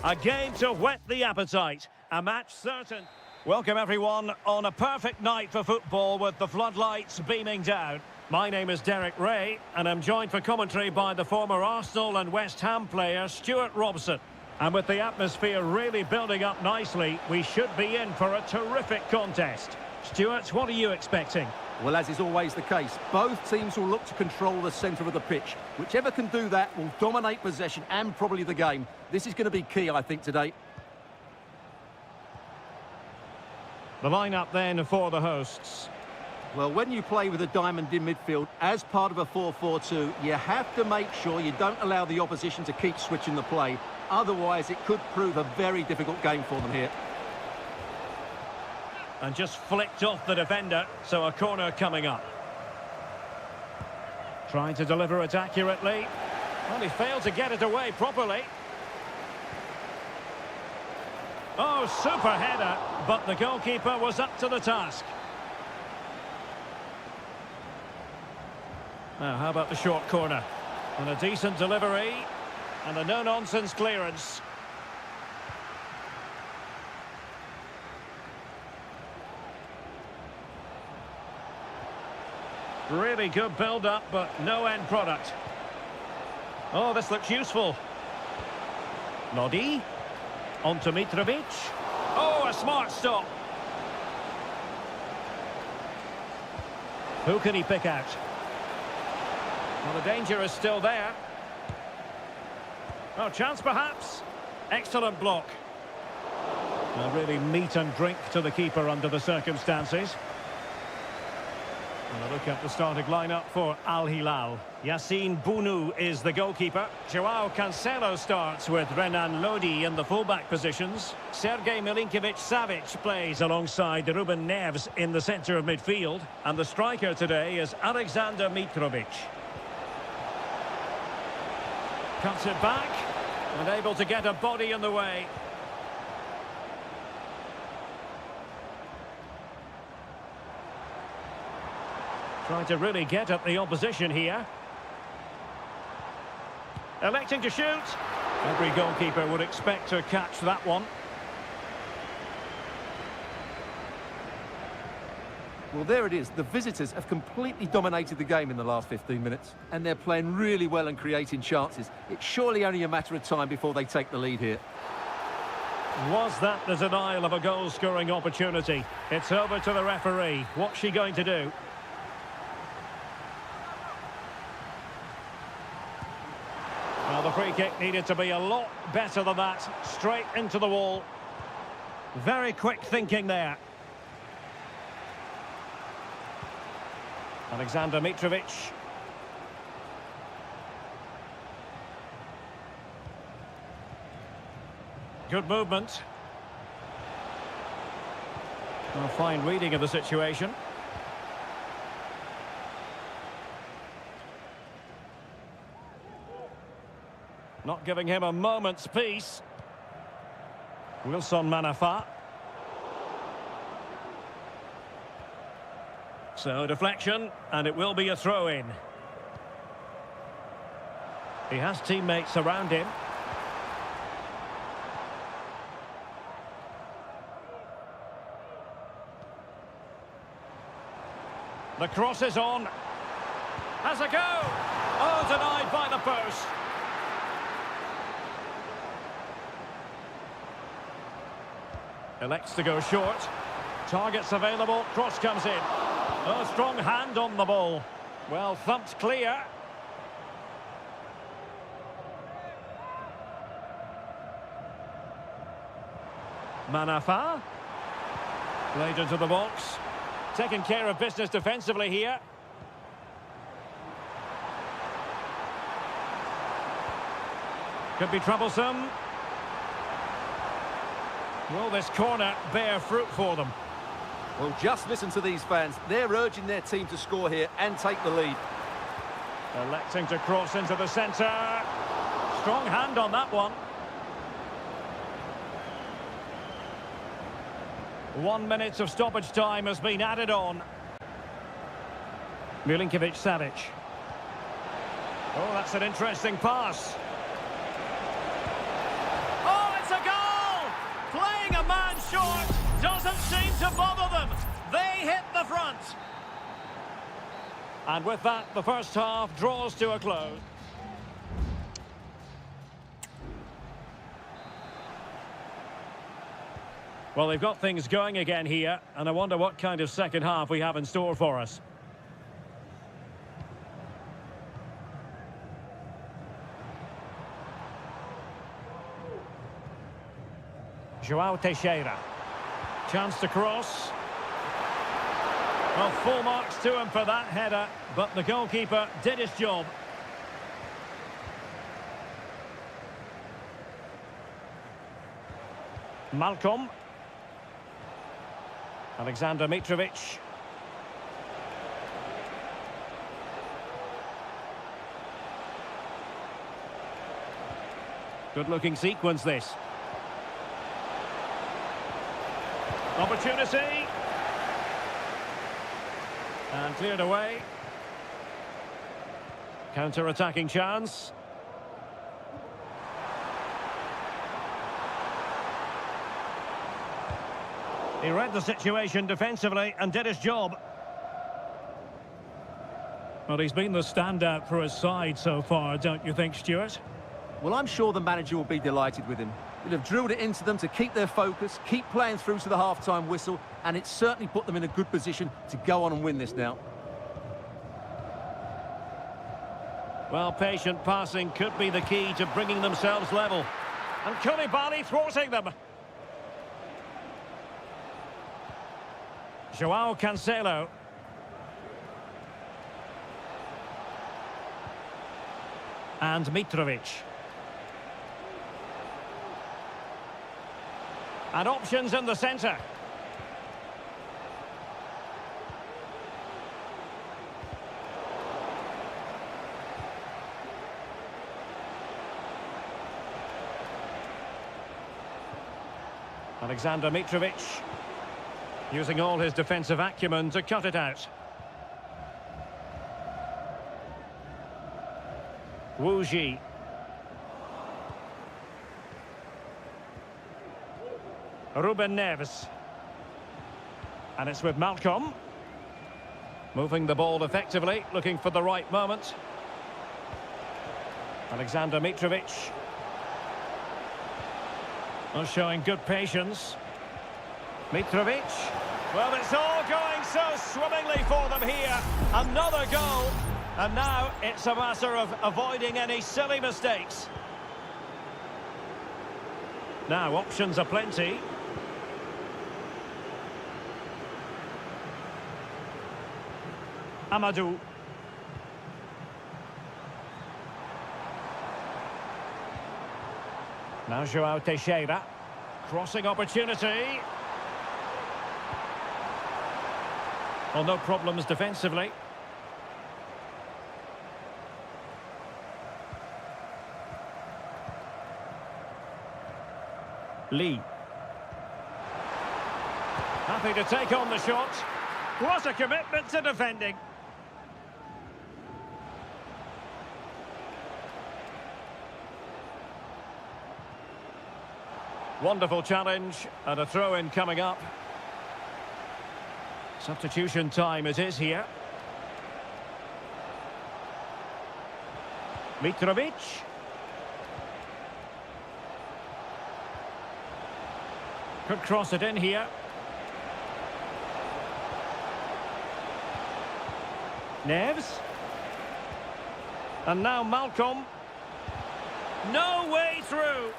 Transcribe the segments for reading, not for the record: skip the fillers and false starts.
A game to whet the appetite. A match certain. Welcome everyone on a perfect night for football with the floodlights beaming down. My name is Derek Ray and I'm joined for commentary by the former Arsenal and West Ham player Stuart Robson. And with the atmosphere really building up nicely, we should be in for a terrific contest. Stuart, what are you expecting? Well, as is always the case, both teams will look to control the centre of the pitch. Whichever can do that will dominate possession and probably the game. This is going to be key, I think, today. The lineup then for the hosts. Well, when you play with a diamond in midfield as part of a 4-4-2, you have to make sure you don't allow the opposition to keep switching the play. Otherwise, it could prove a very difficult game for them here. And just flicked off the defender, so a corner coming up. Trying to deliver it accurately. Well, he failed to get it away properly. Oh, super header, but the goalkeeper was up to the task. Now, how about the short corner? And a decent delivery, and a no-nonsense clearance. Really good build-up, but no end product. Oh, this looks useful. Lodi. On to Mitrovic. Oh, a smart stop. Who can he pick out? Well, the danger is still there. Oh, chance perhaps. Excellent block. Well, really meat and drink to the keeper under the circumstances. And a look at the starting lineup for Al Hilal. Yassine Bounou is the goalkeeper. Joao Cancelo starts with Renan Lodi in the fullback positions. Sergej Milinkovic-Savic plays alongside Ruben Neves in the centre of midfield. And the striker today is Alexander Mitrovic. Cuts it back and able to get a body in the way. Trying to really get at the opposition here. Electing to shoot. Every goalkeeper would expect to catch that one. Well, there it is. The visitors have completely dominated the game in the last 15 minutes. And they're playing really well and creating chances. It's surely only a matter of time before they take the lead here. Was that the denial of a goal-scoring opportunity? It's over to the referee. What's she going to do? Well, the free kick needed to be a lot better than that. Straight into the wall. Very quick thinking there. Alexander Mitrovic. Good movement. A fine reading of the situation. Not giving him a moment's peace. Wilson Manafa. So deflection, and it will be a throw-in. He has teammates around him. The cross is on. Has a go. Oh, denied by the post. Elects to go short. Targets available. Cross comes in. Oh, strong hand on the ball. Well, thumped clear. Manafa. Played into the box. Taking care of business defensively here. Could be troublesome. Will this corner bear fruit for them? Well, just listen to these fans. They're urging their team to score here and take the lead. Electing to cross into the centre. Strong hand on that one. 1 minute of stoppage time has been added on. Milinkovic-Savic. Oh, that's an interesting pass. Oh, it's a front. And with that, the first half draws to a close. Well, they've got things going again here, and I wonder what kind of second half we have in store for us. João Teixeira. Chance to cross. Well, full marks to him for that header, but the goalkeeper did his job. Malcolm. Alexander Mitrovic. Good-looking sequence, this. Opportunity. And cleared away. Counter-attacking chance. He read the situation defensively and did his job. Well, he's been the standout for his side so far, don't you think, Stuart? Well, I'm sure the manager will be delighted with him. He'll have drilled it into them to keep their focus, keep playing through to the half-time whistle, and it's certainly put them in a good position to go on and win this now. Well, patient passing could be the key to bringing themselves level. And Koulibaly thwarting them. João Cancelo. And Mitrovic. And options in the centre. Alexander Mitrovic. Using all his defensive acumen to cut it out. Wu Ji. Ruben Neves. And it's with Malcolm. Moving the ball effectively, looking for the right moment. Alexander Mitrovic. Oh, showing good patience. Mitrovic. Well, it's all going so swimmingly for them here. Another goal. And now it's a matter of avoiding any silly mistakes. Now, options are plenty. Amadou. Now João Teixeira. Crossing opportunity. Well, no problems defensively. Lee. Happy to take on the shot. What a commitment to defending. Wonderful challenge and a throw-in coming up. Substitution time it is here. Mitrovic. Could cross it in here. Neves. And now Malcolm. No way through.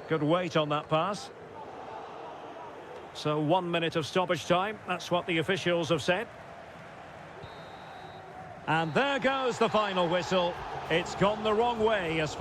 Good weight on that pass. So 1 minute of stoppage time. That's what the officials have said. And there goes the final whistle. It's gone the wrong way as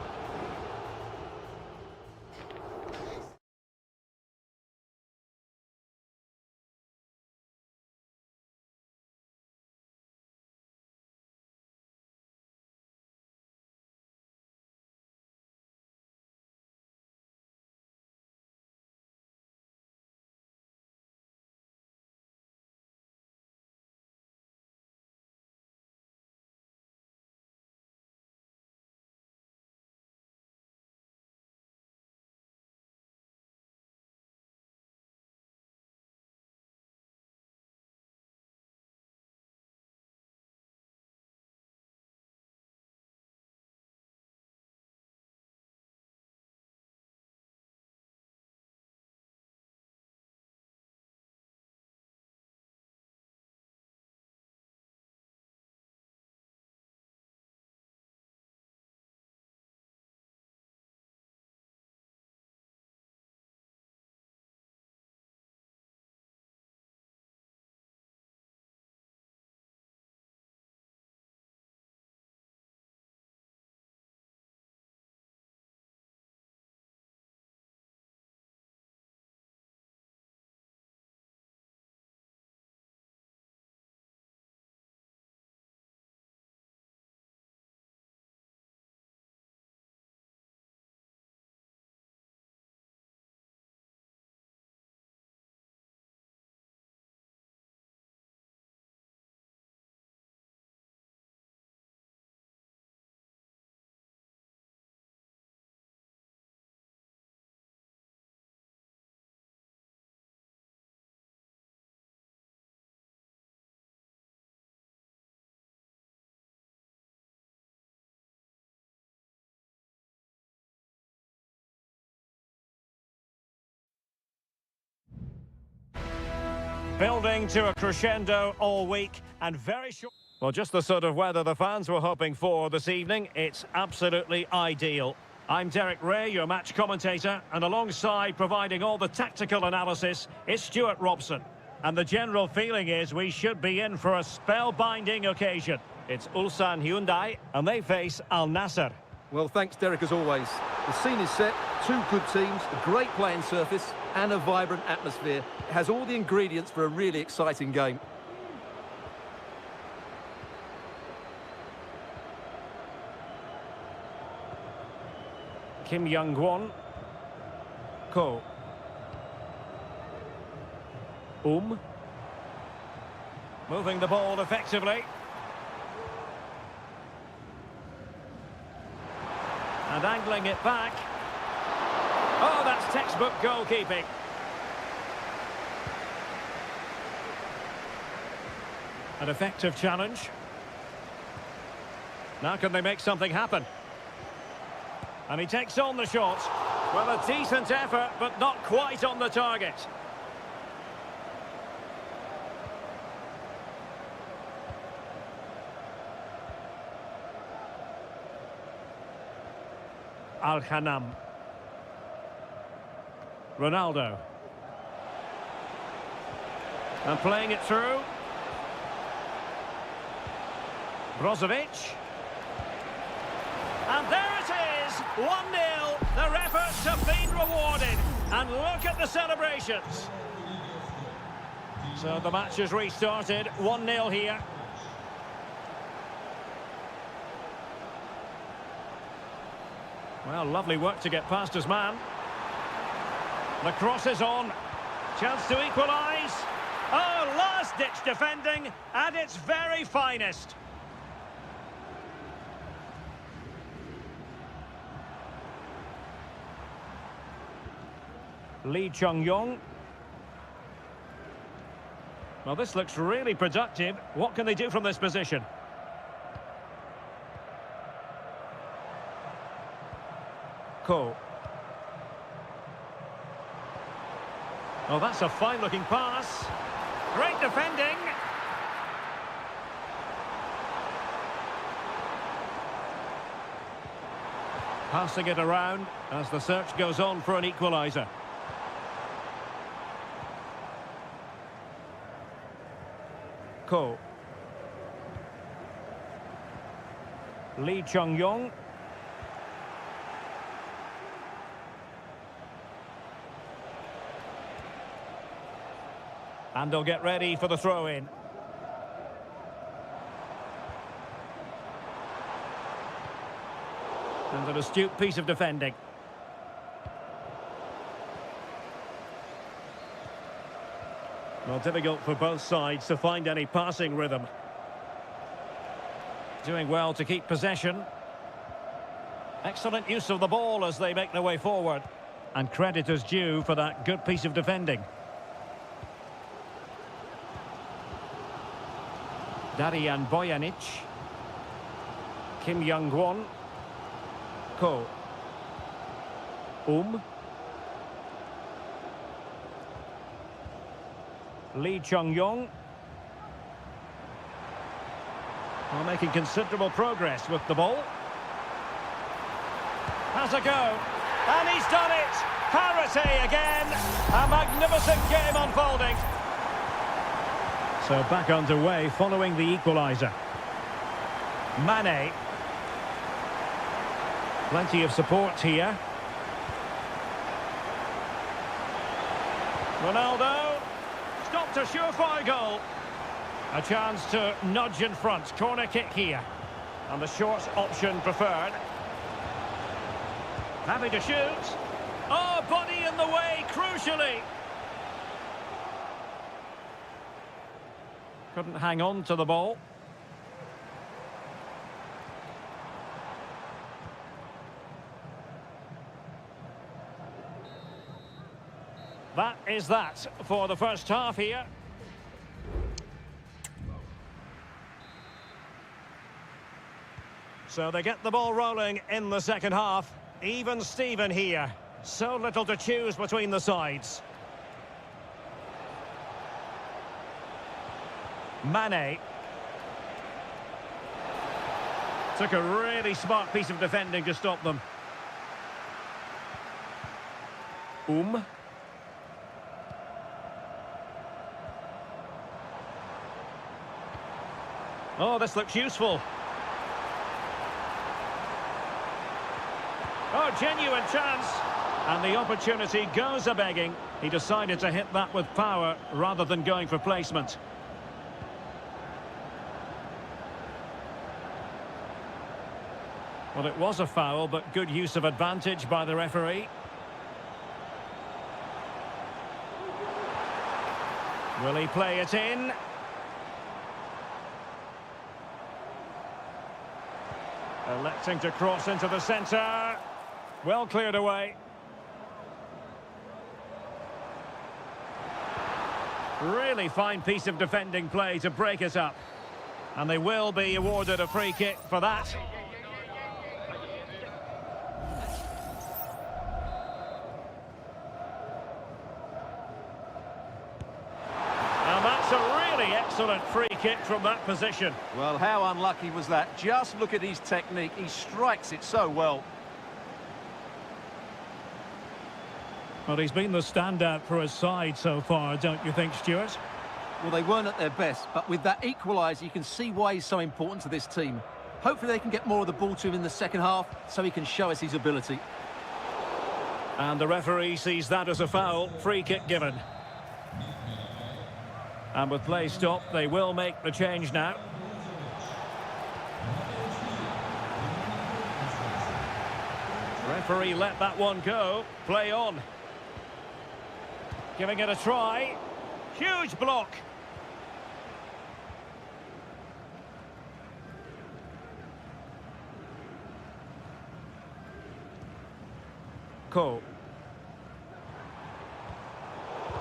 Building to a crescendo all week and very short. Well, just the sort of weather the fans were hoping for this evening. It's absolutely ideal. I'm Derek Ray, your match commentator, and alongside providing all the tactical analysis is Stuart Robson. And the general feeling is we should be in for a spellbinding occasion. It's Ulsan Hyundai, and they face Al Nassr. Well, thanks, Derek, as always. The scene is set, two good teams, a great playing surface, and a vibrant atmosphere. It has all the ingredients for a really exciting game. Kim Young-won. Ko. Moving the ball effectively. And angling it back. Oh, that's textbook goalkeeping. An effective challenge. Now can they make something happen? And he takes on the shot. Well, a decent effort, but not quite on the target. Al-Khanam. Ronaldo. And playing it through. Brozovic. And there it is, 1-0. Their efforts have been rewarded. And look at the celebrations. So the match has restarted, 1-0 here. Well, lovely work to get past his man. The cross is on. Chance to equalise. Oh, last-ditch defending at its very finest. Lee Chung-yong. Well, this looks really productive. What can they do from this position? Ko. Oh, that's a fine-looking pass. Great defending. Passing it around as the search goes on for an equaliser. Ko. Lee Chung-yong. And they'll get ready for the throw-in. And an astute piece of defending. Well, difficult for both sides to find any passing rhythm. Doing well to keep possession. Excellent use of the ball as they make their way forward. And credit is due for that good piece of defending. Darian Bojanic. Kim Young-won. Ko. Lee Chung-yong. Well, making considerable progress with the ball. Has a go. And he's done it. Parity again. A magnificent game unfolding. So back underway following the equaliser. Mane. Plenty of support here. Ronaldo. Stopped a surefire goal. A chance to nudge in front. Corner kick here. And the short option preferred. Happy to shoot. Oh, body in the way, crucially. Couldn't hang on to the ball. That is that for the first half here. So they get the ball rolling in the second half. Even Steven here. So little to choose between the sides. Mane. Took a really smart piece of defending to stop them. Oh, this looks useful. Oh, genuine chance. And the opportunity goes a-begging. He decided to hit that with power rather than going for placement. Well, it was a foul, but good use of advantage by the referee. Will he play it in? Electing to cross into the centre. Well cleared away. Really fine piece of defending play to break it up. And they will be awarded a free kick for that. And that's a really excellent free kick from that position. Well, how unlucky was that? Just look at his technique. He strikes it so well. Well, he's been the standout for his side so far, don't you think, Stuart? Well, they weren't at their best, but with that equaliser, you can see why he's so important to this team. Hopefully they can get more of the ball to him in the second half so he can show us his ability. And the referee sees that as a foul. Free kick given. And with play stopped, they will make the change now. Referee let that one go. Play on. Giving it a try. Huge block. Cole.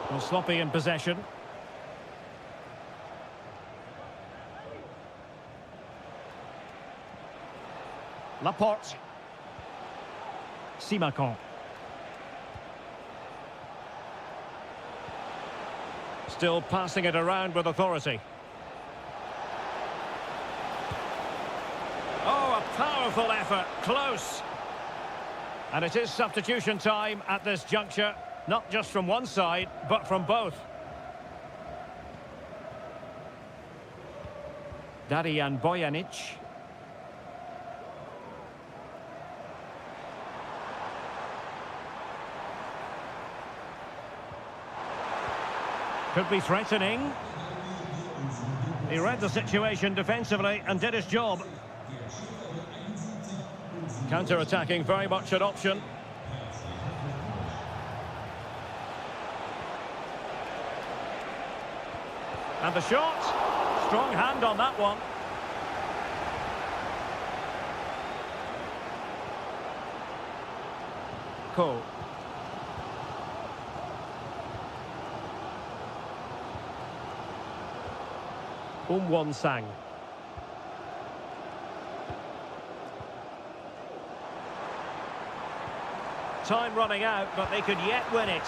Well, sloppy in possession. Laporte. Simakon. Still passing it around with authority. Oh, a powerful effort. Close. And it is substitution time at this juncture. Not just from one side, but from both. Darijan Bojanic. Could be threatening. He read the situation defensively and did his job. Counter-attacking, very much an option. And the shot. Strong hand on that one. Cole. Sang. Time running out, but they could yet win it.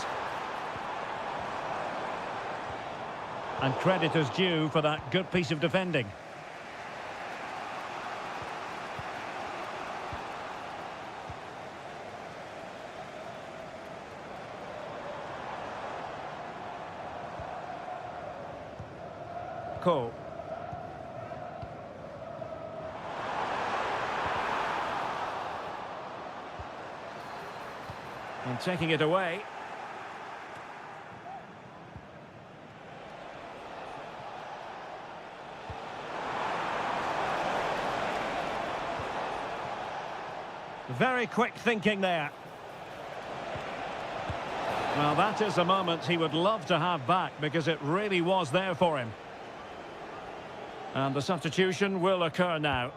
And credit is due for that good piece of defending. Cole. And taking it away. Very quick thinking there. Well, that is a moment he would love to have back because it really was there for him. And the substitution will occur now.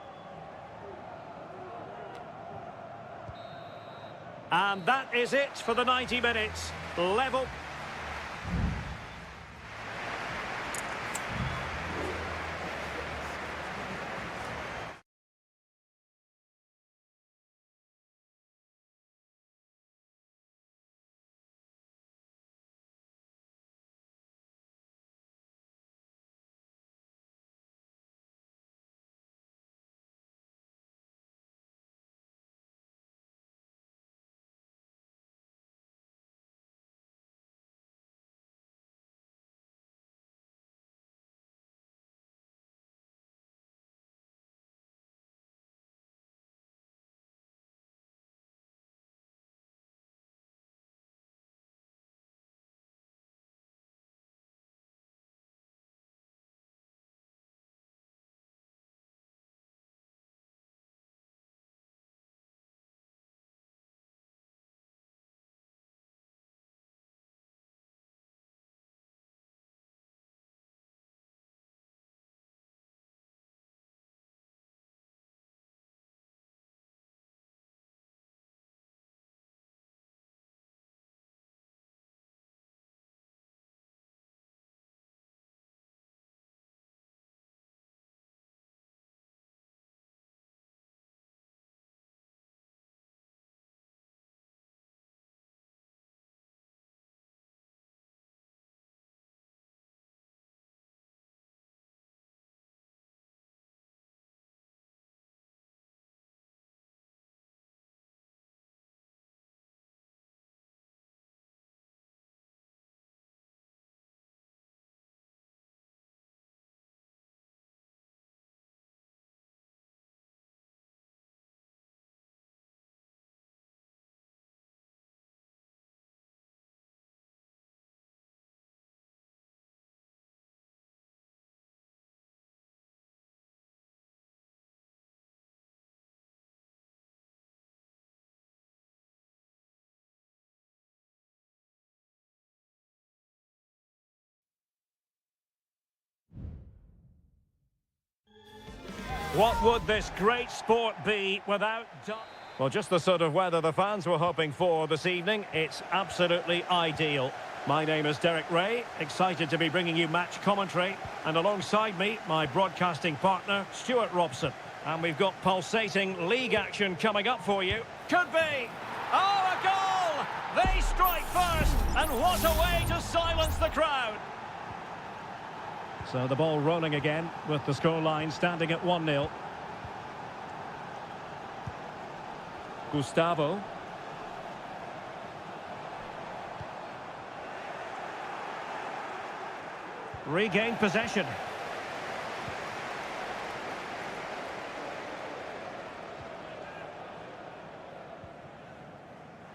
And that is it for the 90 minutes. Level. What would this great sport be without... Well, just the sort of weather the fans were hoping for this evening. It's absolutely ideal. My name is Derek Ray, excited to be bringing you match commentary. And alongside me, my broadcasting partner, Stuart Robson. And we've got pulsating league action coming up for you. Could be! Oh, a goal! They strike first, and what a way to silence the crowd! So the ball rolling again, with the scoreline standing at 1-0. Gustavo. Regained possession.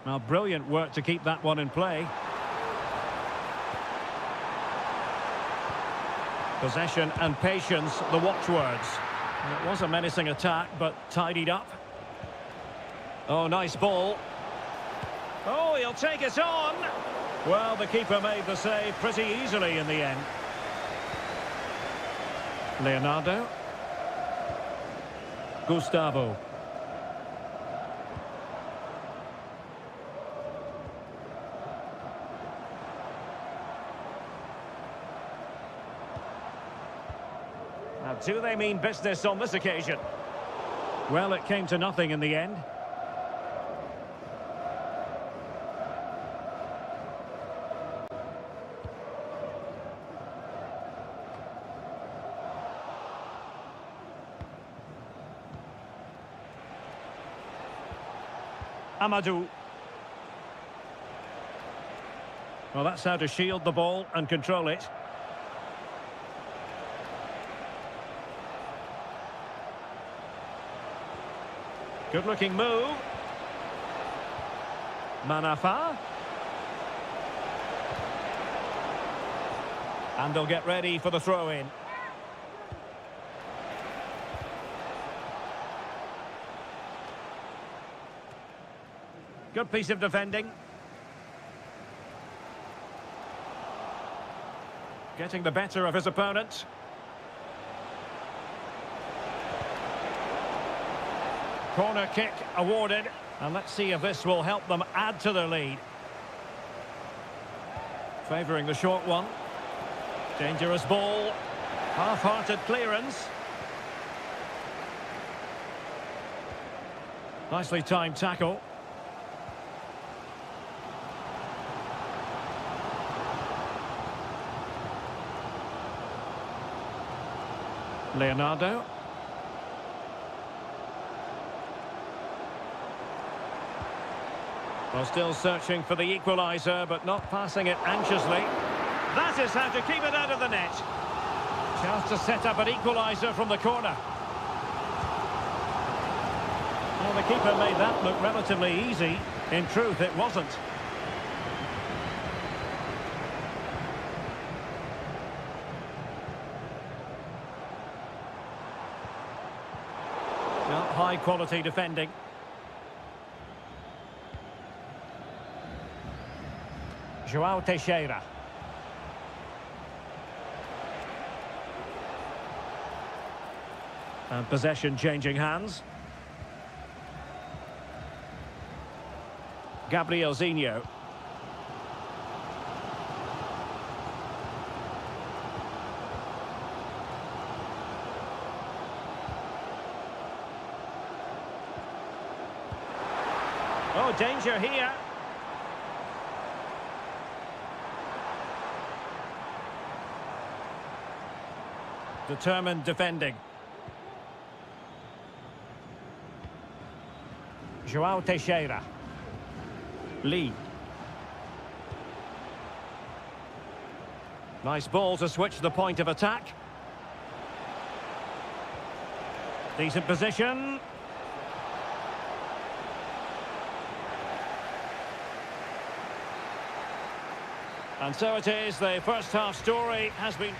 Now, brilliant work to keep that one in play. Possession and patience, the watchwords. It was a menacing attack, but tidied up. Oh, nice ball. Oh, he'll take it on. Well, the keeper made the save pretty easily in the end. Leonardo. Gustavo. Now, do they mean business on this occasion? Well, it came to nothing in the end. Amadou. Well, that's how to shield the ball and control it. Good-looking move. Manafa. And they'll get ready for the throw-in. Good piece of defending. Getting the better of his opponent. Corner kick awarded. And let's see if this will help them add to their lead. Favouring the short one. Dangerous ball. Half-hearted clearance. Nicely timed tackle. Leonardo. Well, still searching for the equaliser, but not passing it anxiously. That is how to keep it out of the net. Chance to set up an equaliser from the corner. Well, the keeper made that look relatively easy. In truth, it wasn't. High quality defending. João Teixeira. And possession changing hands. Gabriel Zinho. Oh, danger here. Determined defending. João Teixeira. Lee. Nice ball to switch the point of attack. Decent position. And so it is, the first half story has been...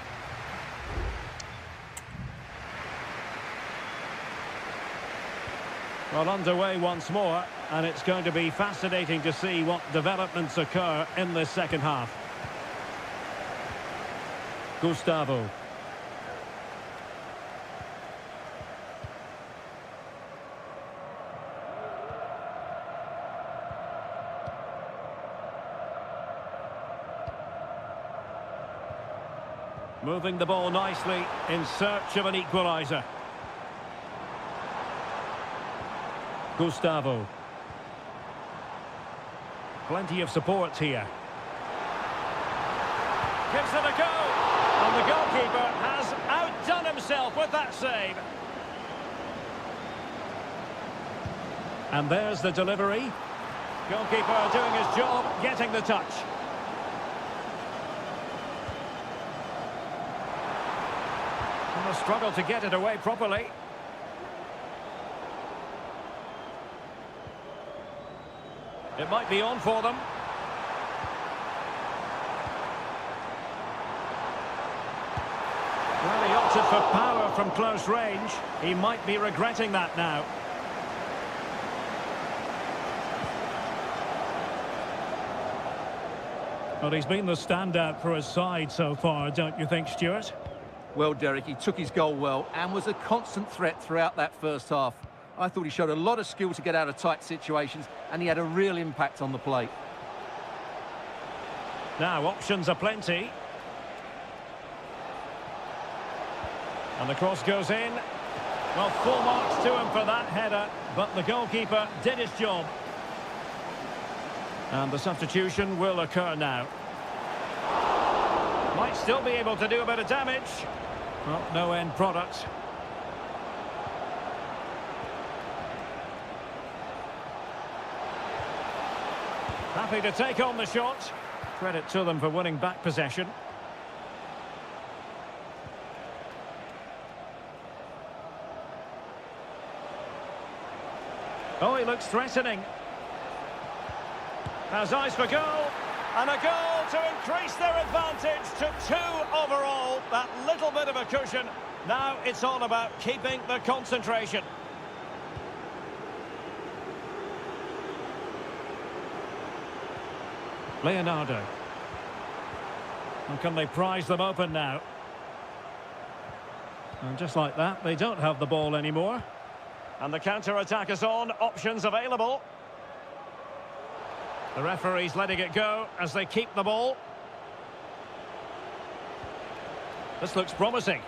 Well, underway once more, and it's going to be fascinating to see what developments occur in this second half. Gustavo. Moving the ball nicely in search of an equaliser. Gustavo. Plenty of support here. Gives it a go. And the goalkeeper has outdone himself with that save. And there's the delivery. Goalkeeper doing his job, getting the touch. And a struggle to get it away properly. It might be on for them. Well, he opted for power from close range. He might be regretting that now. Well, he's been the standout for his side so far, don't you think, Stuart? Well, Derek, he took his goal well and was a constant threat throughout that first half. I thought he showed a lot of skill to get out of tight situations, and he had a real impact on the play. Now, options are plenty. And the cross goes in. Well, full marks to him for that header, but the goalkeeper did his job. And the substitution will occur now. Might still be able to do a bit of damage. Well, no end product. Happy to take on the shot. Credit to them for winning back possession. Oh, he looks threatening. Has eyes for goal, and a goal to increase their advantage to 2 overall. That little bit of a cushion. Now it's all about keeping the concentration. Leonardo. And can they prize them open now? And just like that, they don't have the ball anymore. And the counter-attack is on, options available. The referee's letting it go as they keep the ball. This looks promising.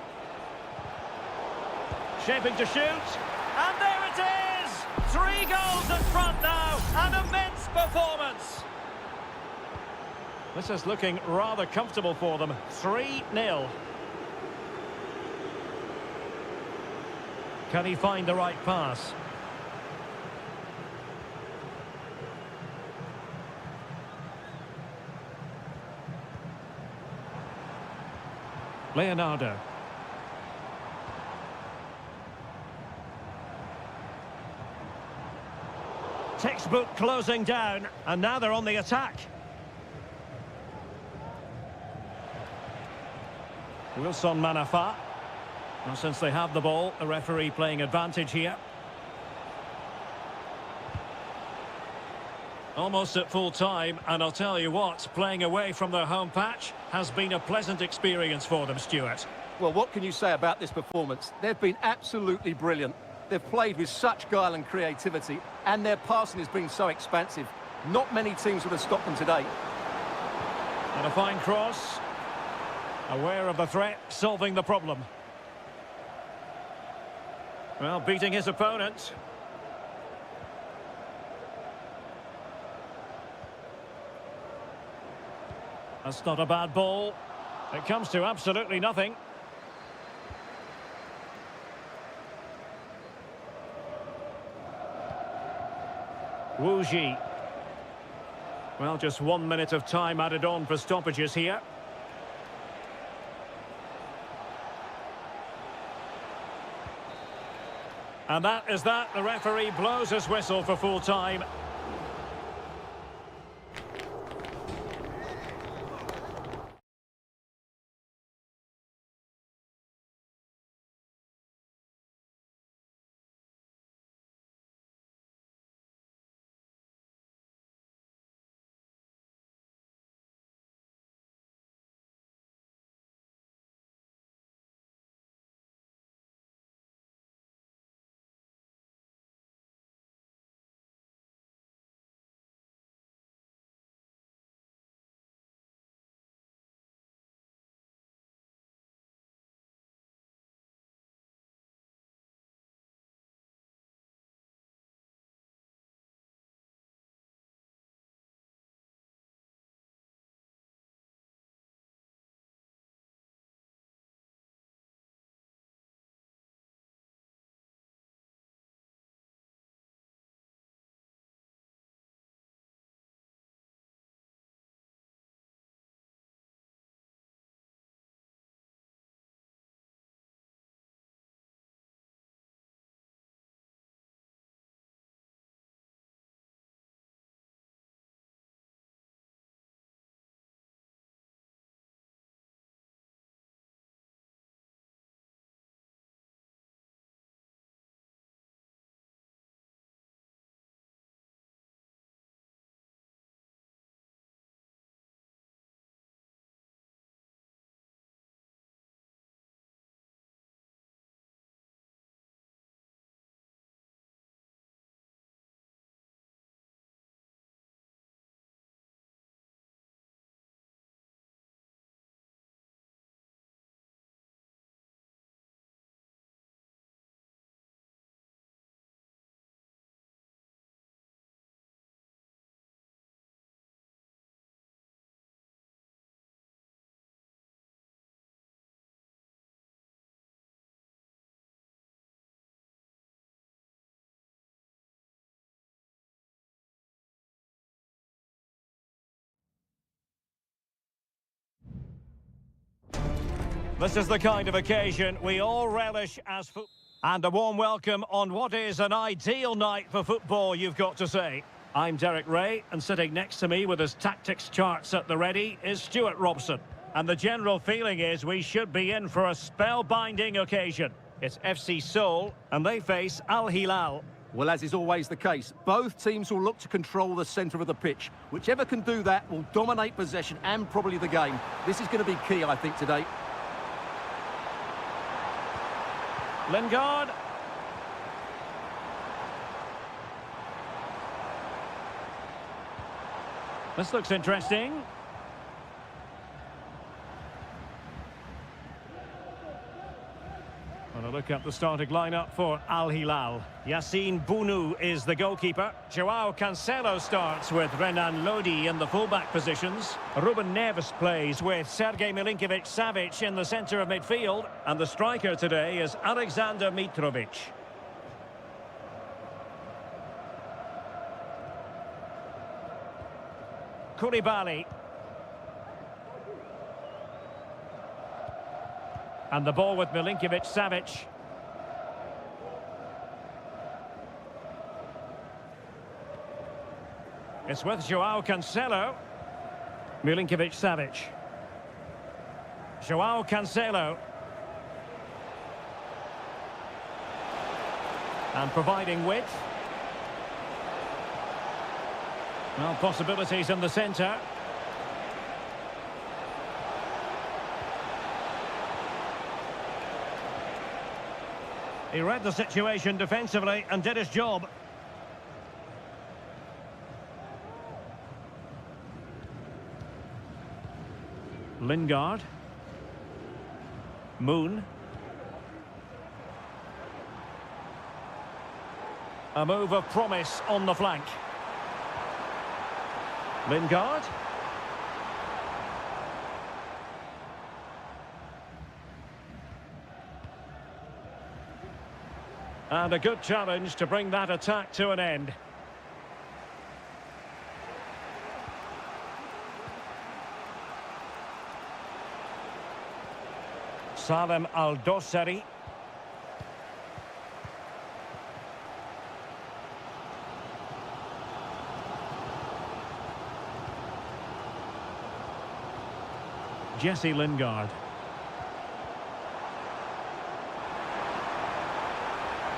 Shaping to shoot. And there it is! 3 goals in front now. An immense performance. This is looking rather comfortable for them. 3-0. Can he find the right pass? Leonardo. Textbook closing down, and now they're on the attack. Wilson Manafa. Well, since they have the ball, the referee playing advantage here. Almost at full time, and I'll tell you what, playing away from their home patch has been a pleasant experience for them, Stuart. Well, what can you say about this performance? They've been absolutely brilliant. They've played with such guile and creativity, and their passing has been so expansive. Not many teams would have stopped them today. And a fine cross. Aware of the threat, solving the problem. Well, beating his opponent. That's not a bad ball. It comes to absolutely nothing. Wu Ji. Well, just 1 minute of time added on for stoppages here. And that is that. The referee blows his whistle for full time. This is the kind of occasion we all relish as football. And a warm welcome on what is an ideal night for football, you've got to say. I'm Derek Ray, and sitting next to me with his tactics charts at the ready is Stuart Robson. And the general feeling is we should be in for a spellbinding occasion. It's FC Seoul, and they face Al Hilal. Well, as is always the case, both teams will look to control the centre of the pitch. Whichever can do that will dominate possession and probably the game. This is going to be key, I think, today. Lingard. This looks interesting. And a look at the starting lineup for Al Hilal. Yassine Bounou is the goalkeeper. Joao Cancelo starts with Renan Lodi in the fullback positions. Ruben Neves plays with Sergej Milinkovic-Savic in the centre of midfield. And the striker today is Alexander Mitrovic. Koulibaly. And the ball with Milinkovic-Savic. It's with Joao Cancelo. Milinkovic-Savic. Joao Cancelo. And providing width. Well, possibilities in the centre. He read the situation defensively and did his job. Lingard. Moon. A move of promise on the flank. Lingard. And a good challenge to bring that attack to an end. Salem Al-Dossari. Jesse Lingard.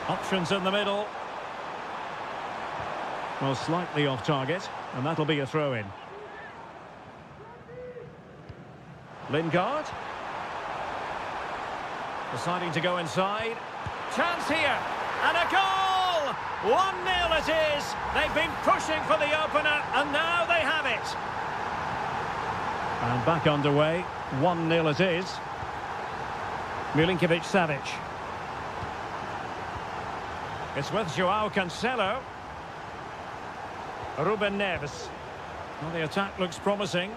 Options in the middle. Well, slightly off target, and that'll be a throw-in. Lingard. Deciding to go inside. Chance here, and a goal! 1-0 it is. They've been pushing for the opener, and now they have it. And back underway. 1-0 it is. Milinkovic-Savic. It's with Joao Cancelo. Ruben Neves. Well, the attack looks promising.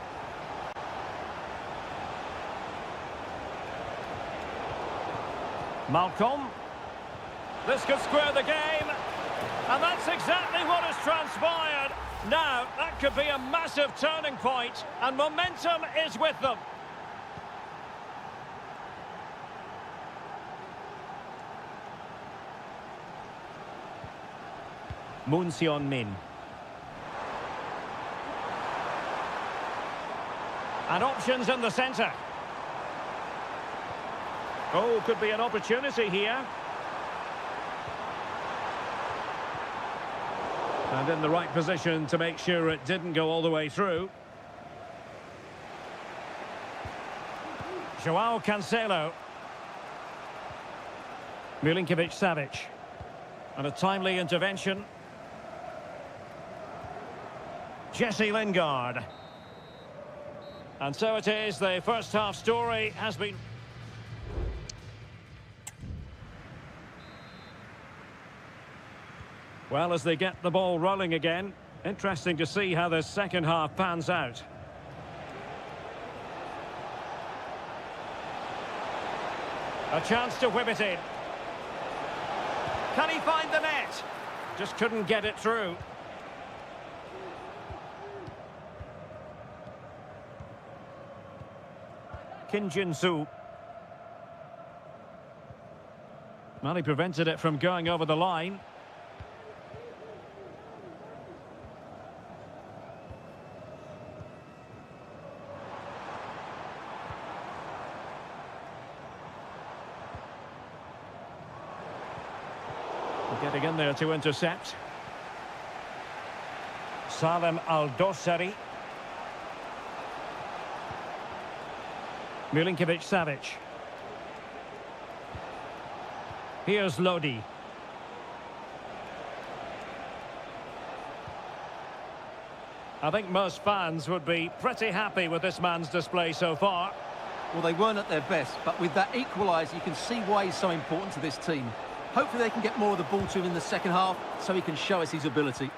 Malcolm. This could square the game. And that's exactly what has transpired. Now, that could be a massive turning point, and momentum is with them. Moon Sion-min. And options in the centre. Oh, could be an opportunity here. And in the right position to make sure it didn't go all the way through. Joao Cancelo. Milinkovic-Savic. And a timely intervention. Jesse Lingard. And so it is, the first half story has been... Well, as they get the ball rolling again, interesting to see how the second half pans out. A chance to whip it in. Can he find the net? Just couldn't get it through. Kim Jin-soo. Well, he prevented it from going over the line. Getting in there to intercept. Salem Al-Dossari. Milinkovic-Savic. Here's Lodi. I think most fans would be pretty happy with this man's display so far. Well, they weren't at their best, but with that equaliser, you can see why he's so important to this team. Hopefully they can get more of the ball to him in the second half so he can show us his ability.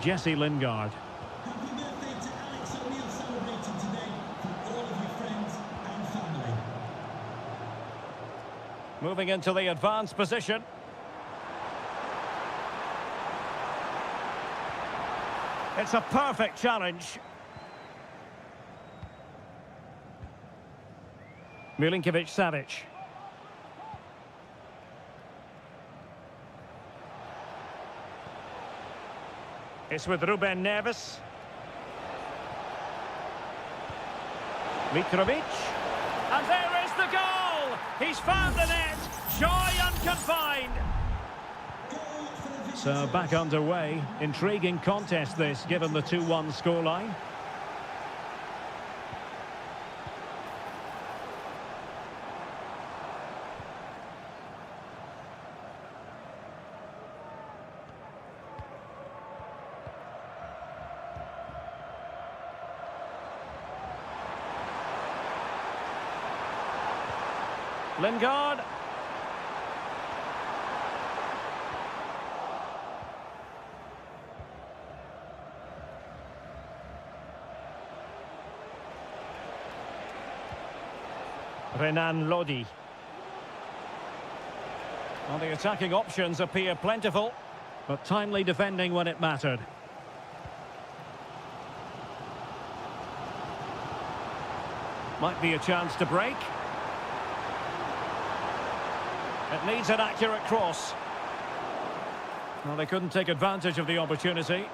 Jesse Lingard. Happy birthday to Alex O'Neill celebrating today from all of your friends and family. Moving into the advanced position. It's a perfect challenge. Milinkovic-Savic. It's with Ruben Neves. Mitrovic. And there is the goal! He's found the net! Joy unconfined! So back underway. Intriguing contest this, given the 2-1 scoreline. Lingard. Renan Lodi. Well, the attacking options appear plentiful, but timely defending when it mattered. Might be a chance to break. It needs an accurate cross. Well, they couldn't take advantage of the opportunity.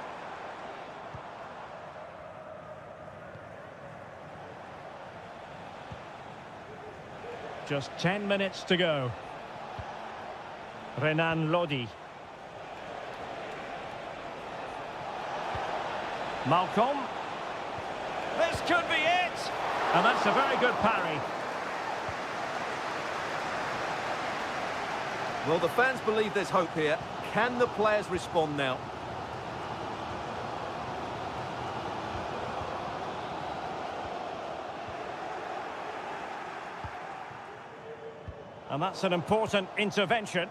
Just 10 minutes to go. Renan Lodi. Malcolm. This could be it! And that's a very good parry. Well, the fans believe there's hope here. Can the players respond now? And that's an important intervention.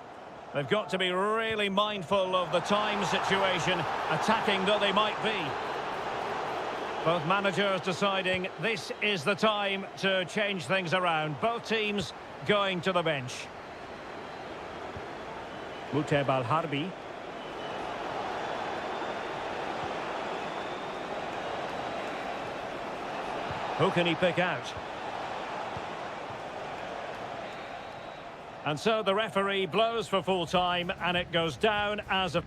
They've got to be really mindful of the time situation, attacking though they might be. Both managers deciding this is the time to change things around. Both teams going to the bench. Muteb Al-Harbi. Who can he pick out? And so the referee blows for full time, and it goes down as a...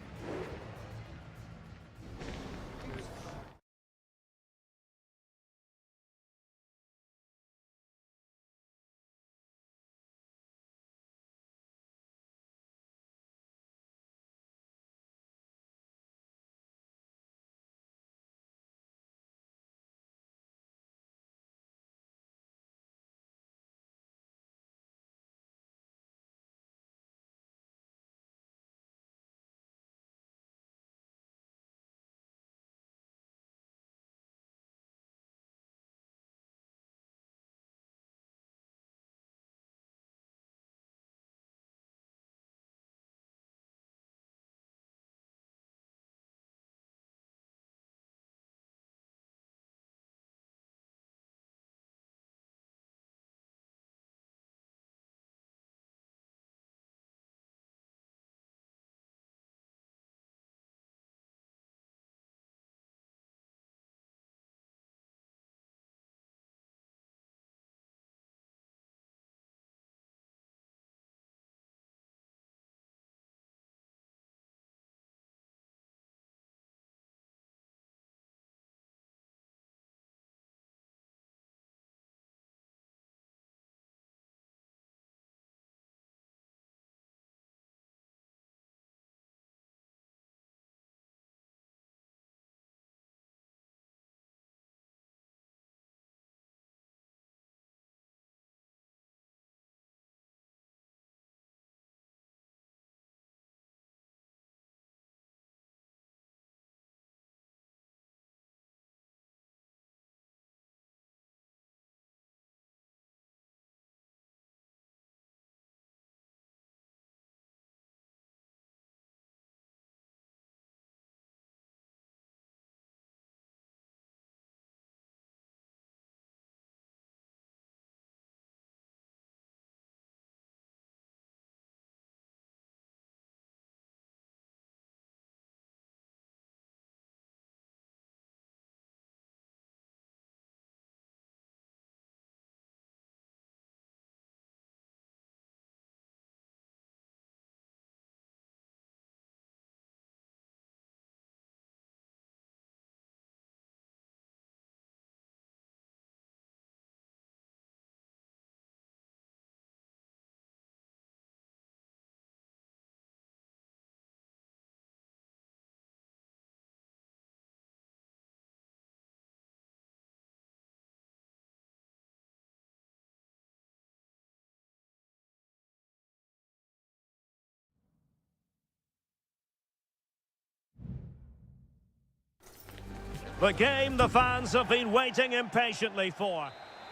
The game the fans have been waiting impatiently for.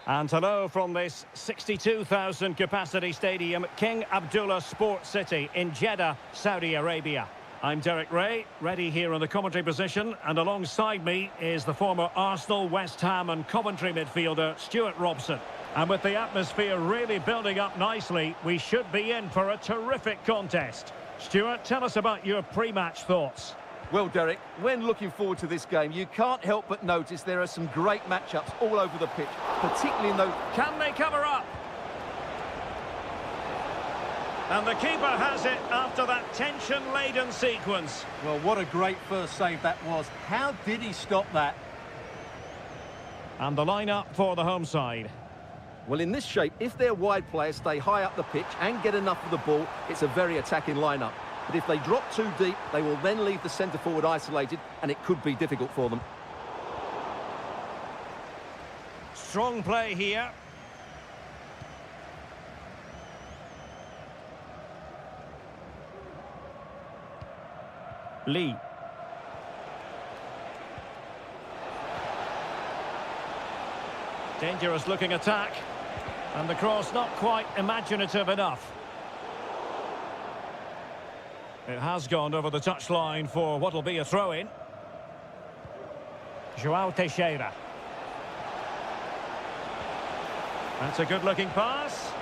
And hello from this 62,000 capacity stadium, King Abdullah Sports City in Jeddah, Saudi Arabia. I'm Derek Ray, ready here in the commentary position, and alongside me is the former Arsenal, West Ham and Coventry midfielder Stuart Robson. And with the atmosphere really building up nicely, we should be in for a terrific contest. Stuart, tell us about your pre-match thoughts. Well, Derek, when looking forward to this game, you can't help but notice there are some great matchups all over the pitch, particularly in those... Can they cover up? And the keeper has it after that tension-laden sequence. Well, what a great first save that was. How did he stop that? And the line-up for the home side. Well, in this shape, if their wide players stay high up the pitch and get enough of the ball, it's a very attacking line-up. But if they drop too deep, they will then leave the centre-forward isolated, and it could be difficult for them. Strong play here. Lee. Dangerous looking attack. And the cross not quite imaginative enough. It has gone over the touchline for what will be a throw-in. João Teixeira. That's a good-looking pass.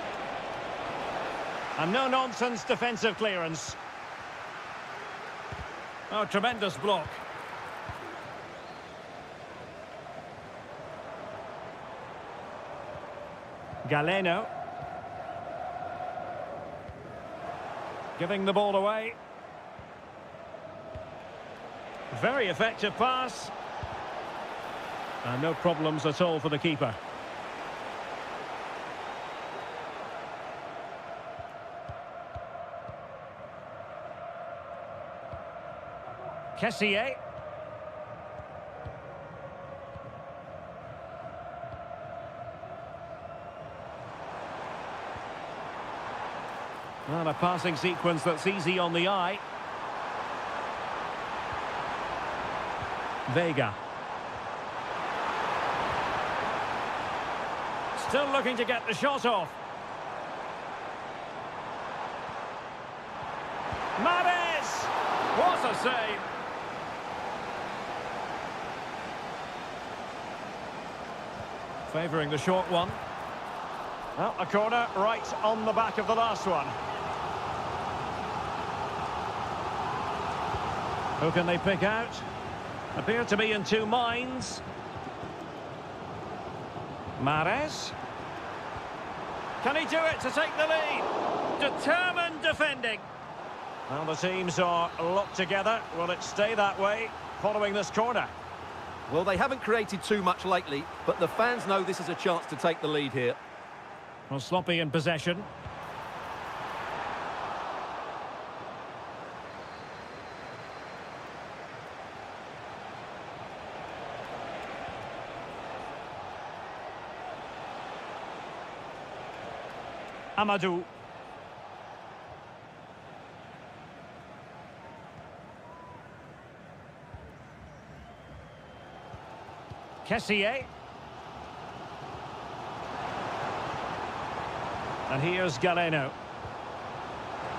And no-nonsense defensive clearance. Oh, tremendous block. Galeno. Giving the ball away. Very effective pass. And no problems at all for the keeper. Kessié. And a passing sequence that's easy on the eye. Vega. Still looking to get the shot off. Mahrez! What a save! Favouring the short one. Well, a corner right on the back of the last one. Who can they pick out? Appear to be in two minds. Mahrez. Can he do it to take the lead? Determined defending. Well, the teams are locked together. Will it stay that way following this corner? Well, they haven't created too much lately, but the fans know this is a chance to take the lead here. Well, sloppy in possession. Amadou. Kessié. And here's Galeno.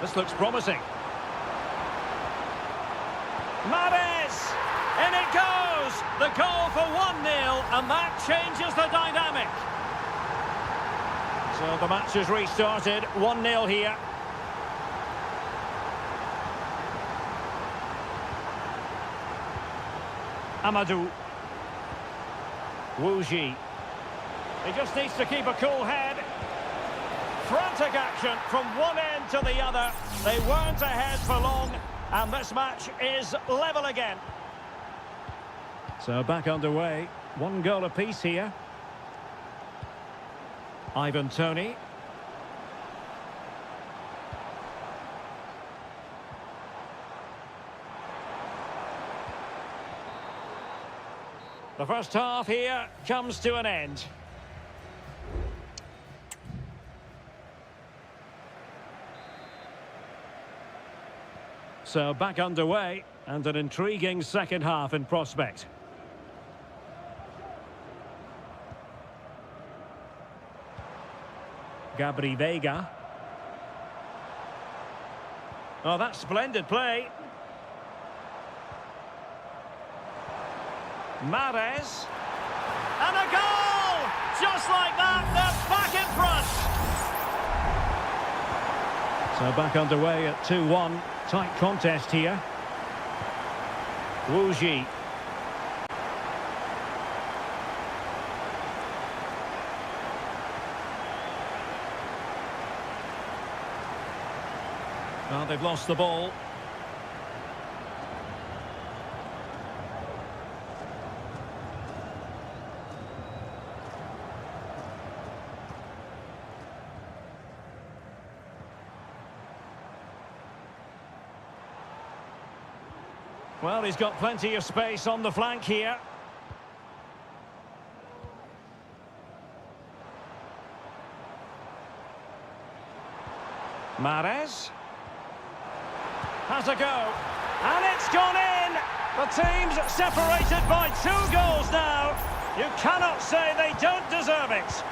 This looks promising. Mahrez! In it goes! The goal for 1-0, and that changes the dynamic. So the match has restarted, 1-0 here. Amadou. Wu Ji. He just needs to keep a cool head. Frantic action from one end to the other. They weren't ahead for long, and this match is level again. So back underway. One goal apiece here. Ivan Toney. The first half here comes to an end. So back underway, and an intriguing second half in prospect. Gabri Veiga. Oh, that's splendid play. Mahrez. And a goal! Just like that, they're back in front. So back underway at 2-1. Tight contest here. Wuji. Well, they've lost the ball. Well, he's got plenty of space on the flank here. Mahrez. Has a go. And it's gone in! The team's separated by 2 goals now. You cannot say they don't deserve it.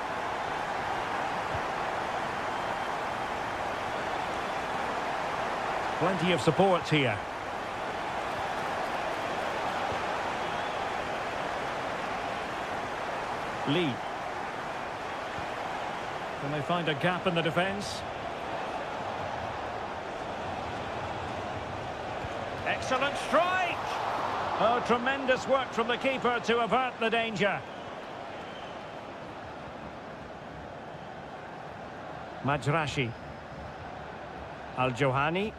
Plenty of support here. Lee. Can they find a gap in the defence? Excellent strike! Oh, tremendous work from the keeper to avert the danger. Majrashi. Al-Johani.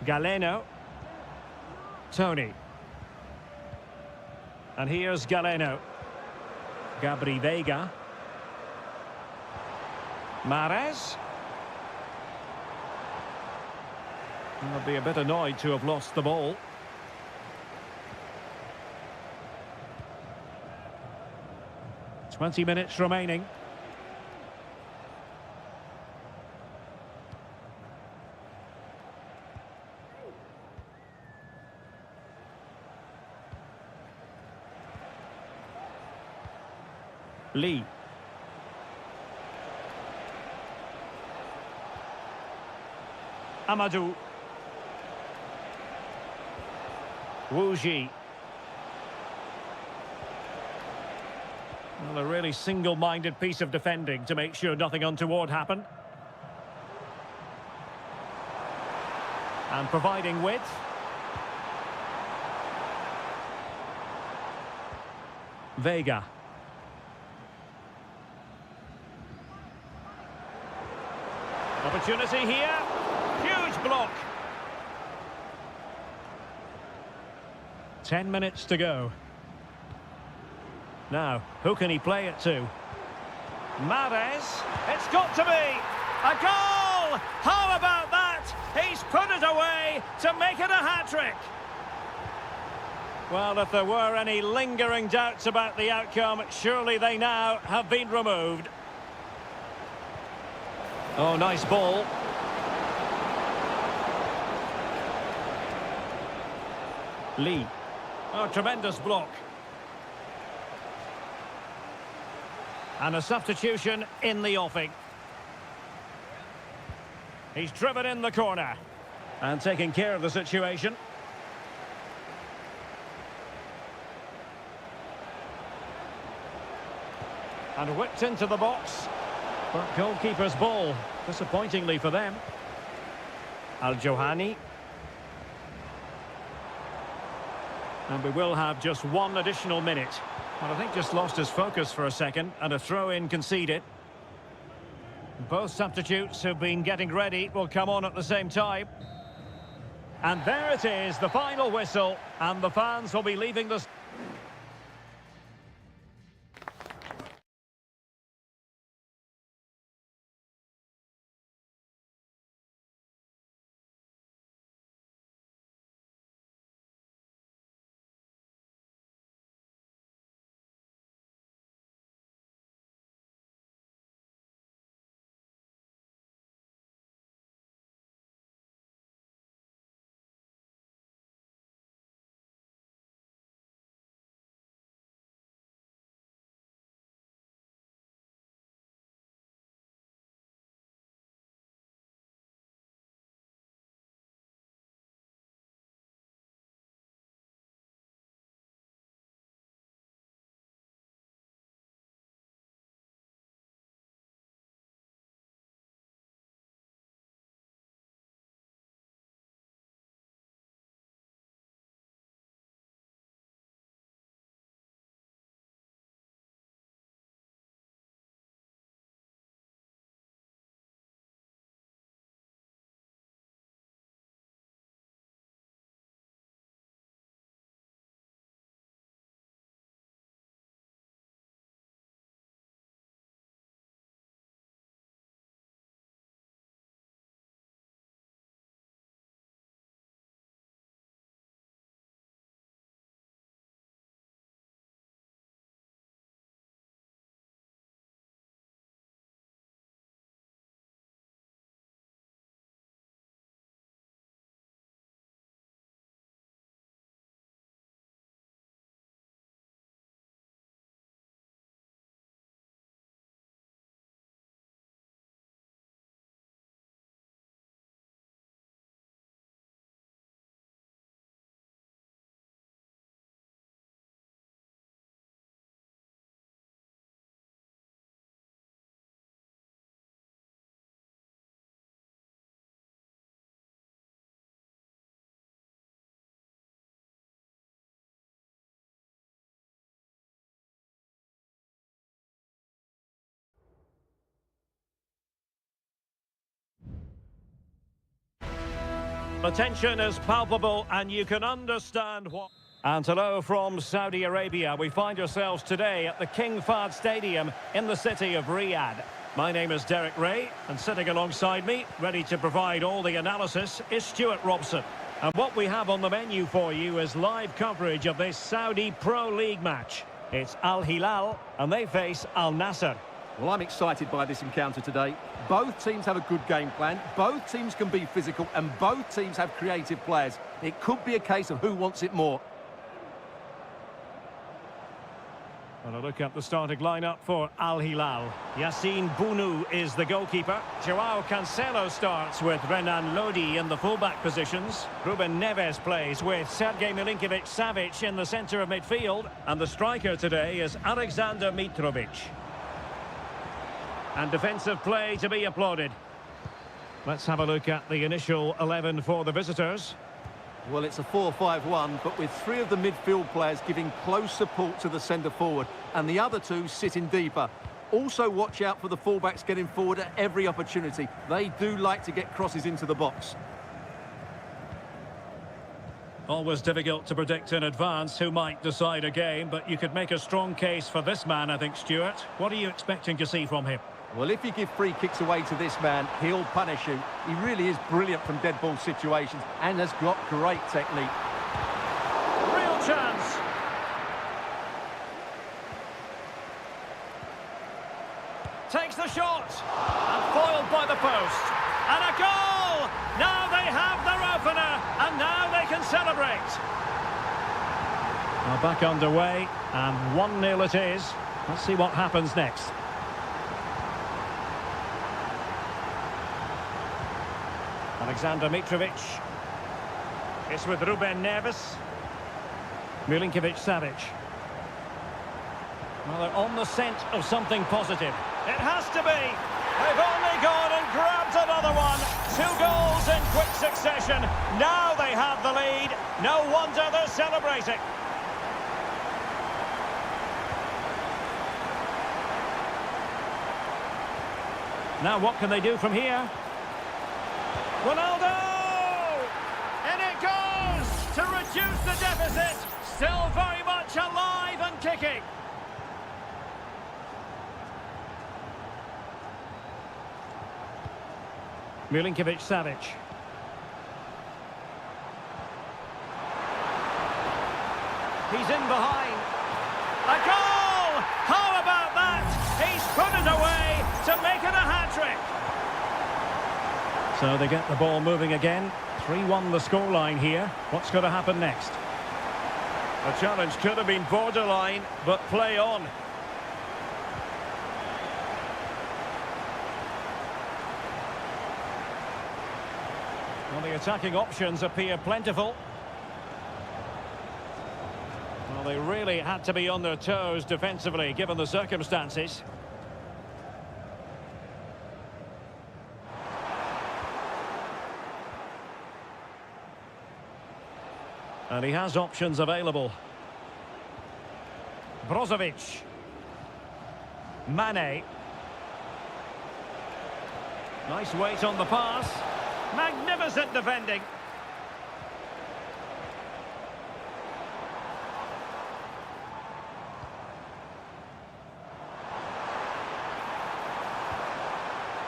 Galeno. Tony. And here's Galeno. Gabri Veiga. Mahrez. They'll be a bit annoyed to have lost the ball. "20 minutes remaining. Lee. Amadou. Wuji. Well, a really single-minded piece of defending to make sure nothing untoward happened. And providing width. Veiga. Opportunity here. Huge block. 10 minutes to go. Now, who can he play it to? Mahrez. It's got to be a goal! How about that? He's put it away to make it a hat-trick. Well, if there were any lingering doubts about the outcome, surely they now have been removed. Oh, nice ball. Lee. Oh, tremendous block. And a substitution in the offing. He's driven in the corner. And taking care of the situation. And whipped into the box. But goalkeeper's ball, disappointingly for them. Al-Johani. And we will have just 1 additional minute. Well, I think just lost his focus for a second, and a throw-in conceded. Both substitutes who've been getting ready will come on at the same time. And there it is, the final whistle, and the fans will be leaving the... the tension is palpable and you can understand what... And hello from Saudi Arabia. We find ourselves today at the King Fahd Stadium in the city of Riyadh. My name is Derek Ray, and sitting alongside me, ready to provide all the analysis, is Stuart Robson. And what we have on the menu for you is live coverage of this Saudi Pro League match. It's Al Hilal, and they face Al Nassr. Well, I'm excited by this encounter today. Both teams have a good game plan, both teams can be physical, and both teams have creative players. It could be a case of who wants it more. And a look at the starting lineup for Al Hilal. Yassine Bounou is the goalkeeper. Joao Cancelo starts with Renan Lodi in the fullback positions. Ruben Neves plays with Sergej Milinkovic-Savic in the centre of midfield. And the striker today is Alexander Mitrovic. And defensive play to be applauded. Let's have a look at the initial 11 for the visitors. Well, it's a 4-5-1, but with three of the midfield players giving close support to the centre forward, and the other two sitting deeper. Also watch out for the fullbacks getting forward at every opportunity. They do like to get crosses into the box. Always difficult to predict in advance who might decide a game, but you could make a strong case for this man, I think, Stuart. What are you expecting to see from him? Well, if you give free kicks away to this man, he'll punish you. He really is brilliant from dead ball situations and has got great technique. Real chance. Takes the shot. And foiled by the post. And a goal! Now they have their opener, and now they can celebrate. Well, back underway, and 1-0 it is. Let's see what happens next. Alexander Mitrovic. It's with Ruben Neves. Milinkovic-Savic. Well, they're on the scent of something positive. It has to be. They've only gone and grabbed another one. 2 goals in quick succession. Now they have the lead. No wonder they're celebrating. Now what can they do from here? Ronaldo! And it goes to reduce the deficit. Still very much alive and kicking. Milinkovic-Savic. He's in behind. A goal! How about that? He's put it away to make it a hat-trick. So they get the ball moving again. 3-1 the scoreline here. What's going to happen next? The challenge could have been borderline, but play on. Well, the attacking options appear plentiful. Well, they really had to be on their toes defensively, given the circumstances. And he has options available. Brozovic. Mane. Nice weight on the pass. Magnificent defending.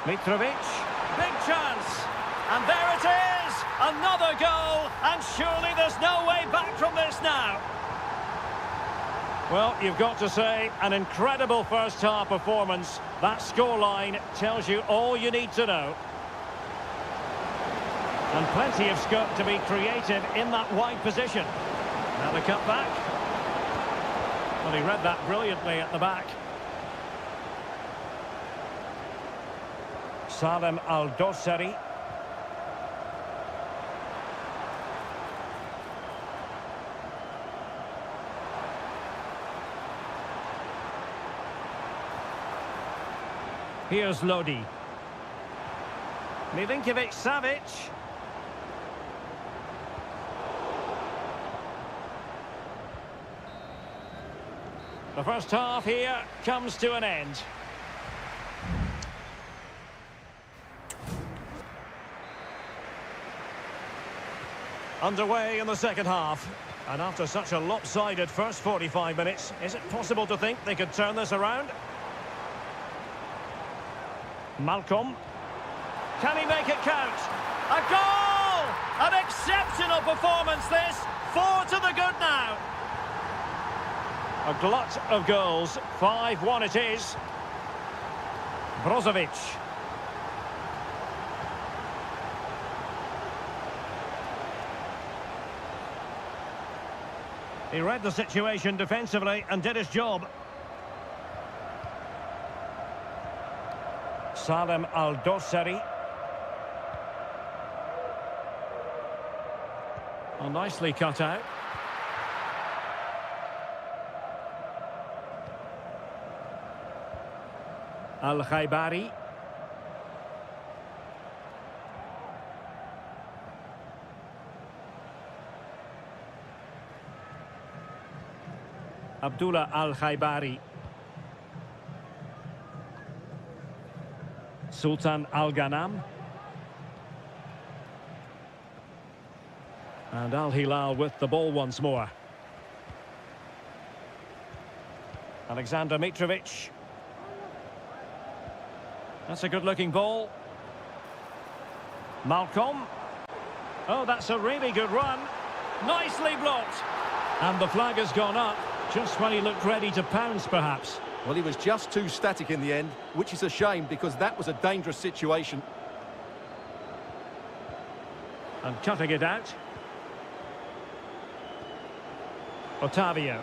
Mitrovic. Big chance. And there it is! Another goal, and surely there's no way back from this now. Well, you've got to say, an incredible first-half performance. That scoreline tells you all you need to know. And plenty of scope to be creative in that wide position. Now the cut back. Well, he read that brilliantly at the back. Salem Al-Dossari. Here's Lodi. Milinkovic-Savic. The first half here comes to an end. Underway in the second half. And after such a lopsided first 45 minutes, is it possible to think they could turn this around? Malcolm. Can he make it count? A goal! An exceptional performance this. 4 to the good now. A glut of goals. 5-1 it is. Brozovic. He read the situation defensively and did his job. Salem Al-Dossari. Oh, nicely cut out. Al-Khaibari. Abdullah Al-Khaibari. Sultan Al-Ghanam. And Al-Hilal with the ball once more. Alexander Mitrovic. That's a good-looking ball. Malcolm. Oh, that's a really good run. Nicely blocked. And the flag has gone up, just when he looked ready to pounce, perhaps. Well, he was just too static in the end, which is a shame because that was a dangerous situation. And cutting it out. Otavio.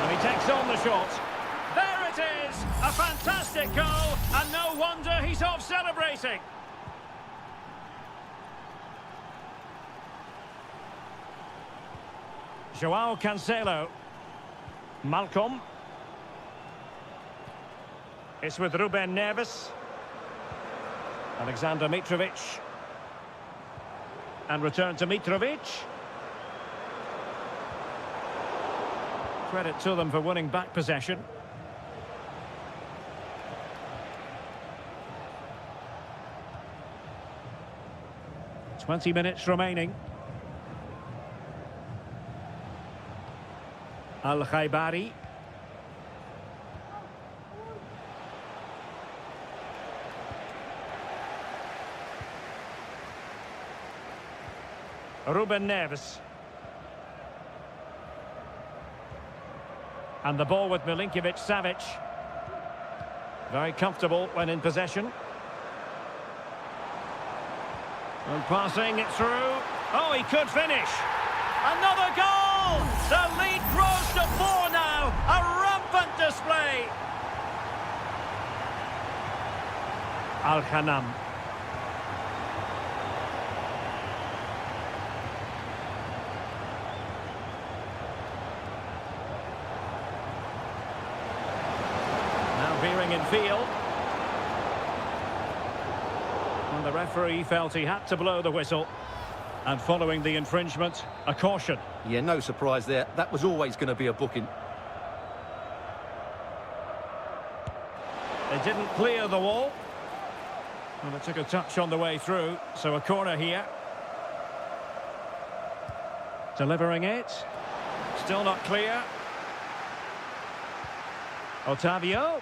And he takes on the shot. There it is! A fantastic goal, and no wonder he's off celebrating. Joao Cancelo. Malcolm. It's with Ruben Neves. Alexander Mitrovic. And return to Mitrovic. Credit to them for winning back possession. "20 minutes remaining. Al-Khaibari. Ruben Neves. And the ball with Milinkovic-Savic. Very comfortable when in possession. And passing it through. Oh, he could finish. Another goal! The lead grows to 4 now. A rampant display. Al-Ghanam. Now veering in field. And the referee felt he had to blow the whistle. And following the infringement, a caution. Yeah, no surprise there. That was always going to be a booking. They didn't clear the wall. And it took a touch on the way through, so a corner here. Delivering it. Still not clear. Otavio.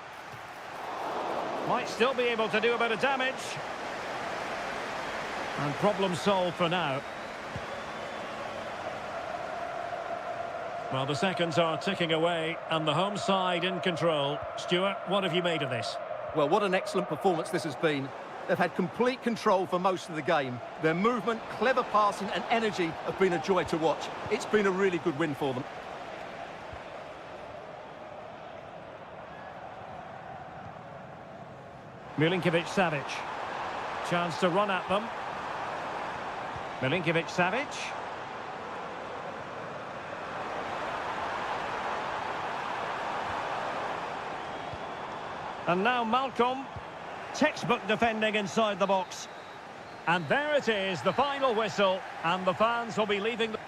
Might still be able to do a bit of damage. And problem solved for now. Well, the seconds are ticking away, and the home side in control. Stuart, what have you made of this? Well, what an excellent performance this has been. They've had complete control for most of the game. Their movement, clever passing and energy have been a joy to watch. It's been a really good win for them. Milinkovic-Savic. Chance to run at them. Milinkovic-Savic. And now Malcolm. Textbook defending inside the box. And there it is, the final whistle. And the fans will be leaving the...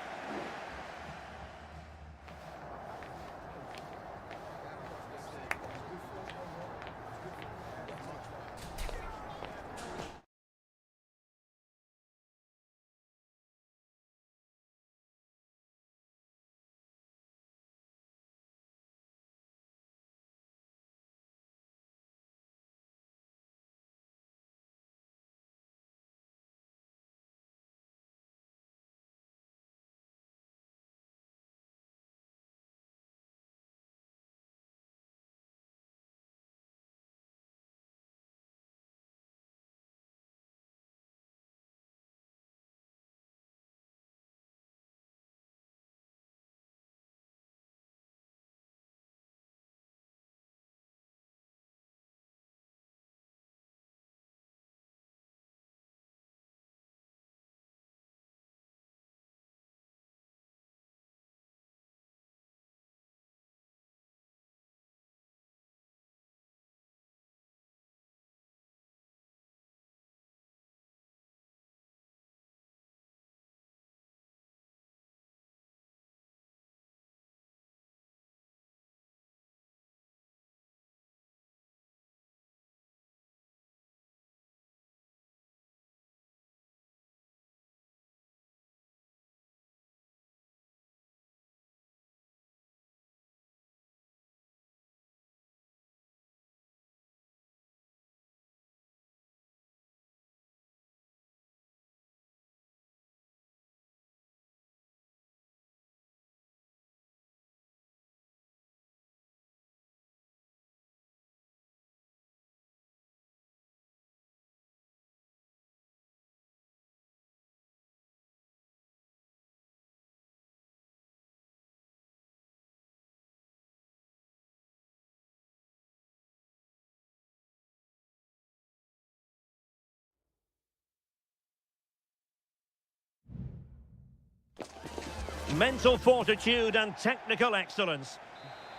mental fortitude and technical excellence.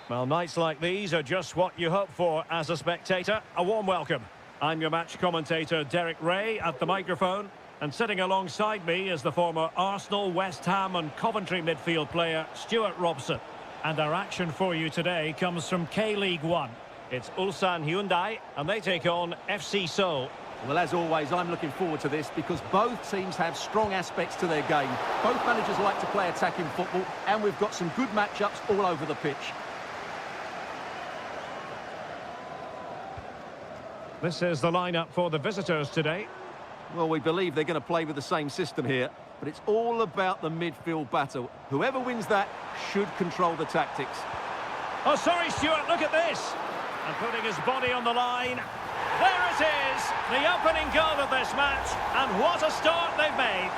Well, nights like these are just what you hope for as a spectator. A warm welcome. I'm your match commentator, Derek Ray, at the microphone. And sitting alongside me is the former Arsenal, West Ham and Coventry midfield player, Stuart Robson. And our action for you today comes from K-League 1. It's Ulsan Hyundai, and they take on FC Seoul. Well, as always, I'm looking forward to this because both teams have strong aspects to their game. Both managers like to play attacking football, and we've got some good matchups all over the pitch. This is the lineup for the visitors today. Well, we believe they're going to play with the same system here, but it's all about the midfield battle. Whoever wins that should control the tactics. Oh, sorry, Stuart, look at this. And putting his body on the line. There it is, the opening goal of this match, and what a start they've made.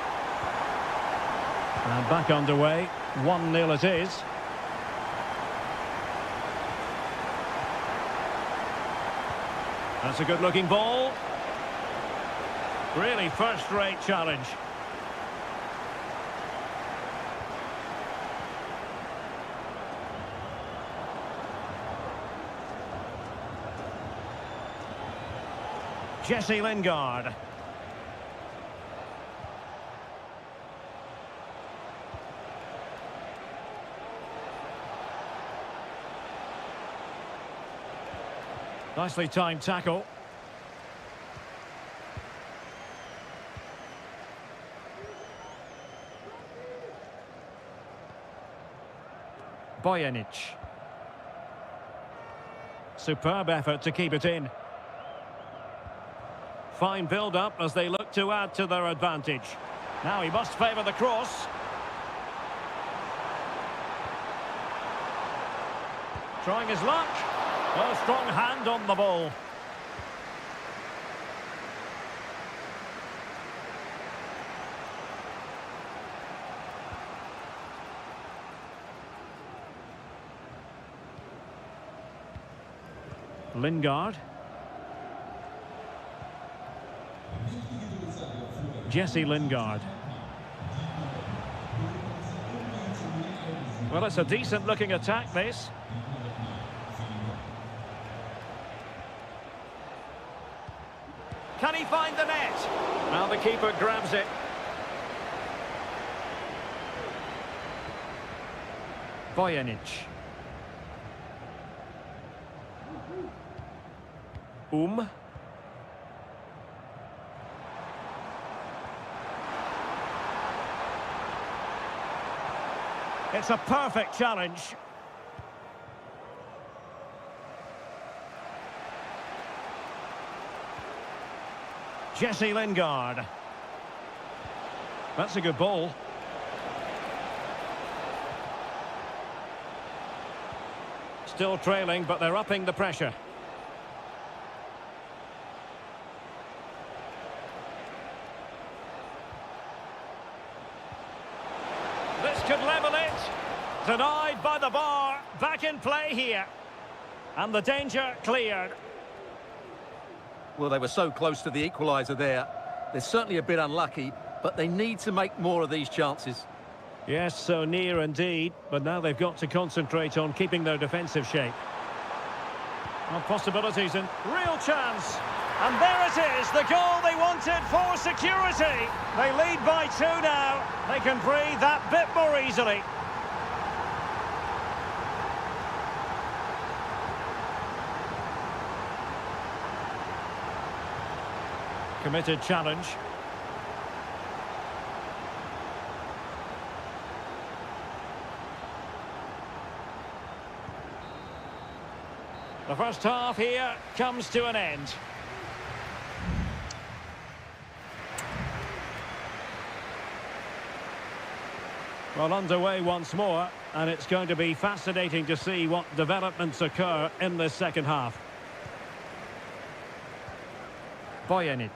And back underway, 1-0 it is. That's a good-looking ball. Really first-rate challenge. Jesse Lingard. Nicely timed tackle. Bojanic. Superb effort to keep it in. Fine build-up as they look to add to their advantage. Now he must favour the cross. Trying his luck. Well, strong hand on the ball. Lingard. Jesse Lingard. Well, it's a decent-looking attack, this. Can he find the net? Now the keeper grabs it. Bojanic. It's a perfect challenge. Jesse Lingard. That's a good ball. Still trailing, but they're upping the pressure. This could level it. Denied by the bar. Back in play here. And the danger cleared. Well, they were so close to the equaliser there. They're certainly a bit unlucky, but they need to make more of these chances. Yes, so near indeed, but now they've got to concentrate on keeping their defensive shape. Well, possibilities and real chance. And there it is, the goal they wanted for security. They lead by 2 now. They can breathe that bit more easily. Committed challenge. The first half here comes to an end. Well, underway once more, and it's going to be fascinating to see what developments occur in this second half. Bojanic.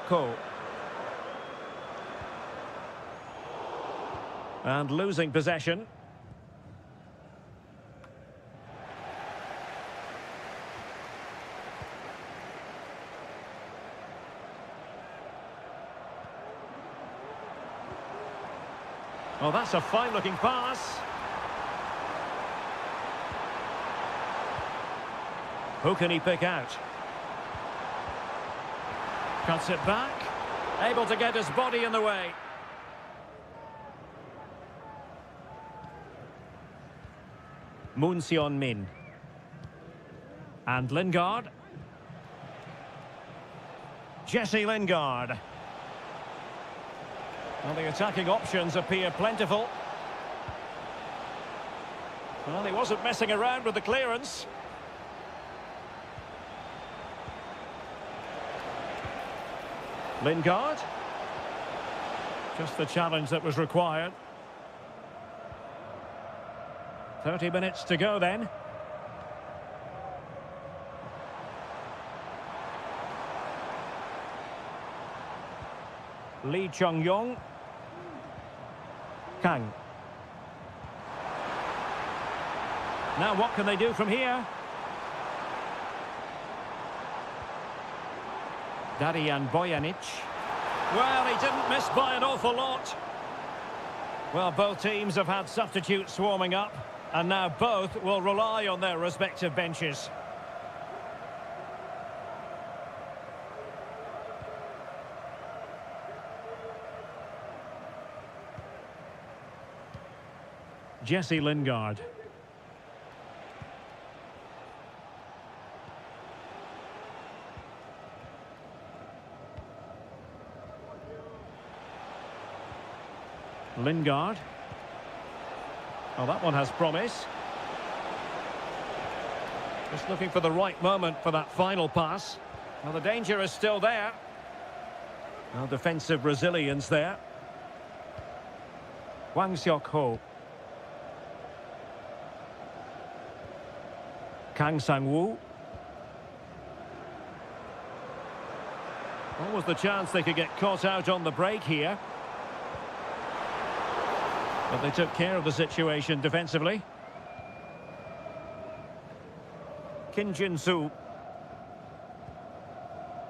Ko. And losing possession. Oh, that's a fine-looking pass. Who can he pick out? Cuts it back. Able to get his body in the way. Moon Seon-min. And Lingard. Jesse Lingard. Well, the attacking options appear plentiful. Well, he wasn't messing around with the clearance. Lingard. Just the challenge that was required. 30 minutes to go then. Lee Chung-yong. Kang. Now what can they do from here? Darian Bojanic. Well, he didn't miss by an awful lot. Well, both teams have had substitutes warming up, and now both will rely on their respective benches. Jesse Lingard. Lingard. Oh, that one has promise. Just looking for the right moment for that final pass. Well, the danger is still there. Well, defensive resilience there. Hwang Seok-ho. Kang Sang-woo. What was the chance they could get caught out on the break here? But they took care of the situation defensively. Kim Jin-soo.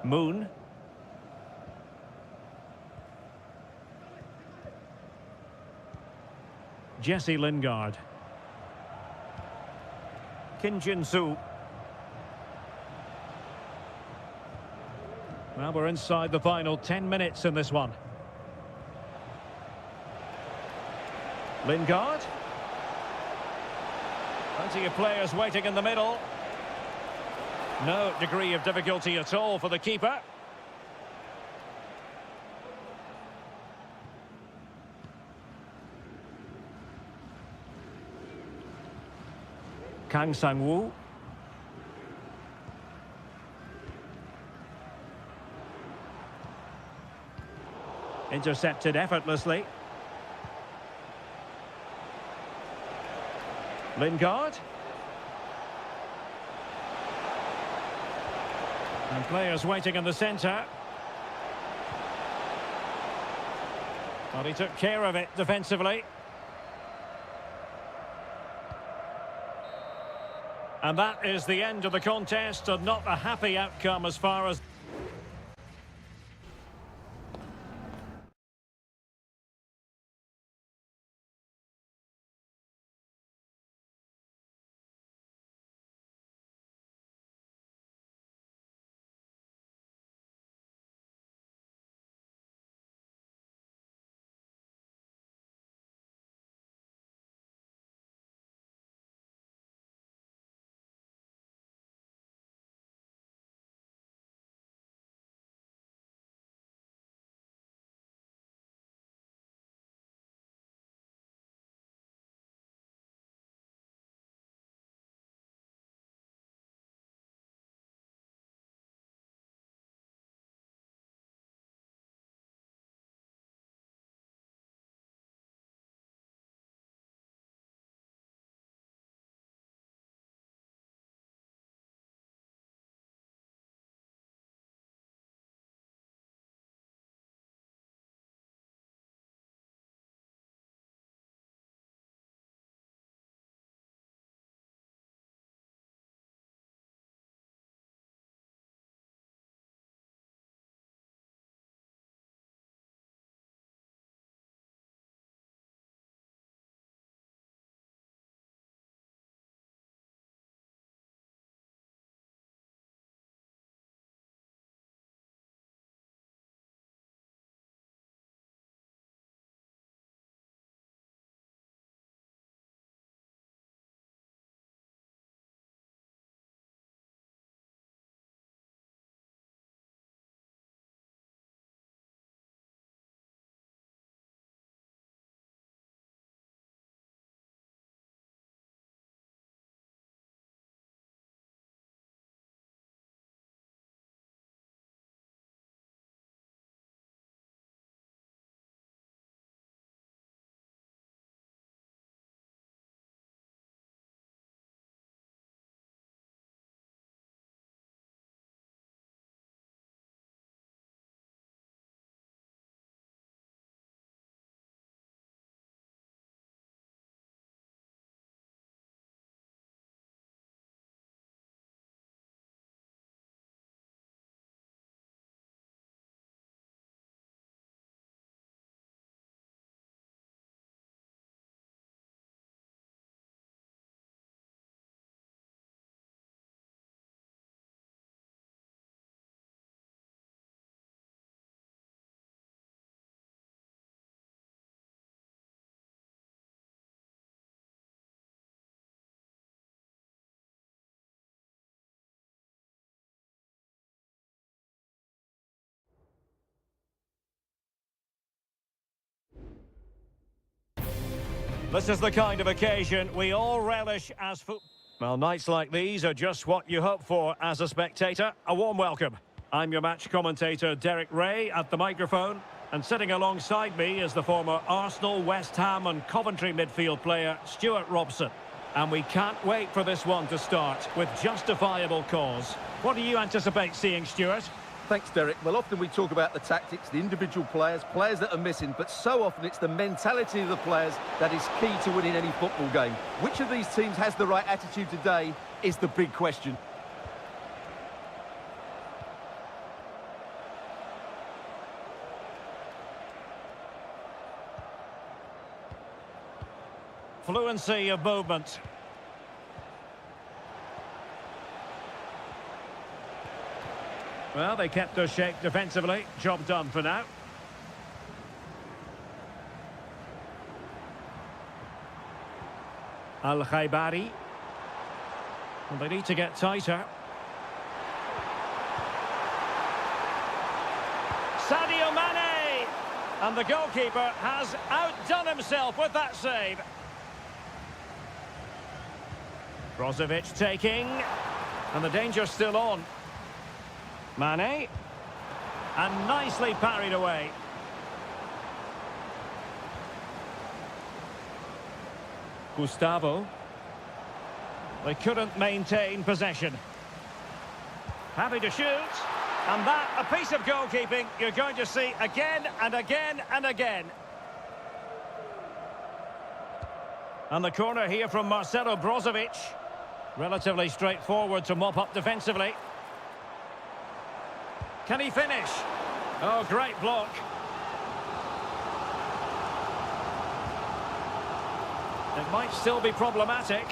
Moon. Jesse Lingard. Kim Jin-soo. Well, we're inside the final 10 minutes in this one. Lingard. Plenty of players waiting in the middle. No degree of difficulty at all for the keeper. Kang Sang-woo. Intercepted effortlessly. Lingard. And players waiting in the centre. Well, he took care of it defensively. And that is the end of the contest, and not a happy outcome as far as... This is the kind of occasion we all relish as football. Well, nights like these are just what you hope for as a spectator. A warm welcome. I'm your match commentator, Derek Ray, at the microphone. And sitting alongside me is the former Arsenal, West Ham and Coventry midfield player, Stuart Robson. And we can't wait for this one to start with justifiable cause. What do you anticipate seeing, Stuart? Thanks, Derek. Well, often we talk about the tactics, the individual players that are missing, but so often it's the mentality of the players that is key to winning any football game. Which of these teams has the right attitude today is the big question. Fluency of movement. Well, they kept their shape defensively. Job done for now. Al-Khaibari. Well, they need to get tighter. Sadio Mane! And the goalkeeper has outdone himself with that save. Brozovic taking. And the danger's still on. Mane, and nicely parried away. Gustavo. They couldn't maintain possession. Happy to shoot. And that, a piece of goalkeeping you're going to see again and again and again. And the corner here from Marcelo Brozovic. Relatively straightforward to mop up defensively. Can he finish? Oh, great block. It might still be problematic.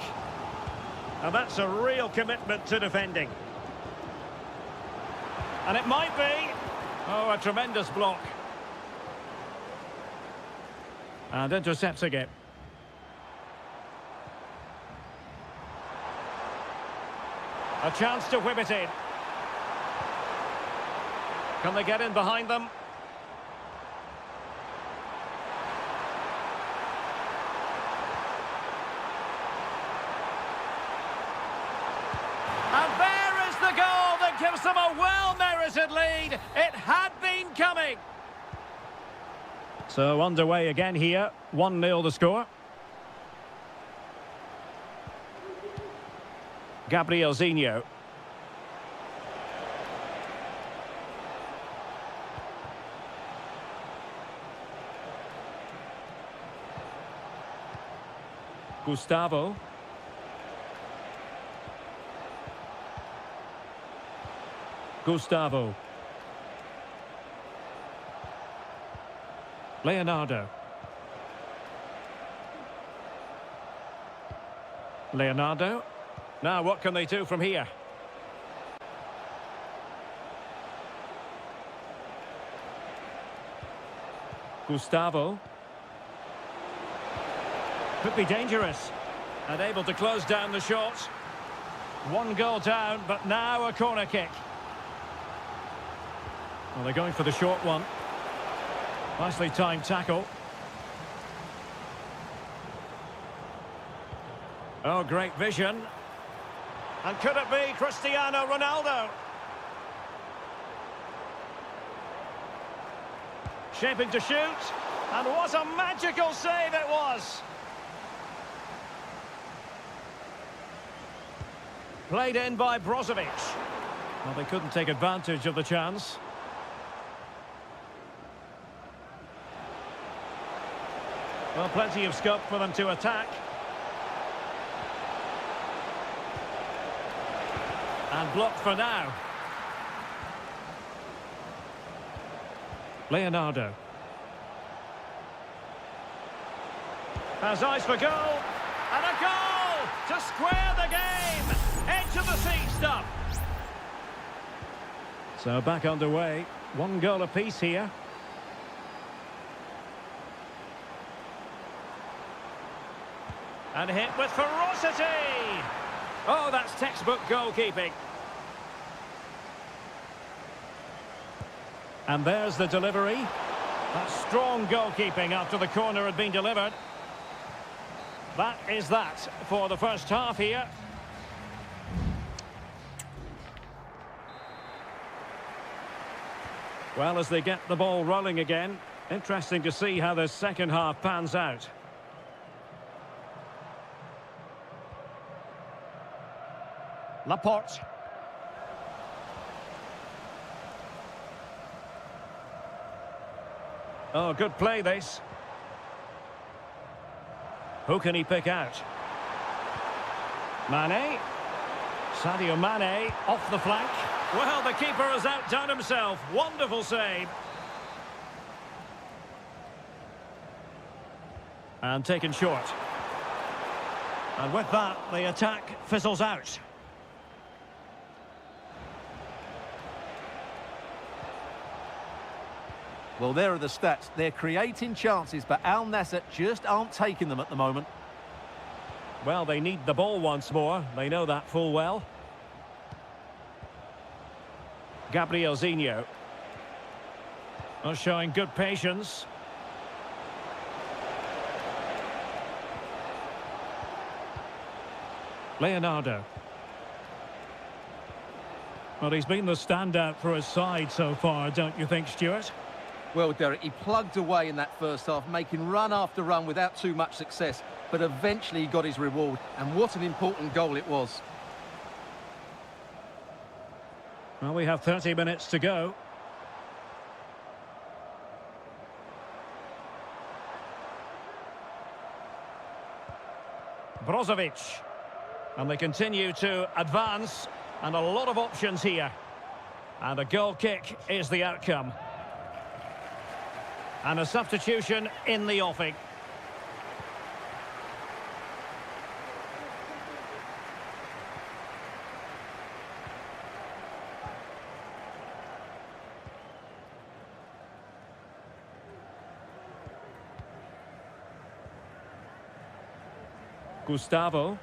And that's a real commitment to defending. And it might be. Oh, a tremendous block. And intercepts again. A chance to whip it in. Can they get in behind them? And there is the goal that gives them a well-merited lead. It had been coming. So underway again here. 1-0 the score. Gabriel Zinho. Gustavo. Gustavo. Leonardo. Leonardo. Now what can they do from here? Gustavo. Could be dangerous. And able to close down the shot. One goal down, but now a corner kick. Well, they're going for the short one. Nicely timed tackle. Oh, great vision. And could it be Cristiano Ronaldo? Shaping to shoot. And what a magical save it was. Played in by Brozovic. Well, they couldn't take advantage of the chance. Well, plenty of scope for them to attack. And blocked for now. Leonardo. Has eyes for goal. And a goal to square the game. Edge of the seat stuff. So back underway. 1 goal apiece here. And hit with ferocity. Oh, that's textbook goalkeeping. And there's the delivery. That's strong goalkeeping after the corner had been delivered. That is that for the first half here. Well, as they get the ball rolling again, interesting to see how the second half pans out. Laporte. Oh, good play this. Who can he pick out? Mane. Sadio Mane off the flank. Well, the keeper has outdone himself. Wonderful save. And taken short. And with that, the attack fizzles out. Well, there are the stats. They're creating chances, but Al Nassr just aren't taking them at the moment. Well, they need the ball once more. They know that full well. Gabriel Zinho. Oh, showing good patience. Leonardo. Well, he's been the standout for his side so far, don't you think, Stuart? Well, Derek, he plugged away in that first half, making run after run without too much success. But eventually he got his reward, and what an important goal it was. Well, we have 30 minutes to go. Brozovic. And they continue to advance, and a lot of options here. And a goal kick is the outcome. And a substitution in the offing. Gustavo.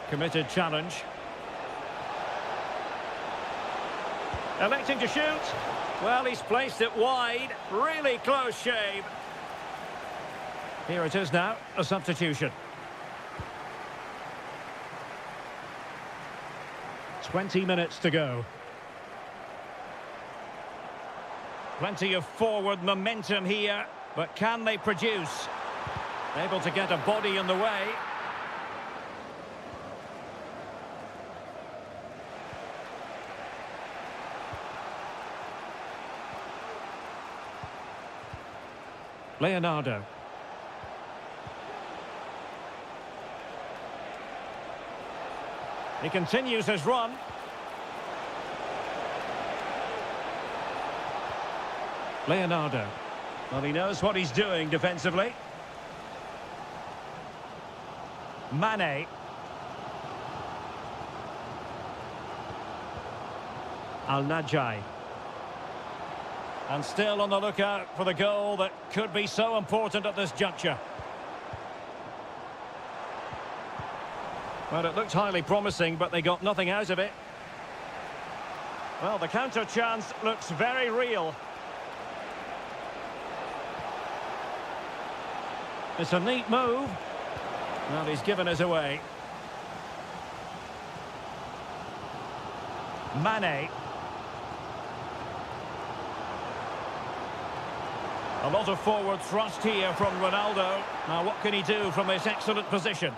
Committed challenge. Electing to shoot. Well, he's placed it wide. Really close shave. Here it is now, a substitution. 20 minutes to go. Plenty of forward momentum here, but can they produce? Able to get a body in the way. Leonardo. He continues his run. Leonardo. Well, he knows what he's doing defensively. Mane. Al-Najai. And still on the lookout for the goal that could be so important at this juncture. Well, it looked highly promising, but they got nothing out of it. Well, the counter chance looks very real. It's a neat move. Well, he's given us away. Mane. A lot of forward thrust here from Ronaldo. Now, what can he do from this excellent position?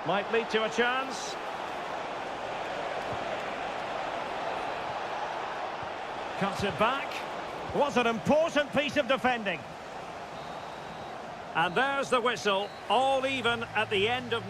Might lead to a chance. Cuts it back. What an important piece of defending. And there's the whistle, all even at the end of...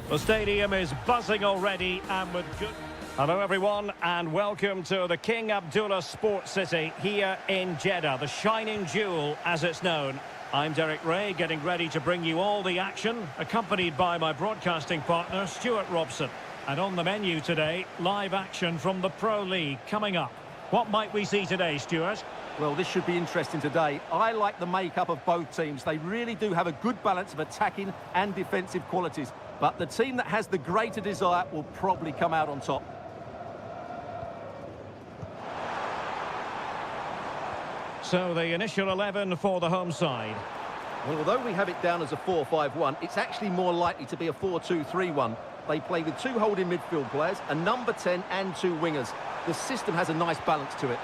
The stadium is buzzing already and with good... Hello everyone and welcome to the King Abdullah Sports City here in Jeddah, the shining jewel as it's known. I'm Derek Ray, getting ready to bring you all the action, accompanied by my broadcasting partner Stuart Robson. And on the menu today, live action from the Pro League coming up. What might we see today, Stuart? Well, this should be interesting today. I like the makeup of both teams. They really do have a good balance of attacking and defensive qualities. But the team that has the greater desire will probably come out on top. So the initial 11 for the home side. Well, although we have it down as a 4-5-1, it's actually more likely to be a 4-2-3-1. They play with two holding midfield players, a number 10 and two wingers. The system has a nice balance to it.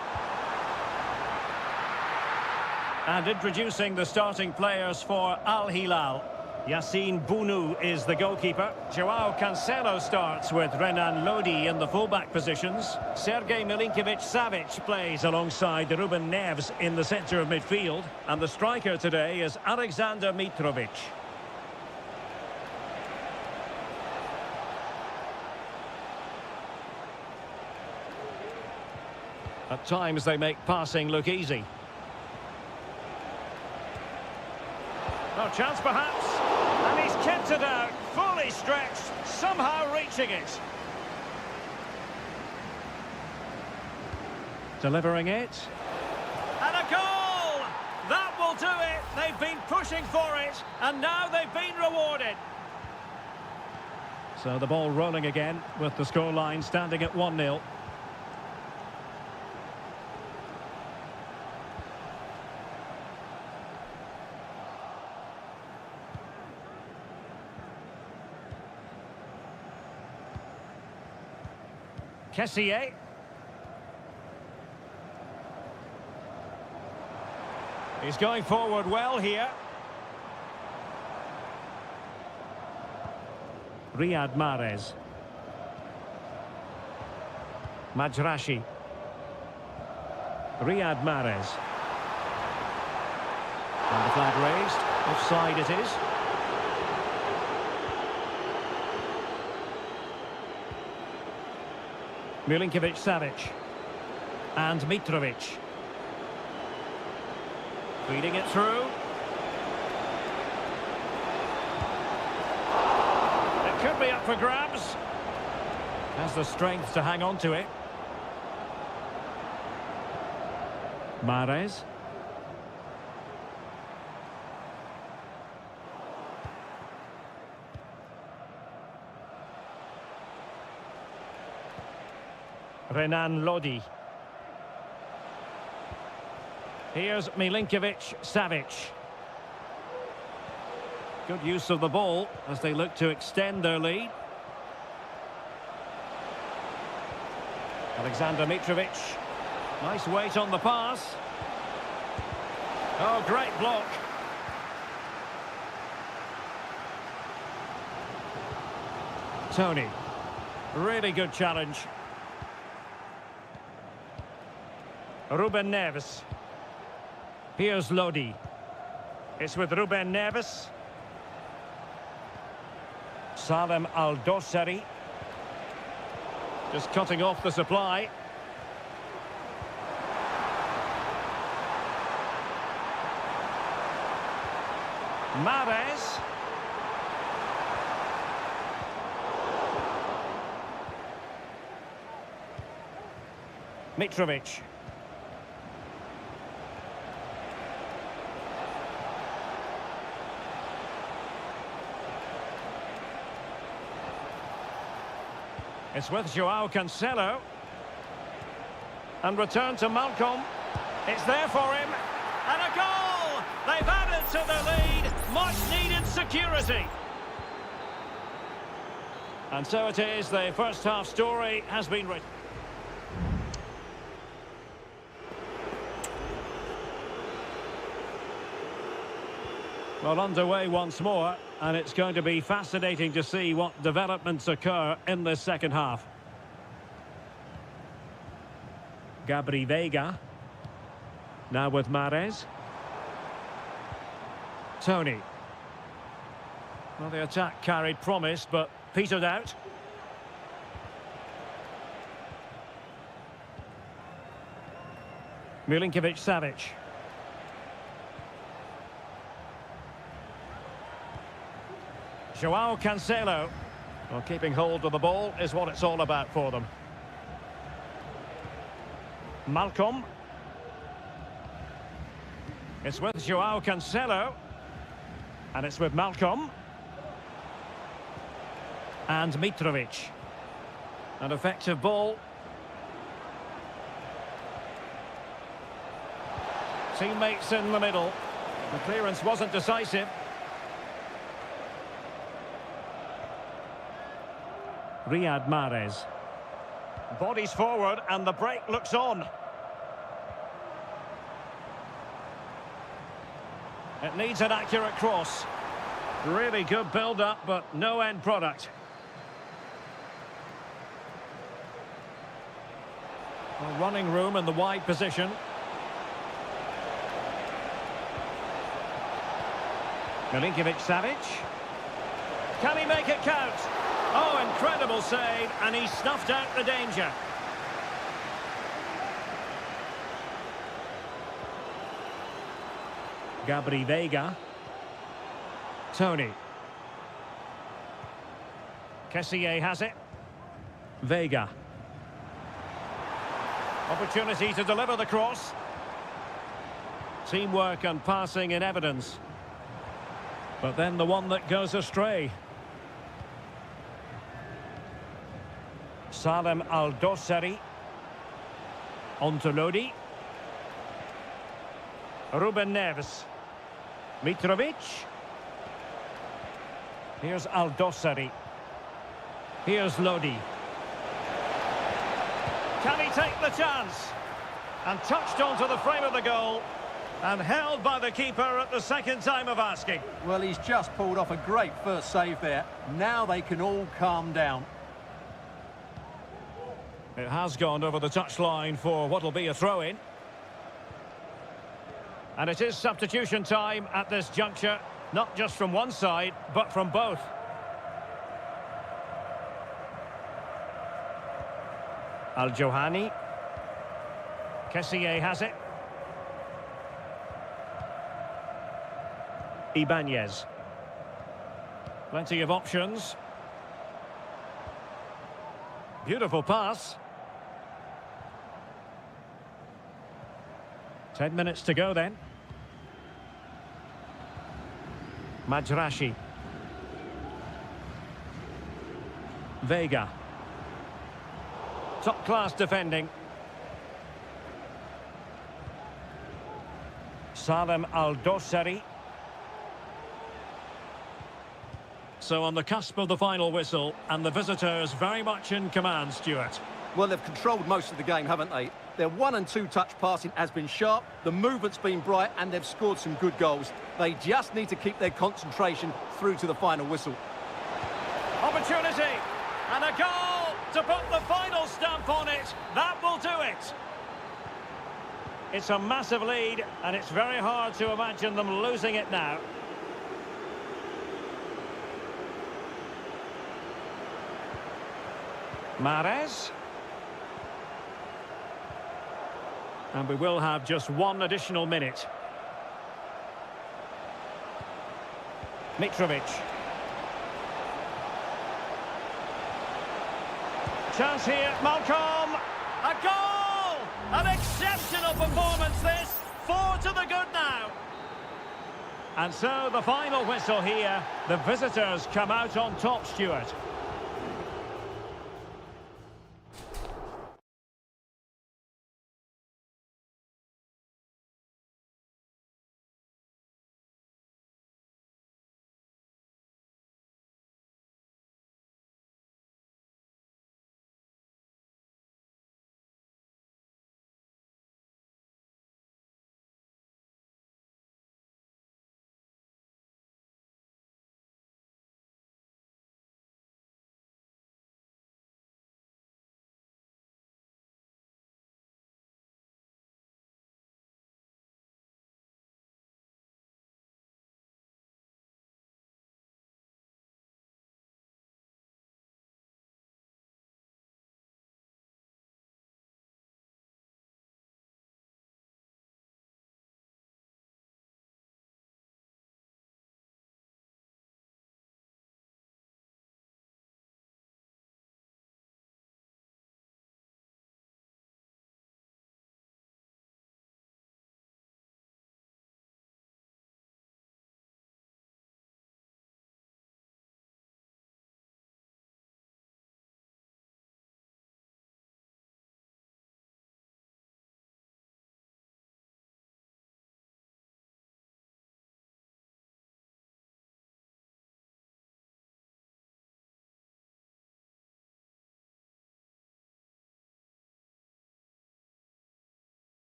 And introducing the starting players for Al Hilal. Yassine Bounou is the goalkeeper. Joao Cancelo starts with Renan Lodi in the fullback positions. Sergej Milinkovic-Savic plays alongside Ruben Neves in the centre of midfield. And the striker today is Alexander Mitrovic. At times they make passing look easy. No chance perhaps, and he's kept it out, fully stretched, somehow reaching it. Delivering it. And a goal! That will do it. They've been pushing for it, and now they've been rewarded. So the ball rolling again, with the scoreline standing at 1-0. Kessié. He's going forward well here. Riyad Mahrez. Majrashi. Riyad Mahrez. And the flag raised. Offside it is. Milinkovic-Savic and Mitrovic. Feeding it through. It could be up for grabs. Has the strength to hang on to it. Mahrez. Renan Lodi. Here's Milinkovic-Savic. Good use of the ball as they look to extend their lead. Alexander Mitrovic. Nice weight on the pass. Oh, great block. Tony. Really good challenge. Ruben Neves. Here's Lodi. It's with Ruben Neves. Salem Al-Dossari. Just cutting off the supply. Mahrez. Mitrovic. It's with Joao Cancelo. And return to Malcolm. It's there for him. And a goal! They've added to their lead. Much needed security. And so it is, the first half story has been written. Well, underway once more, and it's going to be fascinating to see what developments occur in this second half. Gabri Veiga. Now with Mahrez. Tony. Well, the attack carried promise, but petered out. Milinkovic-Savic. Joao Cancelo. Well, keeping hold of the ball is what it's all about for them. Malcolm. It's with Joao Cancelo. And it's with Malcolm. And Mitrovic. An effective ball. Teammates in the middle. The clearance wasn't decisive. Riyad Mahrez. Bodies forward and the break looks on. It needs an accurate cross. Really good build-up, but no end product. Well, running room in the wide position. Milinkovic-Savic. Can he make it count? Oh, incredible save, and he snuffed out the danger. Gabri Veiga. Tony. Kessié has it. Veiga. Opportunity to deliver the cross. Teamwork and passing in evidence. But then the one that goes astray. Salem Al-Dossari. Ontolodi. Ruben Neves. Mitrovic. Here's Al-Dossari. Here's Lodi. Can he take the chance? And touched onto the frame of the goal. And held by the keeper at the second time of asking. Well, he's just pulled off a great first save there. Now they can all calm down. It has gone over the touchline for what will be a throw-in. And it is substitution time at this juncture. Not just from one side, but from both. Al-Johani. Kessié has it. Ibanez. Plenty of options. Beautiful pass. 10 minutes to go then. Majrashi. Veiga. Top-class defending. Salem Al-Dossari. So on the cusp of the final whistle, and the visitors very much in command, Stuart. Well, they've controlled most of the game, haven't they? Their 1- and 2-touch passing has been sharp, the movement's been bright, and they've scored some good goals. They just need to keep their concentration through to the final whistle. Opportunity! And a goal to put the final stamp on it. That will do it. It's a massive lead, and it's very hard to imagine them losing it now. Mahrez. And we will have just one additional minute. Mitrovic. Chance here, Malcolm. A goal! An exceptional performance this. 4 to the good now. And so the final whistle here. The visitors come out on top, Stuart.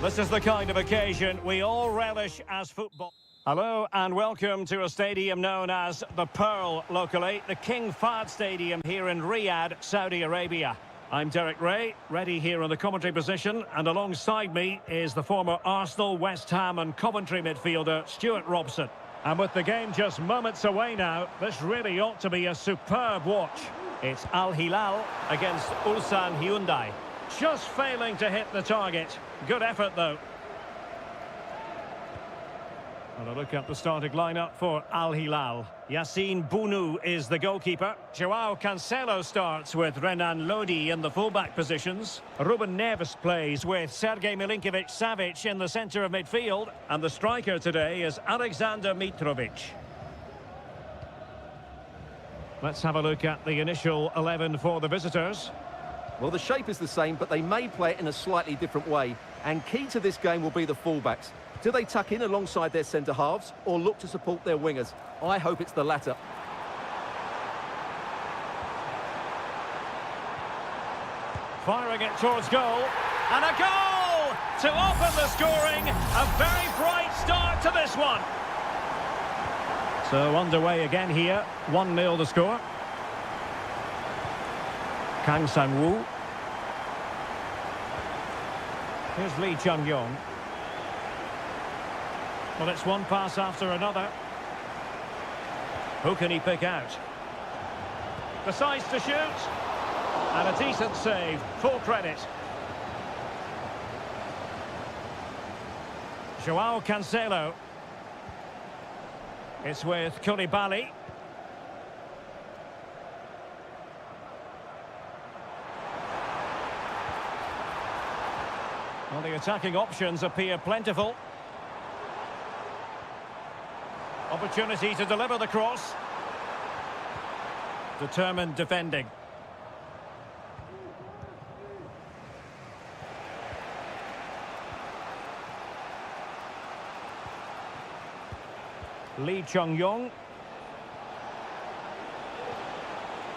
This is the kind of occasion we all relish as football. Hello and welcome to a stadium known as the Pearl locally, the King Fahd Stadium here in Riyadh, Saudi Arabia. I'm Derek Ray, ready here in the commentary position, and alongside me is the former Arsenal, West Ham and Coventry midfielder Stuart Robson. And with the game just moments away now, this really ought to be a superb watch. It's Al Hilal against Ulsan Hyundai. Just failing to hit the target. Good effort though. And a look at the starting lineup for Al Hilal. Yassine Bounou is the goalkeeper. Joao Cancelo starts with Renan Lodi in the fullback positions. Ruben Neves plays with Sergej Milinkovic-Savic in the centre of midfield. And the striker today is Alexander Mitrovic. Let's have a look at the initial 11 for the visitors. Well, the shape is the same, but they may play it in a slightly different way. And key to this game will be the fullbacks. Do they tuck in alongside their centre-halves or look to support their wingers? I hope it's the latter. Firing it towards goal. And a goal to open the scoring. A very bright start to this one. So underway again here. 1-0 the score. Kang Sang-woo. Here's Lee Chung-yong. Well, it's one pass after another. Who can he pick out? Decides to shoot. And a decent save. Full credit. Joao Cancelo. It's with Koulibaly. Well, the attacking options appear plentiful. Opportunity to deliver the cross. Determined defending. Lee Chung-yong.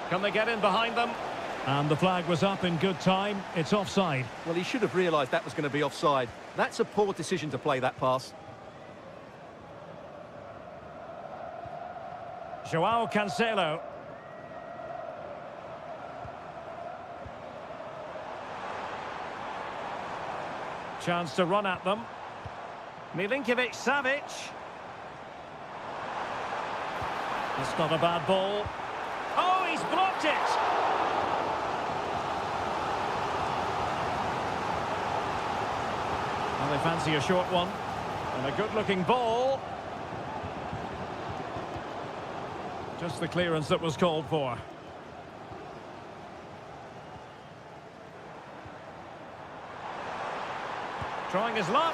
Can they get in behind them? And the flag was up in good time. It's offside. Well, he should have realised that was going to be offside. That's a poor decision to play that pass. Joao Cancelo. Chance to run at them. Milinkovic-Savic. That's not a bad ball. Oh, he's blocked it! Well, they fancy a short one. And a good-looking ball. Just the clearance that was called for. Trying his luck.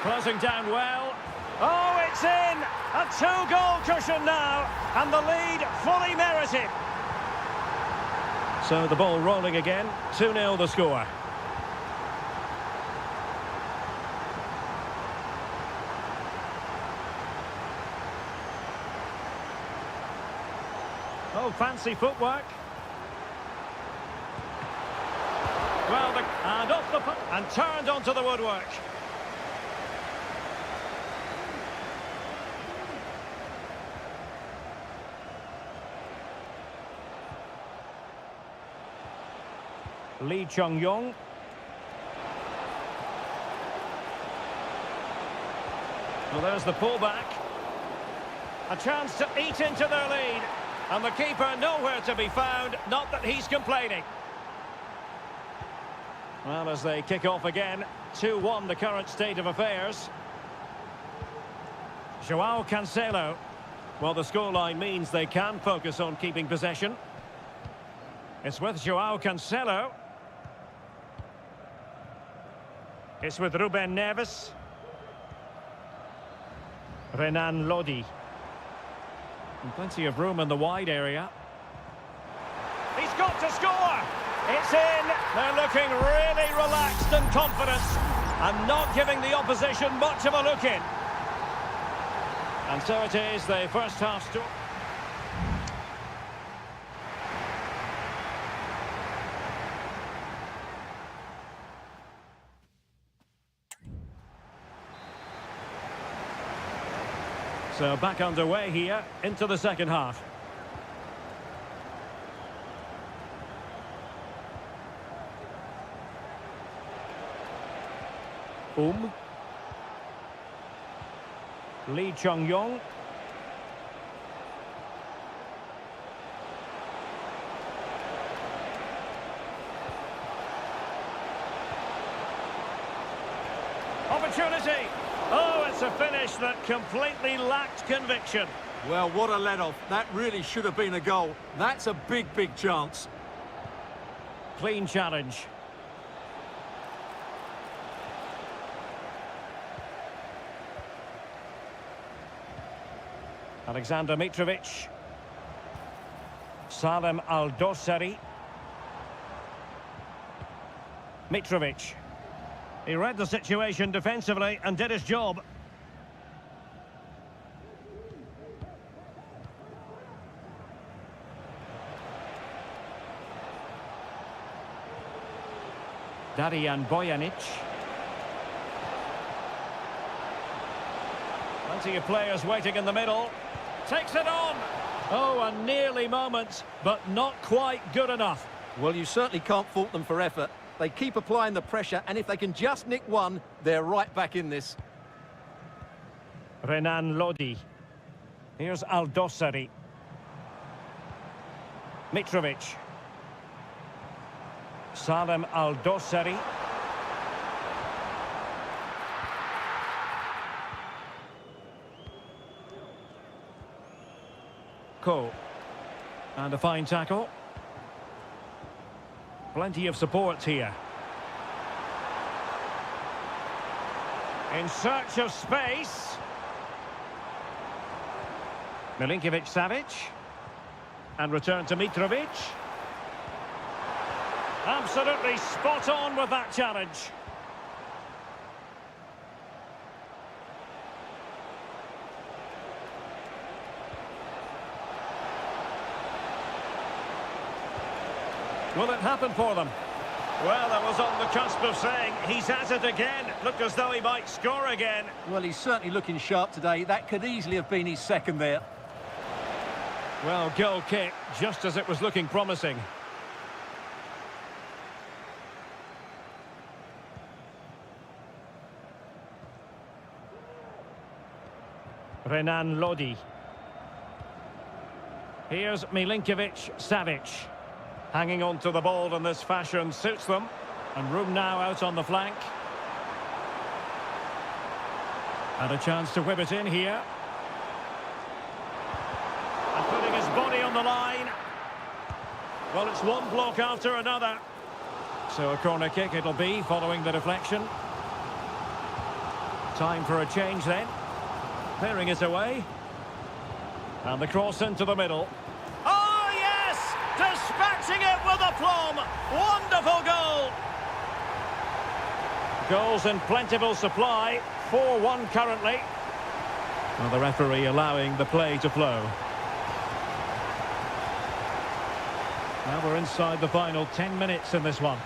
Closing down well. Oh, it's in! A two-goal cushion now. And the lead fully merited. So the ball rolling again. 2-0 the score. Oh, fancy footwork. Well, and off the and turned onto the woodwork. Lee Chung-yong. Well, there's the pullback. A chance to eat into their lead. And the keeper nowhere to be found, not that he's complaining. Well, as they kick off again, 2-1 the current state of affairs. Joao Cancelo. Well, the scoreline means they can focus on keeping possession. It's with Joao Cancelo. It's with Ruben Neves. Renan Lodi. And plenty of room in the wide area. He's got to score! It's in! They're looking really relaxed and confident. And not giving the opposition much of a look in. And so it is, the first half story. So back underway here into the second half. Lee Chung-yong. Opportunity. Oh, it's a finish that completely lacked conviction. Well, what a let-off. That really should have been a goal. That's a big, big chance. Clean challenge. Alexander Mitrovic. Salem Al-Dossari. Mitrovic. He read the situation defensively and did his job. Darijan Bojanic. Plenty of players waiting in the middle. Takes it on. Oh, a nearly moment, but not quite good enough. Well, you certainly can't fault them for effort. They keep applying the pressure, and if they can just nick one, they're right back in this. Renan Lodi. Here's Al-Dossari. Mitrovic. Salem Al-Dossari. Ko. And a fine tackle. Plenty of support here. In search of space. Milinkovic-Savic. And return to Mitrovic. Absolutely spot on with that challenge. Will it happen for them? Well, I was on the cusp of saying he's at it again. Looked as though he might score again. Well, he's certainly looking sharp today. That could easily have been his second there. Well, goal kick, just as it was looking promising. Renan Lodi. Here's Milinkovic-Savic. Hanging on to the ball in this fashion suits them. And room now out on the flank. And a chance to whip it in here. And putting his body on the line. Well, it's one block after another. So a corner kick it'll be following the deflection. Time for a change then. Clearing it away. And the cross into the middle. Oh, yes! Dispatching it with aplomb. Wonderful goal. Goals in plentiful supply. 4-1 currently. Well, the referee allowing the play to flow. Now we're inside the final 10 minutes in this one.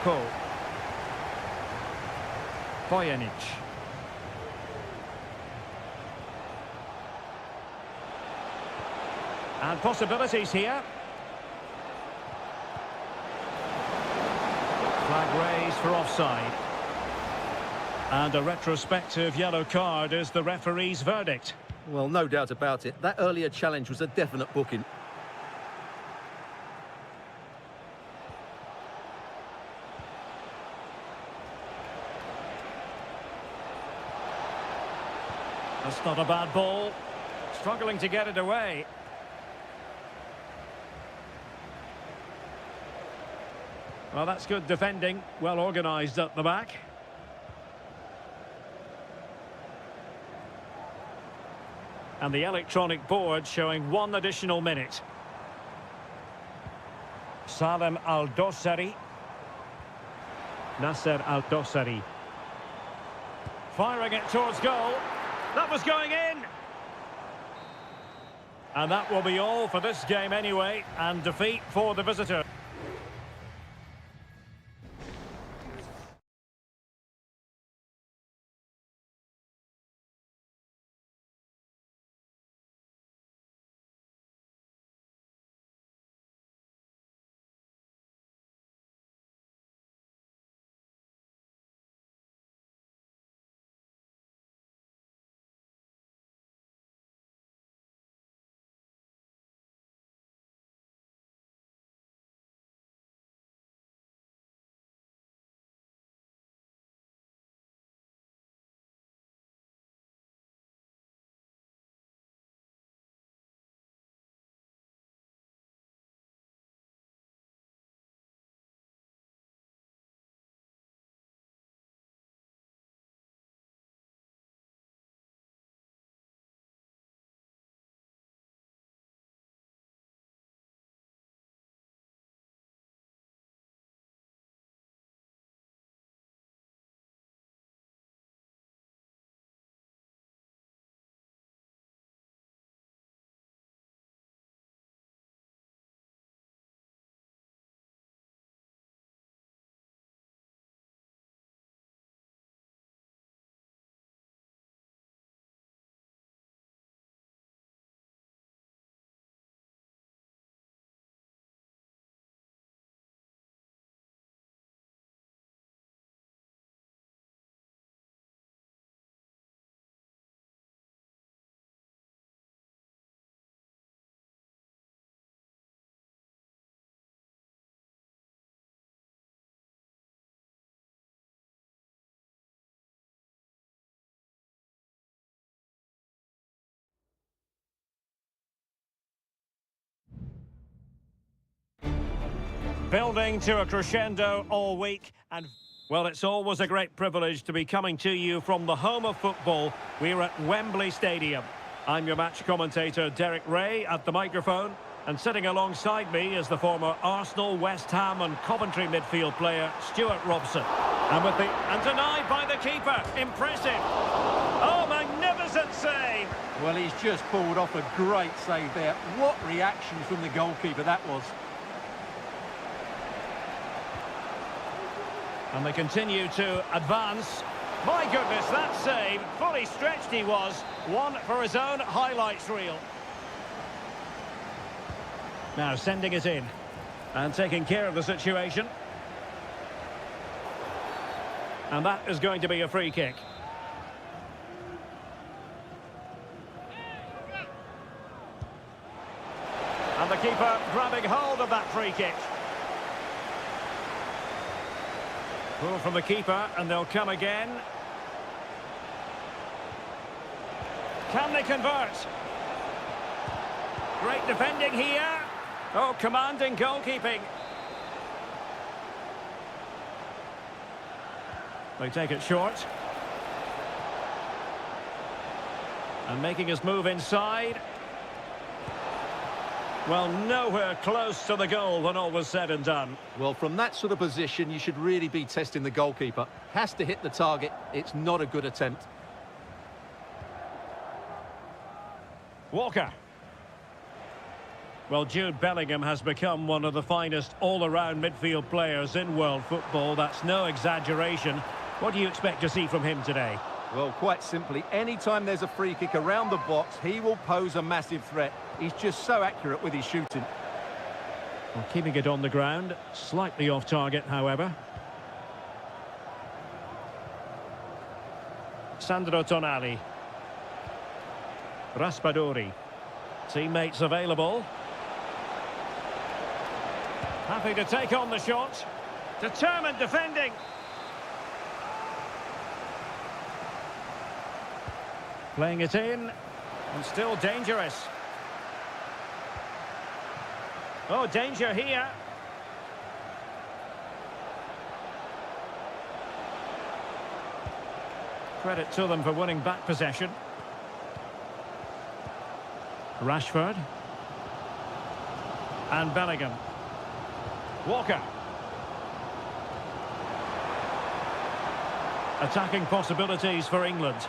Ko. Bojanic. And possibilities here. Flag raised for offside. And a retrospective yellow card is the referee's verdict. Well, no doubt about it. That earlier challenge was a definite booking. That's not a bad ball. Struggling to get it away. Well, that's good defending. Well organised at the back. And the electronic board showing 1 additional minute. Salem Al-Dossari. Nasser Al-Dossari. Firing it towards goal. That was going in. And that will be all for this game anyway. And defeat for the visitor. Building to a crescendo all week, and well, it's always a great privilege to be coming to you from the home of football. We're at Wembley Stadium. I'm your match commentator Derek Ray at the microphone, and sitting alongside me is the former Arsenal, West Ham and Coventry midfield player Stuart Robson. And denied by the keeper. Impressive. Oh, magnificent save. Well, he's just pulled off a great save there. What reaction from the goalkeeper that was. And they continue to advance. My goodness, that save, fully stretched he was. One for his own highlights reel. Now sending it in. And taking care of the situation. And that is going to be a free kick. And the keeper grabbing hold of that free kick. Pull from the keeper, and they'll come again. Can they convert? Great defending here. Oh, commanding goalkeeping. They take it short. And making his move inside. Well, nowhere close to the goal when all was said and done. Well, from that sort of position, you should really be testing the goalkeeper. Has to hit the target. It's not a good attempt. Walker. Well, Jude Bellingham has become one of the finest all-around midfield players in world football. That's no exaggeration. What do you expect to see from him today? Well, quite simply, anytime there's a free kick around the box, he will pose a massive threat. He's just so accurate with his shooting. Well, keeping it on the ground, slightly off target, however. Sandro Tonali. Raspadori. Teammates available. Happy to take on the shot. Determined defending. Playing it in. And still dangerous. Oh, danger here. Credit to them for winning back possession. Rashford. And Bellingham. Walker. Attacking possibilities for England.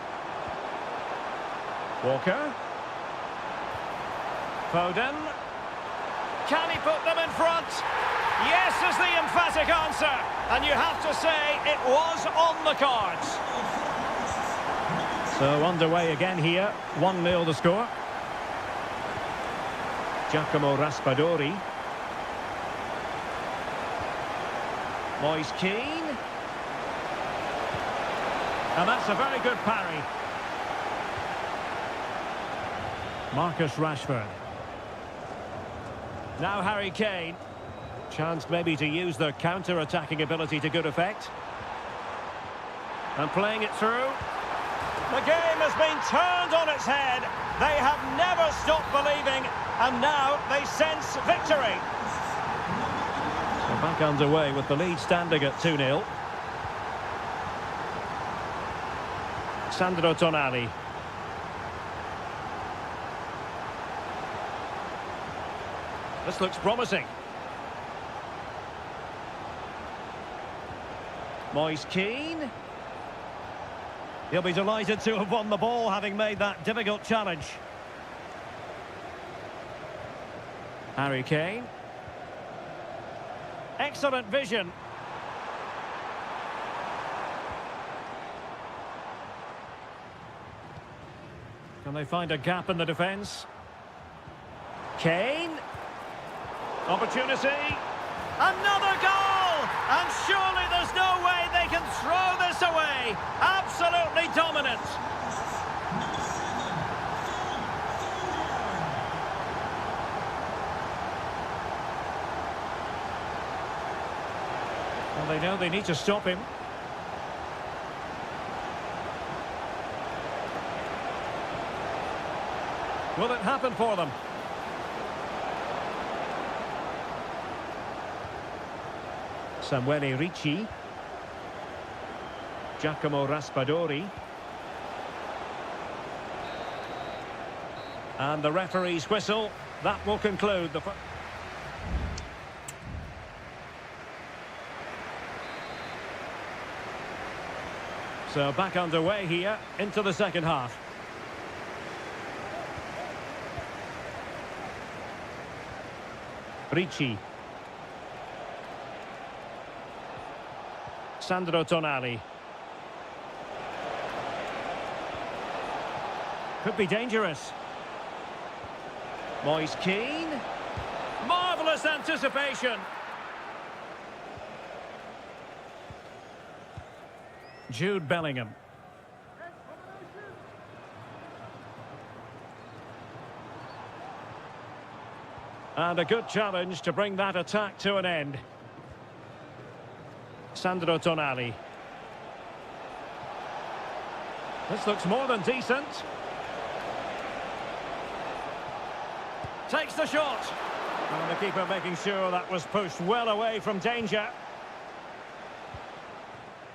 Walker. Foden. Can he put them in front? Yes is the emphatic answer. And you have to say it was on the cards. So underway again here. 1-0 the score. Giacomo Raspadori. Moise Keane. And that's a very good parry. Marcus Rashford. Now Harry Kane. Chance maybe to use their counter-attacking ability to good effect. And playing it through. The game has been turned on its head. They have never stopped believing, and now they sense victory. So back underway with the lead standing at 2-0. Sandro Tonali. This looks promising. Moise Keane. He'll be delighted to have won the ball, having made that difficult challenge. Harry Kane. Excellent vision. Can they find a gap in the defence? Kane. Opportunity. Another goal! And surely there's no way they can throw this away. Absolutely dominant. Well, they know they need to stop him. Will it happen for them? Samuele Ricci. Giacomo Raspadori. And the referee's whistle. That will conclude the... So back underway here into the second half. Ricci. Sandro Tonali. Could be dangerous. Moise Keane. Marvellous anticipation. Jude Bellingham. And a good challenge to bring that attack to an end. Sandro Tonali. This looks more than decent. Takes the shot. And the keeper making sure that was pushed well away from danger.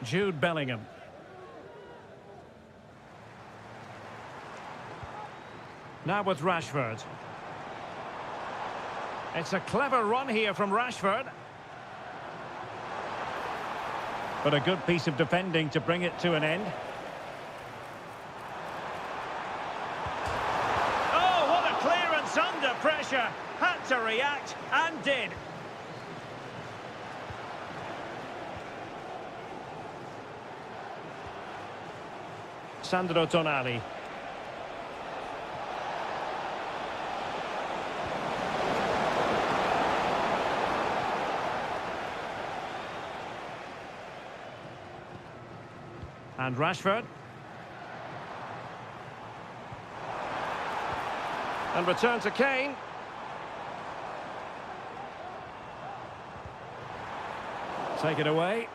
Jude Bellingham. Now with Rashford. It's a clever run here from Rashford. But a good piece of defending to bring it to an end. Oh, what a clearance under pressure. Had to react and did. Sandro Tonali. And Rashford. And return to Kane. Take it away.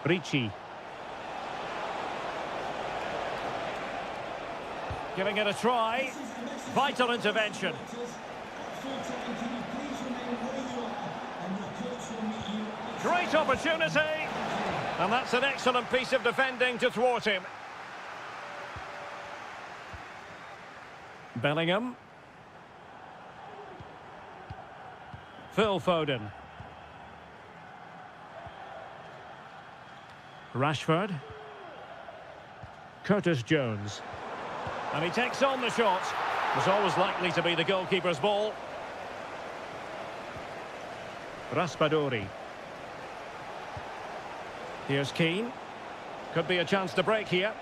Ricci. Giving it a try. Vital intervention. Great opportunity. And that's an excellent piece of defending to thwart him. Bellingham. Phil Foden. Rashford. Curtis Jones. And he takes on the shot. Was always likely to be the goalkeeper's ball. Raspadori. Here's Keane. Could be a chance to break here.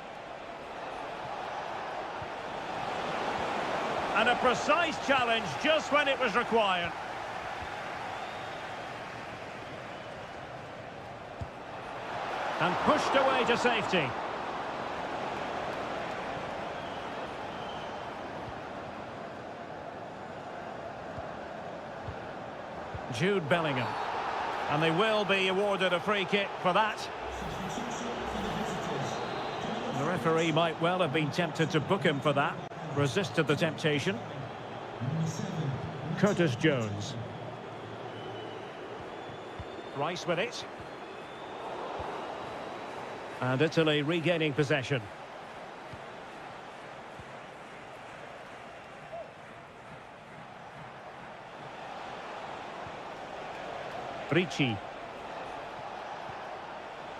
And a precise challenge just when it was required. And pushed away to safety. Jude Bellingham. And they will be awarded a free kick for that. The referee might well have been tempted to book him for that. Resisted the temptation. Curtis Jones. Rice with it. And Italy regaining possession. Ricci.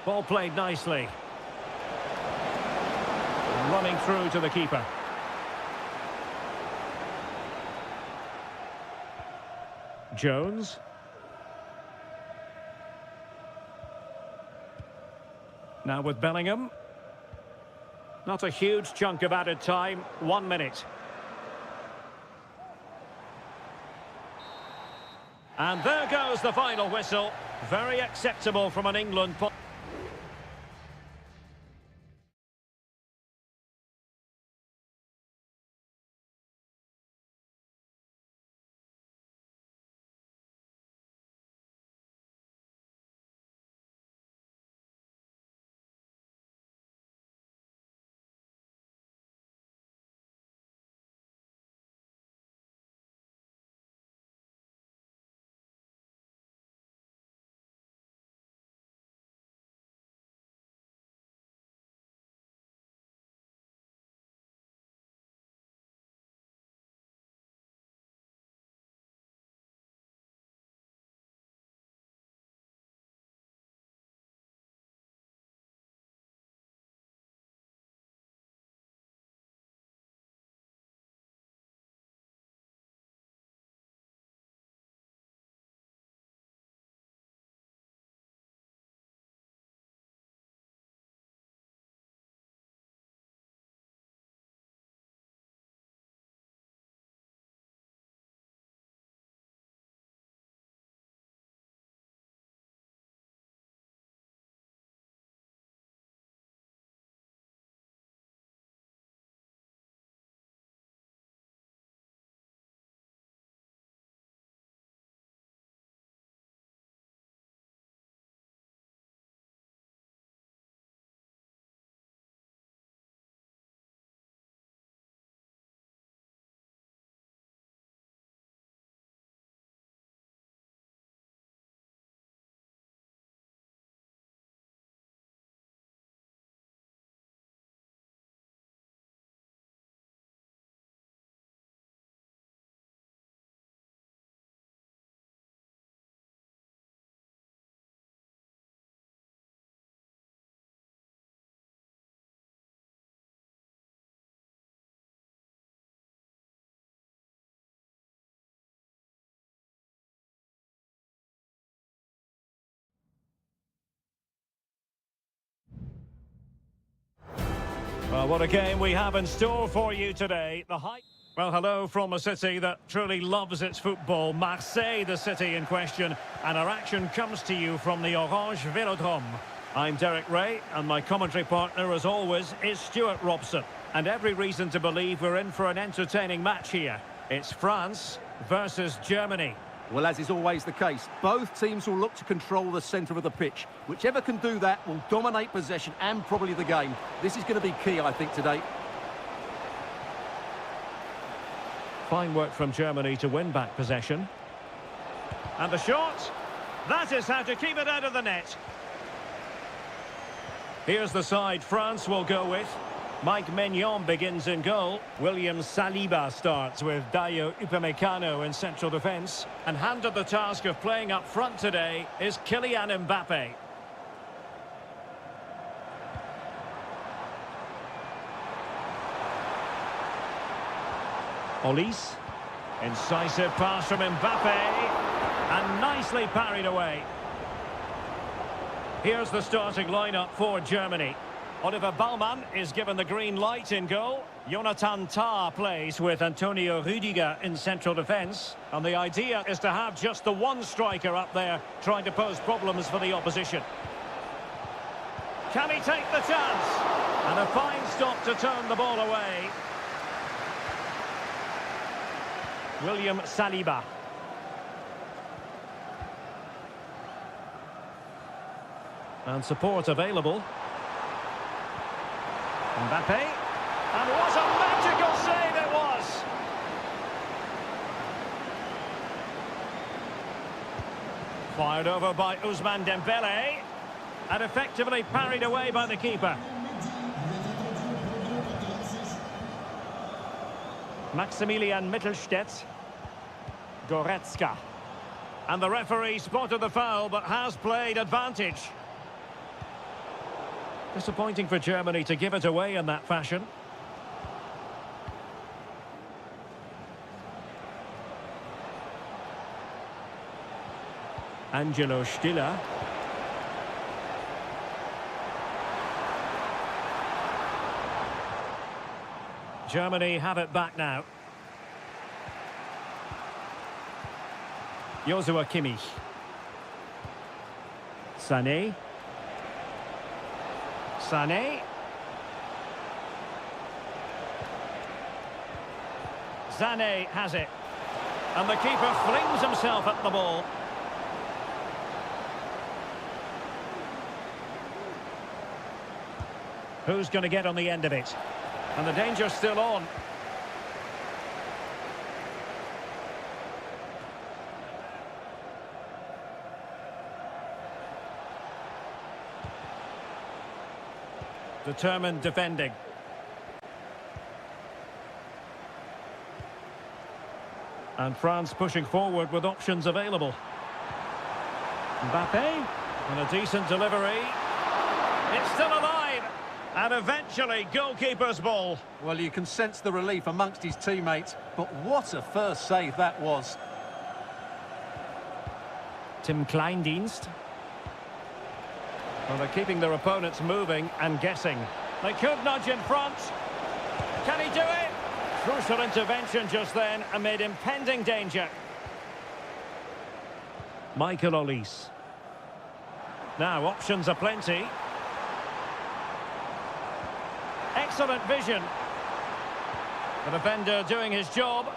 Ball played nicely. Running through to the keeper. Jones. Now with Bellingham. Not a huge chunk of added time. 1 minute. And there goes the final whistle. Very acceptable from an England point. Well, what a game we have in store for you today. Well, hello from a city that truly loves its football, Marseille, the city in question, and our action comes to you from the Orange Vélodrome. I'm Derek Ray, and my commentary partner, as always, is Stuart Robson. And every reason to believe we're in for an entertaining match here. It's France versus Germany. Well, as is always the case, both teams will look to control the centre of the pitch. Whichever can do that will dominate possession and probably the game. This is going to be key, I think, today. Fine work from Germany to win back possession. And the shot. That is how to keep it out of the net. Here's the side France will go with. Mike Maignan begins in goal. William Saliba starts with Dayo Upamecano in central defence. And handed the task of playing up front today is Kylian Mbappe. Olise. Incisive pass from Mbappe. And nicely parried away. Here's the starting lineup for Germany. Oliver Baumann is given the green light in goal. Jonathan Tah plays with Antonio Rüdiger in central defence. And the idea is to have just the one striker up there trying to pose problems for the opposition. Can he take the chance? And a fine stop to turn the ball away. William Saliba. And support available. Mbappe. And what a magical save it was! Fired over by Ousmane Dembele. And effectively parried away by the keeper. Maximilian Mittelstädt. Goretzka. And the referee spotted the foul but has played advantage. Disappointing for Germany to give it away in that fashion. Angelo Stiller. Germany have it back now. Joshua Kimmich. Sané. Sané. Sané has it. And the keeper flings himself at the ball. Who's going to get on the end of it? And the danger's still on. Determined defending. And France pushing forward with options available. Mbappe. And a decent delivery. It's still alive. And eventually, goalkeeper's ball. Well, you can sense the relief amongst his teammates, but what a first save that was. Tim Kleindienst. Well, they're keeping their opponents moving and guessing. They could nudge in front. Can he do it? Crucial intervention just then amid impending danger. Michael Olise. Now, options are plenty. Excellent vision. The defender doing his job.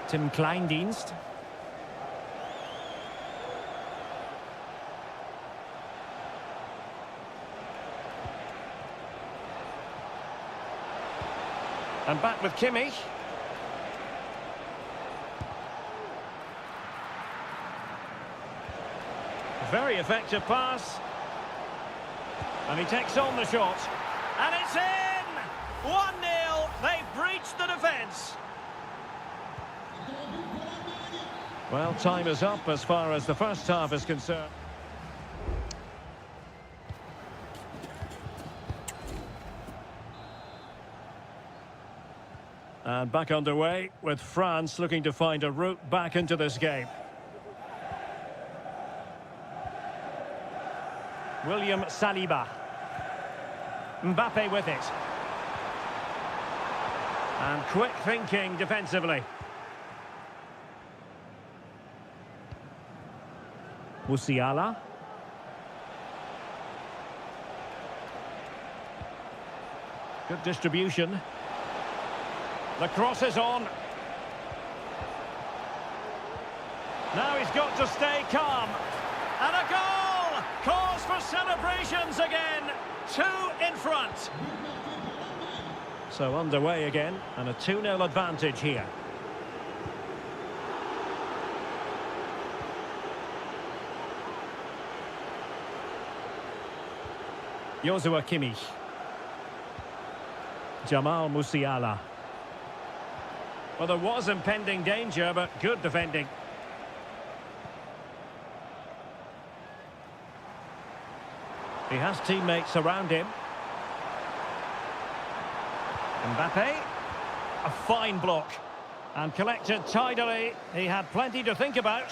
Tim Kleindienst. And back with Kimmich. Very effective pass. And he takes on the shot. And it's in! 1-0. They've breached the defence. Well, time is up as far as the first half is concerned. And back underway with France looking to find a route back into this game. William Saliba. Mbappe with it. And quick thinking defensively. Musiala. Good distribution. The cross is on. Now he's got to stay calm. And a goal! Cause for celebrations again. 2 in front. So underway again, and a 2-0 advantage here. Joshua Kimmich. Jamal Musiala. Well, there was impending danger, but good defending. He has teammates around him. Mbappe. A fine block. And collected tidily. He had plenty to think about.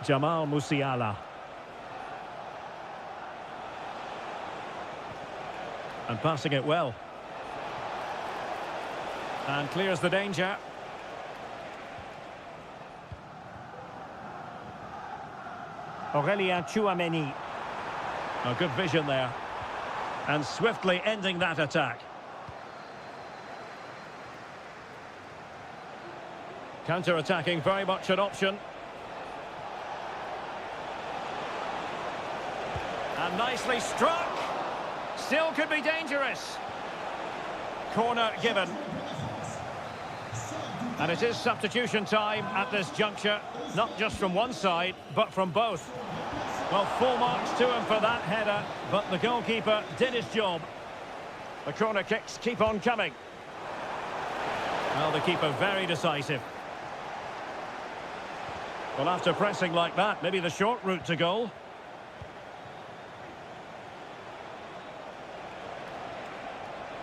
Jamal Musiala. And passing it well. And clears the danger. Aurelien Tchouameni. A good vision there. And swiftly ending that attack. Counter-attacking, very much an option. And nicely struck. Still could be dangerous. Corner given. And it is substitution time at this juncture. Not just from one side, but from both. Well, full marks to him for that header, but the goalkeeper did his job. The corner kicks keep on coming. Well, the keeper very decisive. Well, after pressing like that, maybe the short route to goal.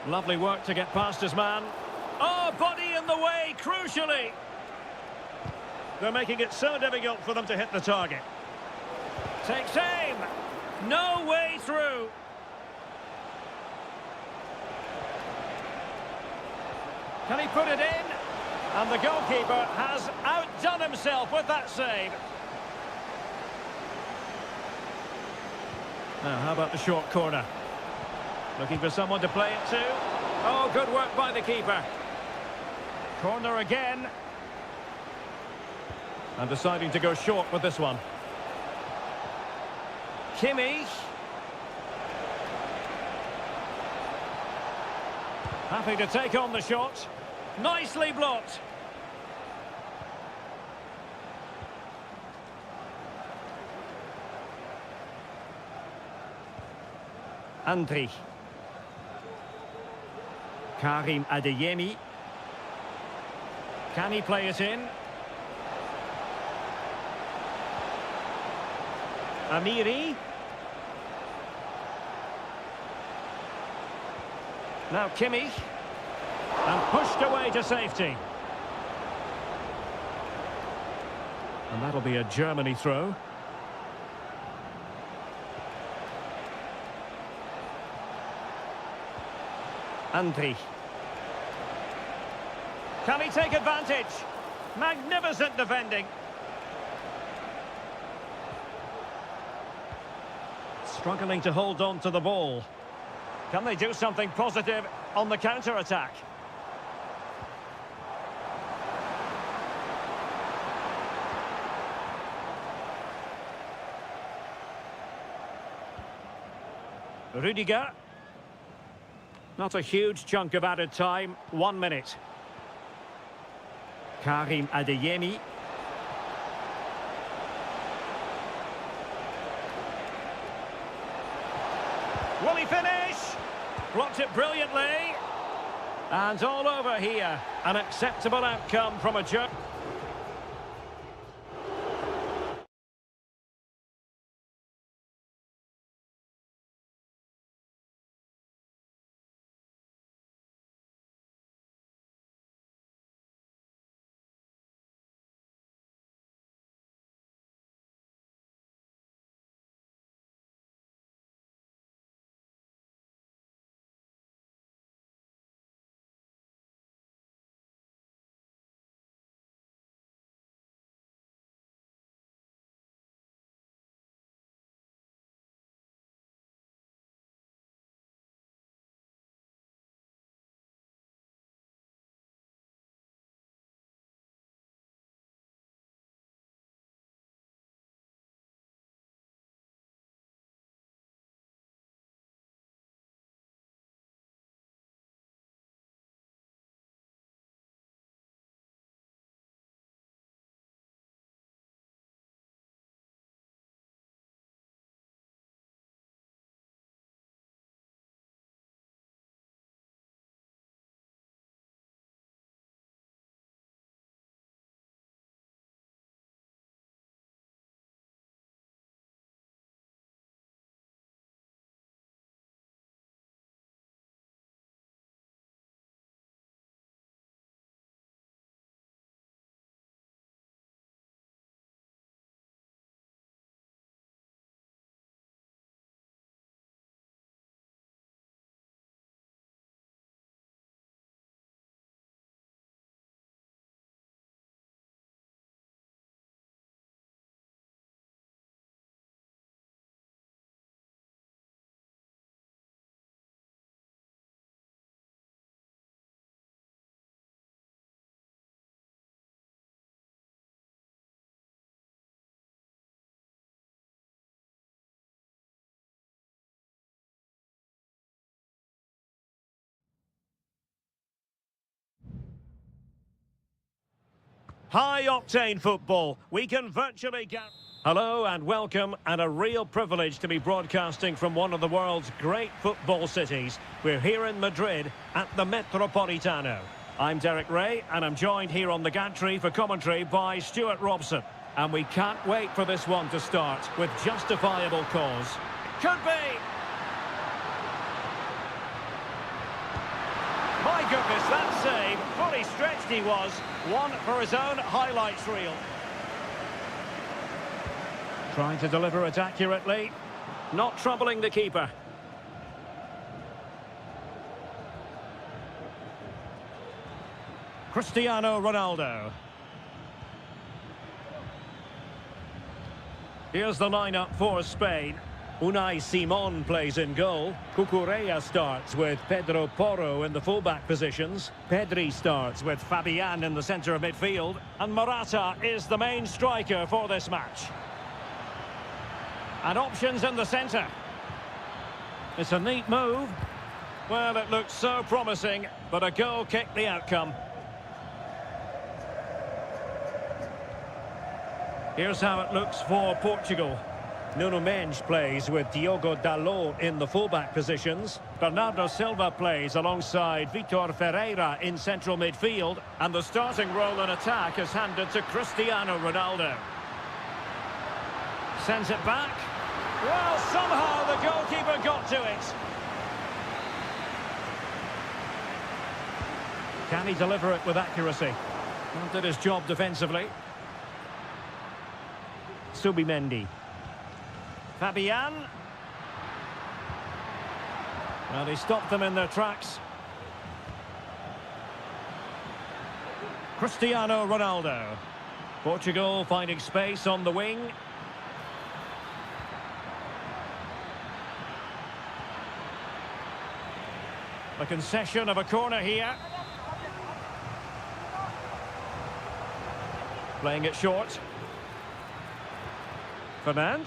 Lovely work to get past his man. Oh, body in the way, crucially. They're making it so difficult for them to hit the target. Takes aim. No way through. Can he put it in? And the goalkeeper has outdone himself with that save. Now, how about the short corner? Looking for someone to play it to. Oh, good work by the keeper. Corner again. And deciding to go short with this one. Kimmich. Happy to take on the shot. Nicely blocked. Andri. Karim Adeyemi. Can he play it in? Amiri. Now Kimmich. And pushed away to safety. And that'll be a Germany throw. Andri. Can he take advantage? Magnificent defending. Struggling to hold on to the ball. Can they do something positive on the counter-attack? Rudiger. Not a huge chunk of added time. 1 minute. Karim Adeyemi. Will he finish? Blocked it brilliantly. And all over here. An acceptable outcome from a jerk. High-octane football. We can virtually get... Hello and welcome, and a real privilege to be broadcasting from one of the world's great football cities. We're here in Madrid at the Metropolitano. I'm Derek Ray, and I'm joined here on the gantry for commentary by Stuart Robson. And we can't wait for this one to start with justifiable cause. Could be! My goodness, that save, fully stretched he was, one for his own highlights reel. Trying to deliver it accurately, not troubling the keeper. Cristiano Ronaldo. Here's the lineup for Spain. Unai Simon plays in goal. Cucurella starts with Pedro Porro in the fullback positions. Pedri starts with Fabian in the centre of midfield. And Morata is the main striker for this match. And options in the centre. It's a neat move. Well, it looked so promising, but a goal kicked the outcome. Here's how it looks for Portugal. Nuno Mendes plays with Diogo Dalot in the fullback positions. Bernardo Silva plays alongside Vitor Ferreira in central midfield. And the starting role in attack is handed to Cristiano Ronaldo. Sends it back. Well, somehow the goalkeeper got to it. Can he deliver it with accuracy? Well, did his job defensively. Subimendi. Fabian. Well, he stopped them in their tracks. Cristiano Ronaldo. Portugal finding space on the wing. A concession of a corner here. Playing it short. Fernandes.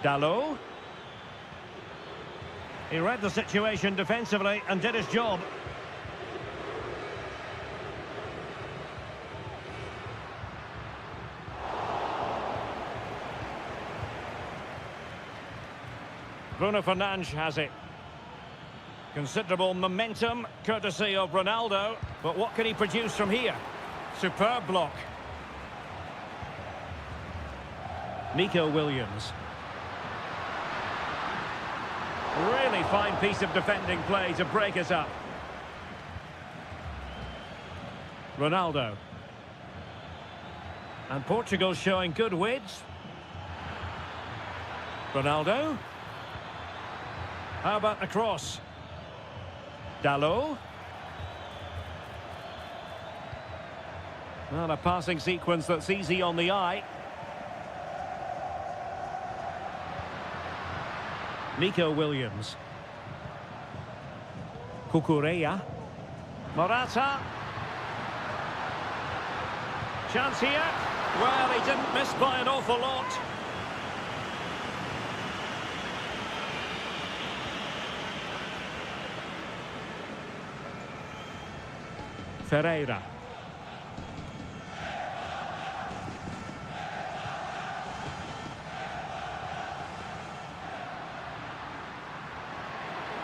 Dalot. He read the situation defensively and did his job. Bruno Fernandes has it. Considerable momentum, courtesy of Ronaldo. But what can he produce from here? Superb block. Nico Williams. Really fine piece of defending play to break us up. Ronaldo. And Portugal showing good width. Ronaldo. How about the cross? Dalot. Well, a passing sequence that's easy on the eye. Nico Williams. Cucurella. Morata. Chance here. Well, he didn't miss by an awful lot. Ferreira.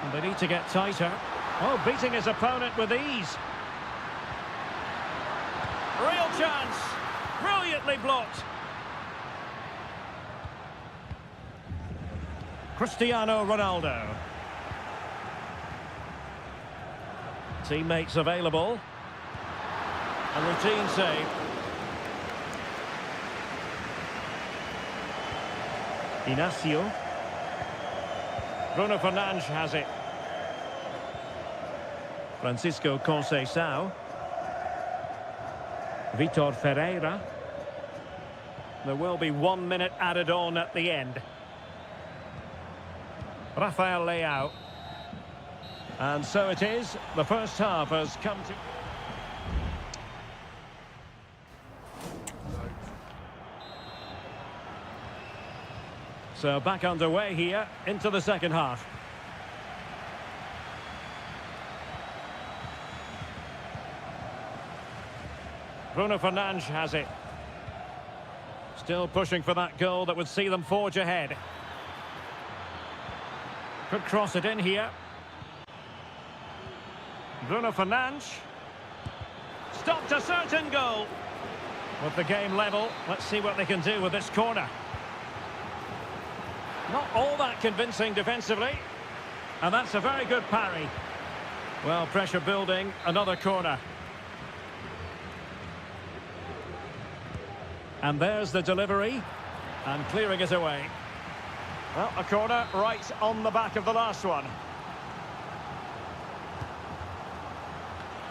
And they need to get tighter. Oh, beating his opponent with ease. Real chance. Brilliantly blocked. Cristiano Ronaldo. Teammates available. A routine save. Inacio. Bruno Fernandes has it. Francisco Conceição. Vitor Ferreira. There will be 1 minute added on at the end. Rafael Leao. And so it is. The first half has come to... So back underway here into the second half. Bruno Fernandes has it. Still pushing for that goal that would see them forge ahead. Could cross it in here. Bruno Fernandes. Stopped a certain goal. With the game level, let's see what they can do with this corner. Not all that convincing defensively. And that's a very good parry. Well, pressure building, another corner. And there's the delivery. And clearing it away. Well, a corner right on the back of the last one.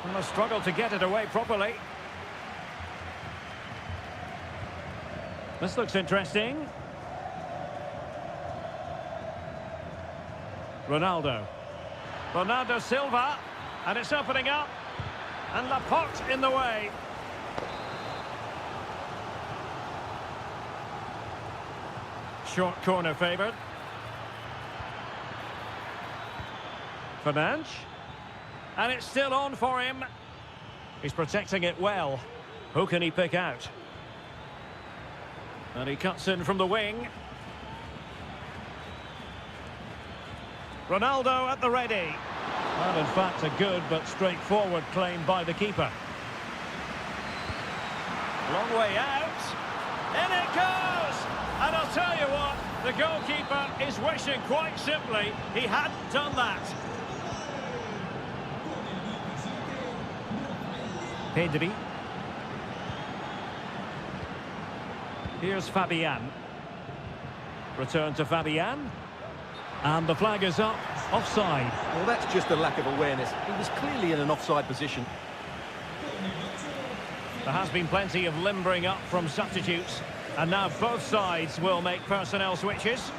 And a struggle to get it away properly. This looks interesting. Ronaldo. Ronaldo Silva. And it's opening up. And Laporte in the way. Short corner favoured. Fernandes. And it's still on for him. He's protecting it well. Who can he pick out? And he cuts in from the wing. Ronaldo at the ready. Well, in fact, a good but straightforward claim by the keeper. Long way out. In it goes! And I'll tell you what, the goalkeeper is wishing quite simply he hadn't done that. Pedri. Here's Fabian. Return to Fabian. And the flag is up, offside. Well, that's just a lack of awareness. He was clearly in an offside position. There has been plenty of limbering up from substitutes. And now both sides will make personnel switches.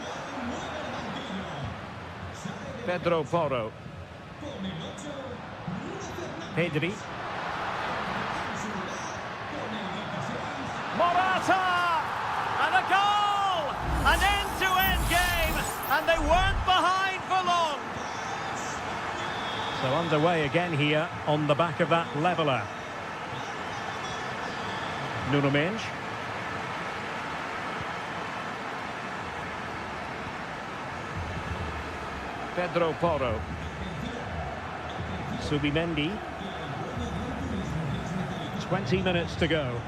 Pedro Porro. Pedri. Morata! And a goal! An end-to-end game! And they weren't behind for long! So underway again here on the back of that leveller. Nuno Mendes. Pedro Porro. Subimendi. 20 minutes to go.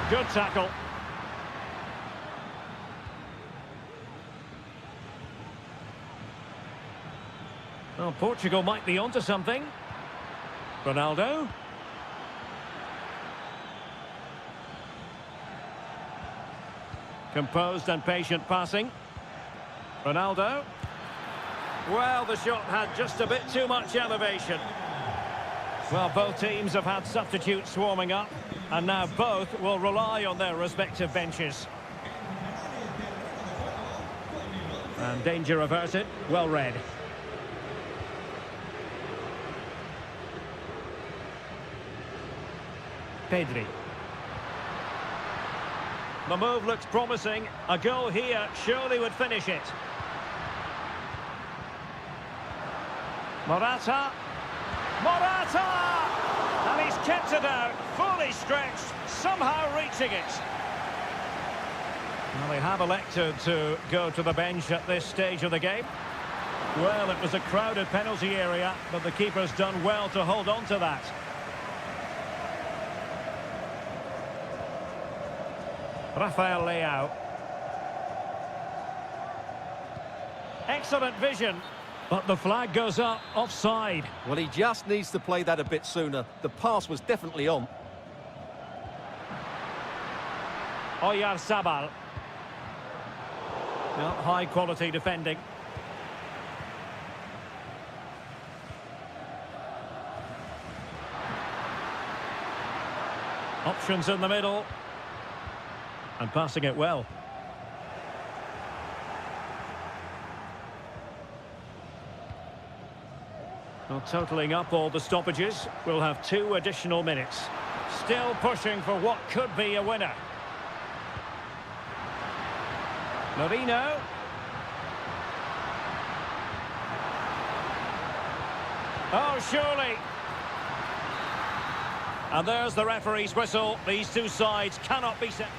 Good tackle. Well, Portugal might be onto something. Ronaldo. Composed and patient passing. Ronaldo. Well, the shot had just a bit too much elevation. Well, both teams have had substitutes swarming up, and now both will rely on their respective benches. And danger averted, well read. Pedri. The move looks promising. A goal here surely would finish it. Morata. Morata! And he's kept it out, fully stretched, somehow reaching it. Well, they have elected to go to the bench at this stage of the game. Well, it was a crowded penalty area, but the keeper's done well to hold on to that. Rafael Leao. Excellent vision. But the flag goes up, offside. Well, he just needs to play that a bit sooner. The pass was definitely on. Oyarzabal. Well, high quality defending. Options in the middle. And passing it well. Well, totalling up all the stoppages, we'll have 2 additional minutes. Still pushing for what could be a winner. Marino. Oh, surely. And there's the referee's whistle. These two sides cannot be set.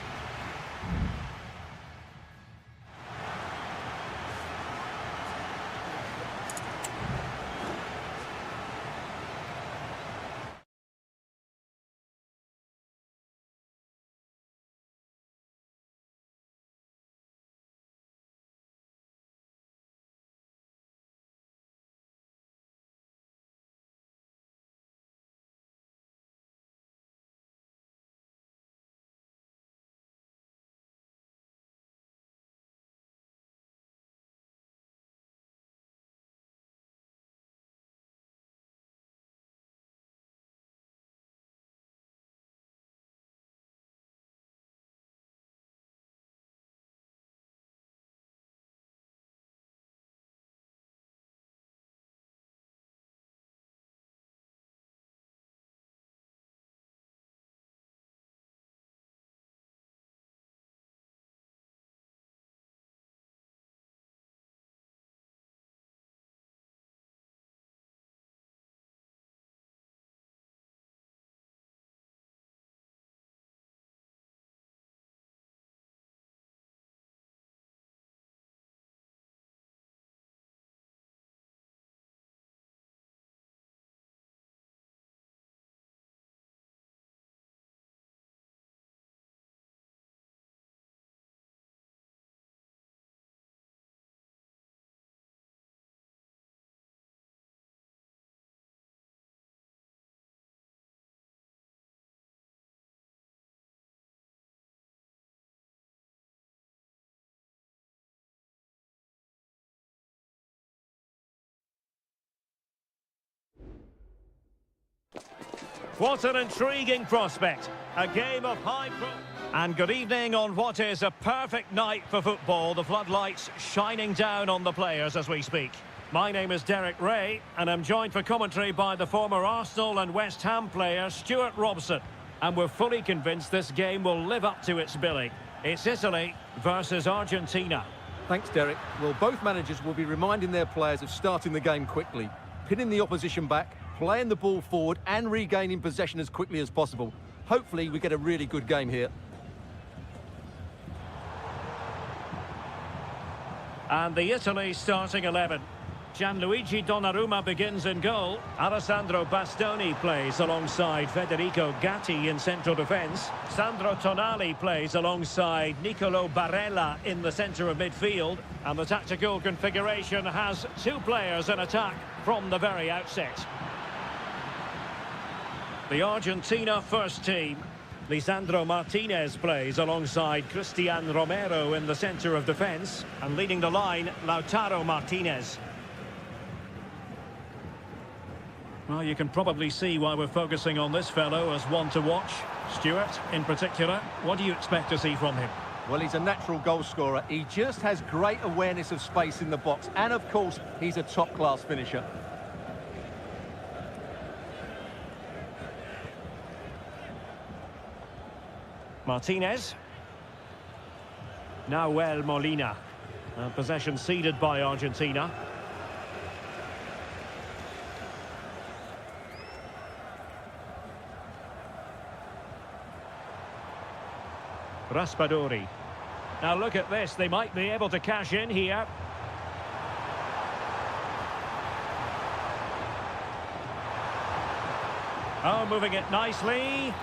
What an intriguing prospect. A game of high pro... And good evening on what is a perfect night for football. The floodlights shining down on the players as we speak. My name is Derek Ray, and I'm joined for commentary by the former Arsenal and West Ham player Stuart Robson. And we're fully convinced this game will live up to its billing. It's Italy versus Argentina. Thanks, Derek. Well, both managers will be reminding their players of starting the game quickly, pinning the opposition back, playing the ball forward and regaining possession as quickly as possible. Hopefully we get a really good game here. And the Italy starting 11. Gianluigi Donnarumma begins in goal. Alessandro Bastoni plays alongside Federico Gatti in central defence. Sandro Tonali plays alongside Nicolo Barella in the centre of midfield. And the tactical configuration has two players in attack from the very outset. The Argentina first team. Lisandro Martinez plays alongside Cristian Romero in the centre of defence. And leading the line, Lautaro Martinez. Well, you can probably see why we're focusing on this fellow as one to watch. Stuart, in particular, what do you expect to see from him? Well, he's a natural goal scorer. He just has great awareness of space in the box. And, of course, he's a top-class finisher. Martinez. Nahuel Molina. Possession ceded by Argentina. Raspadori. Now look at this, they might be able to cash in here. Oh, moving it nicely.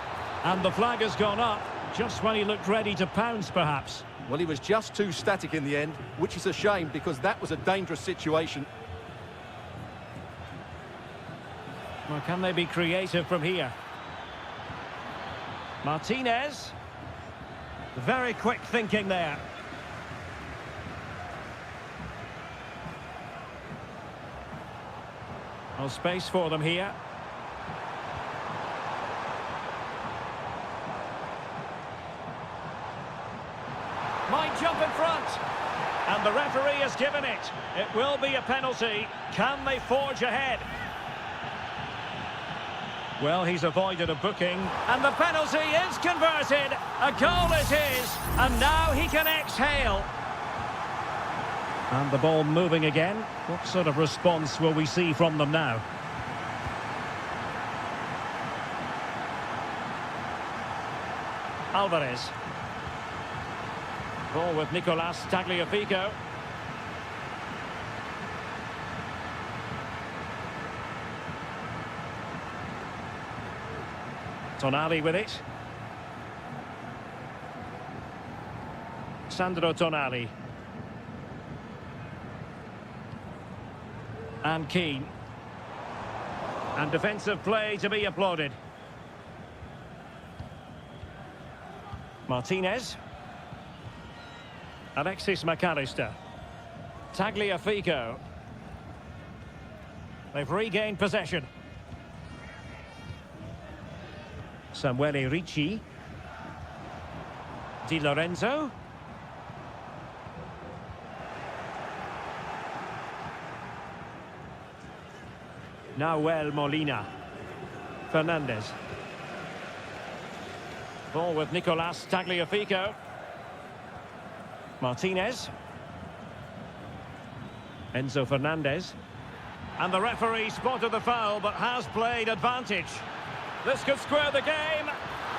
And the flag has gone up, just when he looked ready to pounce, perhaps. Well, he was just too static in the end, which is a shame because that was a dangerous situation. Well, can they be creative from here? Martinez. Very quick thinking there. No space for them here. Might jump in front. And the referee has given it. It will be a penalty. Can they forge ahead? Well, he's avoided a booking. And the penalty is converted. A goal is his. And now he can exhale. And the ball moving again. What sort of response will we see from them now? Alvarez. Ball with Nicolas Tagliafico. Tonali with it. Sandro Tonali. And Keane. And defensive play to be applauded. Martinez. Alexis McAllister. Tagliafico. They've regained possession. Samuele Ricci. Di Lorenzo. Nahuel Molina. Fernandez. Ball with Nicolas Tagliafico. Martinez. Enzo Fernandez. And the referee spotted the foul but has played advantage. This could square the game,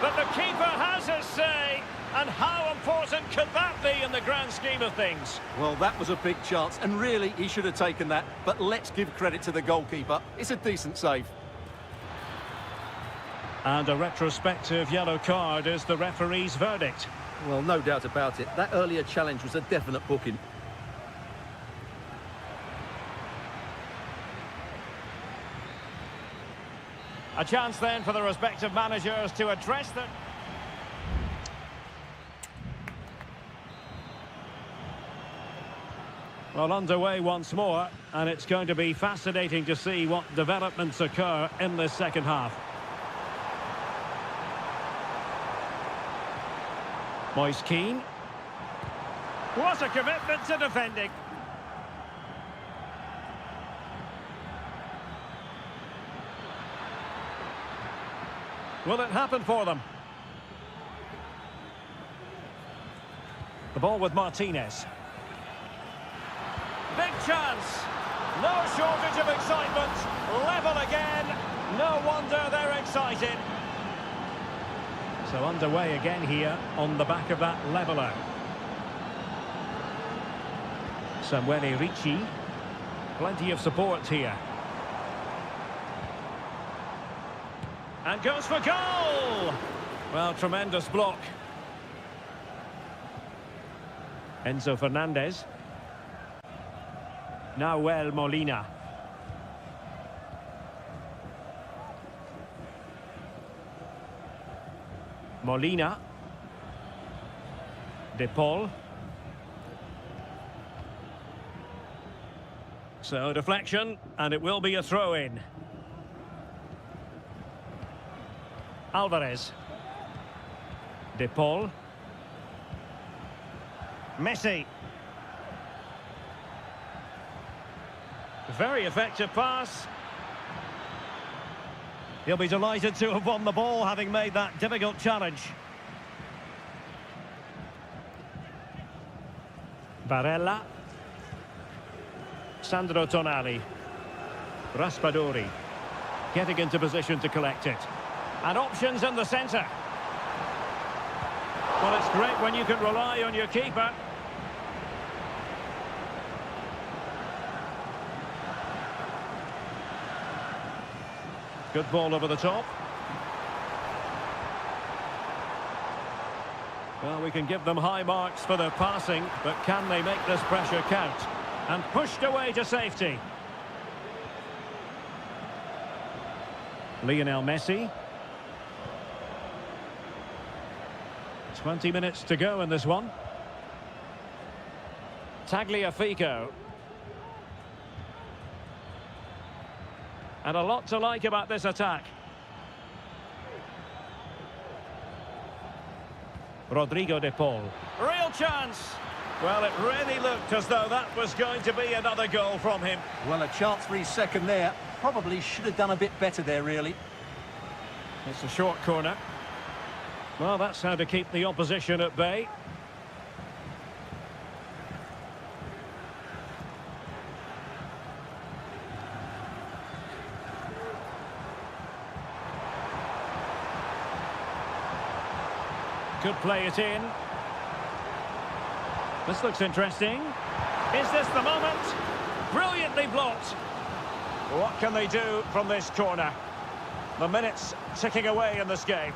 but the keeper has his say. And how important could that be in the grand scheme of things? Well, that was a big chance, and really, he should have taken that. But let's give credit to the goalkeeper. It's a decent save. And a retrospective yellow card is the referee's verdict. Well, no doubt about it. That earlier challenge was a definite booking. A chance then for the respective managers to address them. Well, underway once more, and it's going to be fascinating to see what developments occur in this second half. Moise Keane. What a commitment to defending. Will it happen for them? The ball with Martinez. Big chance. No shortage of excitement. Level again. No wonder they're excited. So underway again here on the back of that leveller. Samuele Ricci. Plenty of support here. And goes for goal! Well, tremendous block. Enzo Fernandez. Nahuel Molina. Molina. De Paul. So deflection, and it will be a throw-in. Alvarez. De Paul. Messi. Very effective pass. He'll be delighted to have won the ball, having made that difficult challenge. Barella. Sandro Tonali. Raspadori. Getting into position to collect it. And options in the centre. Well, it's great when you can rely on your keeper. Good ball over the top. Well, we can give them high marks for their passing, but can they make this pressure count? And pushed away to safety. Lionel Messi. 20 minutes to go in this one. Tagliafico. And a lot to like about this attack. Rodrigo de Paul. Real chance. Well, it really looked as though that was going to be another goal from him. Well, a chance for his second there. Probably should have done a bit better there, really. It's a short corner. Well, that's how to keep the opposition at bay. Could play it in. This looks interesting. Is this the moment? Brilliantly blocked. What can they do from this corner? The minutes ticking away in this game.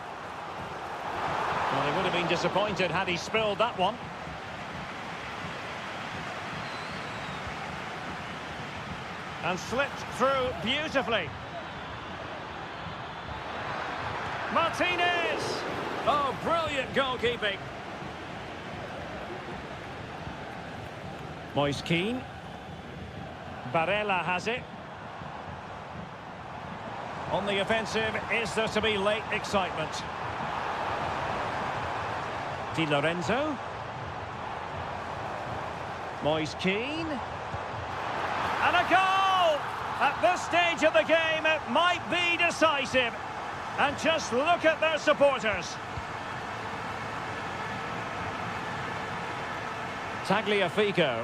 Well, he would have been disappointed had he spilled that one. And slipped through beautifully. Martinez! Oh, brilliant goalkeeping. Moise Keane. Barella has it. On the offensive, is there to be late excitement? Di Lorenzo. Moise Keane. And a goal! At this stage of the game, it might be decisive. And just look at their supporters. Tagliafico.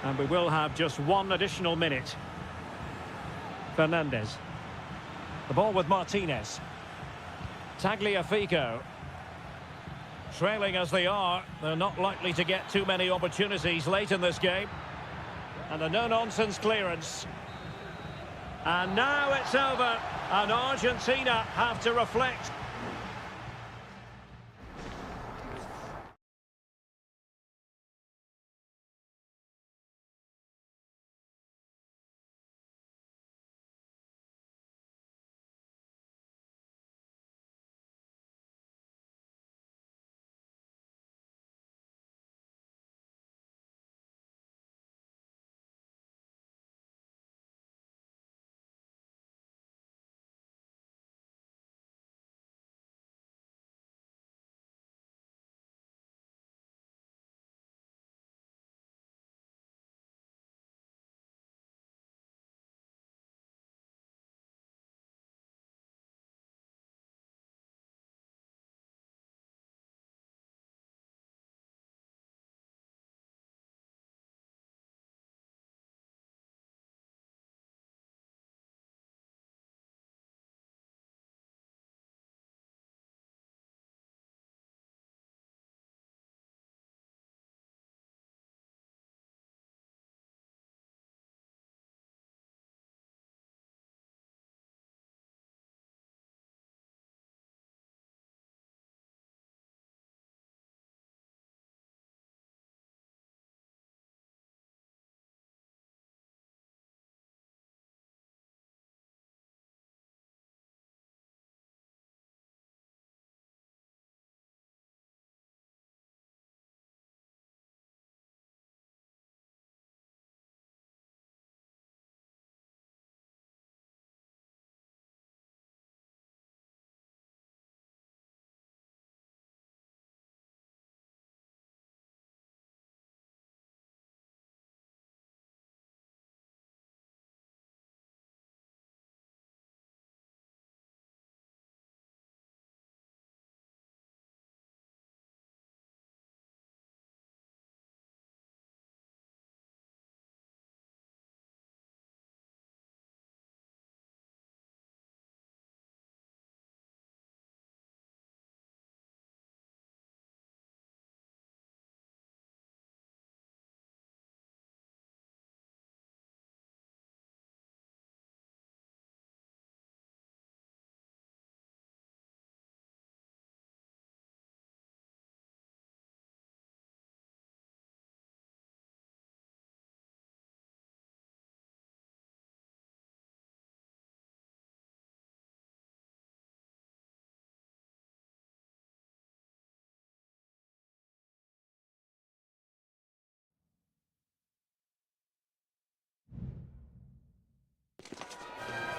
And we will have just one additional minute. Fernandez. The ball with Martinez. Tagliafico. Trailing as they are, they're not likely to get too many opportunities late in this game. And a no-nonsense clearance. And now it's over. And Argentina have to reflect.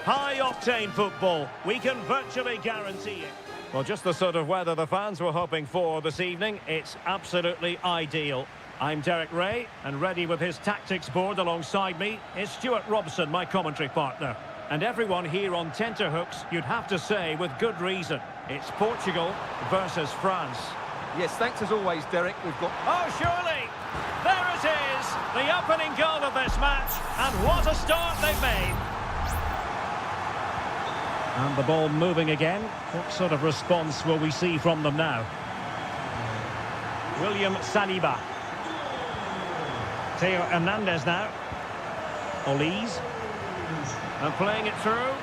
High-octane football, we can virtually guarantee it. Well, just the sort of weather the fans were hoping for this evening. It's absolutely ideal. I'm Derek Ray, and ready with his tactics board alongside me is Stuart Robson, my commentary partner. And everyone here on tenterhooks, you'd have to say with good reason. It's Portugal versus France. Yes, thanks as always, Derek. We've got... Oh, surely! There it is! The opening goal of this match, and what a start they've made. And the ball moving again. What sort of response will we see from them now? William Saliba. Theo Hernandez now. Olise. And playing it through.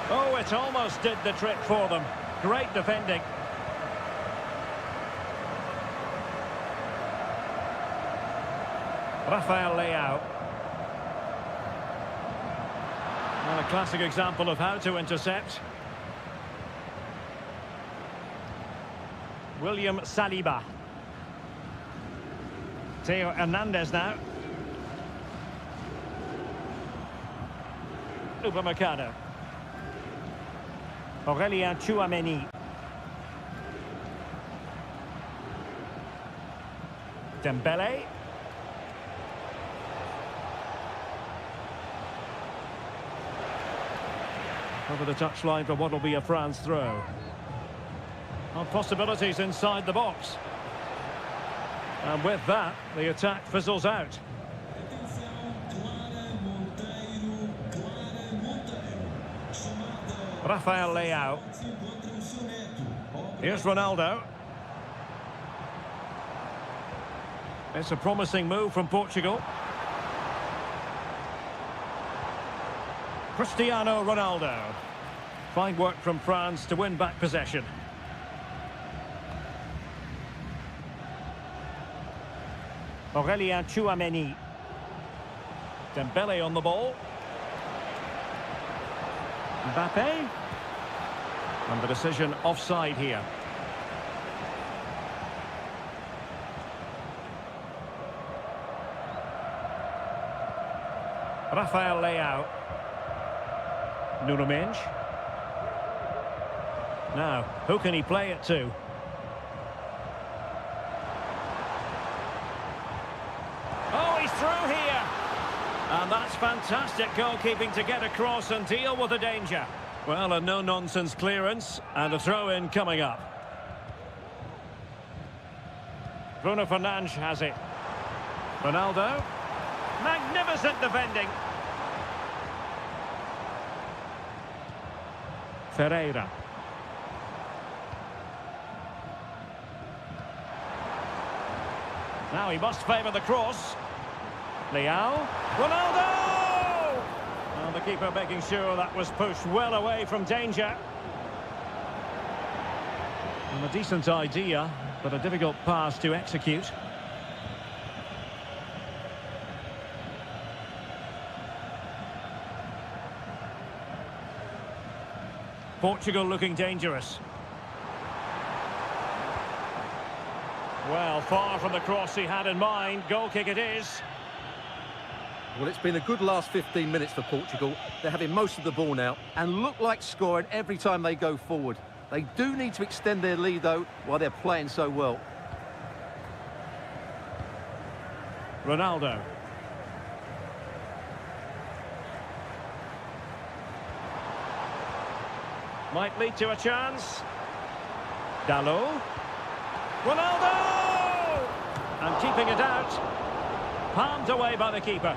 Oh, it almost did the trick for them. Great defending. Rafael Leao. And a classic example of how to intercept. William Saliba. Theo Hernandez now. Upamecano. Aurélien Tchouameni. Dembele. Over the touchline for what will be a France throw. And possibilities inside the box. And with that, the attack fizzles out. Rafael Leao. Here's Ronaldo. It's a promising move from Portugal. Cristiano Ronaldo. Fine work from France to win back possession. Aurélien Tchouameni. Dembele on the ball. Mbappe. And the decision offside here. Rafael Leao. Nuno Mendes. Now, who can he play it to? Oh, he's through here. And that's fantastic goalkeeping to get across and deal with the danger. Well, a no-nonsense clearance and a throw-in coming up. Bruno Fernandes has it. Ronaldo. Magnificent defending. Ferreira. Now he must favour the cross. Leao. Ronaldo! And the keeper making sure that was pushed well away from danger. And a decent idea, but a difficult pass to execute. Portugal looking dangerous. Well, far from the cross he had in mind. Goal kick it is. Well, it's been a good last 15 minutes for Portugal. They're having most of the ball now and look like scoring every time they go forward. They do need to extend their lead, though, while they're playing so well. Ronaldo. Might lead to a chance. Dalot. Ronaldo! And keeping it out. Palmed away by the keeper.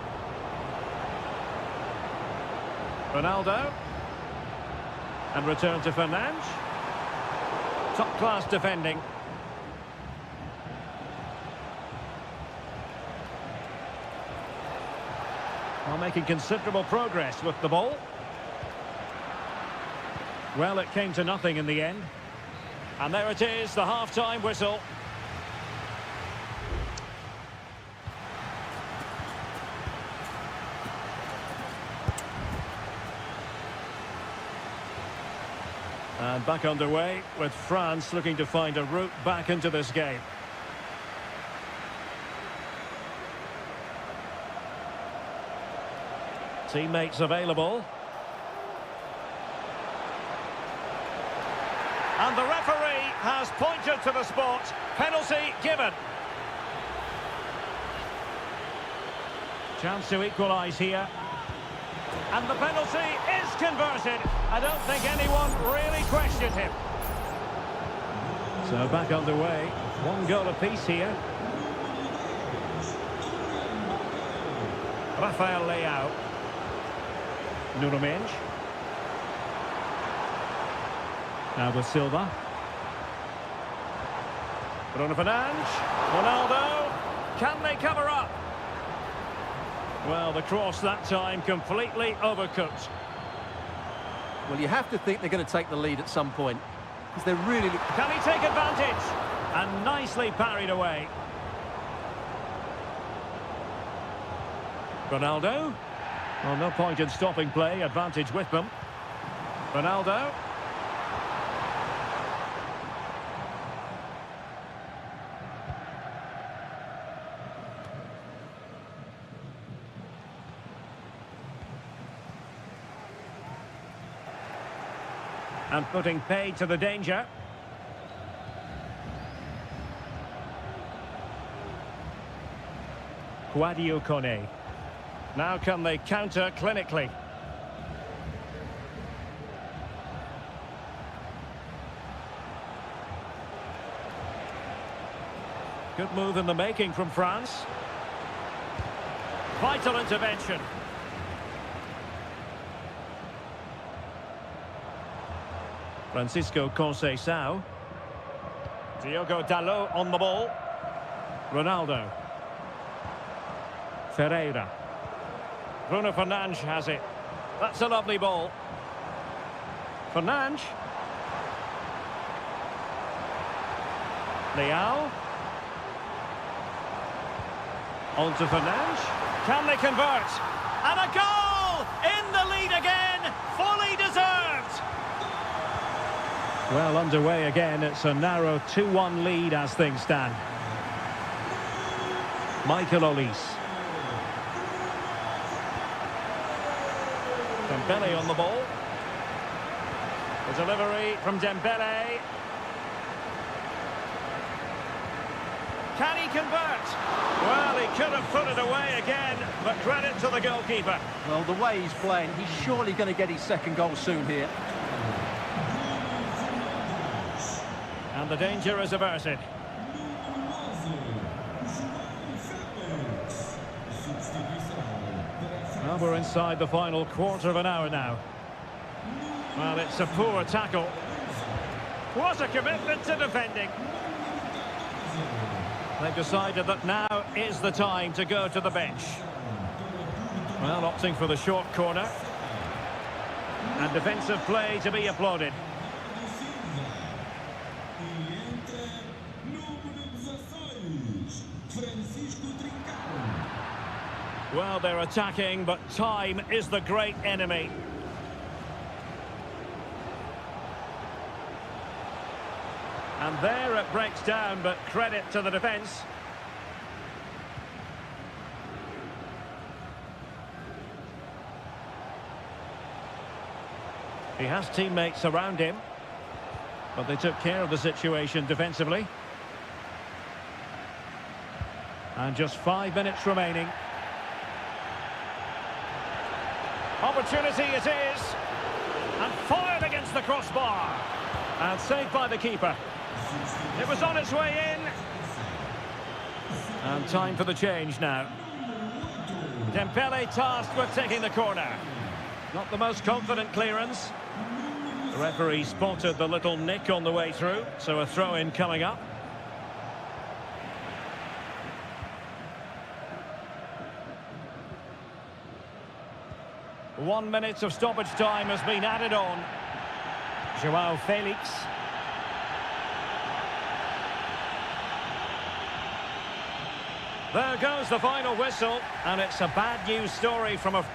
Ronaldo. And return to Fernandes. Top-class defending. While making considerable progress with the ball. Well, it came to nothing in the end. And there it is, the half-time whistle. And back underway with France looking to find a route back into this game. Teammates available. And the referee has pointed to the spot. Penalty given. Chance to equalise here. And the penalty is converted. I don't think anyone really questioned him. So back underway. One goal apiece here. Rafael Leao. Nuno Mendes. Now with Silva. Bruno Fernandes. Ronaldo. Can they cover up? Well, the cross that time completely overcooked. Well, you have to think they're going to take the lead at some point, because they're really... Can he take advantage? And nicely parried away. Ronaldo. Well, no point in stopping play. Advantage with them. Ronaldo. And putting paid to the danger. Guadio Kone. Now can they counter clinically? Good move in the making from France. Vital intervention. Francisco Conceição. Diogo Dalot on the ball. Ronaldo. Ferreira. Bruno Fernandes has it. That's a lovely ball. Fernandes. Leao. On to Fernandes. Can they convert? And a goal! In the lead again! Fully deserved! Well, underway again. It's a narrow 2-1 lead as things stand. Michael Olise. Dembele on the ball. The delivery from Dembele. Can he convert? Well, he could have put it away again, but credit to the goalkeeper. Well, the way he's playing, he's surely going to get his second goal soon here. And the danger is averted. Well, we're inside the final quarter of an hour now. Well, it's a poor tackle. What a commitment to defending. They've decided that now is the time to go to the bench. Well, opting for the short corner. And defensive play to be applauded. Well, they're attacking, but time is the great enemy. And there it breaks down, but credit to the defence. He has teammates around him, but they took care of the situation defensively. And just 5 minutes remaining. Opportunity it is. And fired against the crossbar. And saved by the keeper. It was on its way in. And time for the change now. Dembele tasked with taking the corner. Not the most confident clearance. The referee spotted the little nick on the way through, so a throw-in coming up. One minute of stoppage time has been added on. João Felix. There goes the final whistle, and it's a bad news story from a...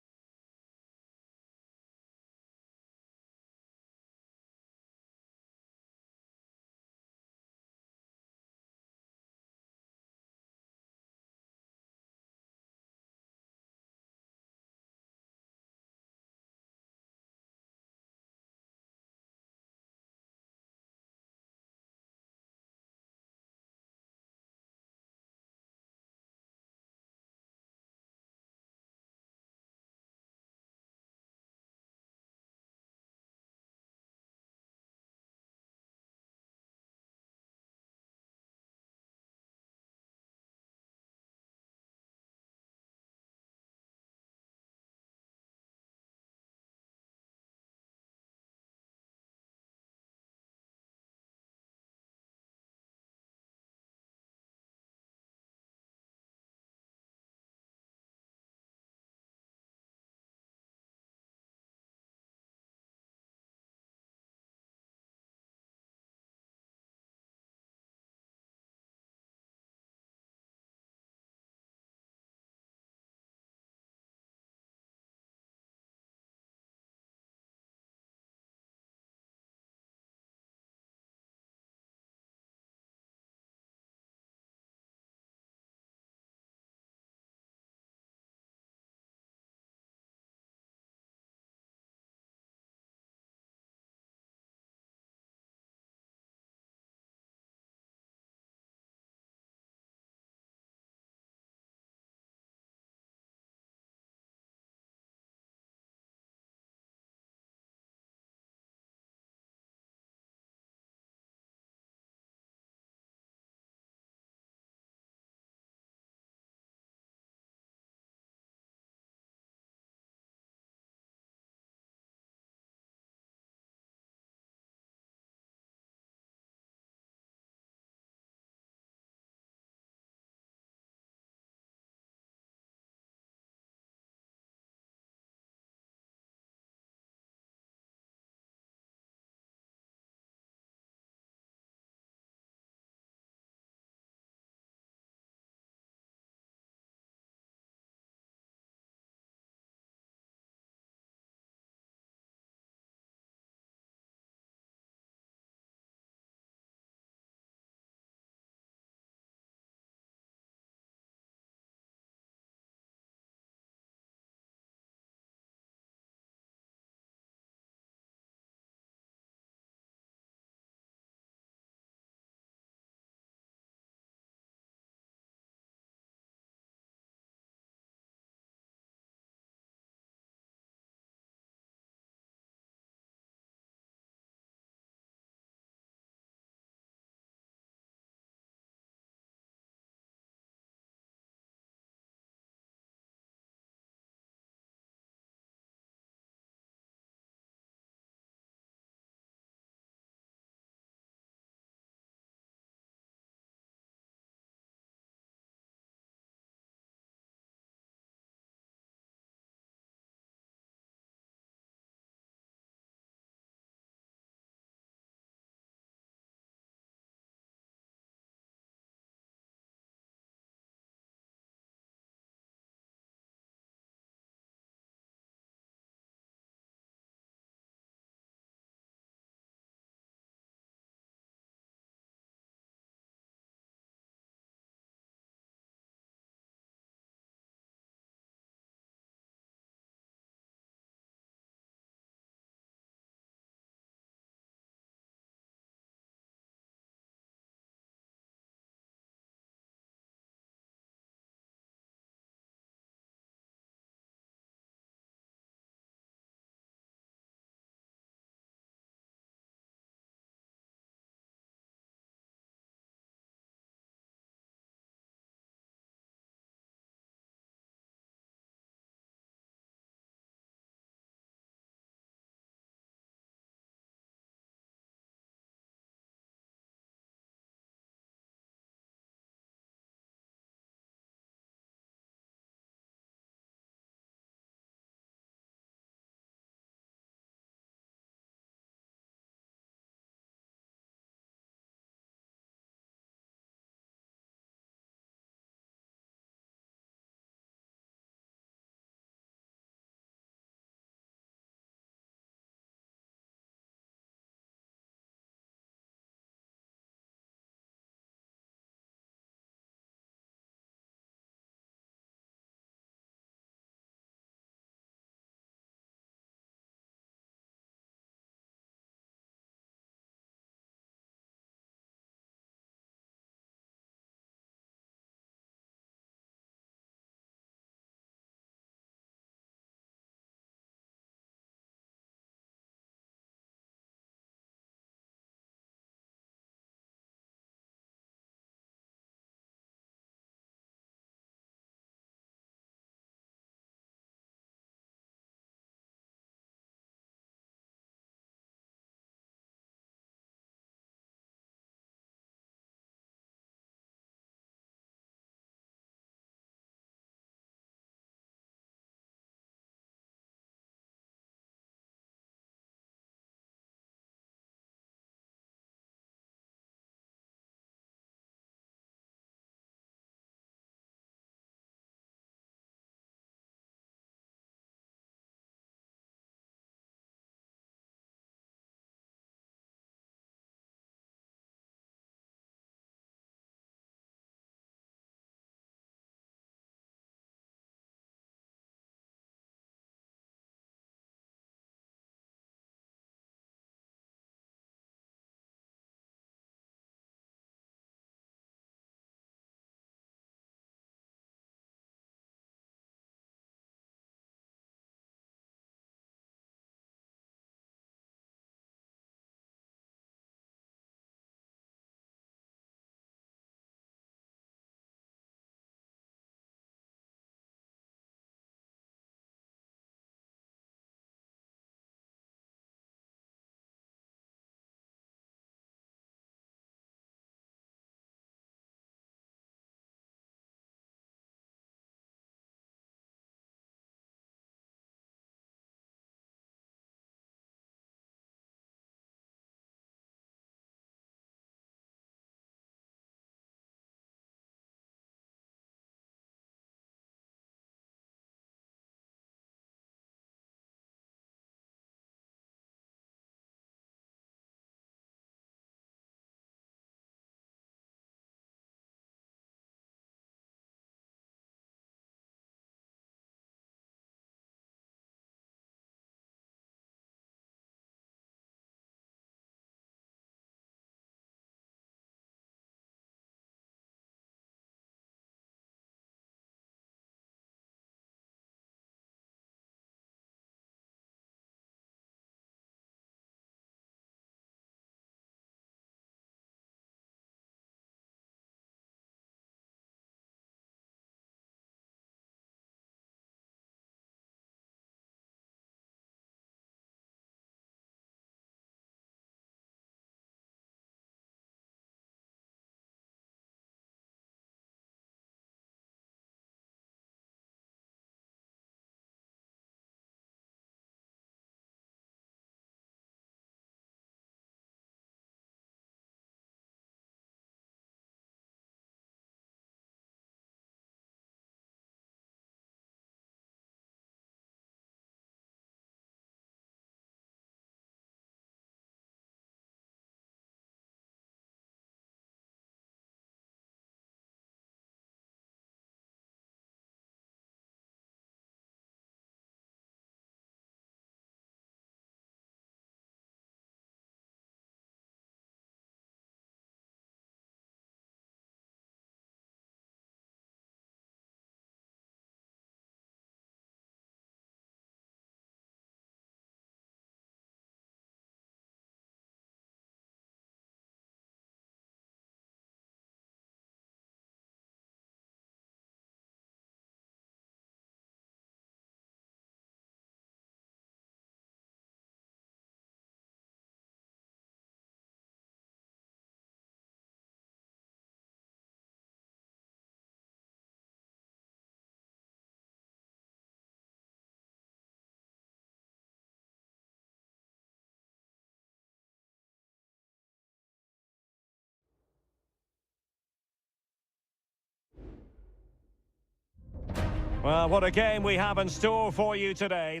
Well, what a game we have in store for you today.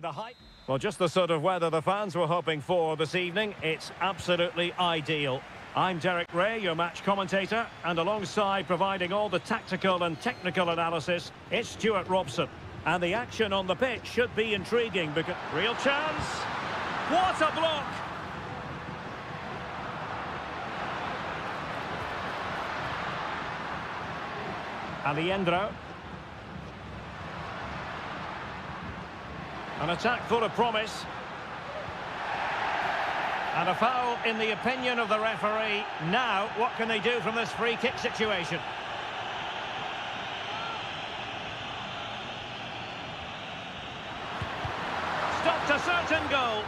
Well, just the sort of weather the fans were hoping for this evening. It's absolutely ideal. I'm Derek Ray, your match commentator, and alongside providing all the tactical and technical analysis, it's Stuart Robson. And the action on the pitch should be intriguing because... Real chance! What a block! Aliendro. An attack full of promise. And a foul in the opinion of the referee. Now, what can they do from this free kick situation? Stopped a certain goal.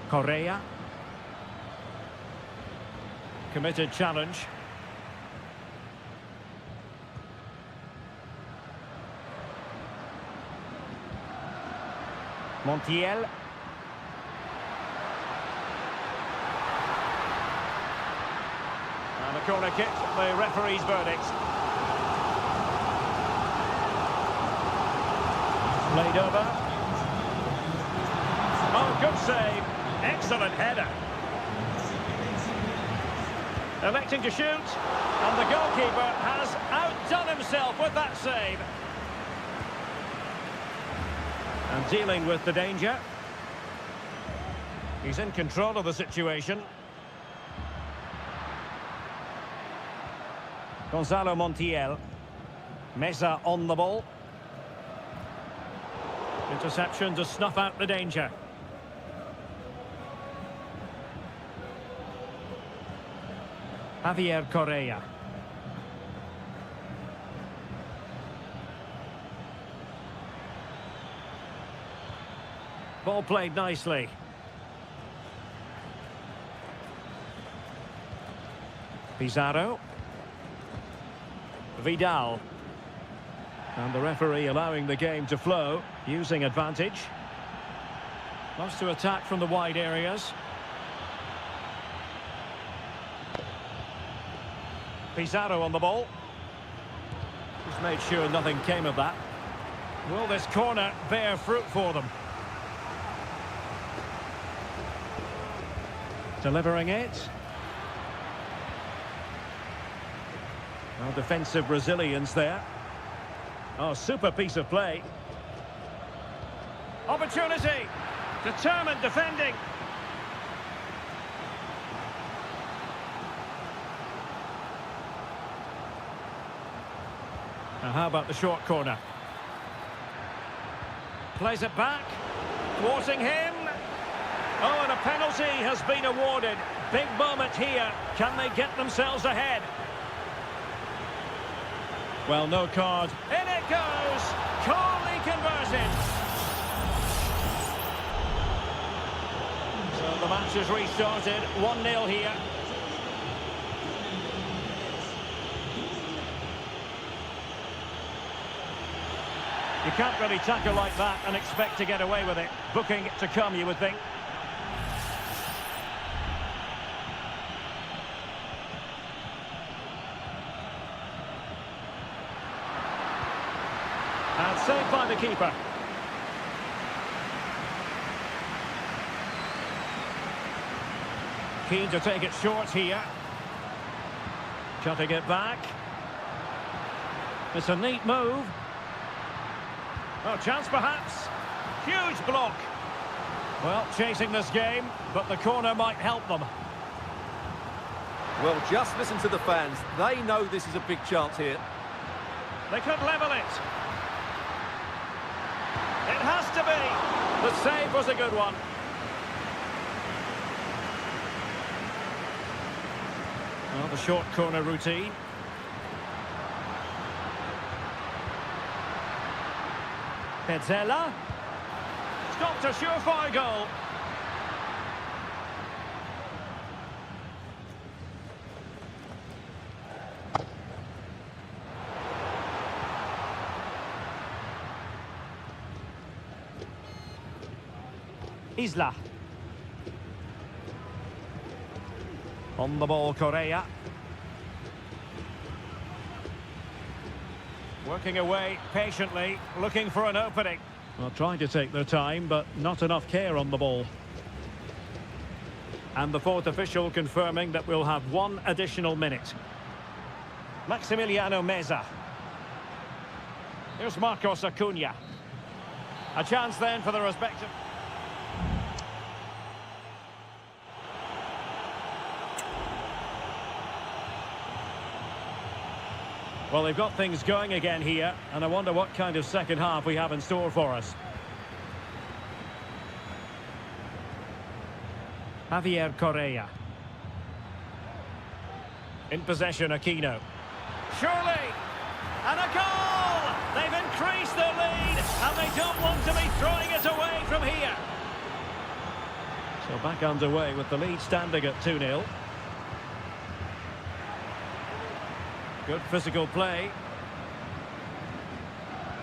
Correa. Committed challenge. Montiel. And a corner kick, the referee's verdict. Played over. Oh, good save. Excellent header. Electing to shoot, and the goalkeeper has outdone himself with that save. And dealing with the danger. He's in control of the situation. Gonzalo Montiel. Meza on the ball. Interception to snuff out the danger. Javier Correa. Ball played nicely. Pizarro. Vidal. And the referee allowing the game to flow, using advantage. Wants to attack from the wide areas. Pizarro on the ball. Just made sure nothing came of that. Will this corner bear fruit for them? Delivering it. Well, defensive resilience there. Oh, super piece of play. Opportunity. Determined defending. Now how about the short corner? Plays it back. Thwarting him. Oh, and a penalty has been awarded. Big moment here. Can they get themselves ahead? Well, no card. In it goes. Calmly converted. So the match is restarted. 1-0 here. You can't really tackle like that and expect to get away with it. Booking it to come, you would think. And saved by the keeper. Keen to take it short here. Cutting it back. It's a neat move. Oh, chance perhaps. Huge block. Well, chasing this game, but the corner might help them. Well, just listen to the fans. They know this is a big chance here. They could level it. It has to be. The save was a good one. Well, the short corner routine. Petzela. Stopped a surefire goal. Isla. On the ball, Correa. Working away patiently, looking for an opening. Well, trying to take their time, but not enough care on the ball. And the fourth official confirming that we'll have 1 additional minute. Maximiliano Meza. Here's Marcos Acuna. A chance then for the respective... Well, they've got things going again here, and I wonder what kind of second half we have in store for us. Javier Correa. In possession, Aquino. Surely! And a goal! They've increased their lead, and they don't want to be throwing it away from here. So back underway with the lead standing at 2-0. Good physical play.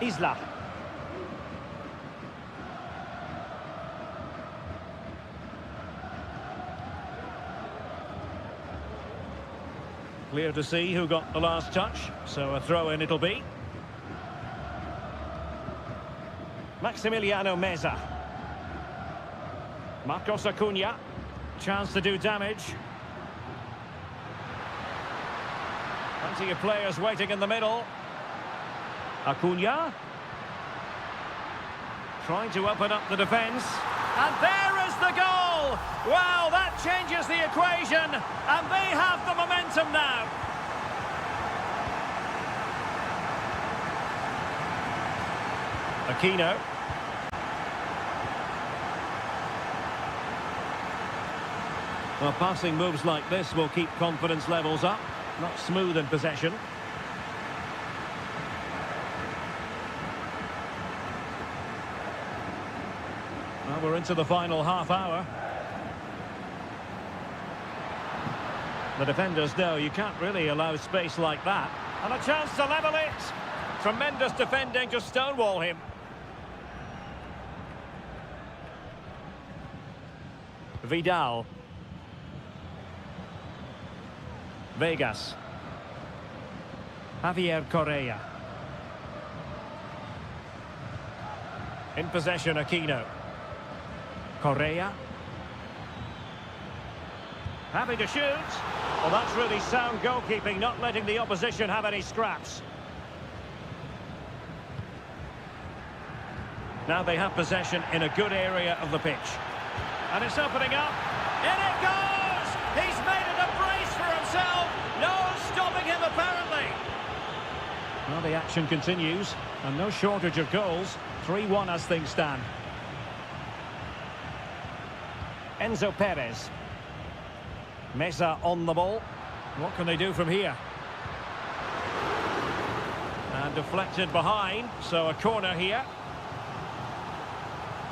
Isla. Clear to see who got the last touch, so a throw-in it'll be. Maximiliano Meza. Marcos Acuna. Chance to do damage. Plenty of players waiting in the middle. Acuna. Trying to open up the defence. And there is the goal! Wow, that changes the equation. And they have the momentum now. Aquino. Well, passing moves like this will keep confidence levels up. Not smooth in possession. Well, we're into the final half hour. The defenders know you can't really allow space like that. And a chance to level it. Tremendous defending to stonewall him. Vidal. Vegas. Javier Correa. In possession, Aquino. Correa. Happy to shoot. Well, that's really sound goalkeeping, not letting the opposition have any scraps. Now they have possession in a good area of the pitch. And it's opening up. In it goes! He's made it a brace for himself. No stopping him, apparently. Well, the action continues, and no shortage of goals. 3-1 as things stand. Enzo Perez. Meza on the ball. What can they do from here? And deflected behind, so a corner here.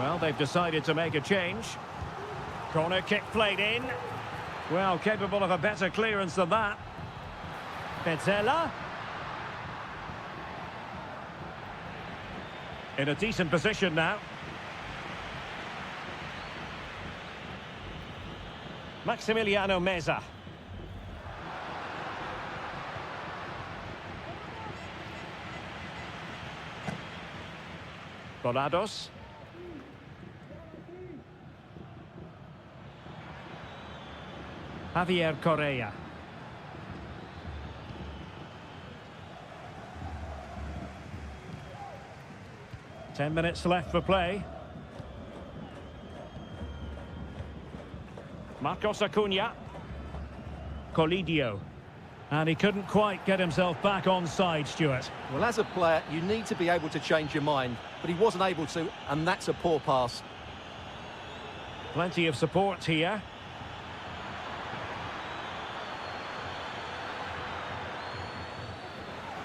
Well, they've decided to make a change. Corner kick played in. Well, capable of a better clearance than that. Petzela. In a decent position now. Maximiliano Meza. Volados. Javier Correa. Ten minutes left for play. Marcos Acuna. Colidio. And he couldn't quite get himself back on side, Stuart. Well, as a player, you need to be able to change your mind, but he wasn't able to, and that's a poor pass. Plenty of support here.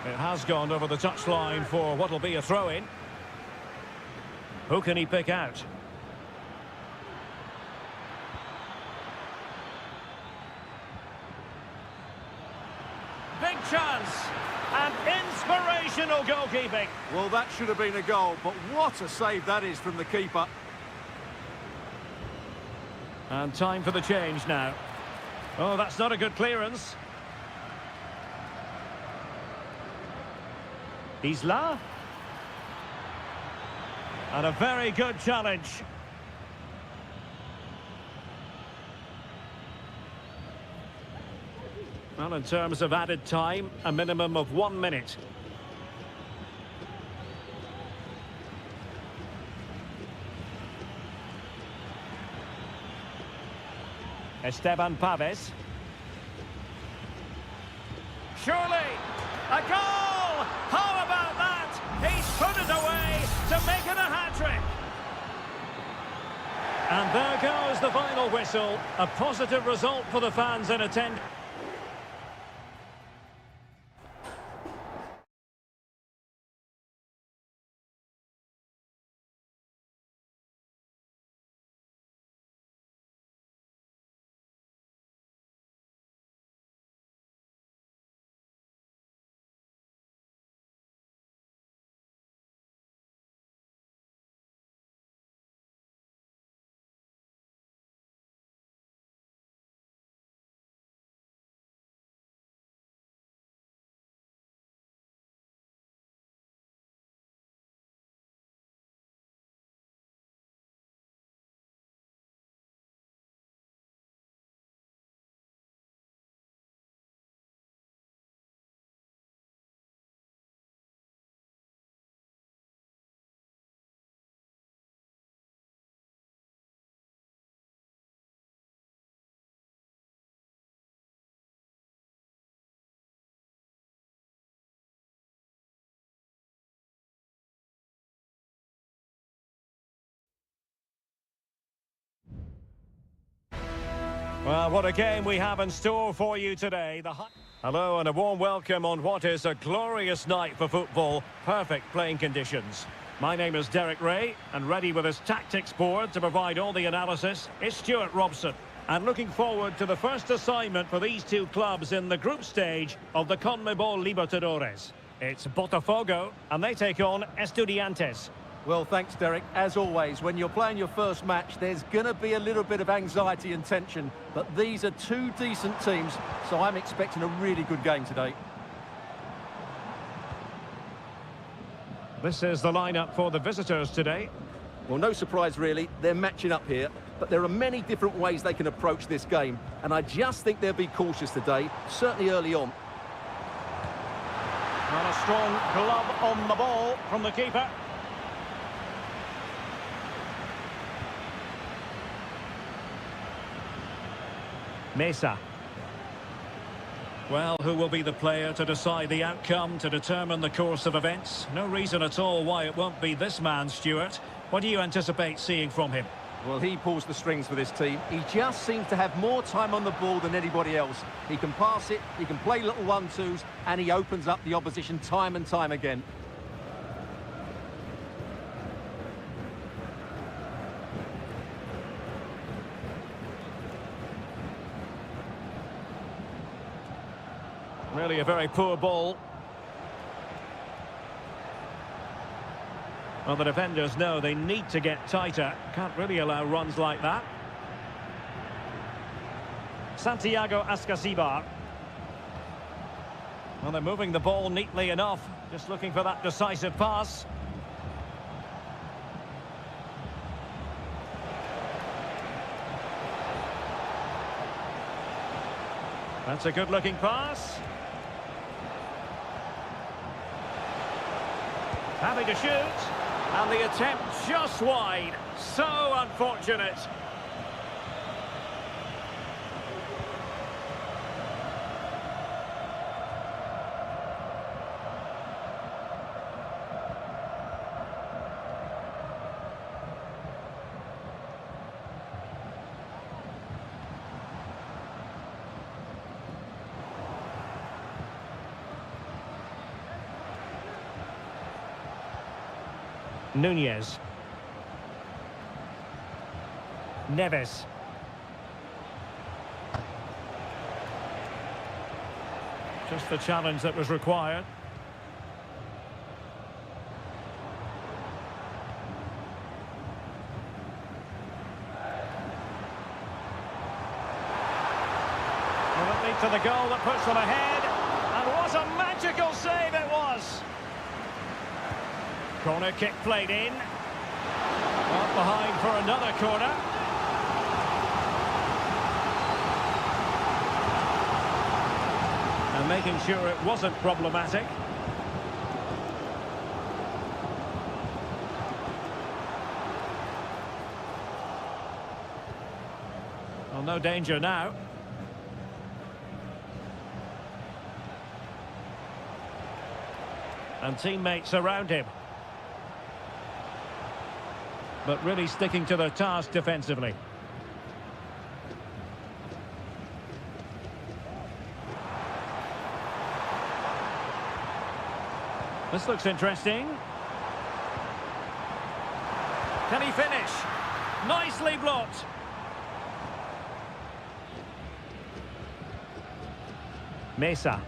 It has gone over the touchline for what will be a throw-in. Who can he pick out? Big chance and inspirational goalkeeping. Well, that should have been a goal, but what a save that is from the keeper. And time for the change now. Oh, that's not a good clearance. Isla. And a very good challenge. Well, in terms of added time, a minimum of 1 minute. Esteban Paves. Surely, a goal! How about that? He's put it away to make it a hat-trick. And there goes the final whistle. A positive result for the fans in attendance. Well, what a game we have in store for you today. Hello and a warm welcome on what is a glorious night for football. Perfect playing conditions. My name is Derek Ray, and ready with his tactics board to provide all the analysis is Stuart Robson. And looking forward to the first assignment for these two clubs in the group stage of the CONMEBOL Libertadores. It's Botafogo, and they take on Estudiantes. Well, thanks, Derek. As always, when you're playing your first match, there's going to be a little bit of anxiety and tension. But these are two decent teams, so I'm expecting a really good game today. This is the lineup for the visitors today. Well, no surprise, really. They're matching up here. But there are many different ways they can approach this game. And I just think they'll be cautious today, certainly early on. And a strong glove on the ball from the keeper. Mesa. Well, who will be the player to decide the outcome, to determine the course of events? No reason at all why it won't be this man, Stuart. What do you anticipate seeing from him? Well, he pulls the strings for this team. He just seems to have more time on the ball than anybody else. He can pass it, he can play little 1-2s, and he opens up the opposition time and time again. Really a very poor ball. Well, the defenders know they need to get tighter. Can't really allow runs like that. Santiago Ascasibar. Well, they're moving the ball neatly enough. Just looking for that decisive pass. That's a good-looking pass. Having to shoot, and the attempt just wide. So unfortunate. Nunez. Neves. Just the challenge that was required. Lead to the goal that puts them ahead. And what a magical save it was! Corner kick played in. Up behind for another corner. And making sure it wasn't problematic. Well, no danger now. And teammates around him. But really sticking to their task defensively. This looks interesting. Can he finish? Nicely blocked. Mesa.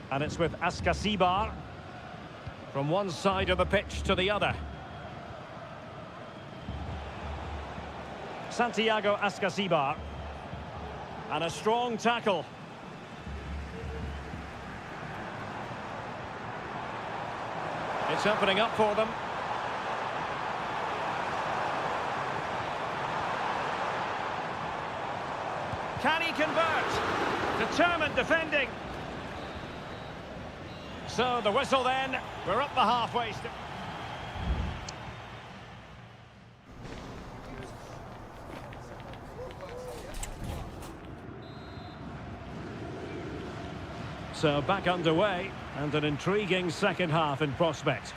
And it's with Ascasibar. From one side of the pitch to the other. Santiago Ascasibar. And a strong tackle. It's opening up for them. Can he convert? Determined defending. So the whistle then. We're up the halfway. So back underway, and an intriguing second half in prospect.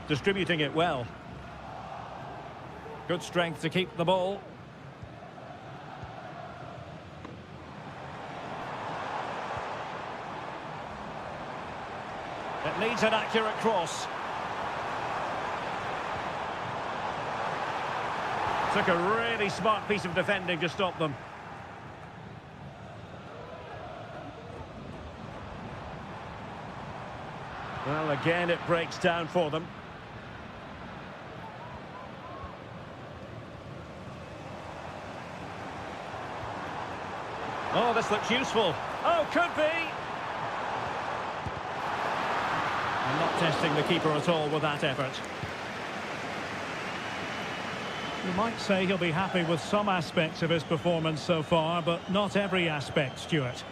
Distributing it well. Good strength to keep the ball. It needs an accurate cross. Took a really smart piece of defending to stop them. Well, again, it breaks down for them. Oh, this looks useful. Oh, could be. I'm not testing the keeper at all with that effort. You might say he'll be happy with some aspects of his performance so far, but not every aspect, Stuart.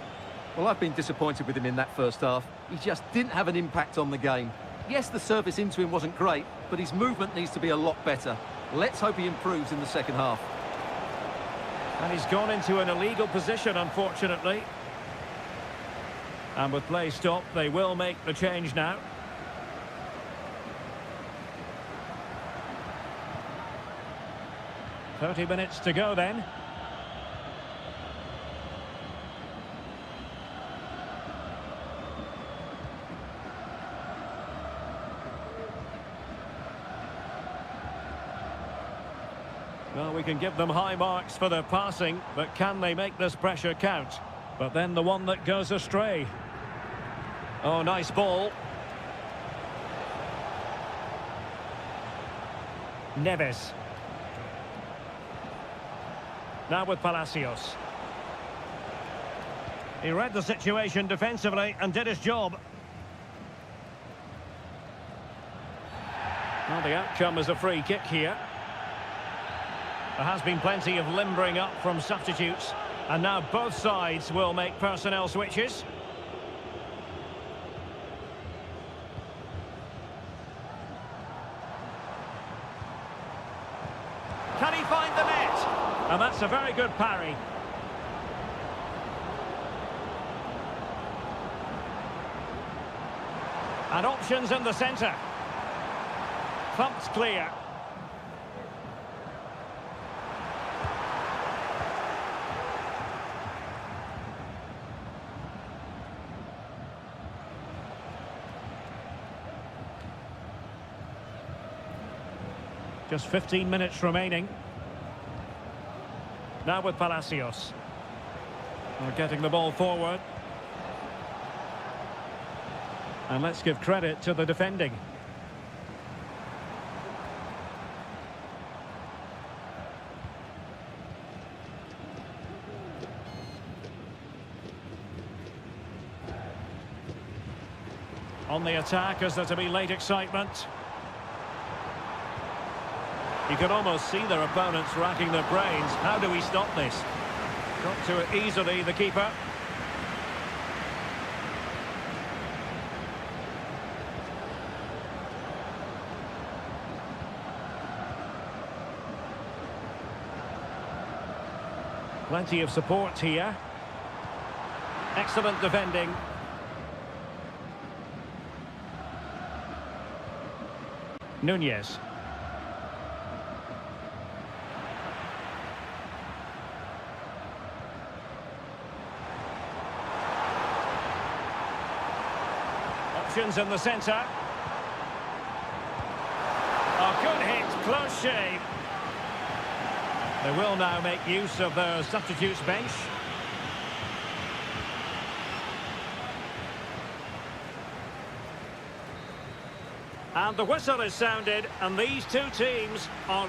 Well, I've been disappointed with him in that first half. He just didn't have an impact on the game. Yes, the service into him wasn't great, but his movement needs to be a lot better. Let's hope he improves in the second half. And he's gone into an illegal position, unfortunately. And with play stopped, they will make the change now. "30 minutes to go then." Well, we can give them high marks for their passing, but can they make this pressure count? But then the one that goes astray. Oh, nice ball. Neves. Now with Palacios. He read the situation defensively and did his job. Well, the outcome is a free kick here. There has been plenty of limbering up from substitutes, and now both sides will make personnel switches. Can he find the net? And that's a very good parry. And options in the centre. Thumped clear. Just 15 minutes remaining. Now with Palacios. They're getting the ball forward. And let's give credit to the defending. On the attack, is there to be late excitement? You can almost see their opponents racking their brains. How do we stop this? Got to it easily, the keeper. Plenty of support here. Excellent defending. Nunez. Options in the centre. A good hit, close shave. They will now make use of their substitutes bench. And the whistle is sounded, and these two teams are...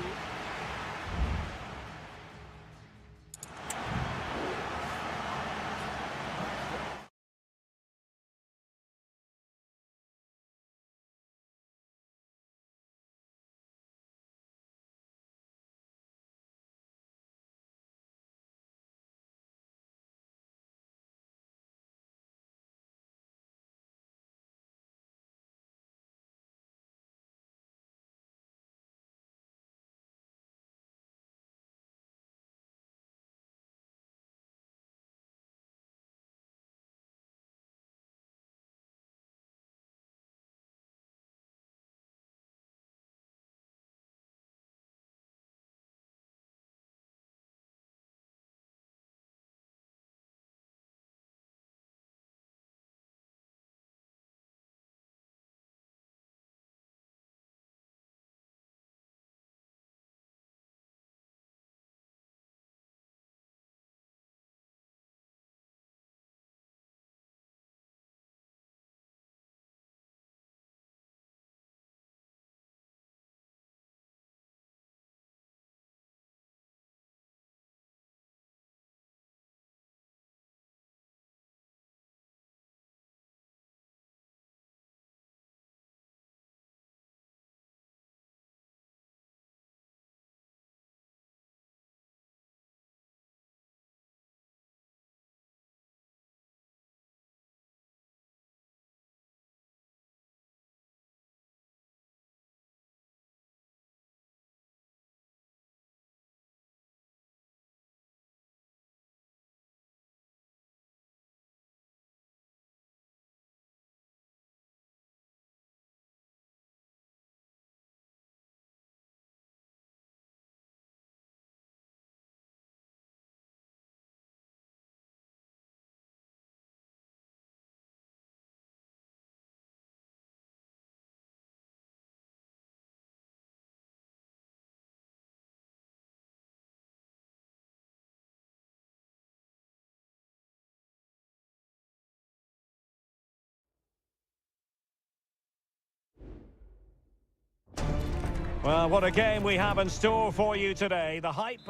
Well, what a game we have in store for you today. The hype...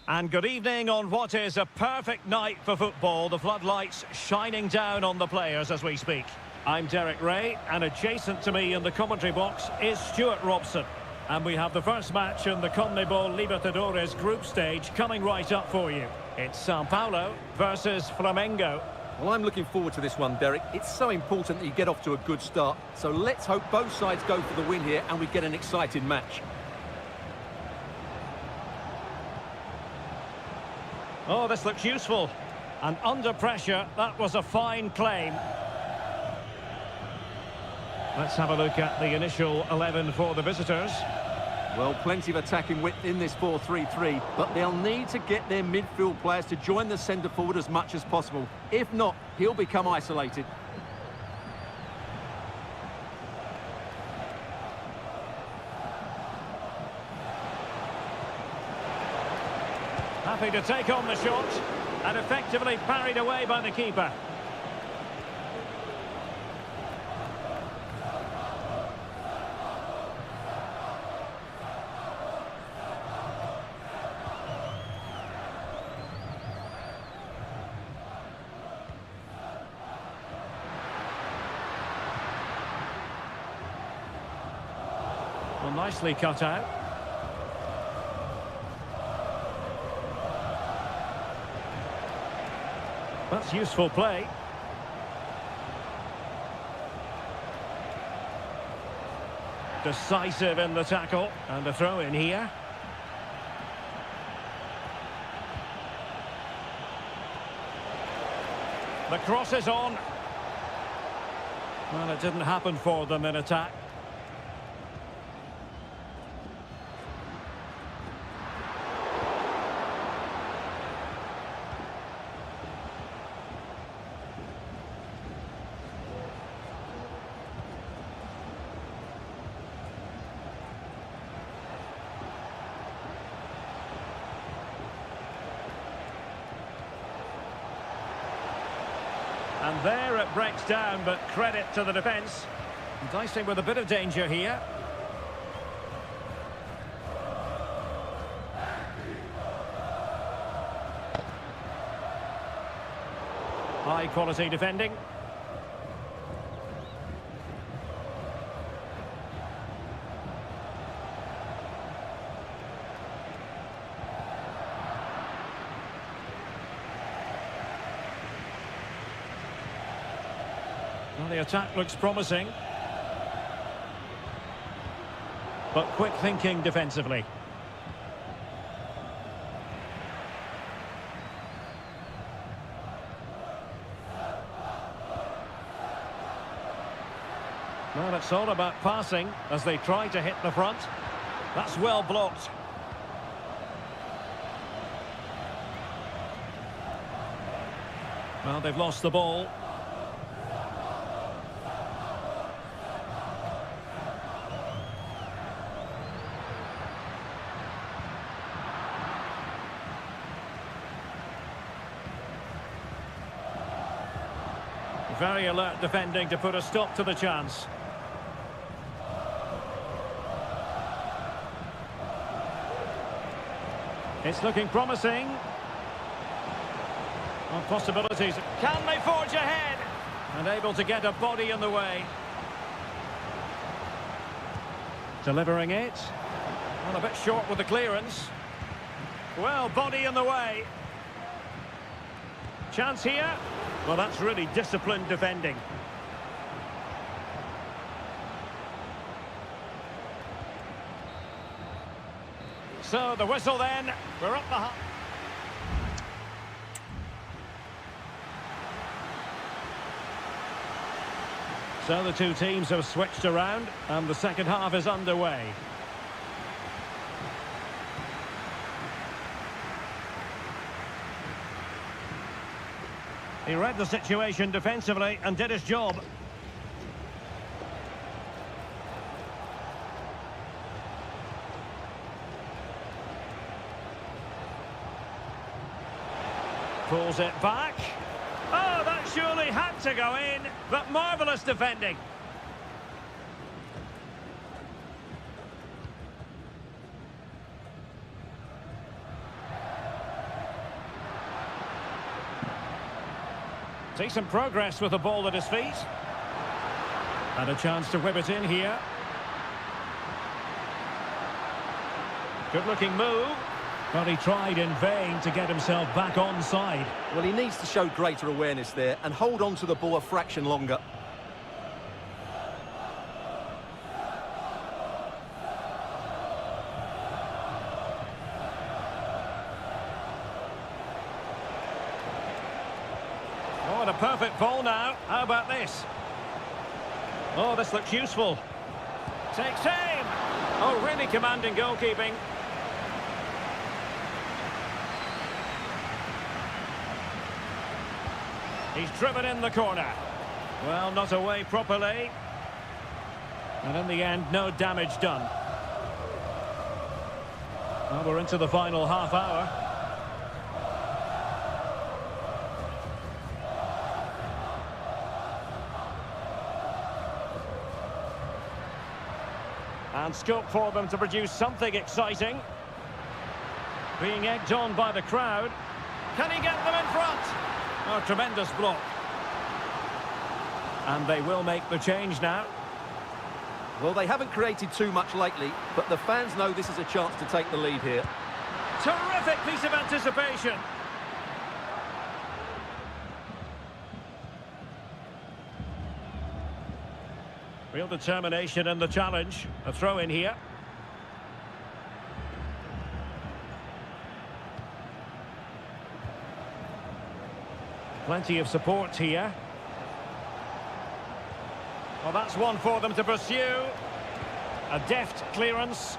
And good evening on what is a perfect night for football. The floodlights shining down on the players as we speak. I'm Derek Ray, and adjacent to me in the commentary box is Stuart Robson. And we have the first match in the CONMEBOL Libertadores group stage coming right up for you. It's Sao Paulo versus Flamengo. Well, I'm looking forward to this one, Derek. It's so important that you get off to a good start. So let's hope both sides go for the win here and we get an exciting match. Oh, this looks useful. And under pressure, that was a fine claim. Let's have a look at the initial 11 for the visitors. Well, plenty of attacking width in this 4-3-3, but they'll need to get their midfield players to join the centre forward as much as possible. If not, he'll become isolated. Happy to take on the shot, and effectively parried away by the keeper. Well, nicely cut out. That's useful play. Decisive in the tackle. And a throw in here. The cross is on. Well, it didn't happen for them in attack. And there it breaks down, but credit to the defence. Dicing with a bit of danger here. High quality defending. Well, the attack looks promising. But quick thinking defensively. Well, it's all about passing as they try to hit the front. That's well blocked. Well, they've lost the ball. Very alert defending to put a stop to the chance. It's looking promising. Well, possibilities. Can they forge ahead? And able to get a body in the way. Delivering it. Well, a bit short with the clearance. Well, body in the way. Chance here. Well, that's really disciplined defending. So, the whistle then. We're up the... So the two teams have switched around, and the second half is underway. He read the situation defensively and did his job. Pulls it back. Oh, that surely had to go in, but marvellous defending. Decent progress with the ball at his feet. And a chance to whip it in here. Good-looking move. Well, he tried in vain to get himself back onside. Well, he needs to show greater awareness there and hold on to the ball a fraction longer. Oh, and a perfect ball now. How about this? Oh, this looks useful. Takes aim. Oh, really commanding goalkeeping. He's driven in the corner. Well, not away properly. And in the end, no damage done. Well, we're into the final half hour. And scope for them to produce something exciting. Being egged on by the crowd. Can he get them in front? Oh, tremendous block. And they will make the change now. Well, they haven't created too much lately, but the fans know this is a chance to take the lead here. Terrific piece of anticipation. Real determination in the challenge. A throw in here. Plenty of support here. Well, that's one for them to pursue. A deft clearance.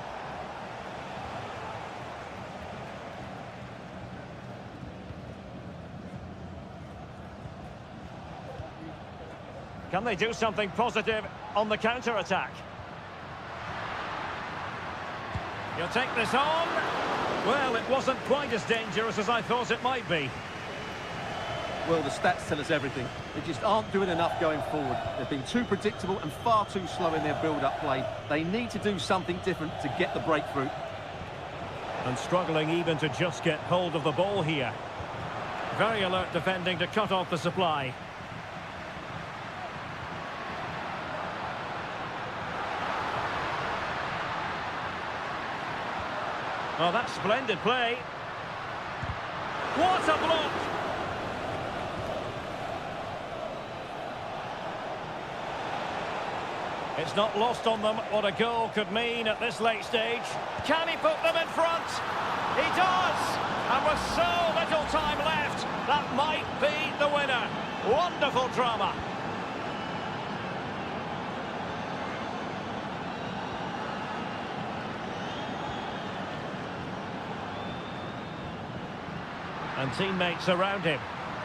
Can they do something positive on the counter-attack? You'll take this on. Well, it wasn't quite as dangerous as I thought it might be. Well, the stats tell us everything. They just aren't doing enough going forward. They've been too predictable and far too slow in their build-up play. They need to do something different to get the breakthrough. And struggling even to just get hold of the ball here. Very alert defending to cut off the supply. Oh, that's splendid play. What a block! It's not lost on them what a goal could mean at this late stage. Can he put them in front? He does! And with so little time left, that might be the winner. Wonderful drama. And teammates around him.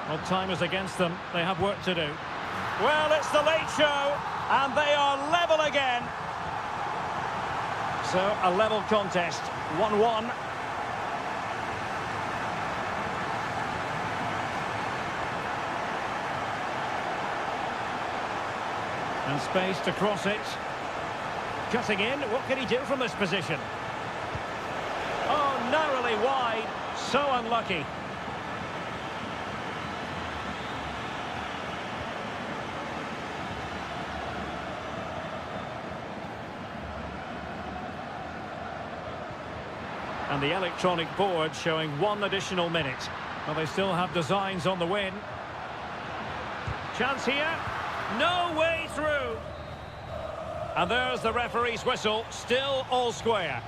Well, time is against them. They have work to do. Well, it's the late show, and they are level again. So, a level contest, 1-1. And space to cross it. Cutting in, what can he do from this position? Oh, narrowly wide. So unlucky. And the electronic board showing 1 additional minute. Well, they still have designs on the win. Chance here. No way through. And there's the referee's whistle. Still all square.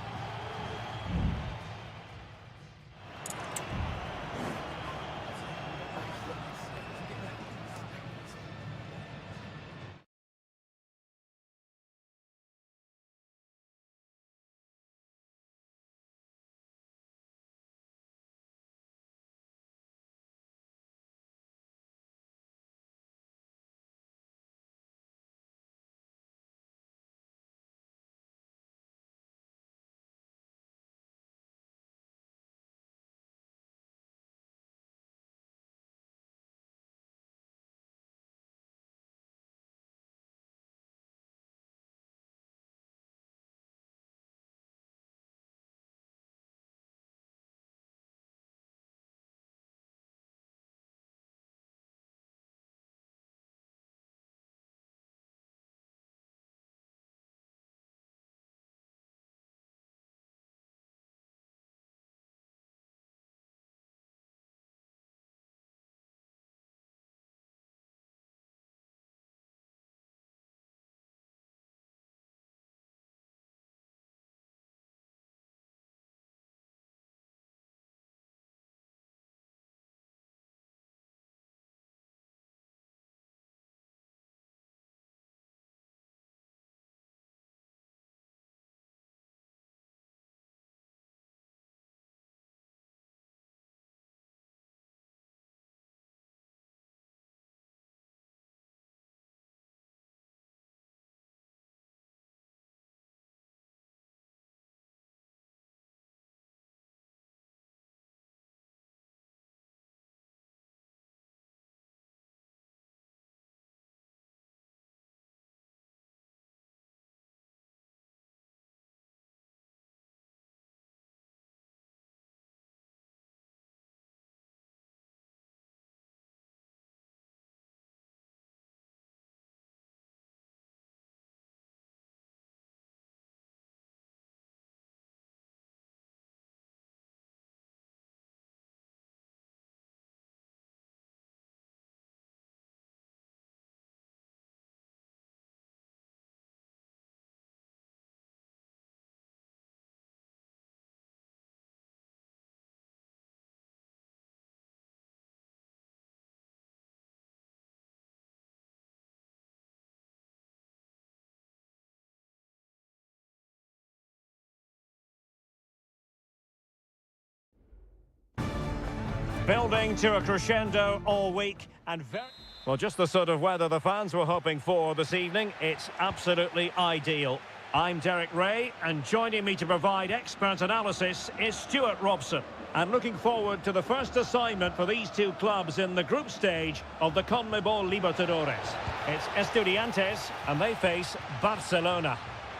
Building to a crescendo all week and very... Well, just the sort of weather the fans were hoping for this evening. It's absolutely ideal. I'm Derek Ray, and joining me to provide expert analysis is Stuart Robson. And looking forward to the first assignment for these two clubs in the group stage of the CONMEBOL Libertadores. It's Estudiantes, and they face Barcelona.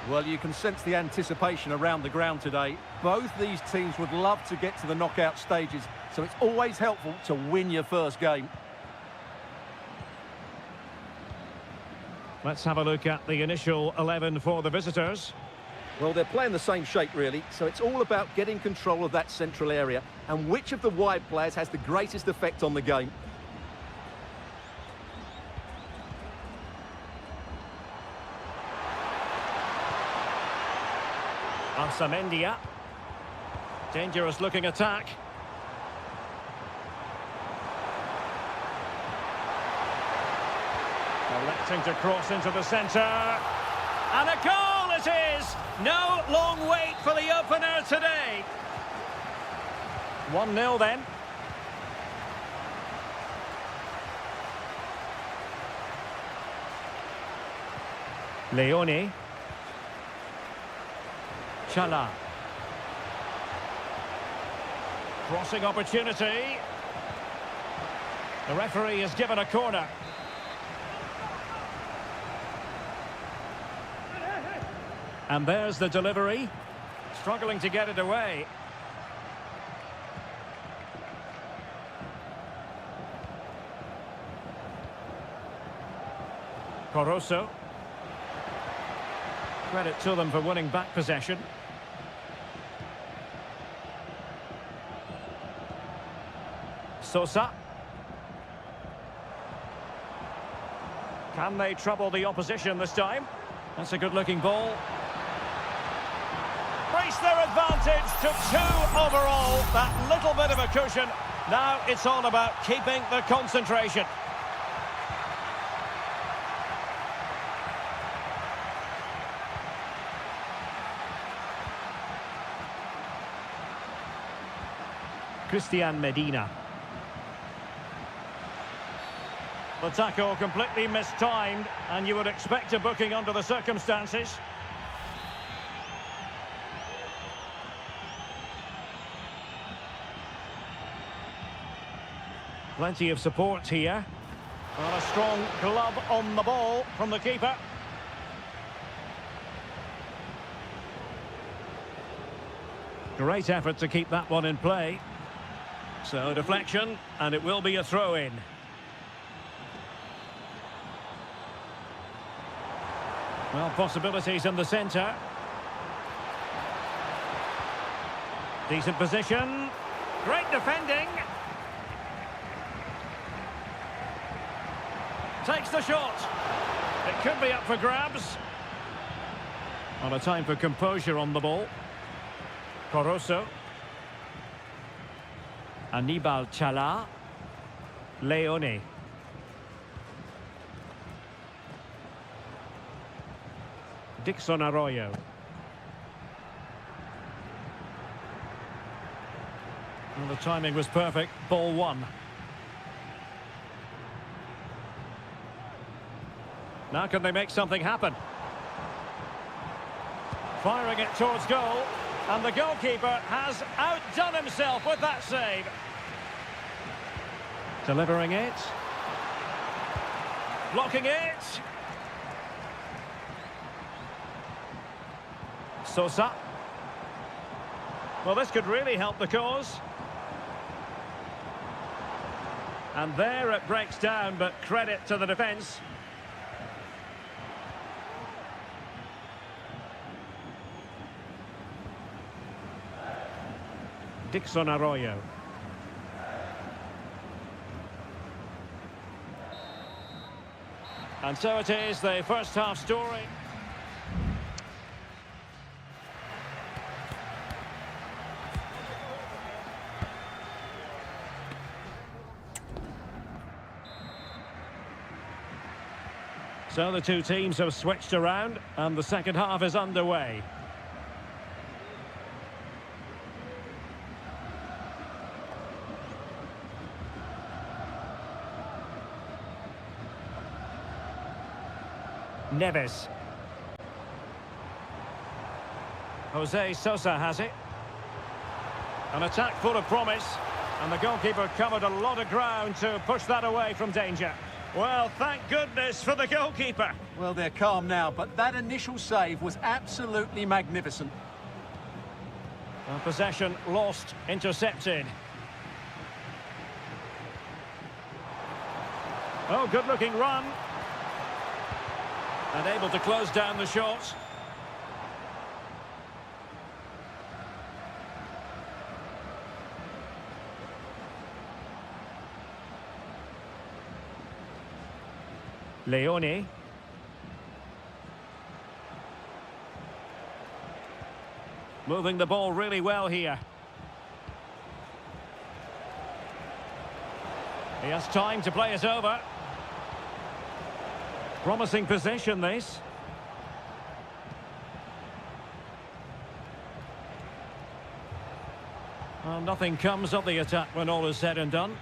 Well, you can sense the anticipation around the ground today. Both these teams would love to get to the knockout stages, so it's always helpful to win your first game. Let's have a look at the initial 11 for the visitors. Well, they're playing the same shape, really, so it's all about getting control of that central area and which of the wide players has the greatest effect on the game. Arsamendia. Dangerous looking attack. Electing to cross into the centre. And a goal it is! No long wait for the opener today. 1-0 then. Leone. Chala. Crossing opportunity. The referee has given a corner. And there's the delivery. Struggling to get it away. Corosso. Credit to them for winning back possession. Sosa. Can they trouble the opposition this time? That's a good-looking ball. Brace their advantage to 2 overall. That little bit of a cushion. Now it's all about keeping the concentration. Christian Medina. The tackle completely mistimed, and you would expect a booking under the circumstances. Plenty of support here. Well, a strong glove on the ball from the keeper. Great effort to keep that one in play. So deflection, and it will be a throw-in. Well, possibilities in the centre. Decent position. Great defending. Takes the shot. It could be up for grabs. On a time for composure on the ball. Corosso. Anibal Chala. Leone. Dixon Arroyo. And the timing was perfect. Ball 1. Now can they make something happen? Firing it towards goal. And the goalkeeper has outdone himself with that save. Delivering it. Blocking it. Sosa. Well, this could really help the cause. And there it breaks down, but credit to the defence. Dixon Arroyo. And so it is, the first half story. So the two teams have switched around and the second half is underway. Neves. Jose Sosa has it. An attack full of promise. And the goalkeeper covered a lot of ground to push that away from danger. Well, thank goodness for the goalkeeper. Well, they're calm now, but that initial save was absolutely magnificent. Possession lost, intercepted. Oh, good-looking run. And able to close down the shot. Leone. Moving the ball really well here. He has time to play it over. Promising possession, this. Well, nothing comes of the attack when all is said and done.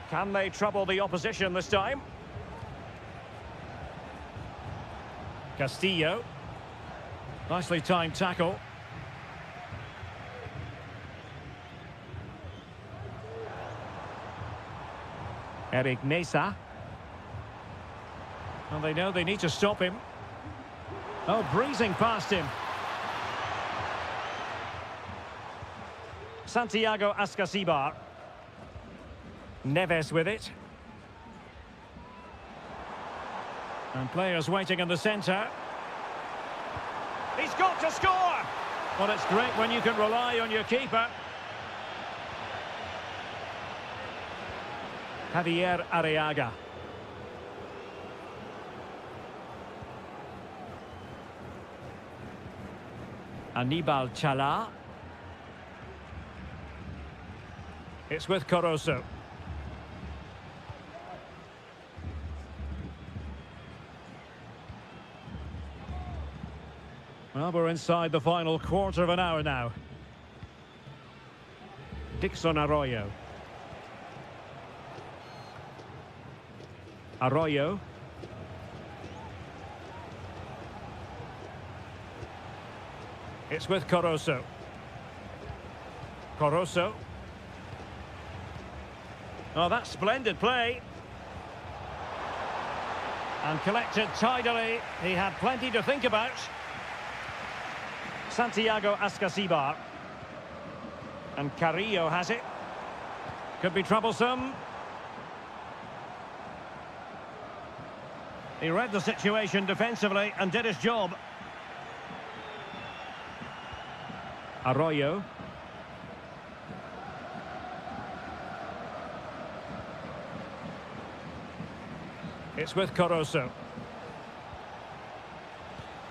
Can they trouble the opposition this time? Castillo. Nicely timed tackle. Eric Nesa. And they know they need to stop him. Oh, breezing past him. Santiago Ascasibar. Neves with it. And players waiting in the centre. He's got to score! Well, it's great when you can rely on your keeper. Javier Arriaga. Anibal Chala. It's with Corozo. Well, we're inside the final quarter of an hour now. Dixon Arroyo. Arroyo. It's with Corozo. Corozo. Oh, that's splendid play. And collected tidily. He had plenty to think about. Santiago Ascasibar. And Carrillo has it. Could be troublesome. He read the situation defensively and did his job. Arroyo. It's with Corozo.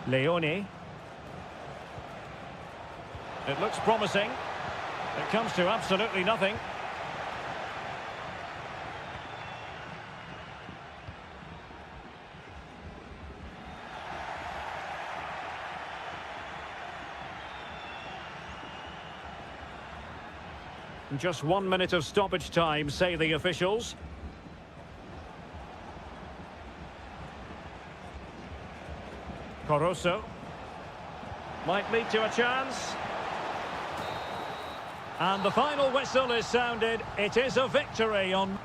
Leone. It looks promising. It comes to absolutely nothing. Just 1 minute of stoppage time, say the officials. Corozo. Might lead to a chance. And the final whistle is sounded. It is a victory on...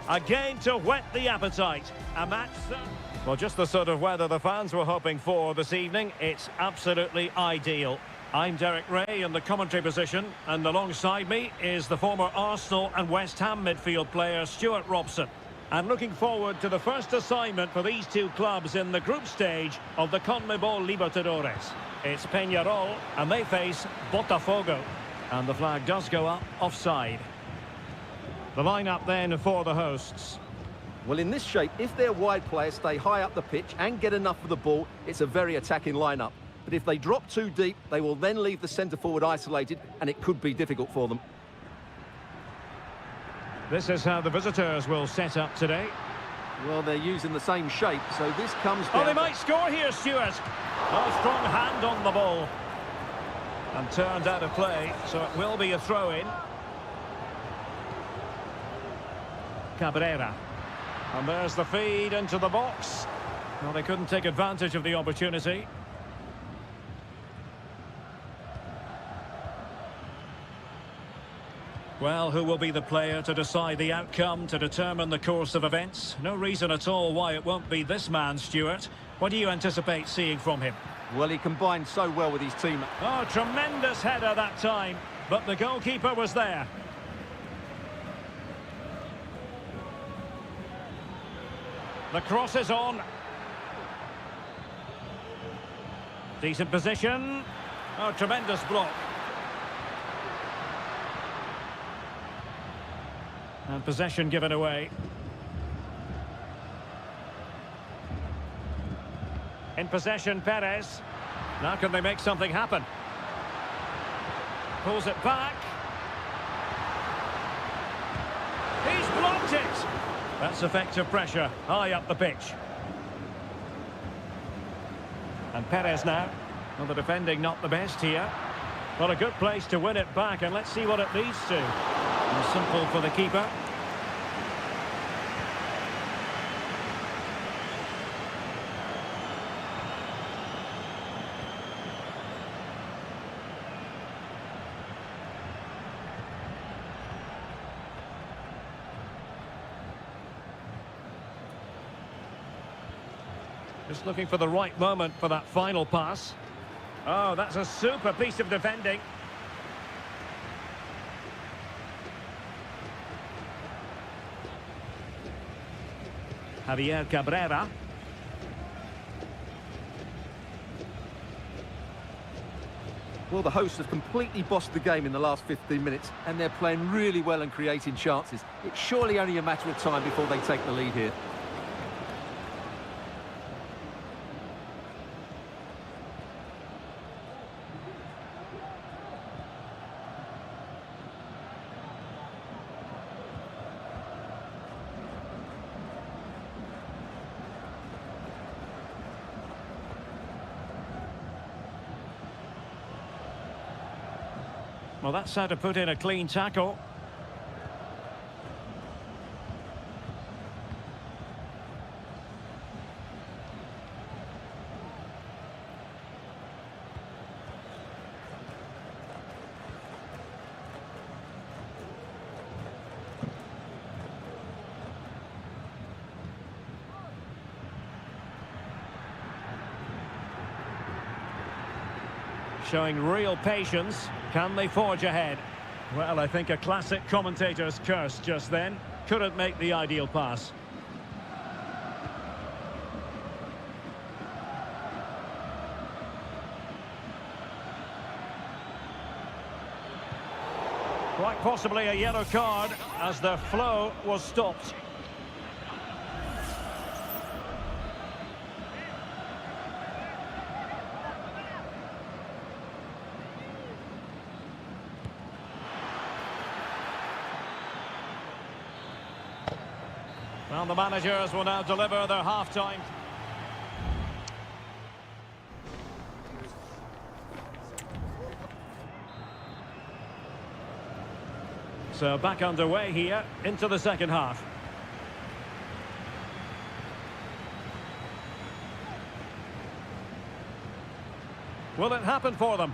Again to whet the appetite. A match... Well, just the sort of weather the fans were hoping for this evening. It's absolutely ideal. I'm Derek Ray in the commentary position, and alongside me is the former Arsenal and West Ham midfield player Stuart Robson. And looking forward to the first assignment for these two clubs in the group stage of the CONMEBOL Libertadores. It's Peñarol, and they face Botafogo. And the flag does go up offside. The lineup then for the hosts. Well, in this shape, if their wide players stay high up the pitch and get enough of the ball, it's a very attacking lineup. But if they drop too deep, they will then leave the centre-forward isolated, and it could be difficult for them. This is how the visitors will set up today. Well, they're using the same shape, so this comes down... Oh, they might score here, Stuart. A strong hand on the ball. And turned out of play, so it will be a throw-in. Cabrera. And there's the feed into the box. Well, they couldn't take advantage of the opportunity. Well, who will be the player to decide the outcome, to determine the course of events? No reason at all why it won't be this man, Stuart. What do you anticipate seeing from him? Well, he combined so well with his team. Oh, tremendous header that time, but the goalkeeper was there. The cross is on. Decent position. Oh, tremendous block. And possession given away. In possession, Perez. Now can they make something happen? Pulls it back. He's blocked it. That's effective pressure, high up the pitch. And Perez now. Well, the defending not the best here. Well, a good place to win it back, and let's see what it leads to. And simple for the keeper. Just looking for the right moment for that final pass. Oh, that's a super piece of defending. Javier Cabrera. Well, the hosts have completely bossed the game in the last 15 minutes, and they're playing really well and creating chances. It's surely only a matter of time before they take the lead here. Well, that's how to put in a clean tackle. Showing real patience. Can they forge ahead? Well, I think a classic commentator's curse just then. Couldn't make the ideal pass. Quite possibly a yellow card as the flow was stopped. Well, the managers will now deliver their half-time. So back underway here into the second half. Will it happen for them?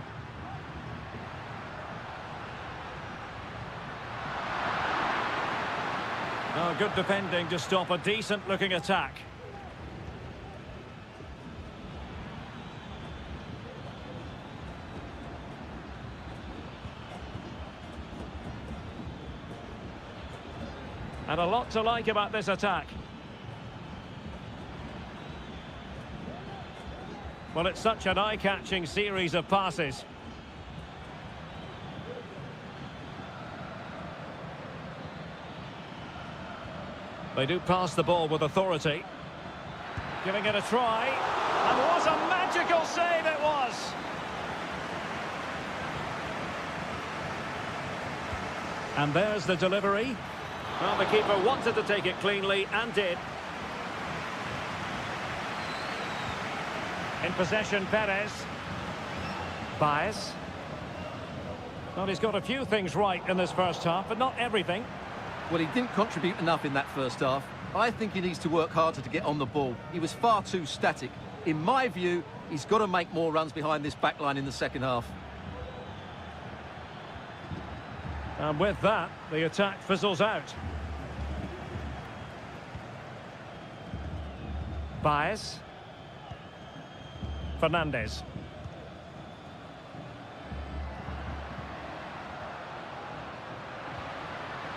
Oh, good defending to stop a decent-looking attack. And a lot to like about this attack. Well, it's such an eye-catching series of passes. They do pass the ball with authority. Giving it a try. And what a magical save it was! And there's the delivery. Well, the keeper wanted to take it cleanly and did. In possession, Perez. Baez. Well, he's got a few things right in this first half, but not everything. Well, he didn't contribute enough in that first half. I think he needs to work harder to get on the ball. He was far too static. In my view, he's got to make more runs behind this back line in the second half. And with that, the attack fizzles out. Baez. Fernandez.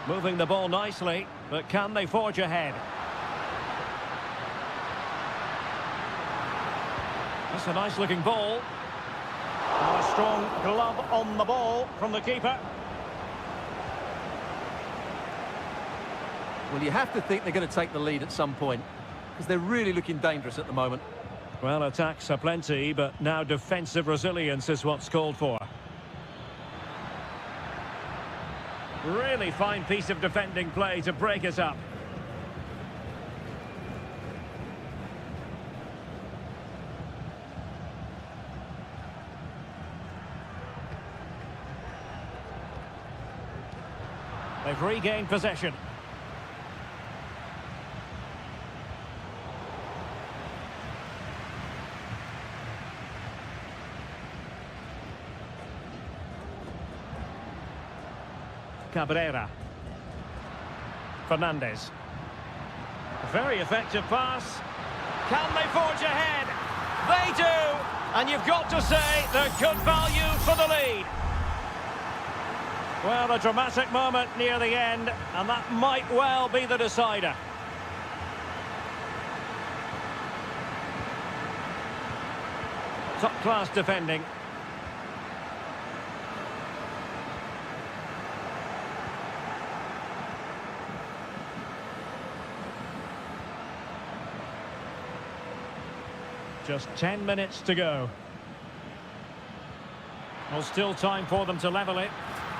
Moving the ball nicely, but can they forge ahead? That's a nice looking ball. And a strong glove on the ball from the keeper. Well, you have to think they're going to take the lead at some point, because they're really looking dangerous at the moment. Well, attacks are plenty, but now defensive resilience is what's called for. Really fine piece of defending play to break it up. They've regained possession. Cabrera. Fernandez. Very effective pass. Can they forge ahead? They do! And you've got to say they're good value for the lead. Well, a dramatic moment near the end, and that might well be the decider. Top-class defending. Just 10 minutes to go. Well, still time for them to level it.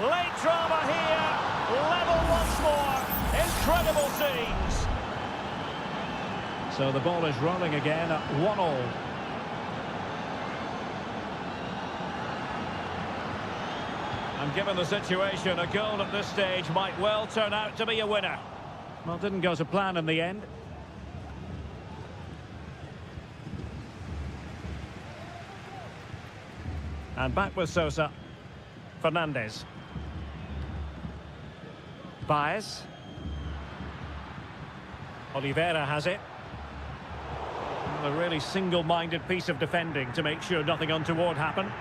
Late drama here. Level once more. Incredible scenes. So the ball is rolling again at 1-1. And given the situation, a goal at this stage might well turn out to be a winner. Well, didn't go to plan in the end. And back with Sosa. Fernandez. Baez. Oliveira has it. A really single-minded piece of defending to make sure nothing untoward happened.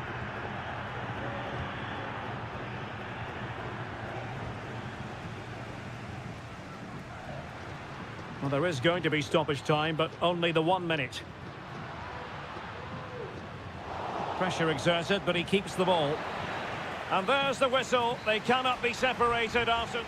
Well, there is going to be stoppage time, but only the 1 minute. Pressure exerted, but he keeps the ball. And there's the whistle. They cannot be separated after...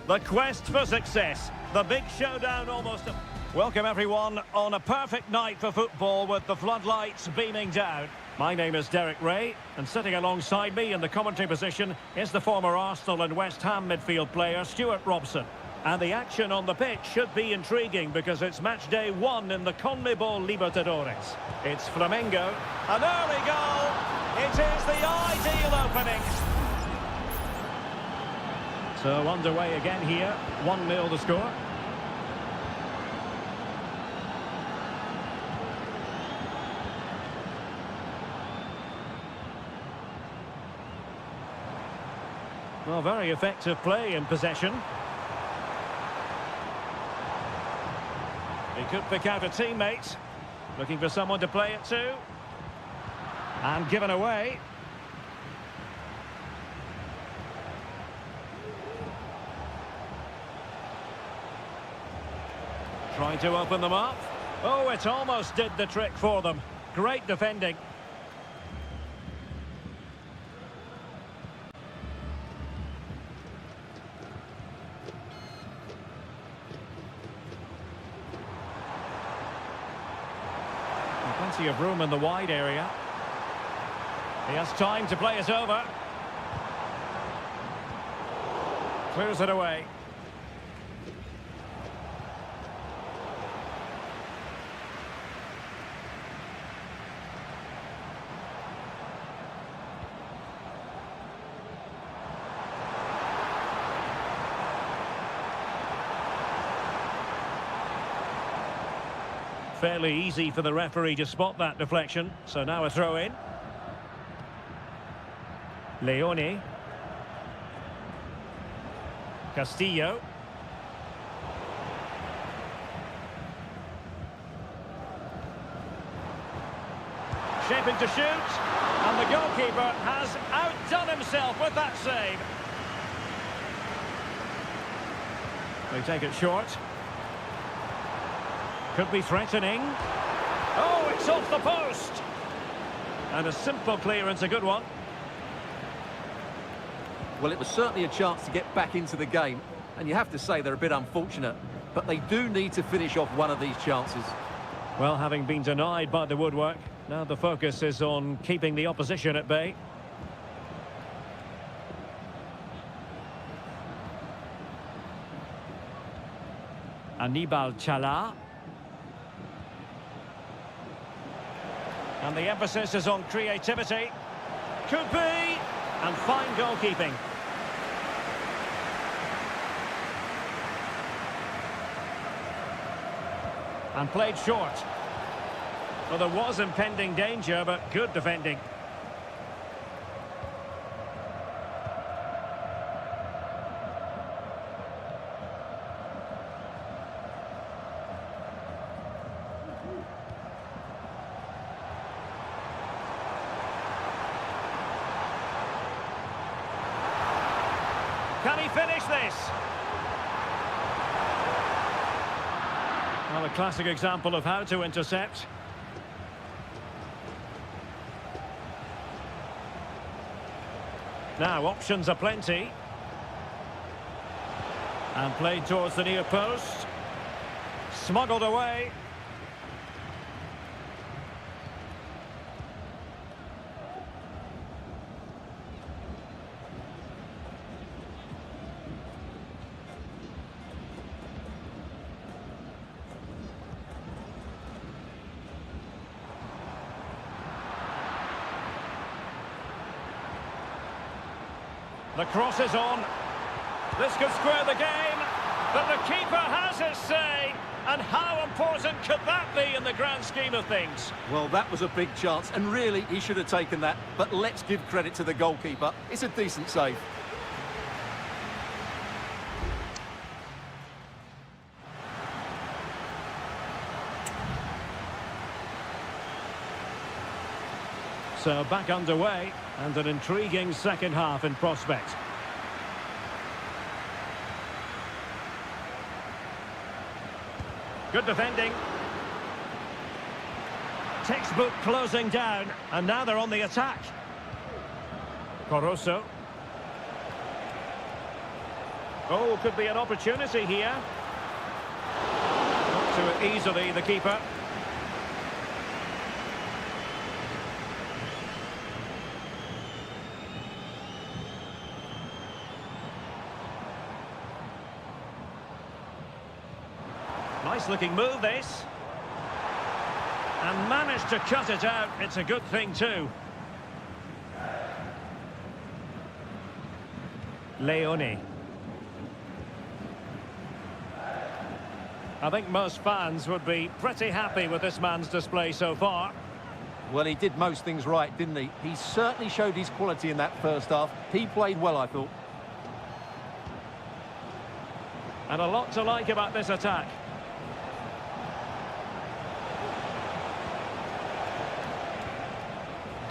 The quest for success. The big showdown almost. Welcome everyone on a perfect night for football with the floodlights beaming down. My name is Derek Ray, and sitting alongside me in the commentary position is the former Arsenal and West Ham midfield player Stuart Robson. And the action on the pitch should be intriguing because it's match day 1 in the CONMEBOL Libertadores. It's Flamengo. An early goal. It is the ideal opening. So underway again here. 1-0 the score. Well, very effective play in possession. He could pick out a teammate. Looking for someone to play it to. And given away. Trying to open them up. Oh, it almost did the trick for them. Great defending. Plenty of room in the wide area. He has time to play it over. Clears it away. Fairly easy for the referee to spot that deflection. So now a throw in. Leone. Castillo. Shaping to shoot. And the goalkeeper has outdone himself with that save. They take it short. Could be threatening. Oh, it's off the post. And a simple clearance, a good one. Well, it was certainly a chance to get back into the game. And you have to say they're a bit unfortunate. But they do need to finish off one of these chances. Well, having been denied by the woodwork, now the focus is on keeping the opposition at bay. Anibal Chala. And the emphasis is on creativity. Could be. And fine goalkeeping. And played short. Well, there was impending danger, but good defending. Can he finish this? Well, a classic example of how to intercept. Now, options are plenty. And played towards the near post. Smuggled away. The cross is on. This could square the game, but the keeper has his say. And how important could that be in the grand scheme of things? Well, that was a big chance, and really, he should have taken that. But let's give credit to the goalkeeper. It's a decent save. So back underway, and an intriguing second half in prospect. Good defending. Textbook closing down, and now they're on the attack. Corosso. Oh, could be an opportunity here. Not to it easily, the keeper. Nice looking move, this. And managed to cut it out. It's a good thing too. Leone. I think most fans would be pretty happy with this man's display so far. Well, he did most things right, didn't he? He certainly showed his quality in that first half. He played well, I thought. And a lot to like about this attack.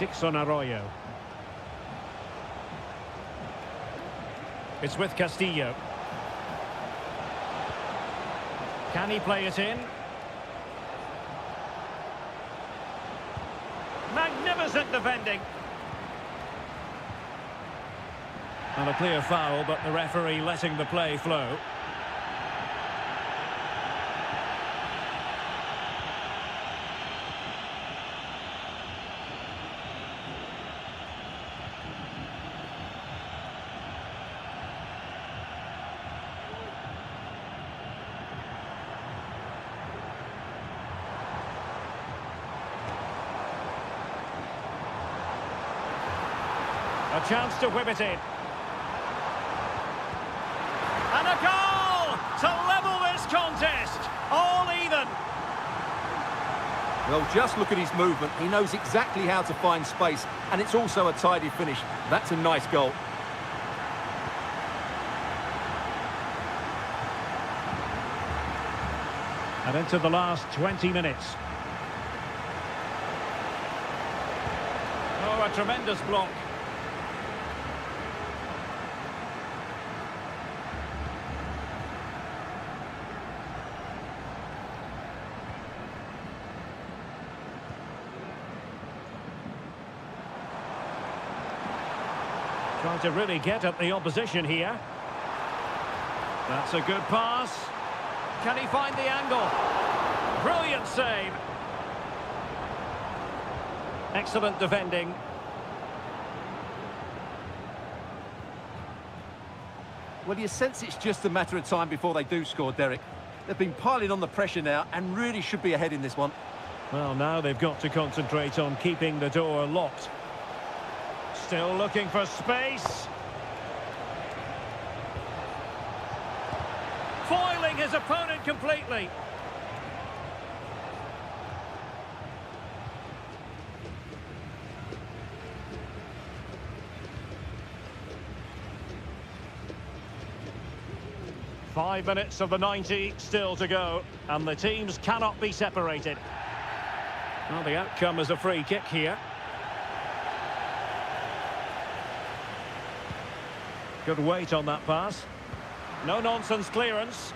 Dixon Arroyo. It's with Castillo. Can he play it in? Magnificent defending. And a clear foul, but the referee letting the play flow. A chance to whip it in. And a goal to level this contest. All even. Well, just look at his movement. He knows exactly how to find space, and it's also a tidy finish. That's a nice goal. And into the last 20 minutes. Oh, a tremendous block. Trying to really get at the opposition here. That's a good pass. Can he find the angle? Brilliant save. Excellent defending. Well, you sense it's just a matter of time before they do score, Derek. They've been piling on the pressure now and really should be ahead in this one. Well, now they've got to concentrate on keeping the door locked. Still looking for space. Foiling his opponent completely. Five minutes of the 90 still to go, and the teams cannot be separated. Well, the outcome is a free kick here. Good weight on that pass. No-nonsense clearance.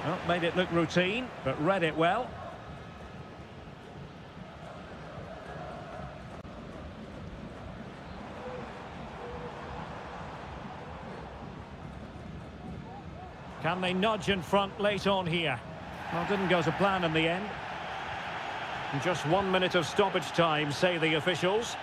Well, made it look routine, but read it well. Can they nudge in front late on here? Well, didn't go to plan in the end. And just 1 minute of stoppage time, say the officials.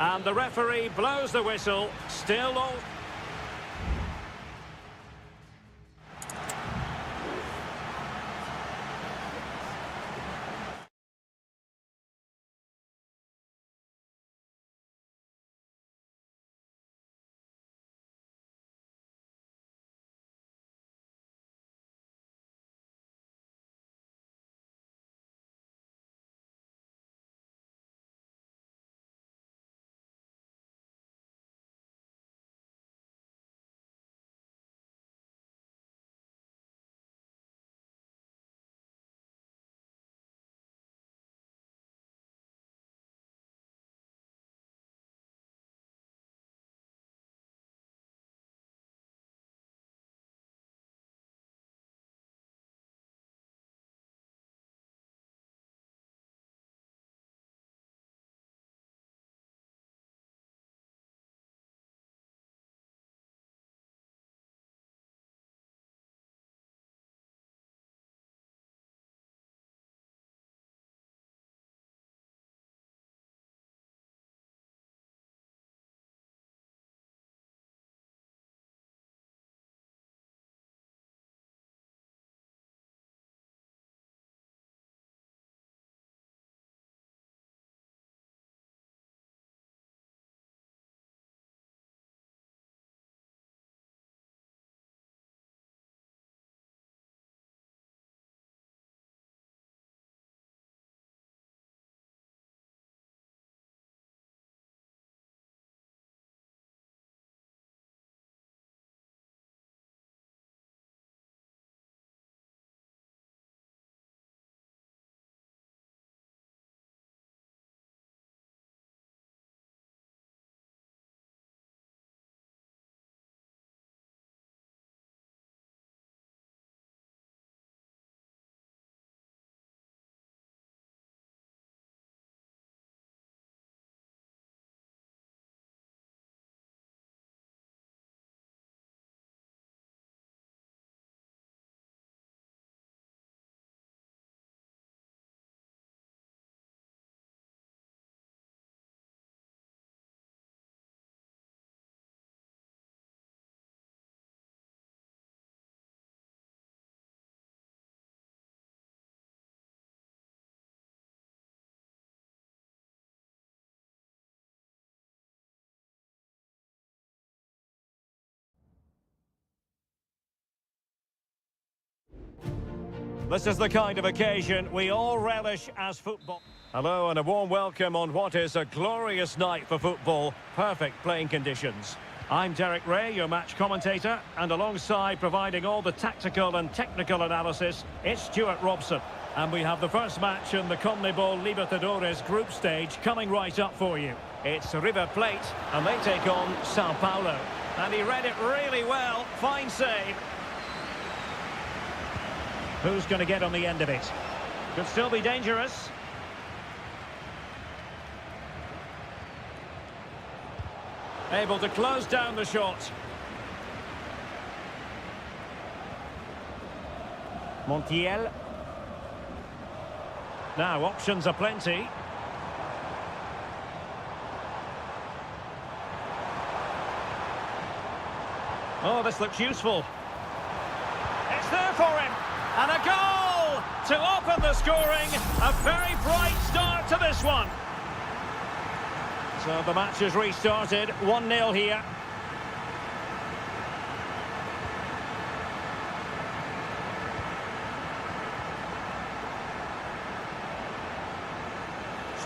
And the referee blows the whistle. Still all... This is the kind of occasion we all relish as football. Hello and a warm welcome on what is a glorious night for football. Perfect playing conditions. I'm Derek Ray, your match commentator, and alongside providing all the tactical and technical analysis, it's Stuart Robson. And we have the first match in the CONMEBOL Libertadores group stage coming right up for you. It's River Plate, and they take on Sao Paulo. And he read it really well. Fine save. Who's going to get on the end of it? Could still be dangerous. Able to close down the shot. Montiel. Now, options are plenty. Oh, this looks useful. It's there for him. And a goal to open the scoring. A very bright start to this one. So the match is restarted. 1-0 here.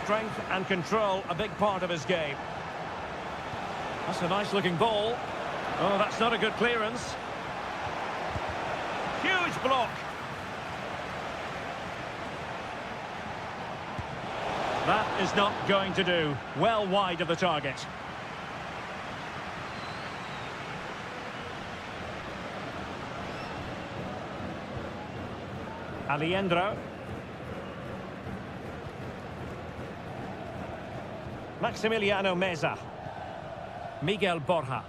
Strength and control, a big part of his game. That's a nice-looking ball. Oh, that's not a good clearance. Huge block. That is not going to do. Well wide of the target. Alejandro. Maximiliano Meza. Miguel Borja.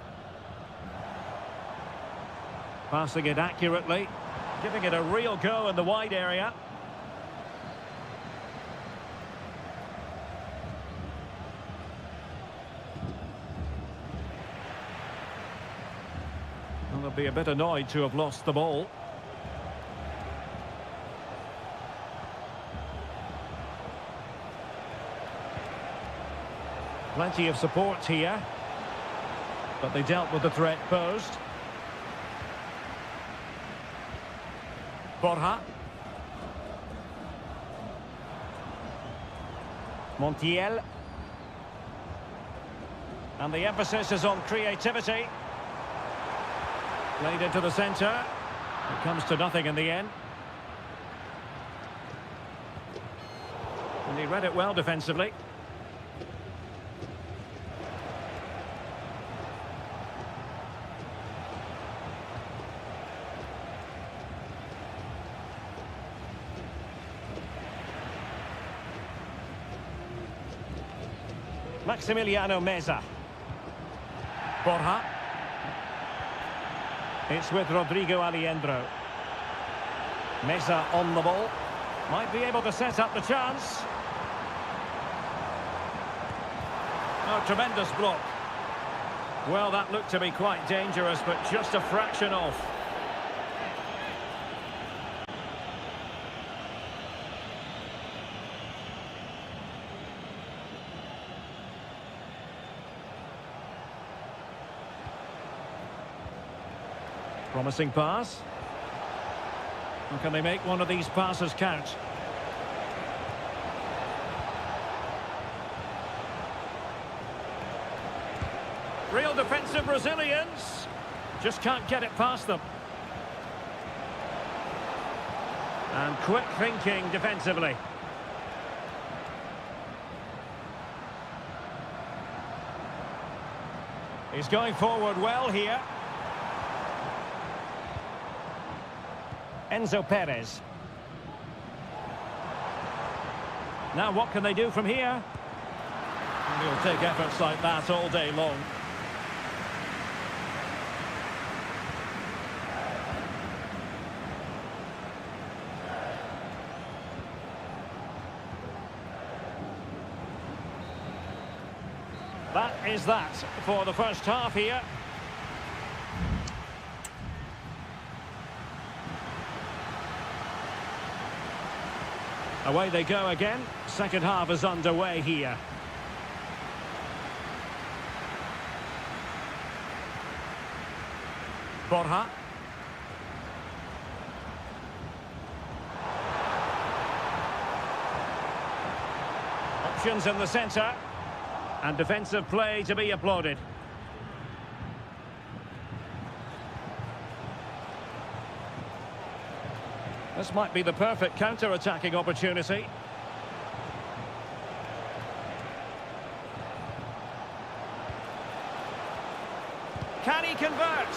Passing it accurately. Giving it a real go in the wide area. Well, they'll be a bit annoyed to have lost the ball. Plenty of support here. But they dealt with the threat posed. Borja. Montiel. And the emphasis is on creativity. Played into the centre. It comes to nothing in the end. And he read it well defensively. Maximiliano Meza. Borja. It's with Rodrigo Alejandro. Meza on the ball. Might be able to set up the chance. Oh, tremendous block. Well, that looked to be quite dangerous, but just a fraction off. Promising pass. And can they make one of these passes count? Real defensive resilience. Just can't get it past them. And quick thinking defensively. He's going forward well here. Enzo Perez. Now what can they do from here? And he'll take efforts like that all day long. That is that for the first half here. Away they go again. Second half is underway here. Borja. options in the centre. And defensive play to be applauded. This might be the perfect counter-attacking opportunity. Can he convert?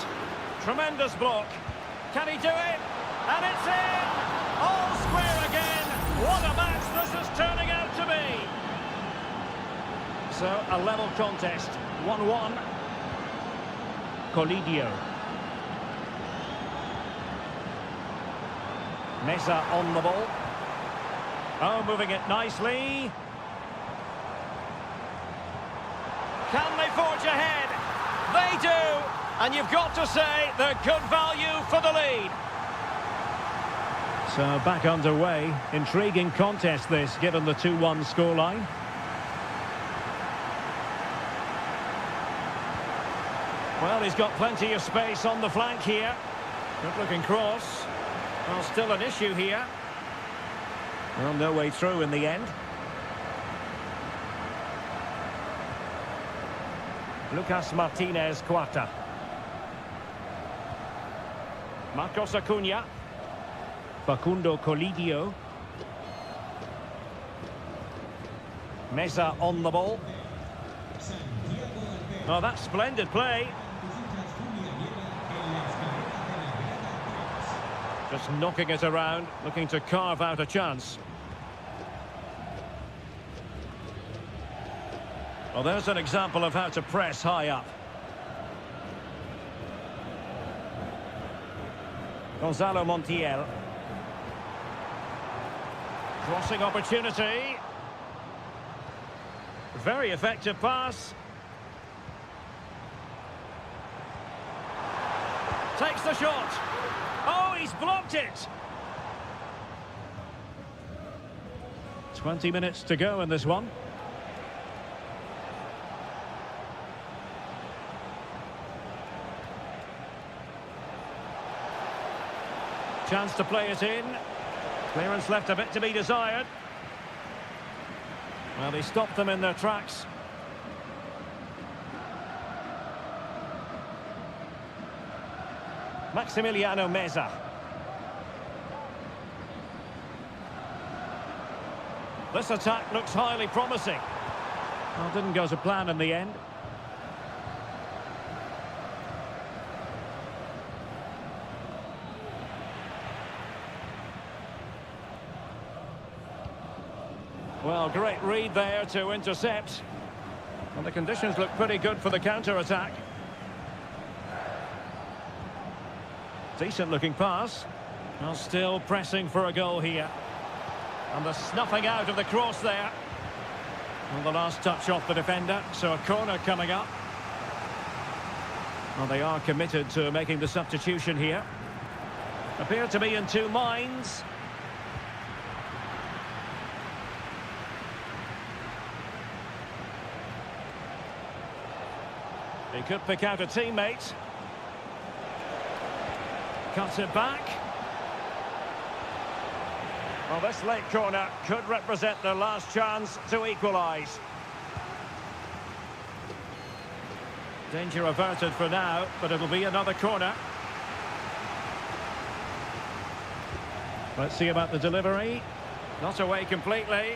Tremendous block. Can he do it? And it's in! All square again! What a match this is turning out to be! So, a level contest. 1-1. Colidio. Mesa on the ball. Oh, moving it nicely. Can they forge ahead? They do! And you've got to say they're good value for the lead. So back underway. Intriguing contest this, given the 2-1 scoreline. Well, he's got plenty of space on the flank here. Good looking cross. Well, still an issue here. Well, no way through in the end. Lucas Martinez Quarta. Marcos Acuna. Facundo Colidio. Mesa on the ball. Oh, that's splendid play. Just knocking it around, looking to carve out a chance. Well, there's an example of how to press high up. Gonzalo Montiel. Crossing opportunity. Very effective pass. Takes the shot. Oh, he's blocked it. 20 minutes to go in this one. Chance to play it in. Clearance left a bit to be desired. Well, they stopped them in their tracks. Maximiliano Meza. This attack looks highly promising. Well, didn't go to plan in the end. Well, great read there to intercept. And the conditions look pretty good for the counter-attack. Decent looking pass. Well, still pressing for a goal here. And the snuffing out of the cross there. Well, the last touch off the defender, so a corner coming up. Well, they are committed to making the substitution here. Appear to be in two minds. He could pick out a teammate. Cuts it back. Well, this late corner could represent their last chance to equalise. Danger averted for now, but it'll be another corner. Let's see about the delivery. Not away completely.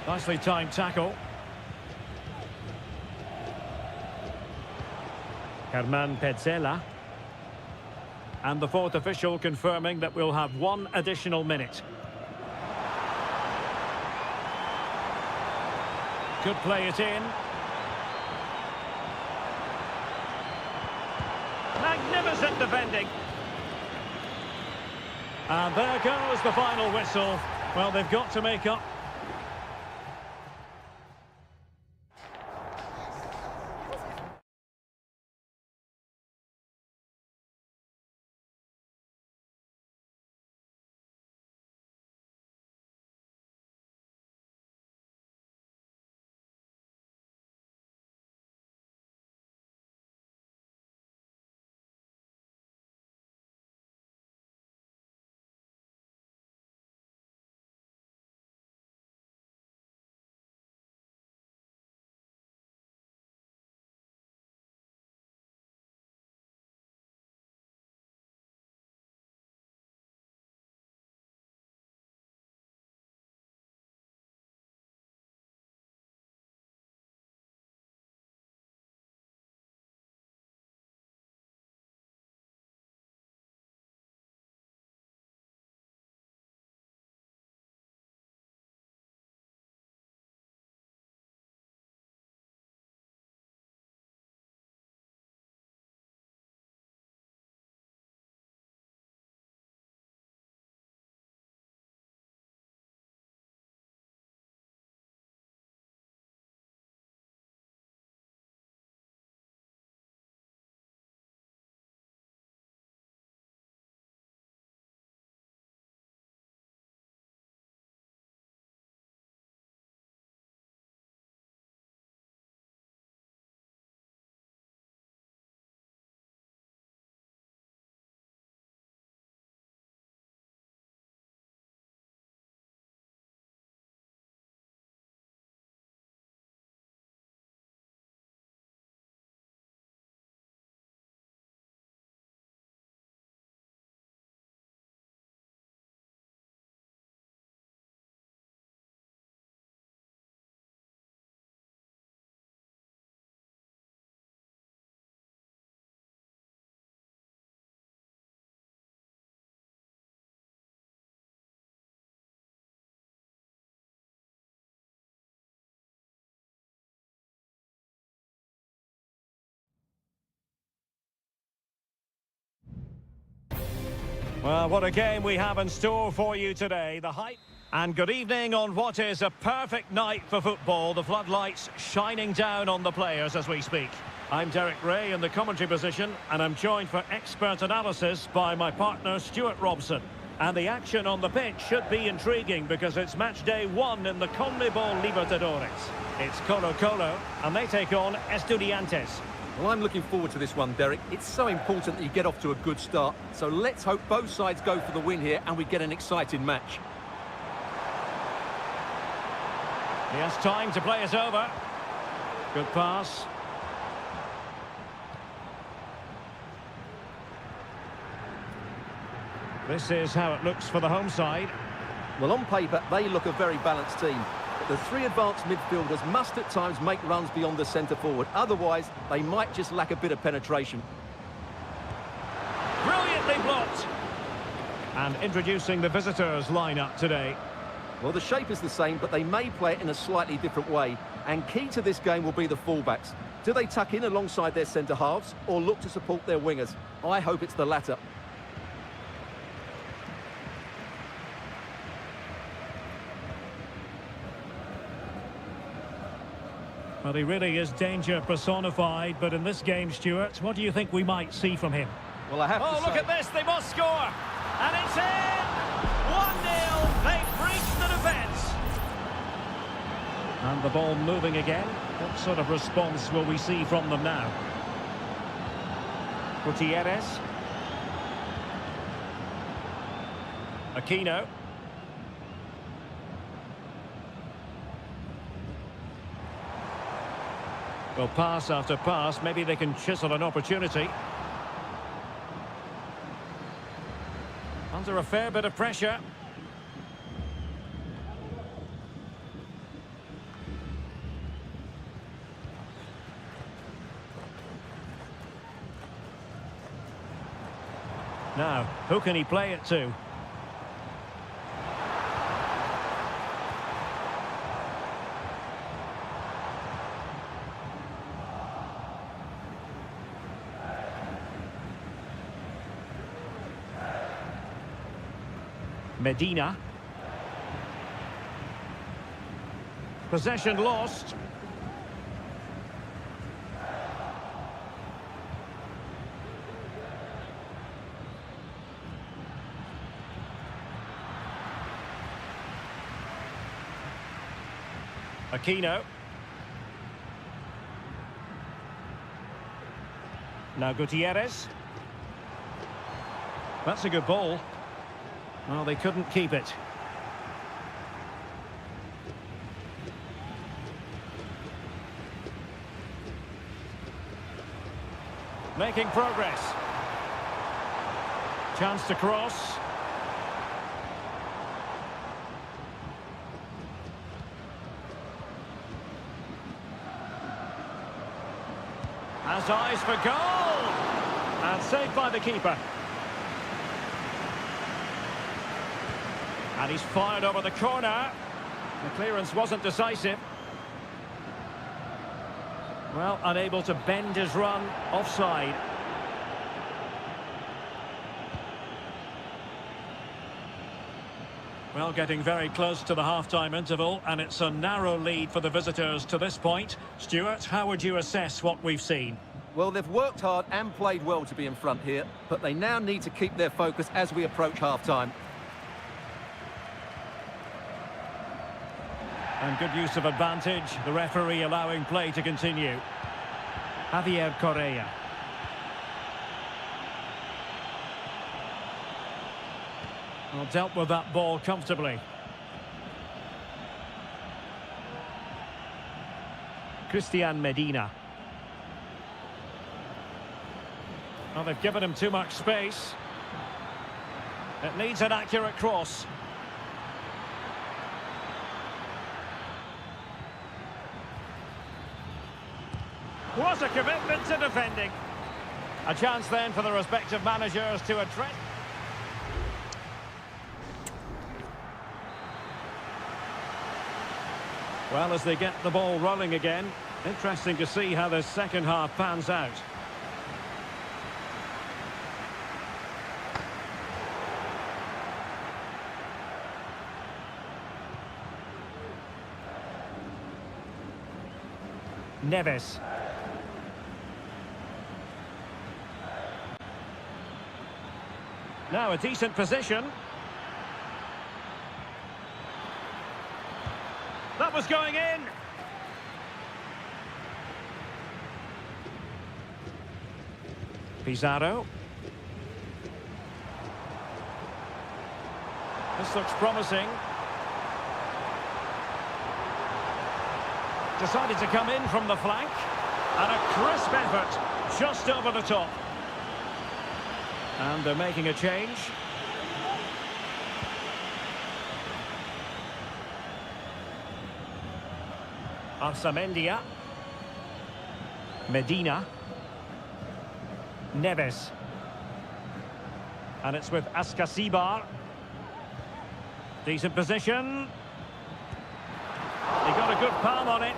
Nicely timed tackle. Herman Petzela. And the fourth official confirming that we'll have one additional minute. Could play it in. Magnificent defending. And there goes the final whistle. Well, they've got to make up Well, what a game we have in store for you today. The hype. And good evening on what is a perfect night for football. The floodlights shining down on the players as we speak. I'm Derek Ray in the commentary position, and I'm joined for expert analysis by my partner Stuart Robson. And the action on the pitch should be intriguing because it's match day 1 in the CONMEBOL Libertadores. It's Colo-Colo, and they take on Estudiantes. Well, I'm looking forward to this one, Derek. It's so important that you get off to a good start. So let's hope both sides go for the win here and we get an exciting match. He has time to play it over. Good pass. This is how it looks for the home side. Well, on paper, they look a very balanced team. But the three advanced midfielders must at times make runs beyond the centre forward. Otherwise, they might just lack a bit of penetration. Brilliantly blocked. And introducing the visitors lineup today. Well, the shape is the same, but they may play it in a slightly different way. And key to this game will be the fullbacks. Do they tuck in alongside their centre halves or look to support their wingers? I hope it's the latter. Well, he really is danger personified, but in this game, Stuart, what do you think we might see from him? Well, I have to say... Oh, look at this, they must score! And it's in! 1-0, they've breached the defence! And the ball moving again. What sort of response will we see from them now? Gutierrez. Aquino. Well, pass after pass, maybe they can chisel an opportunity. Under a fair bit of pressure. Now, who can he play it to? Medina. Possession lost. Aquino. Now Gutierrez. That's a good ball. Well, they couldn't keep it. Making progress. Chance to cross. Has eyes for goal. And saved by the keeper. And he's fired over the corner. The clearance wasn't decisive. Well, unable to bend his run, offside. Well, getting very close to the half-time interval, and it's a narrow lead for the visitors to this point. Stuart, how would you assess what we've seen? Well, they've worked hard and played well to be in front here, but they now need to keep their focus as we approach half-time. And good use of advantage, the referee allowing play to continue. Javier Correa. Well, dealt with that ball comfortably. Christian Medina. Well, they've given him too much space. It needs an accurate cross. What a commitment to defending. A chance then for the respective managers to address. Well, as they get the ball rolling again, interesting to see how the second half pans out. Neves. Now a decent position. That was going in. Pizarro. This looks promising. Decided to come in from the flank. And a crisp effort just over the top. And they're making a change. Arsamendia. Medina. Neves. And it's with Ascasibar. Decent position. He got a good palm on it.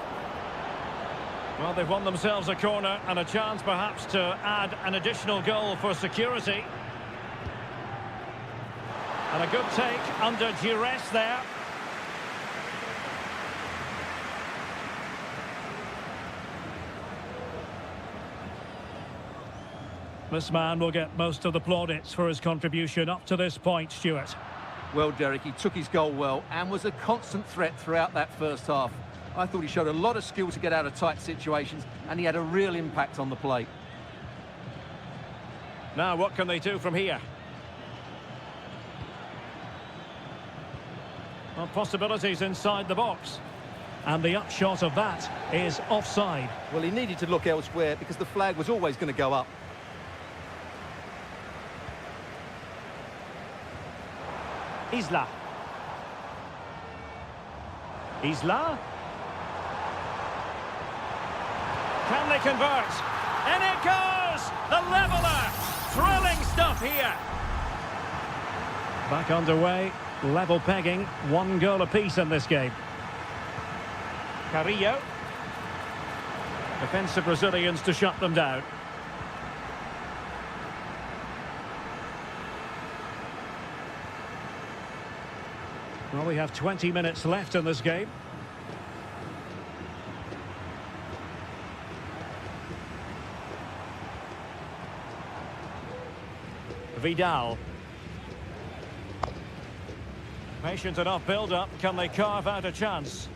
Well, they've won themselves a corner and a chance perhaps to add an additional goal for security. And a good take under duress there. This man will get most of the plaudits for his contribution up to this point, Stuart. Well, Derek, he took his goal well and was a constant threat throughout that first half. I thought he showed a lot of skill to get out of tight situations, and he had a real impact on the play. Now, what can they do from here? Well, possibilities inside the box. And the upshot of that is offside. Well, he needed to look elsewhere because the flag was always going to go up. Isla. Isla. Can they convert? And it goes! The leveller! Thrilling stuff here. Back underway, level pegging, 1 goal apiece in this game. Carrillo. Defensive Brazilians to shut them down. Well, we have 20 minutes left in this game. Vidal. Patient enough build-up. Can they carve out a chance?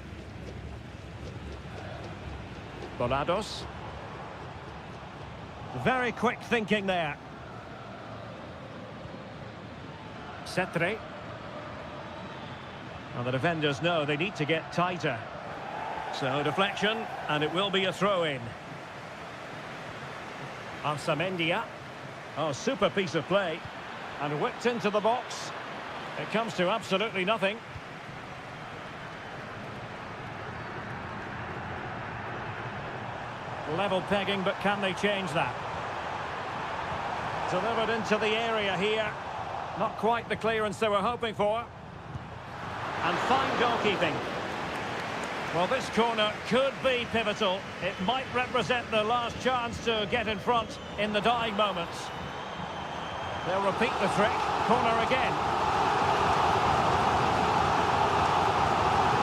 Volados. Very quick thinking there. Cetre. Well, the defenders know they need to get tighter. So deflection, and it will be a throw-in. Arsamendia. Oh, super piece of play. And whipped into the box. It comes to absolutely nothing. Level pegging, but can they change that? Delivered into the area here. Not quite the clearance they were hoping for. And fine goalkeeping. Well, this corner could be pivotal. It might represent the last chance to get in front in the dying moments. They'll repeat the trick. Corner again.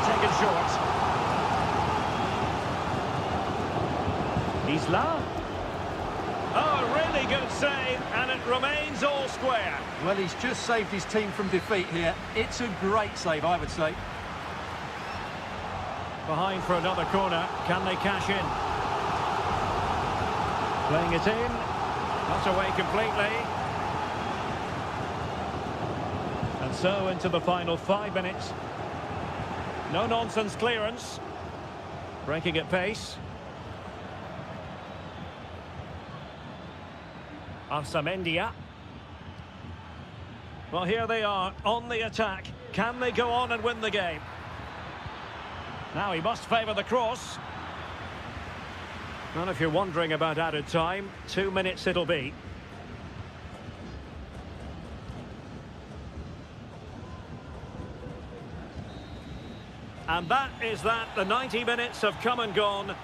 Taken short. Isla. Oh, a really good save, and it remains all square. Well, he's just saved his team from defeat here. It's a great save, I would say. Behind for another corner. Can they cash in? Playing it in. Not away completely. And so into the final 5 minutes. No-nonsense clearance. Breaking at pace. Arsamendia. Well, here they are on the attack. Can they go on and win the game? Now he must favour the cross. Well, if you're wondering about added time, 2 minutes it'll be. And that is that. The 90 minutes have come and gone.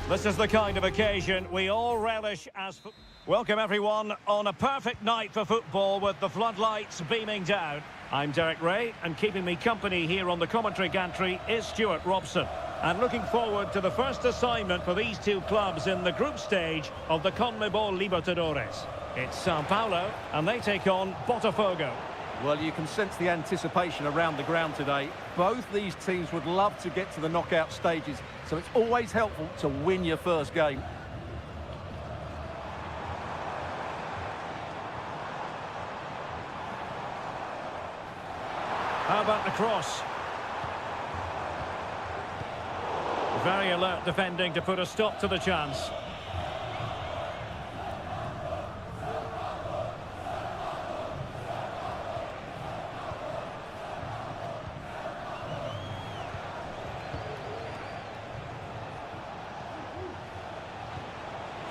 This is the kind of occasion we all relish as... Welcome everyone on a perfect night for football with the floodlights beaming down. I'm Derek Ray, and keeping me company here on the commentary gantry is Stuart Robson. And looking forward to the first assignment for these two clubs in the group stage of the CONMEBOL Libertadores. It's Sao Paulo, and they take on Botafogo. Well, you can sense the anticipation around the ground today. Both these teams would love to get to the knockout stages, so it's always helpful to win your first game. How about the cross? Very alert defending to put a stop to the chance.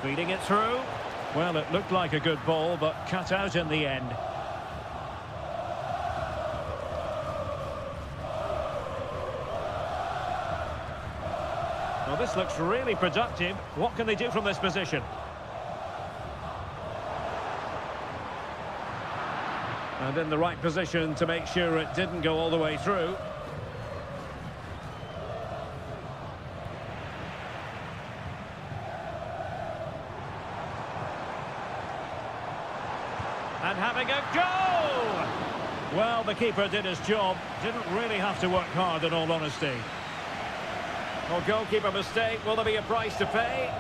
Feeding it through. Well, it looked like a good ball, but cut out in the end. Well, this looks really productive. What can they do from this position? And in the right position to make sure it didn't go all the way through. And having a go! Well, the keeper did his job. Didn't really have to work hard, in all honesty. Well, goalkeeper mistake. Will there be a price to pay?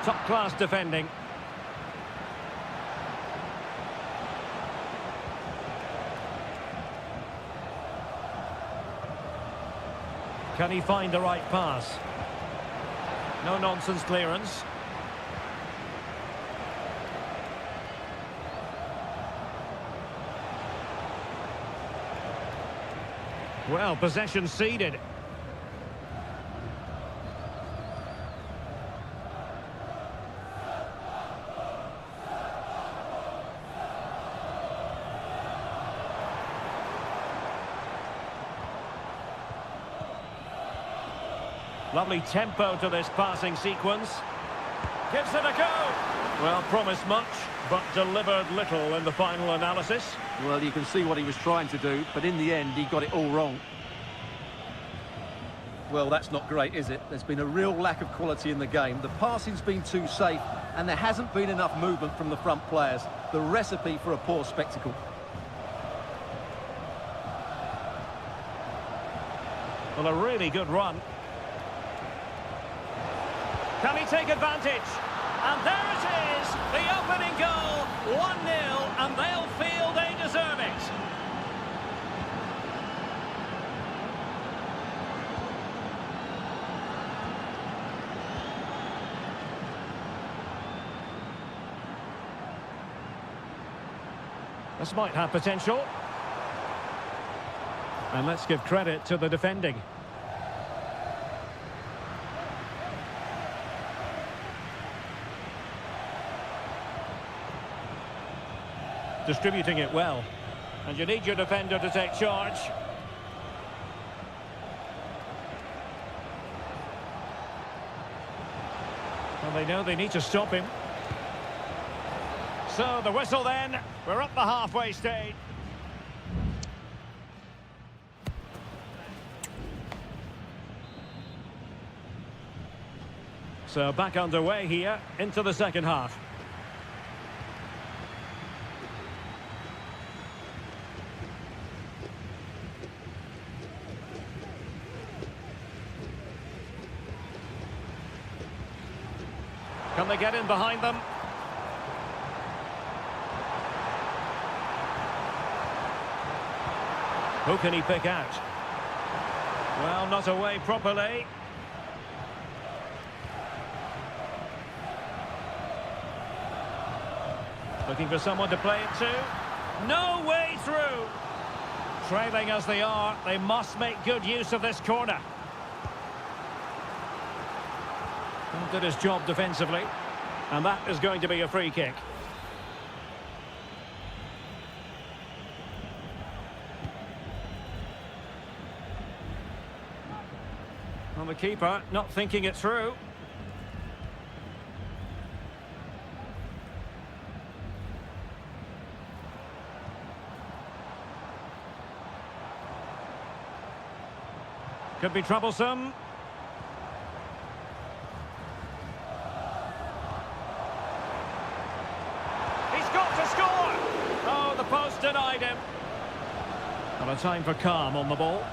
Top-class defending. Can he find the right pass? No-nonsense clearance. Well, possession ceded. Lovely tempo to this passing sequence. Gives it a go. Well, promised much, but delivered little in the final analysis. Well, you can see what he was trying to do, but in the end, he got it all wrong. Well, that's not great, is it? There's been a real lack of quality in the game. The passing's been too safe, and there hasn't been enough movement from the front players. The recipe for a poor spectacle. Well, a really good run. Can he take advantage? And there it is, the opening goal, 1-0, and they'll feel they deserve it. This might have potential. And let's give credit to the defending. Distributing it well. And you need your defender to take charge. Well, they know they need to stop him. So the whistle then. We're up the halfway stage. So back underway here into the second half. Can they get in behind them? Who can he pick out? Well, not away properly. Looking for someone to play it to. No way through. Trailing as they are, they must make good use of this corner. Well, did his job defensively. And that is going to be a free kick. Well, the keeper not thinking it through. Could be troublesome. He's got to score! Oh, the post denied him. And a time for calm on the ball.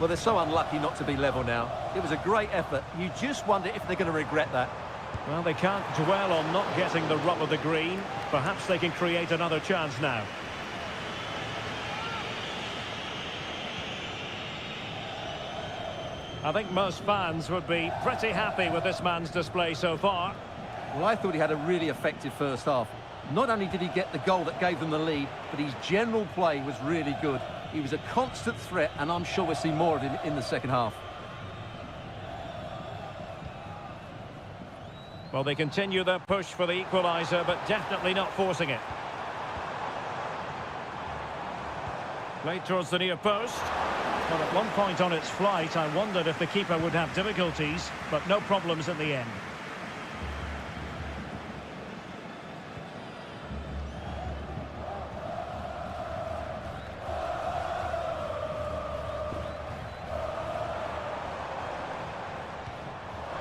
Well, they're so unlucky not to be level now. It was a great effort. You just wonder if they're going to regret that. Well, they can't dwell on not getting the rub of the green. Perhaps they can create another chance now. I think most fans would be pretty happy with this man's display so far. Well, I thought he had a really effective first half. Not only did he get the goal that gave them the lead, but his general play was really good. He was a constant threat, and I'm sure we'll see more of him in the second half. Well, they continue their push for the equaliser, but definitely not forcing it. Played towards the near post. Well, at one point on its flight, I wondered if the keeper would have difficulties, but no problems in the end.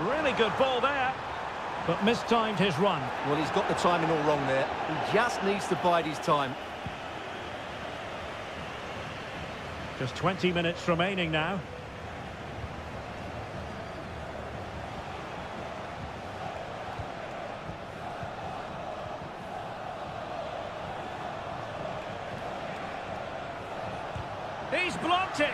Really good ball there, but mistimed his run. Well, he's got the timing all wrong there. He just needs to bide his time. Just 20 minutes remaining now. He's blocked it.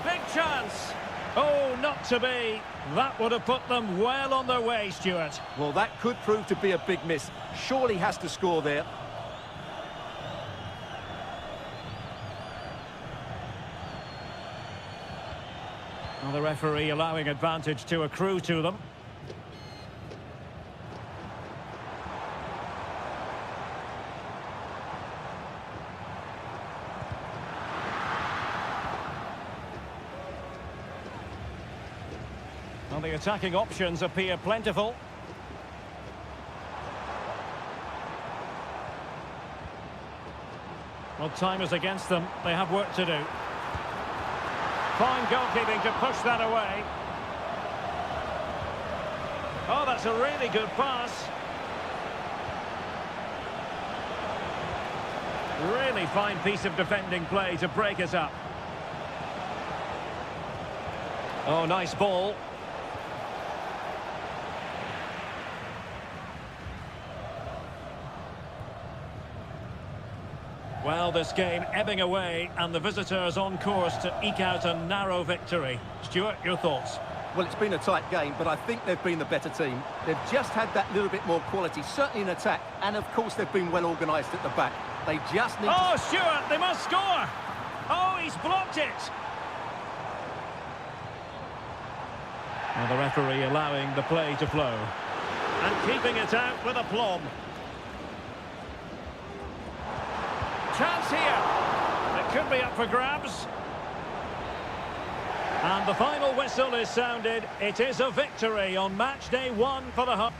Big chance. Oh, not to be. That would have put them well on their way, Stuart. Well, that could prove to be a big miss. Surely has to score there. Well, the referee allowing advantage to accrue to them. Well, the attacking options appear plentiful. Well, time is against them. They have work to do. Fine goalkeeping to push that away. Oh, that's a really good pass. Really fine piece of defending play to break us up. Oh, nice ball. Well, this game ebbing away, and the visitors on course to eke out a narrow victory. Stuart, your thoughts? Well, it's been a tight game, but I think they've been the better team. They've just had that little bit more quality, certainly in attack, and of course they've been well organised at the back. They just need Oh, Stuart, they must score! Oh, he's blocked it! Well, the referee allowing the play to flow. And keeping it out with aplomb. Chance here. It could be up for grabs. And the final whistle is sounded. It is a victory on match day 1 for the home.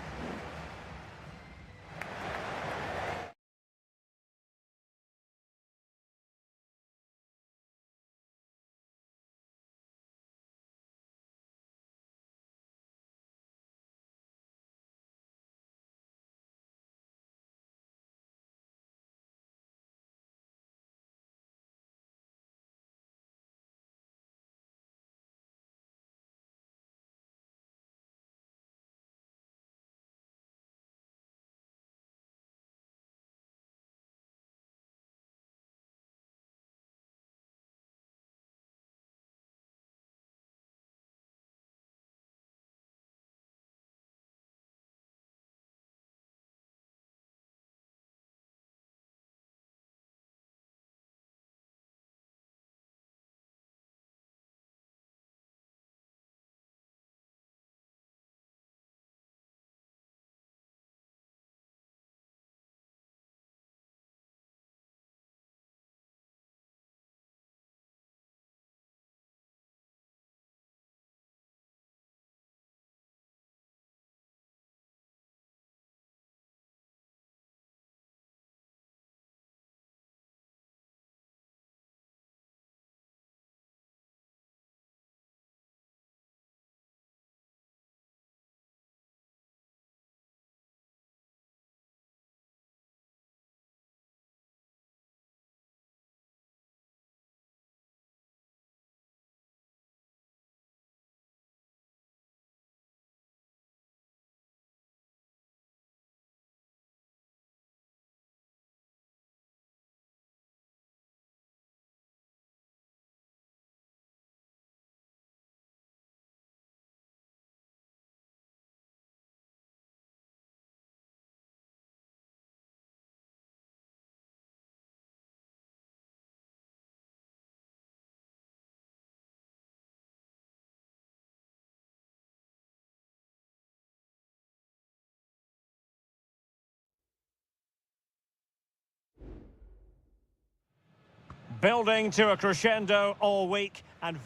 Building to a crescendo all week and...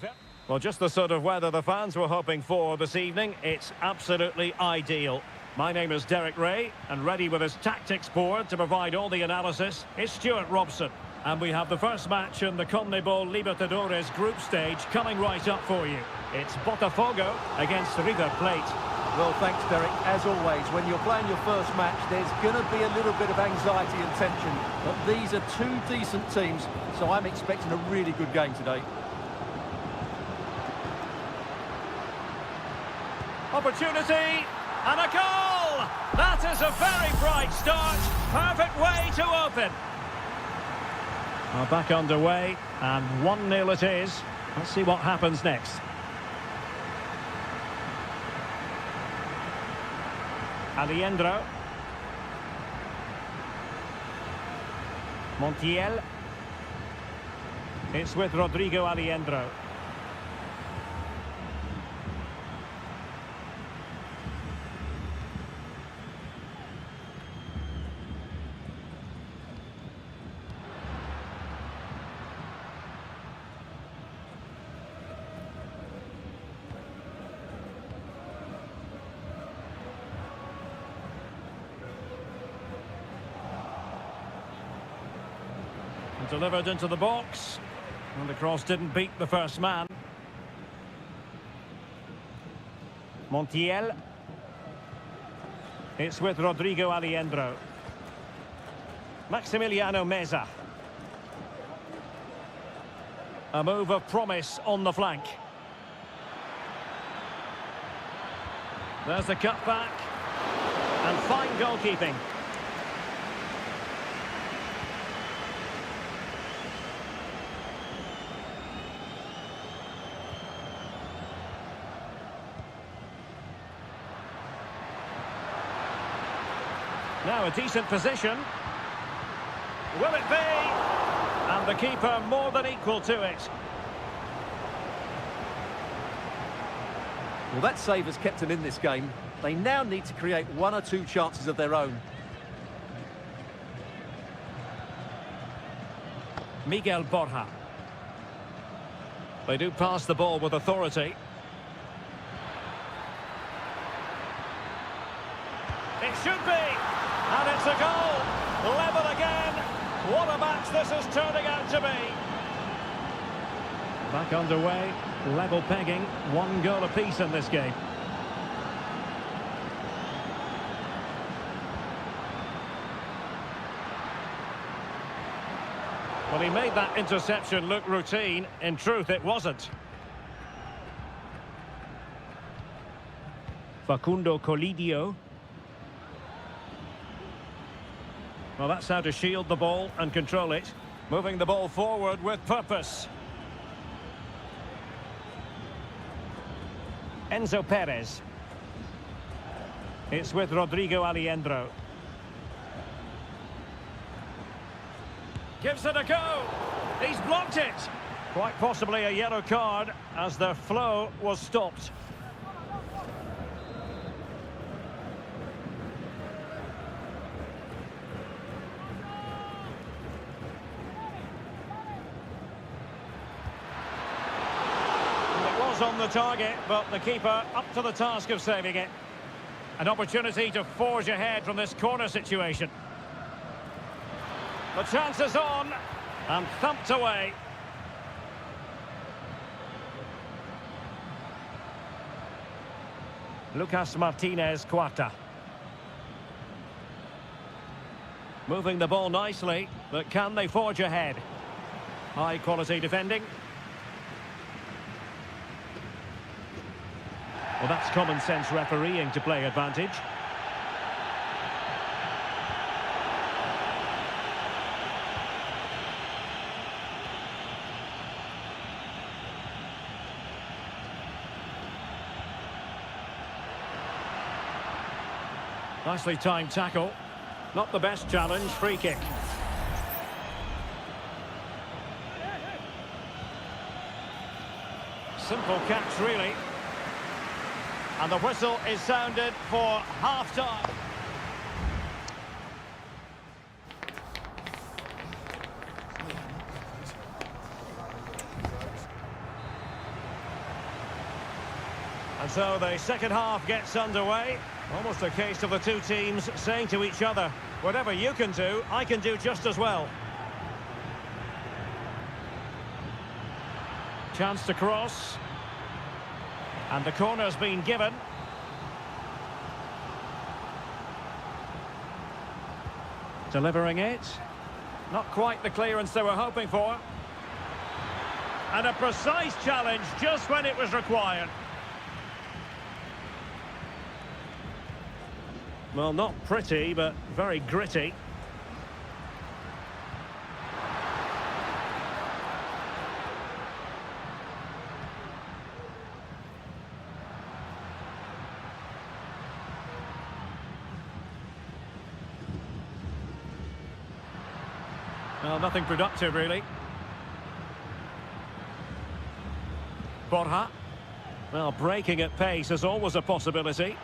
Well, just the sort of weather the fans were hoping for this evening. It's absolutely ideal. My name is Derek Ray, and ready with his tactics board to provide all the analysis is Stuart Robson. And we have the first match in the CONMEBOL Libertadores group stage coming right up for you. It's Botafogo against River Plate. Well, thanks, Derek. As always, when you're playing your first match, there's going to be a little bit of anxiety and tension. But these are two decent teams, so I'm expecting a really good game today. Opportunity, and a goal! That is a very bright start. Perfect way to open. Well, back underway, and 1-0 it is. Let's see what happens next. Aliendro. Montiel. It's with Rodrigo Aliendro. Delivered into the box, and the cross didn't beat the first man. Montiel. It's with Rodrigo Aliendro. Maximiliano Meza. A move of promise on the flank. There's the cutback, and fine goalkeeping. Now a decent position. Will it be? And the keeper more than equal to it. Well, that save has kept them in this game. They now need to create one or two chances of their own. Miguel Borja. They do pass the ball with authority. It should be. And it's a goal. Level again. What a match this is turning out to be. Back underway, level pegging, 1 goal apiece in this game. Well, he made that interception look routine. In truth, it wasn't. Facundo Colidio. Well, that's how to shield the ball and control it. Moving the ball forward with purpose. Enzo Perez. It's with Rodrigo Aliendro. Gives it a go. He's blocked it. Quite possibly a yellow card as their flow was stopped. On the target, but the keeper up to the task of saving it. An opportunity to forge ahead from this corner situation. The chance is on, and thumped away. Lucas Martinez Cuarta. Moving the ball nicely, but can they forge ahead? High quality defending. Well, that's common sense refereeing to play advantage. Nicely timed tackle. Not the best challenge, free kick. Simple catch, really. And the whistle is sounded for half-time. So the second half gets underway. Almost a case of the two teams saying to each other, whatever you can do, I can do just as well. Chance to cross. And the corner's been given. Delivering it. Not quite the clearance they were hoping for. And a precise challenge just when it was required. Well, not pretty, but very gritty. Well, nothing productive, really. Borja. Well, breaking at pace is always a possibility.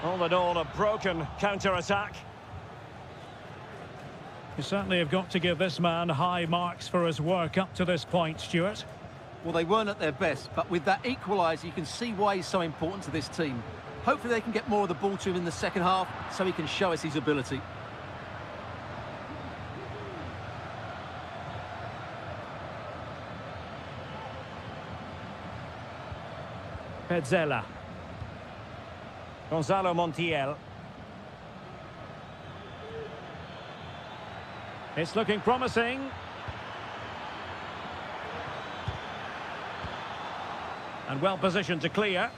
All in all, a broken counter-attack. You certainly have got to give this man high marks for his work up to this point, Stuart. Well, they weren't at their best, but with that equaliser, you can see why he's so important to this team. Hopefully they can get more of the ball to him in the second half so he can show us his ability. Petzela. Gonzalo Montiel. It's looking promising. And well positioned to clear.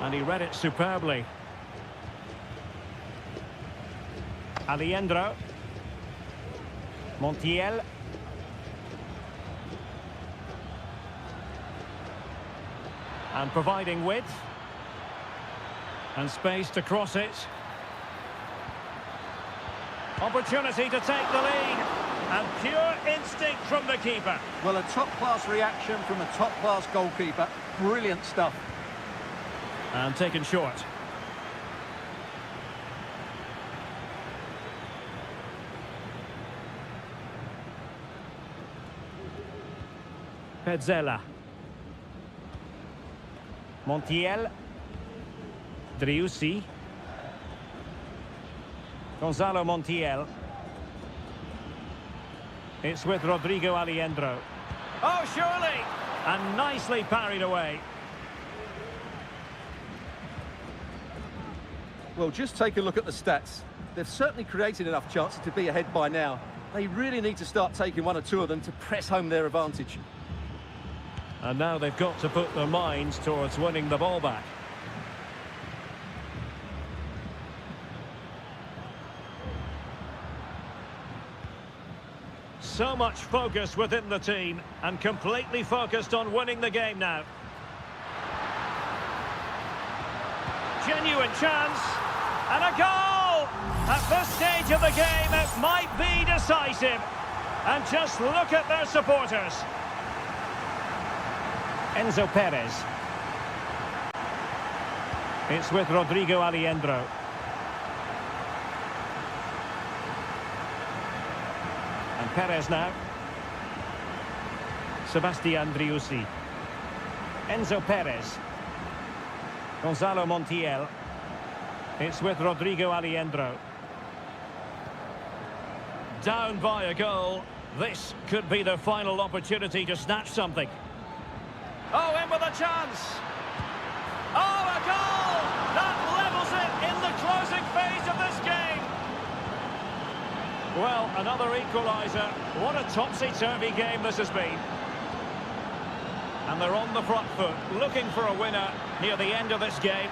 And he read it superbly. Aliendro. Montiel. And providing width. And space to cross it. Opportunity to take the lead. And pure instinct from the keeper. Well, a top-class reaction from a top-class goalkeeper. Brilliant stuff. And taken short. Petzela. Montiel. Driussi. Gonzalo Montiel. It's with Rodrigo Aliendro. Oh, surely! And nicely parried away. Well, just take a look at the stats. They've certainly created enough chances to be ahead by now. They really need to start taking one or two of them to press home their advantage. And now they've got to put their minds towards winning the ball back. So much focus within the team and completely focused on winning the game now. Genuine chance and a goal! At this stage of the game it might be decisive. And just look at their supporters. Enzo Perez. It's with Rodrigo Aliendro. And Perez now. Sebastian Driussi. Enzo Perez. Gonzalo Montiel. It's with Rodrigo Aliendro. Down by a goal. This could be the final opportunity to snatch something. Oh, in with a chance. Oh, a goal! That levels it in the closing phase of this game. Well, another equaliser. What a topsy-turvy game this has been. And they're on the front foot, looking for a winner near the end of this game.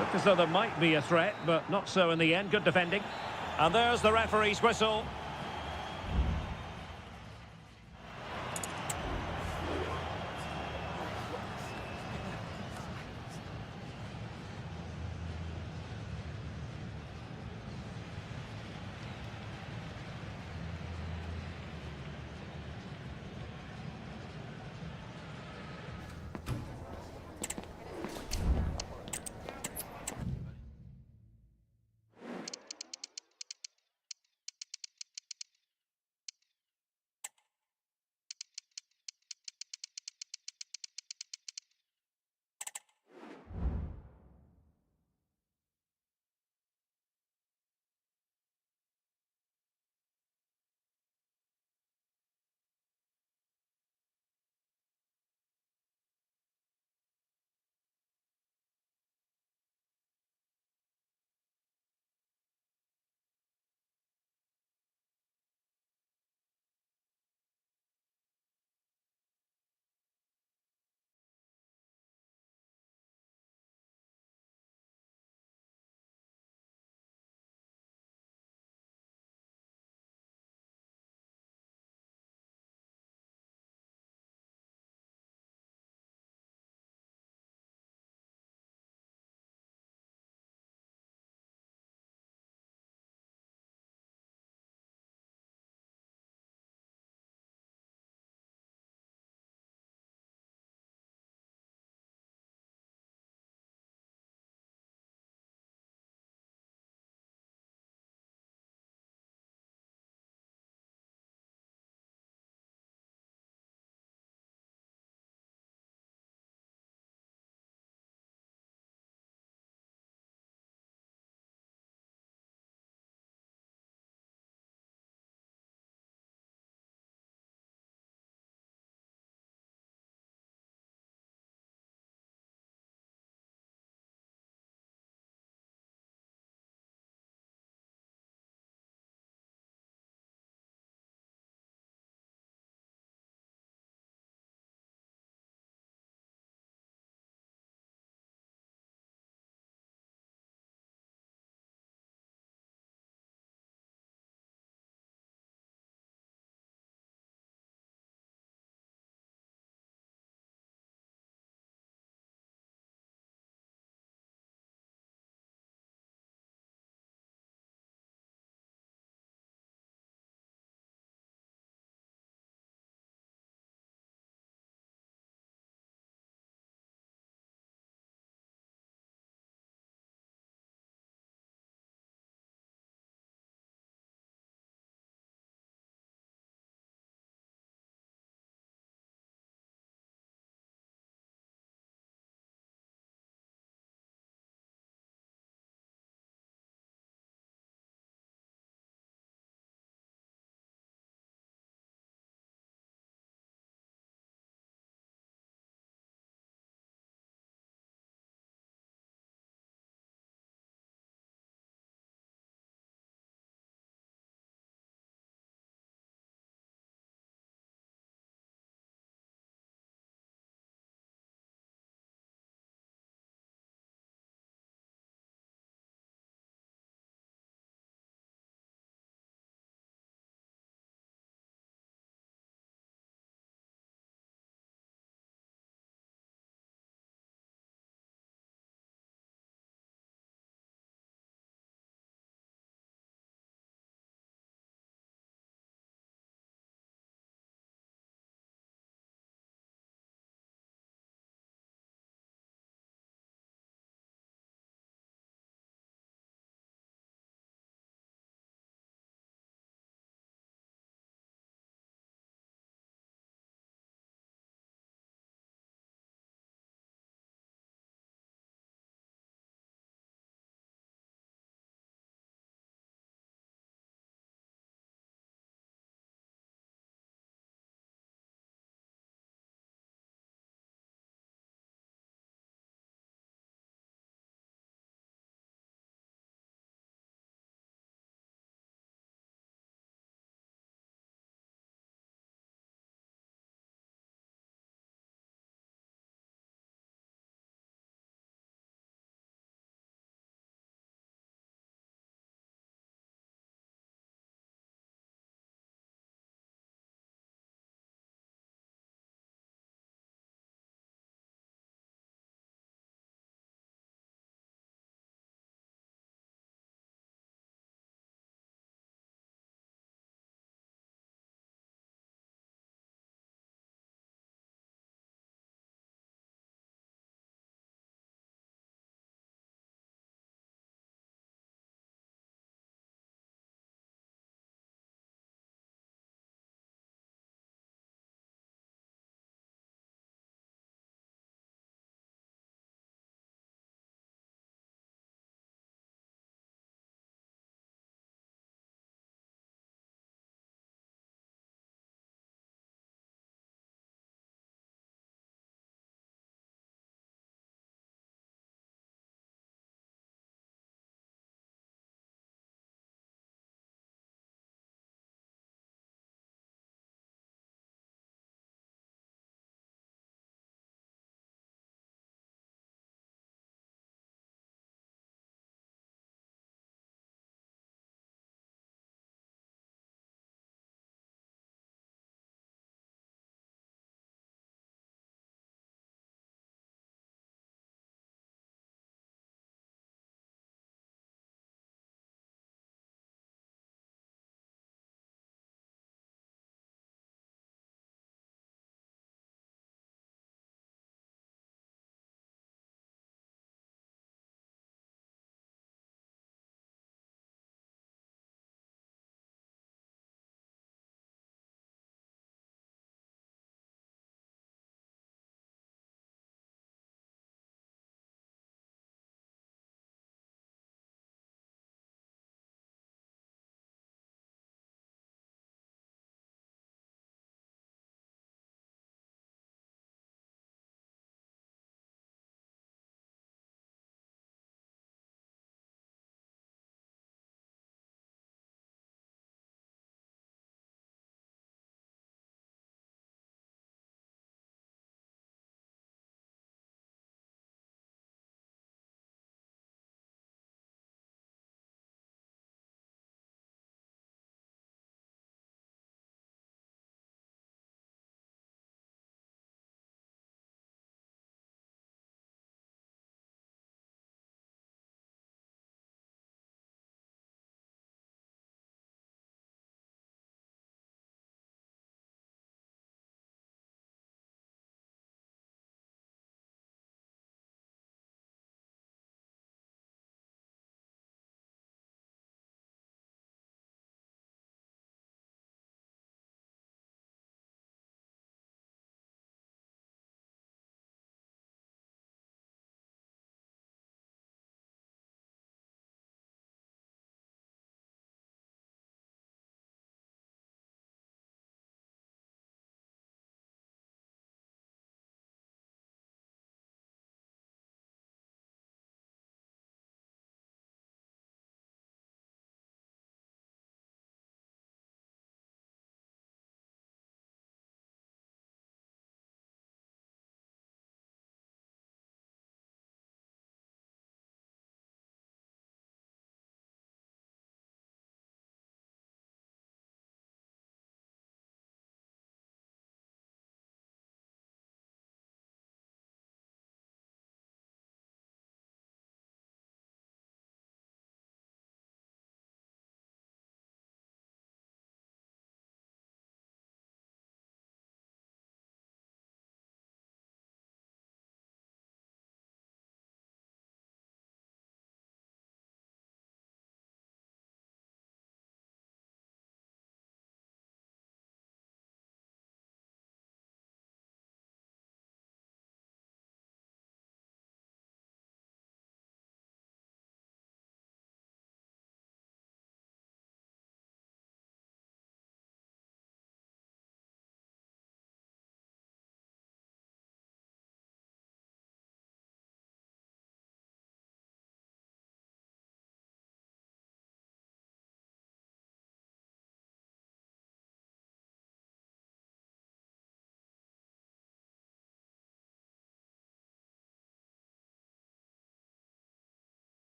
Looked as though there might be a threat, but not so in the end. Good defending. And there's the referee's whistle.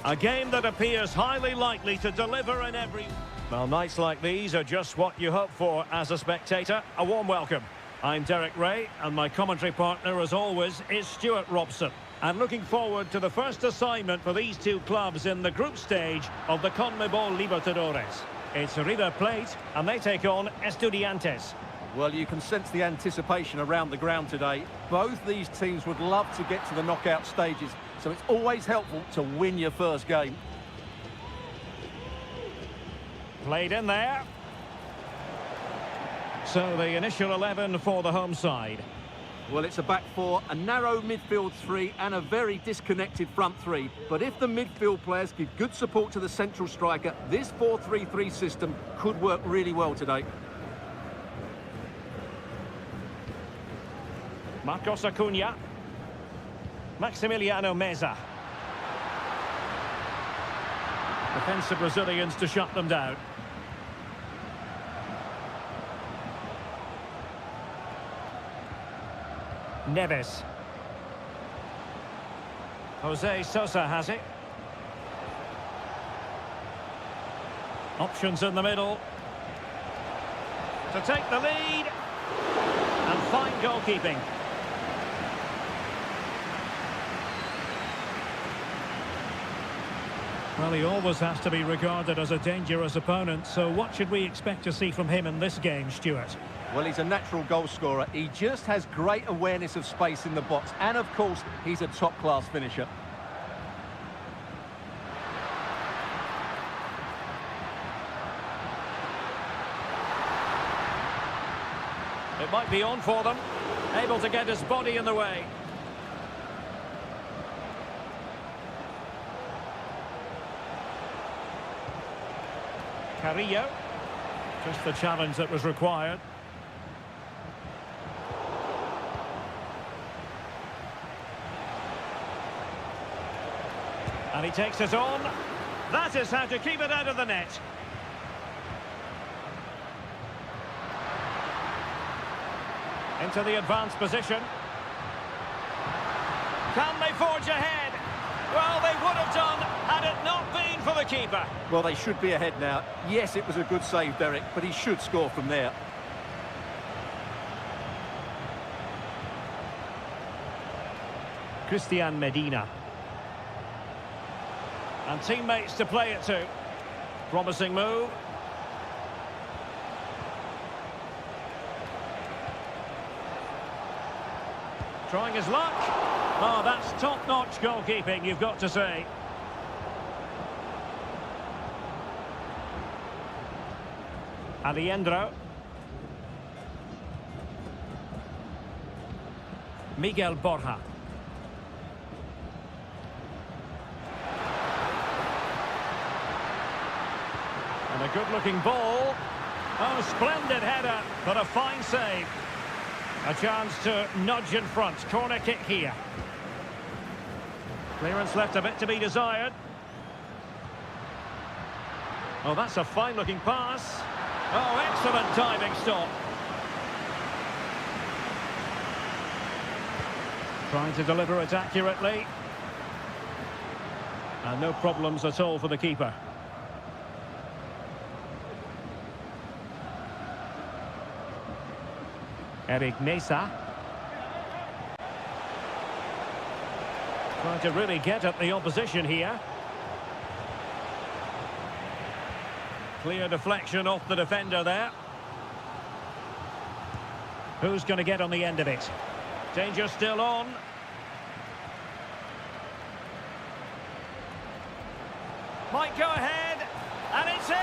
A game that appears highly likely to deliver in every... Well, nights like these are just what you hope for as a spectator. A warm welcome. I'm Derek Ray, and my commentary partner, as always, is Stuart Robson. And looking forward to the first assignment for these two clubs in the group stage of the CONMEBOL Libertadores. It's River Plate, and they take on Estudiantes. Well, you can sense the anticipation around the ground today. Both these teams would love to get to the knockout stages, so it's always helpful to win your first game. Played in there. So the initial 11 for the home side. Well, it's a back four, a narrow midfield three and a very disconnected front three. But if the midfield players give good support to the central striker, this 4-3-3 system could work really well today. Marcos Acuna. Maximiliano Meza. Defensive Brazilians to shut them down. Neves. Jose Sosa has it. Options in the middle. To take the lead. And fine goalkeeping. Well, he always has to be regarded as a dangerous opponent, so what should we expect to see from him in this game, Stuart? Well, he's a natural goal scorer. He just has great awareness of space in the box. And, of course, he's a top-class finisher. It might be on for them. Able to get his body in the way. Carrillo. Just the challenge that was required. And he takes it on. That is how to keep it out of the net. Into the advanced position. Can they forge ahead? Well, they would have done had it not been for the keeper. Well, they should be ahead now. Yes, it was a good save, Derek, but he should score from there. Christian Medina. And teammates to play it to. Promising move. Trying his luck. Oh, that's top-notch goalkeeping, you've got to say. Aliendro. Miguel Borja. And a good-looking ball. Oh, splendid header, but a fine save. A chance to nudge in front. Corner kick here. Clearance left a bit to be desired. Oh, that's a fine-looking pass. Oh, excellent diving stop. Trying to deliver it accurately. And no problems at all for the keeper. Eric Mesa. Trying to really get at the opposition here. Clear deflection off the defender there. Who's going to get on the end of it? Danger still on. Might go ahead. And it's in!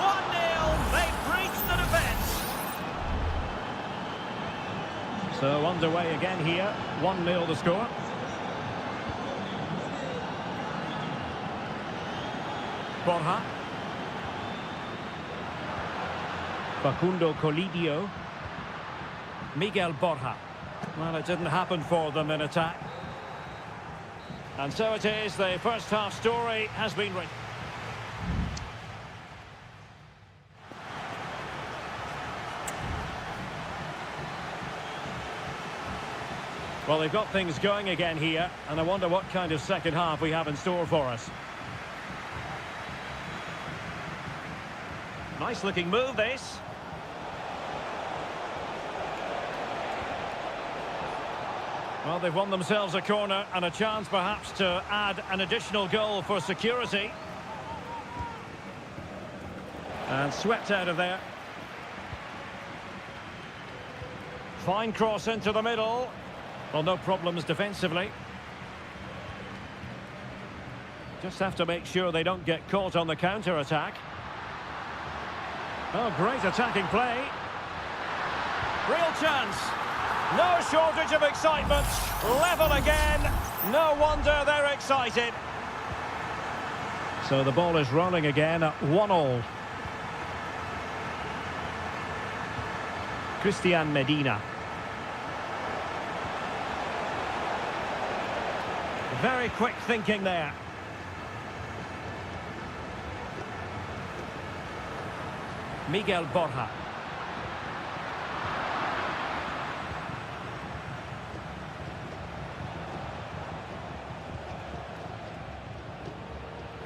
1-0. They've breached the defence. So underway again here. 1-0 the score. Borja. Facundo Colidio. Miguel Borja. Well, it didn't happen for them in attack. And so it is, the first half story has been written. Well, they've got things going again here, and I wonder what kind of second half we have in store for us. Nice looking move, this. Well, they've won themselves a corner and a chance perhaps to add an additional goal for security. And swept out of there. Fine cross into the middle. Well, no problems defensively. Just have to make sure they don't get caught on the counter-attack. Oh, great attacking play. Real chance. No shortage of excitement. Level again. No wonder they're excited. So the ball is rolling again at 1-1. Christian Medina. Very quick thinking there. Miguel Borja.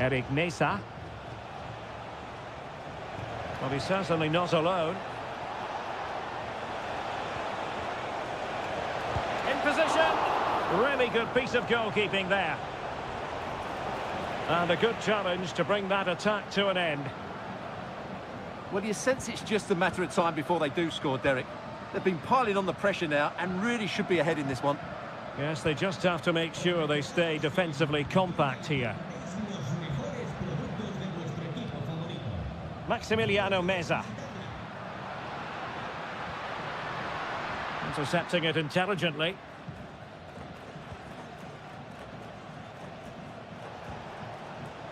Eric Mesa. Well, he's certainly not alone. In position. Really good piece of goalkeeping there. And a good challenge to bring that attack to an end. Well, you sense it's just a matter of time before they do score, Derek. They've been piling on the pressure now and really should be ahead in this one. Yes, they just have to make sure they stay defensively compact here. Maximiliano Meza. Intercepting it intelligently.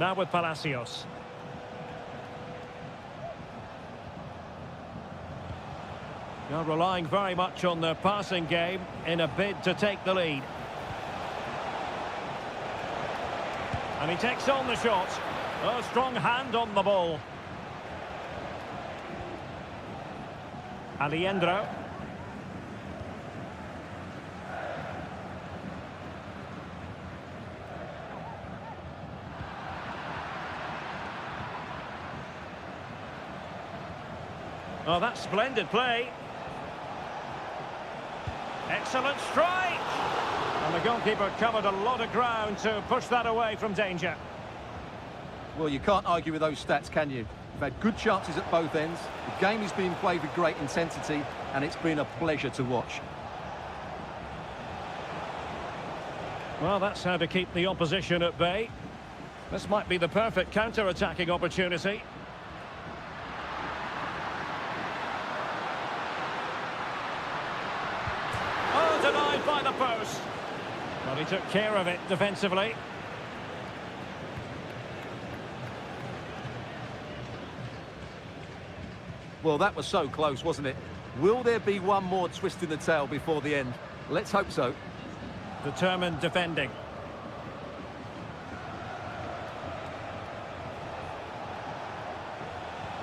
Now with Palacios. They're relying very much on their passing game in a bid to take the lead. And he takes on the shot. A strong hand on the ball. Alejandro. Oh, that's splendid play. Excellent strike. And the goalkeeper covered a lot of ground to push that away from danger. Well, you can't argue with those stats, can you? You've had good chances at both ends. The game is being played with great intensity, and it's been a pleasure to watch. Well, that's how to keep the opposition at bay. This might be the perfect counter-attacking opportunity. Oh, denied by the post. Well, he took care of it defensively. Well, that was so close, wasn't it? Will there be one more twist in the tail before the end? Let's hope so. Determined defending.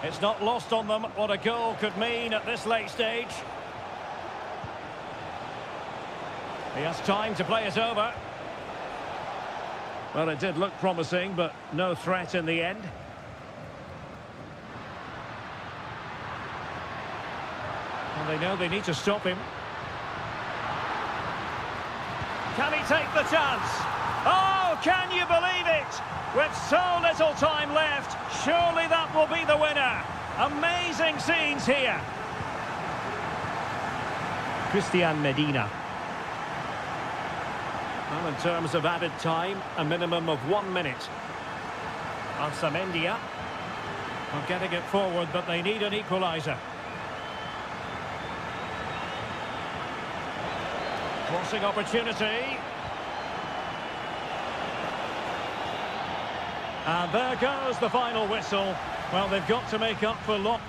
It's not lost on them what a goal could mean at this late stage. He has time to play it over. Well, it did look promising, but no threat in the end. And they know they need to stop him. Can he take the chance? Oh, can you believe it? With so little time left, surely that will be the winner. Amazing scenes here. Christian Medina. Well, in terms of added time, a minimum of 1 minute. Ansamendia. Well, getting it forward, but they need an equaliser. Crossing opportunity. And there goes the final whistle. Well, they've got to make up for loss.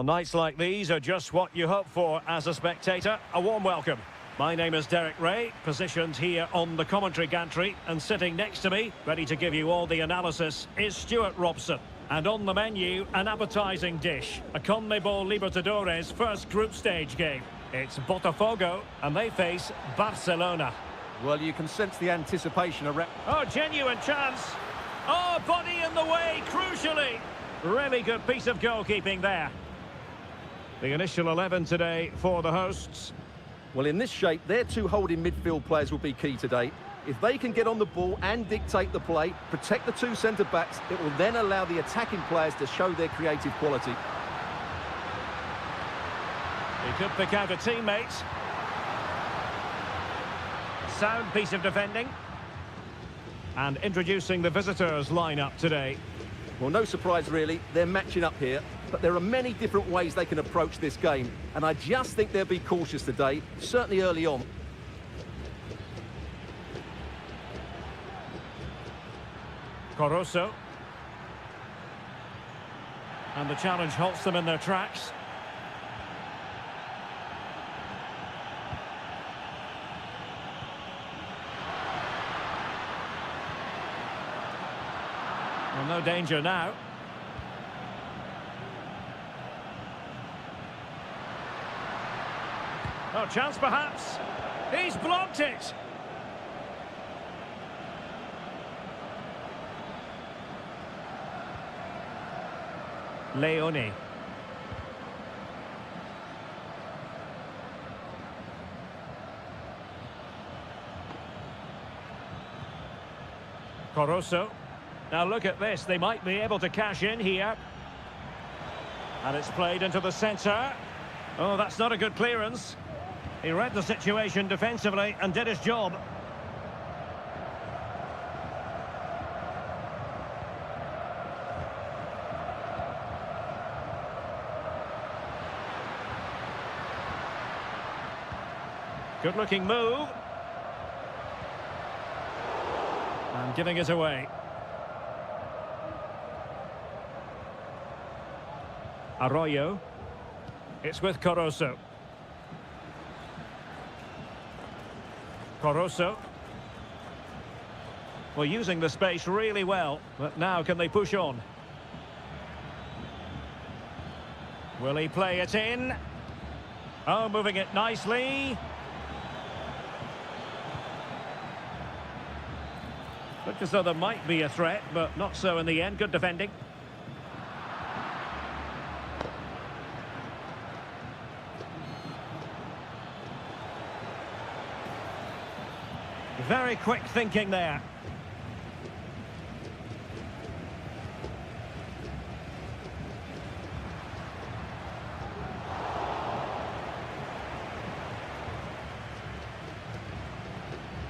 Well, nights like these are just what you hope for as a spectator. A warm welcome. My name is Derek Ray, positioned here on the commentary gantry, and sitting next to me, ready to give you all the analysis, is Stuart Robson. And on the menu, an appetising dish, a CONMEBOL Libertadores first group stage game. It's Botafogo, and they face Barcelona. Well, you can sense the anticipation around. Oh, genuine chance. Oh, body in the way, crucially. Really good piece of goalkeeping there. The initial 11 today for the hosts. Well, in this shape, their two holding midfield players will be key today. If they can get on the ball and dictate the play, protect the two centre-backs, it will then allow the attacking players to show their creative quality. He could pick out a teammate. Sound piece of defending. And introducing the visitors lineup today. Well, no surprise really, they're matching up here, but there are many different ways they can approach this game, and I just think they'll be cautious today, certainly early on. Caruso. And the challenge halts them in their tracks. Well, no danger now. Oh, chance perhaps. He's blocked it. Leone. Caruso. Now look at this, they might be able to cash in here. And it's played into the centre. Oh, that's not a good clearance. He read the situation defensively and did his job. Good-looking move. And giving it away. Arroyo. It's with Caruso. Caruso. Well, using the space really well, but now can they push on? Will he play it in? Oh, moving it nicely. Looked as though there might be a threat, but not so in the end. Good defending. Very quick thinking there.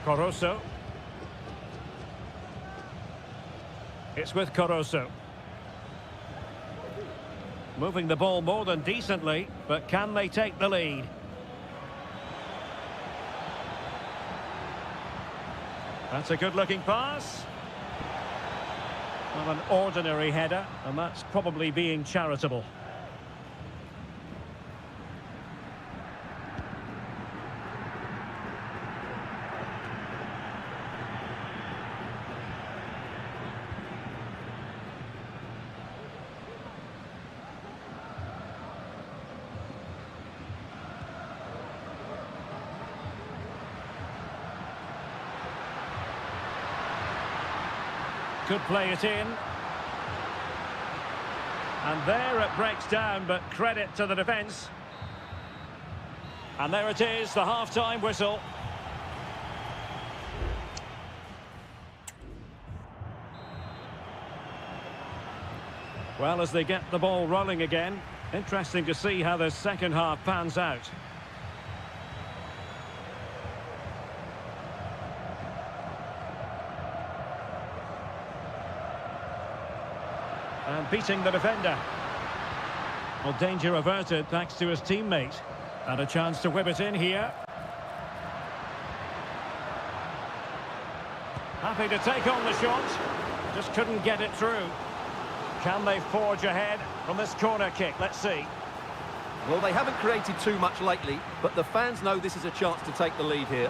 Caruso. It's with Caruso. Moving the ball more than decently, but can they take the lead? That's a good-looking pass. Not an ordinary header, and that's probably being charitable. Could play it in. And there it breaks down, but credit to the defence. And there it is, the half-time whistle. Well, as they get the ball rolling again, interesting to see how the second half pans out. And beating the defender. Well, danger averted thanks to his teammate. And a chance to whip it in here. Happy to take on the shot. Just couldn't get it through. Can they forge ahead from this corner kick? Let's see. Well, they haven't created too much lately, but the fans know this is a chance to take the lead here.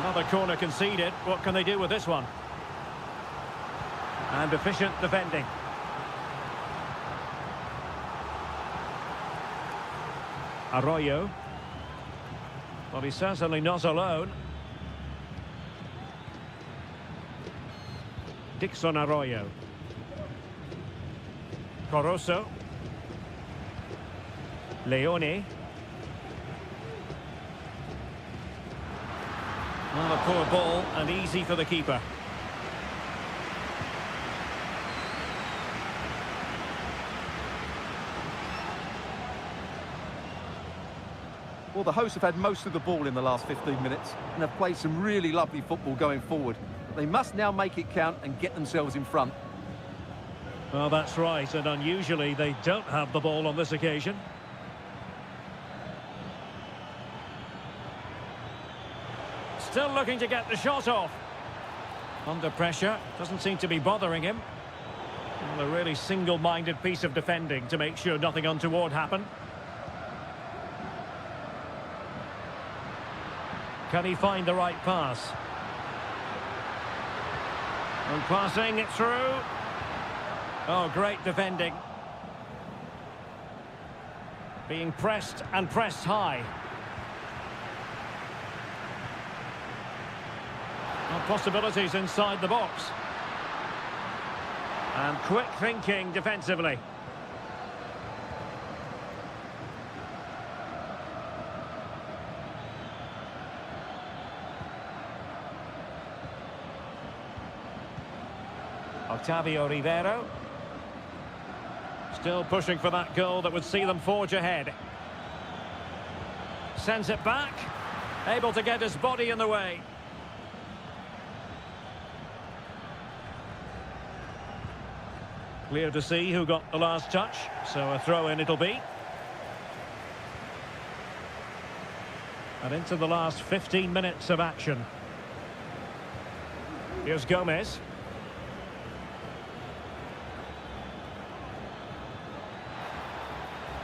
Another corner conceded. What can they do with this one? And efficient defending. Arroyo. Well, he's certainly not alone. Dixon Arroyo. Coroso. Leone. Well, a poor ball and easy for the keeper. Well, the hosts have had most of the ball in the last 15 minutes and have played some really lovely football going forward. They must now make it count and get themselves in front. Well, that's right, and unusually they don't have the ball on this occasion. Still looking to get the shot off. Under pressure, doesn't seem to be bothering him. Well, a really single-minded piece of defending to make sure nothing untoward happened. Can he find the right pass? And passing it through. Oh, great defending. Being pressed and pressed high. Well, possibilities inside the box. And quick thinking defensively. Octavio Rivero. Still pushing for that goal that would see them forge ahead. Sends it back. Able to get his body in the way. Clear to see who got the last touch, so a throw-in it'll be. And into the last 15 minutes of action. Here's Gomez.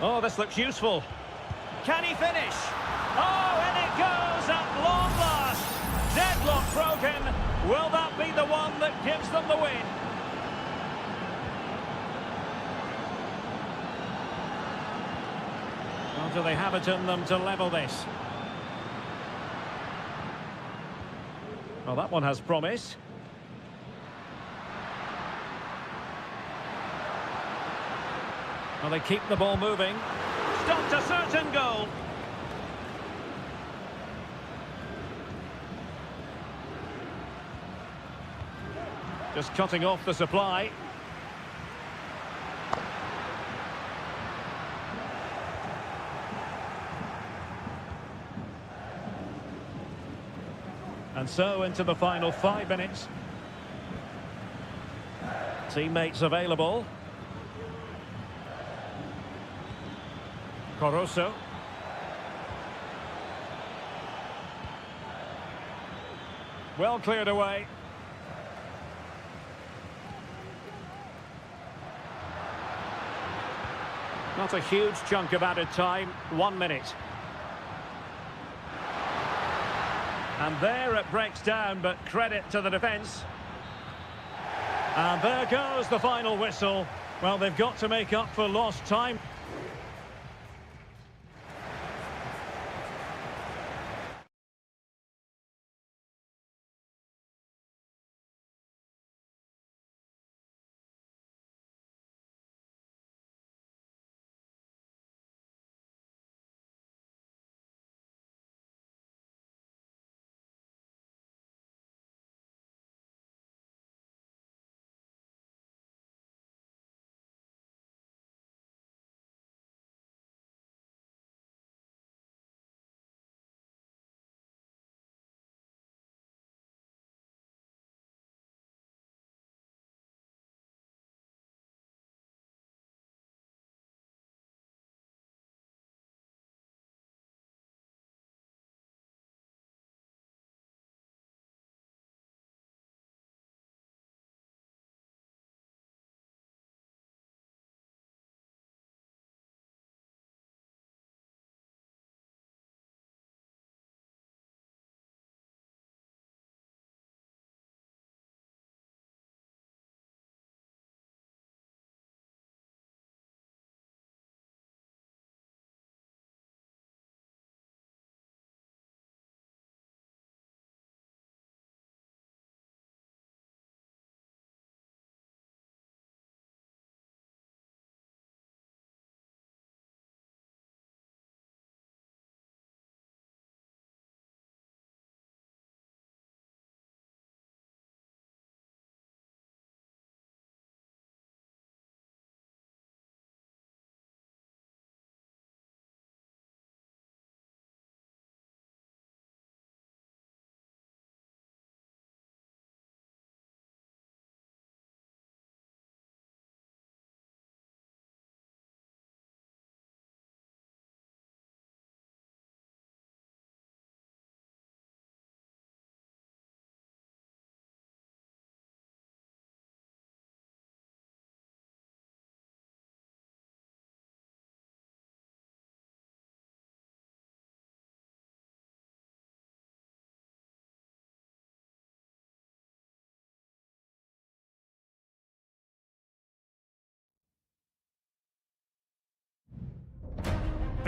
Oh, this looks useful. Can he finish? Oh, and it goes at long last. Deadlock broken. Will that be the one that gives them the win? Or do they have it in them to level this? Well, that one has promise. Well, they keep the ball moving. Stopped a certain goal. Just cutting off the supply. And so into the final 5 minutes. Teammates available. Coroso. Well cleared away. Not a huge chunk of added time, 1 minute. And there it breaks down, but credit to the defence. And there goes the final whistle. Well, they've got to make up for lost time.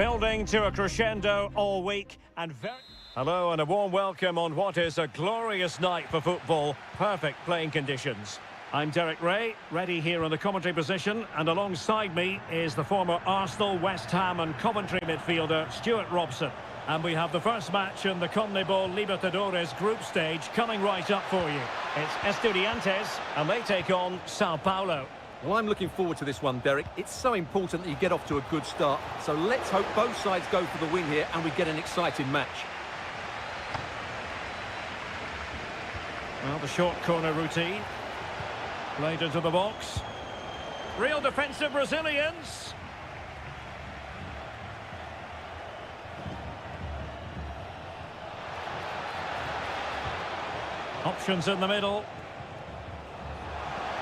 Building to a crescendo all week and very... Hello and a warm welcome on what is a glorious night for football. Perfect playing conditions. I'm Derek Ray, ready here in the commentary position, and alongside me is the former Arsenal, West Ham and Coventry midfielder Stuart Robson. And we have the first match in the CONMEBOL Libertadores group stage coming right up for you. It's Estudiantes and they take on Sao Paulo. Well, I'm looking forward to this one, Derek. It's so important that you get off to a good start. So let's hope both sides go for the win here and we get an exciting match. Well, the short corner routine. Played into the box. Real defensive Brazilians. Options in the middle.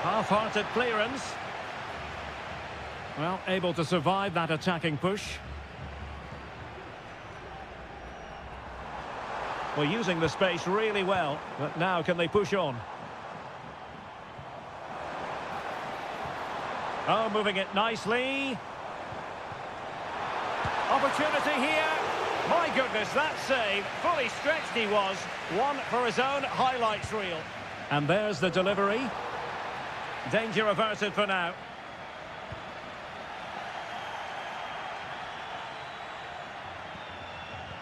Half-hearted clearance. Well, able to survive that attacking push. Well, using the space really well, but now can they push on? Oh, moving it nicely. Opportunity here. My goodness, that save. Fully stretched he was. One for his own highlights reel. And there's the delivery. Danger averted for now.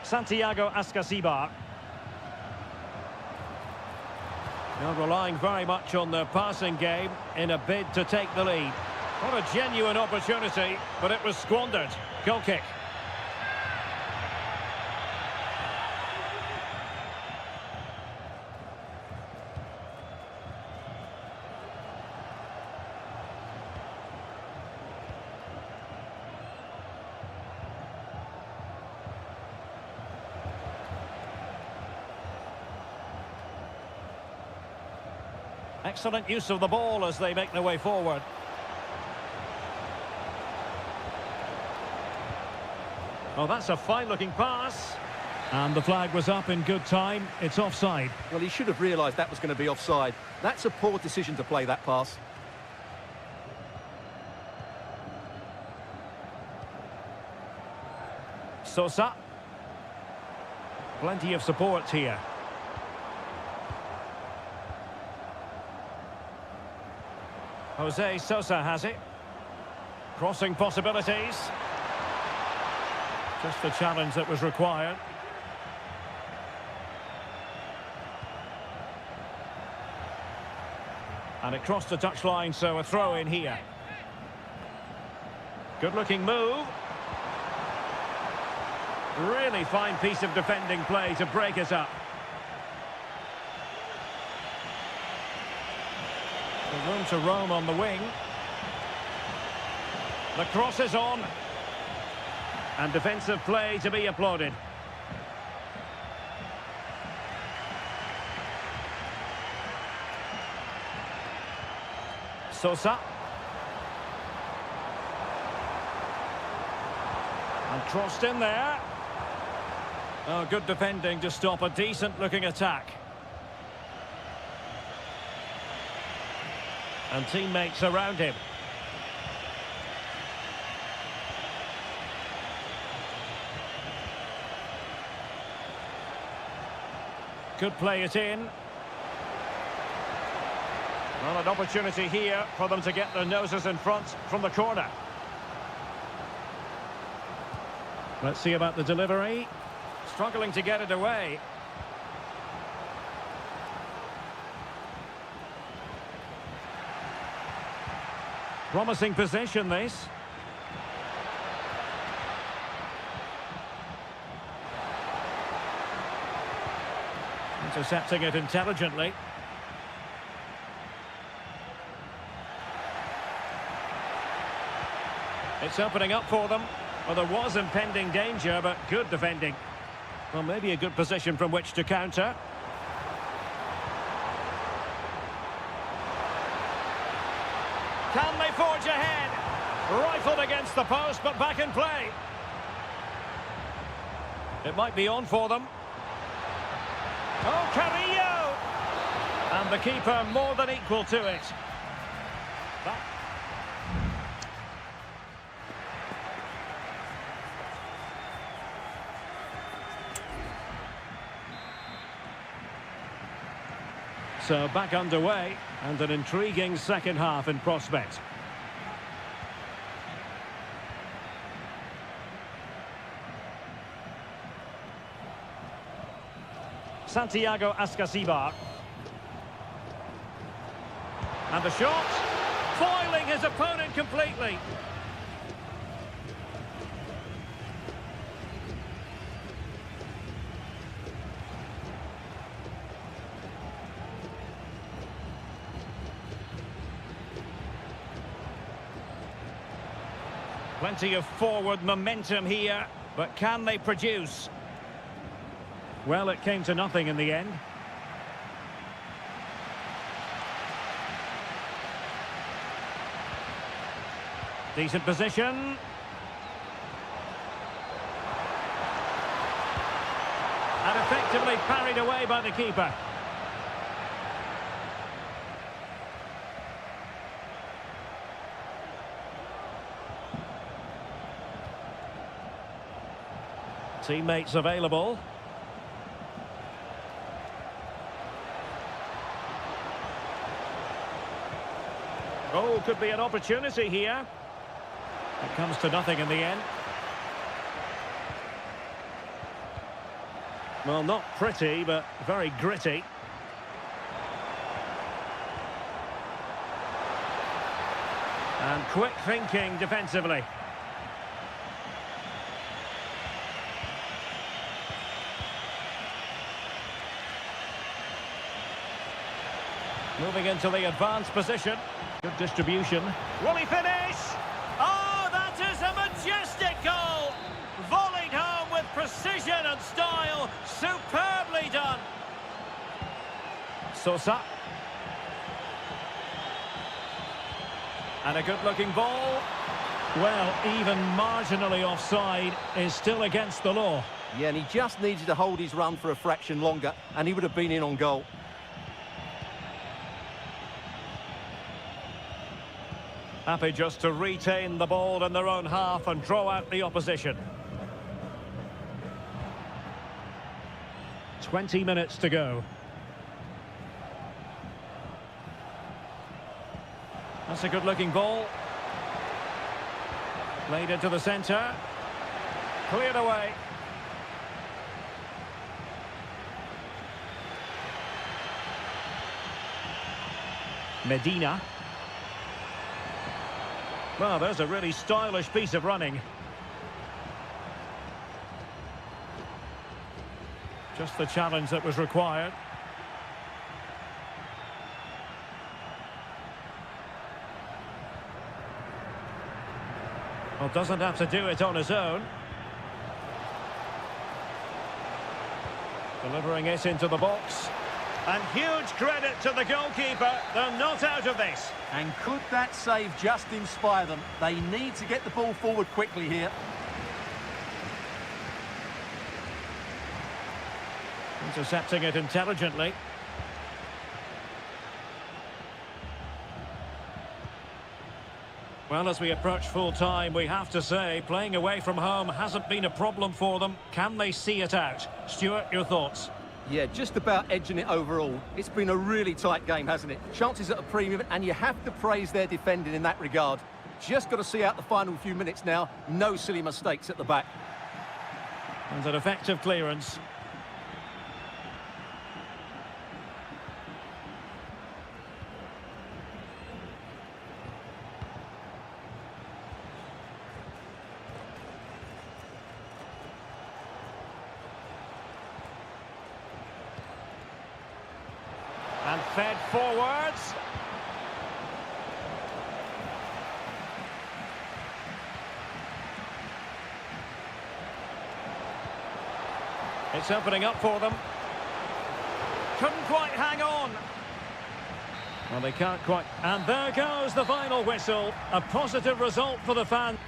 Santiago Ascasibar. Now relying very much on their passing game in a bid to take the lead. What a genuine opportunity, but it was squandered. Goal kick. Excellent use of the ball as they make their way forward. Oh, that's a fine-looking pass. And the flag was up in good time. It's offside. Well, he should have realised that was going to be offside. That's a poor decision to play that pass. Sosa. Plenty of support here. Jose Sosa has it. Crossing possibilities. Just the challenge that was required. And it crossed the touchline, so a throw in here. Good looking move. Really fine piece of defending play to break us up. The room to roam on the wing. The cross is on. And defensive play to be applauded. Sosa. And crossed in there. Oh, good defending to stop a decent-looking attack. And teammates around him. Could play it in. Well, an opportunity here for them to get their noses in front from the corner. Let's see about the delivery. Struggling to get it away. Promising possession, this. Intercepting it intelligently. It's opening up for them. Well, there was impending danger, but good defending. Well, maybe a good position from which to counter. Can they forge ahead? Rifled against the post, but back in play. It might be on for them. Oh, Carrillo! And the keeper more than equal to it. So back underway, and an intriguing second half in prospect. Santiago Ascasibar. And the shot, foiling his opponent completely. Plenty of forward momentum here, but can they produce? Well, it came to nothing in the end. Decent position. And effectively parried away by the keeper. Teammates available. Oh, could be an opportunity here. It comes to nothing in the end. Well, not pretty, but very gritty. And quick thinking defensively. Moving into the advanced position. Good distribution. Will he finish? Oh, that is a majestic goal! Volleyed home with precision and style. Superbly done. Sosa. And a good-looking ball. Well, even marginally offside is still against the law. Yeah, and he just needed to hold his run for a fraction longer, and he would have been in on goal. Happy just to retain the ball in their own half and draw out the opposition. 20 minutes to go. That's a good-looking ball. Played into the centre. Cleared away. Medina. Well, there's a really stylish piece of running. Just the challenge that was required. Well, doesn't have to do it on his own. Delivering it into the box. And huge credit to the goalkeeper. They're not out of this. And could that save just inspire them? They need to get the ball forward quickly here. Intercepting it intelligently. Well, as we approach full time, we have to say, playing away from home hasn't been a problem for them. Can they see it out? Stuart, your thoughts? Yeah, just about edging it overall. It's been a really tight game, hasn't it? Chances at a premium, and you have to praise their defending in that regard. Just got to see out the final few minutes now. No silly mistakes at the back. And an effective clearance. And fed forwards. It's opening up for them. Couldn't quite hang on. Well, they can't quite. And there goes the final whistle. A positive result for the fans.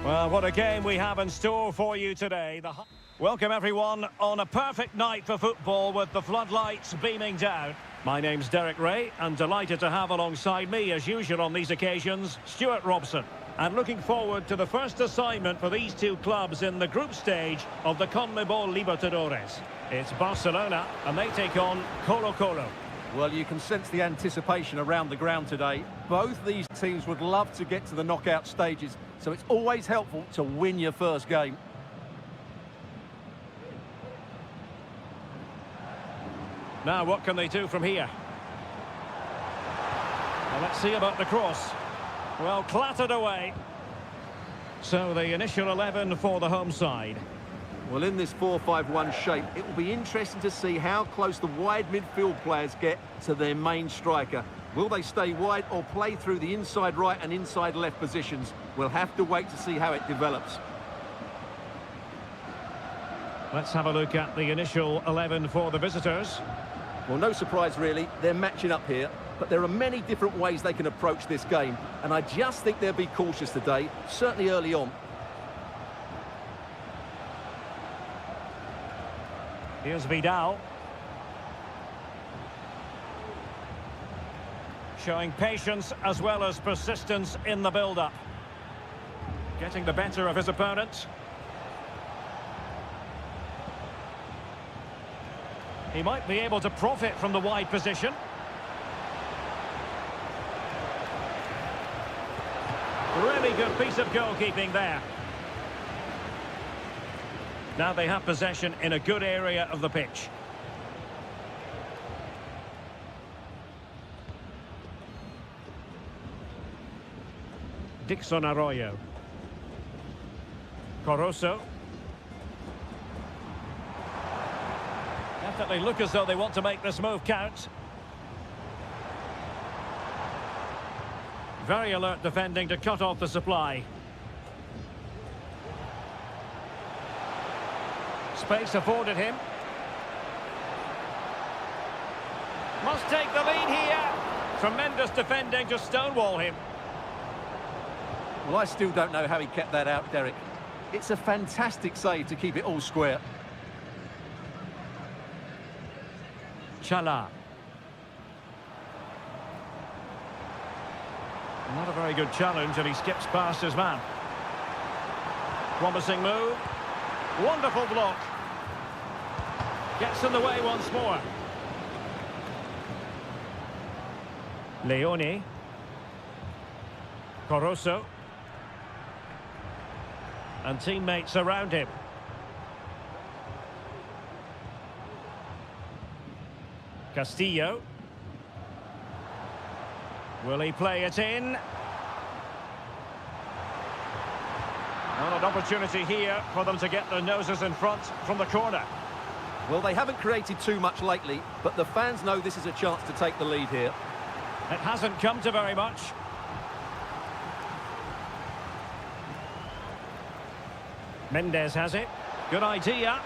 Well, what a game we have in store for you today. Welcome everyone on a perfect night for football with the floodlights beaming down. My name's Derek Ray and delighted to have alongside me, as usual on these occasions, Stuart Robson. And looking forward to the first assignment for these two clubs in the group stage of the CONMEBOL Libertadores. It's Barcelona and they take on Colo-Colo. Well, you can sense the anticipation around the ground today. Both these teams would love to get to the knockout stages, so it's always helpful to win your first game. Now, what can they do from here? Well, let's see about the cross. Well, clattered away. So the initial 11 for the home side. Well, in this 4-5-1 shape, it will be interesting to see how close the wide midfield players get to their main striker. Will they stay wide or play through the inside right and inside left positions? We'll have to wait to see how it develops. Let's have a look at the initial 11 for the visitors. Well, no surprise really, they're matching up here, but there are many different ways they can approach this game, and I just think they'll be cautious today, certainly early on. Here's Vidal. Showing patience as well as persistence in the build-up. Getting the better of his opponent. He might be able to profit from the wide position. Really good piece of goalkeeping there. Now they have possession in a good area of the pitch. Dixon Arroyo. Corozo. Definitely look as though they want to make this move count. Very alert defending to cut off the supply. Space afforded him. Must take the lead here. Tremendous defending to stonewall him. Well, I still don't know how he kept that out, Derek. It's a fantastic save to keep it all square. Chala. Not a very good challenge, and he skips past his man. Promising move. Wonderful block. Gets in the way once more. Leone. Corozo. And teammates around him. Castillo. Will he play it in? Well, an opportunity here for them to get their noses in front from the corner. Well, they haven't created too much lately, but the fans know this is a chance to take the lead here. It hasn't come to very much. Mendes has it. Good idea.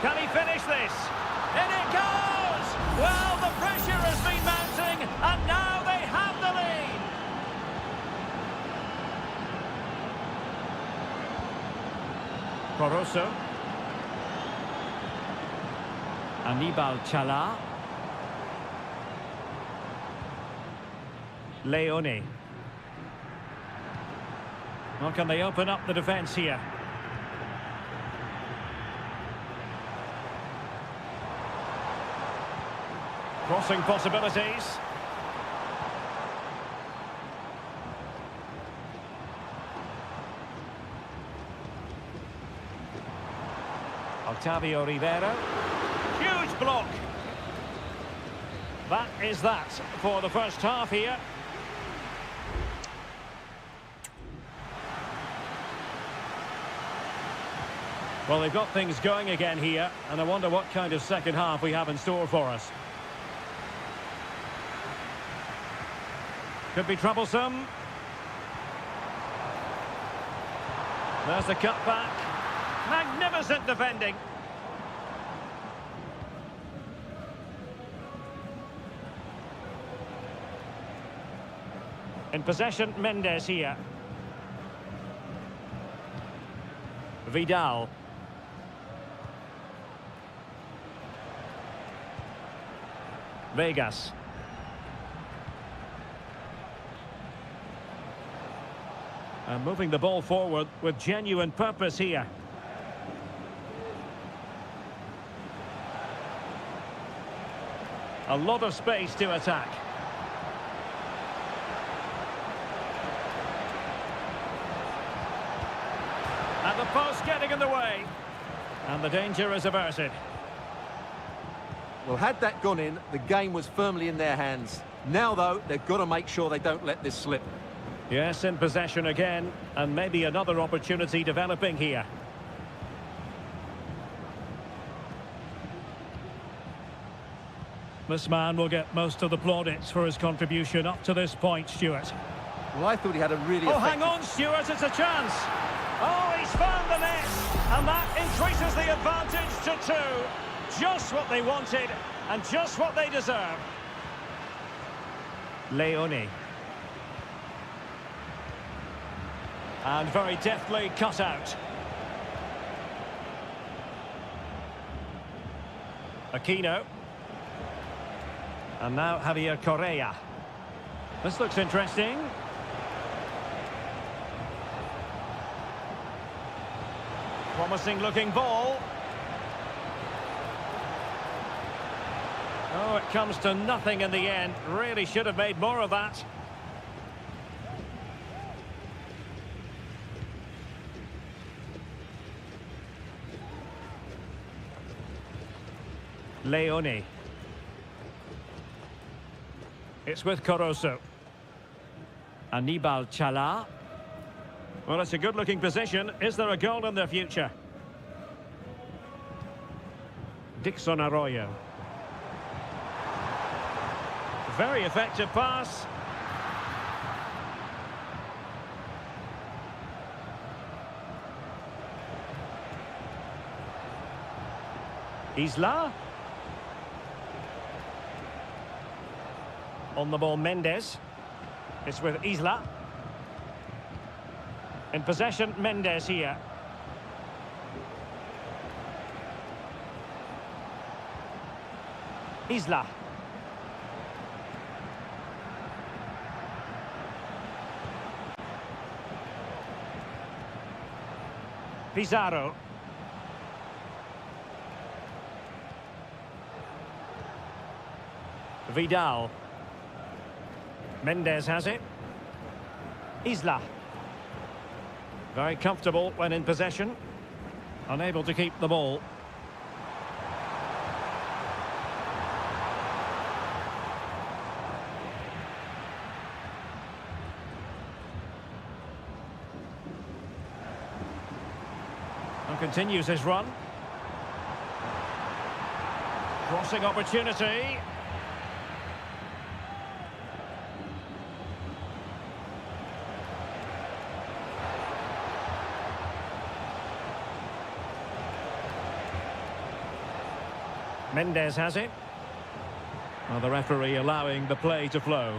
Can he finish this? In it goes! Well, the pressure has been mounting, and now they have the lead. Corozo. Aníbal Chala. Leone. Well, can they open up the defence here? Crossing possibilities. Octavio Rivera. Huge block. That is that for the first half here. Well, they've got things going again here, and I wonder what kind of second half we have in store for us. Could be troublesome. There's the cutback. Magnificent defending. In possession, Mendes here. Vidal. Vegas. And moving the ball forward with genuine purpose here. A lot of space to attack. And the post getting in the way. And the danger is averted. Well, had that gone in, the game was firmly in their hands. Now, though, they've got to make sure they don't let this slip. Yes, in possession again. And maybe another opportunity developing here. This man will get most of the plaudits for his contribution up to this point, Stuart. Well, I thought he had a really Oh, effective... hang on, Stuart, it's a chance. Oh, he's found the net. And that increases the advantage to 2. Just what they wanted and just what they deserve. Leone. And very deftly cut out. Aquino. And now Javier Correa. This looks interesting. Promising looking ball. Oh, it comes to nothing in the end. Really should have made more of that. Leone. It's with Corozo. Anibal Chala. Well, it's a good-looking position. Is there a goal in their future? Dixon Arroyo. Very effective pass. Isla. On the ball, Mendes. It's with Isla. In possession, Mendes here. Isla. Pizarro. Vidal. Mendes has it. Isla. Very comfortable when in possession. Unable to keep the ball. And continues his run. Crossing opportunity. Mendes has it. Well, the referee allowing the play to flow.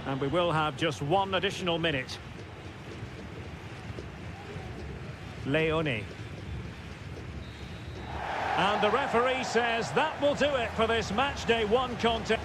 And we will have just one additional minute. Leone. And the referee says that will do it for this match day 1 contest.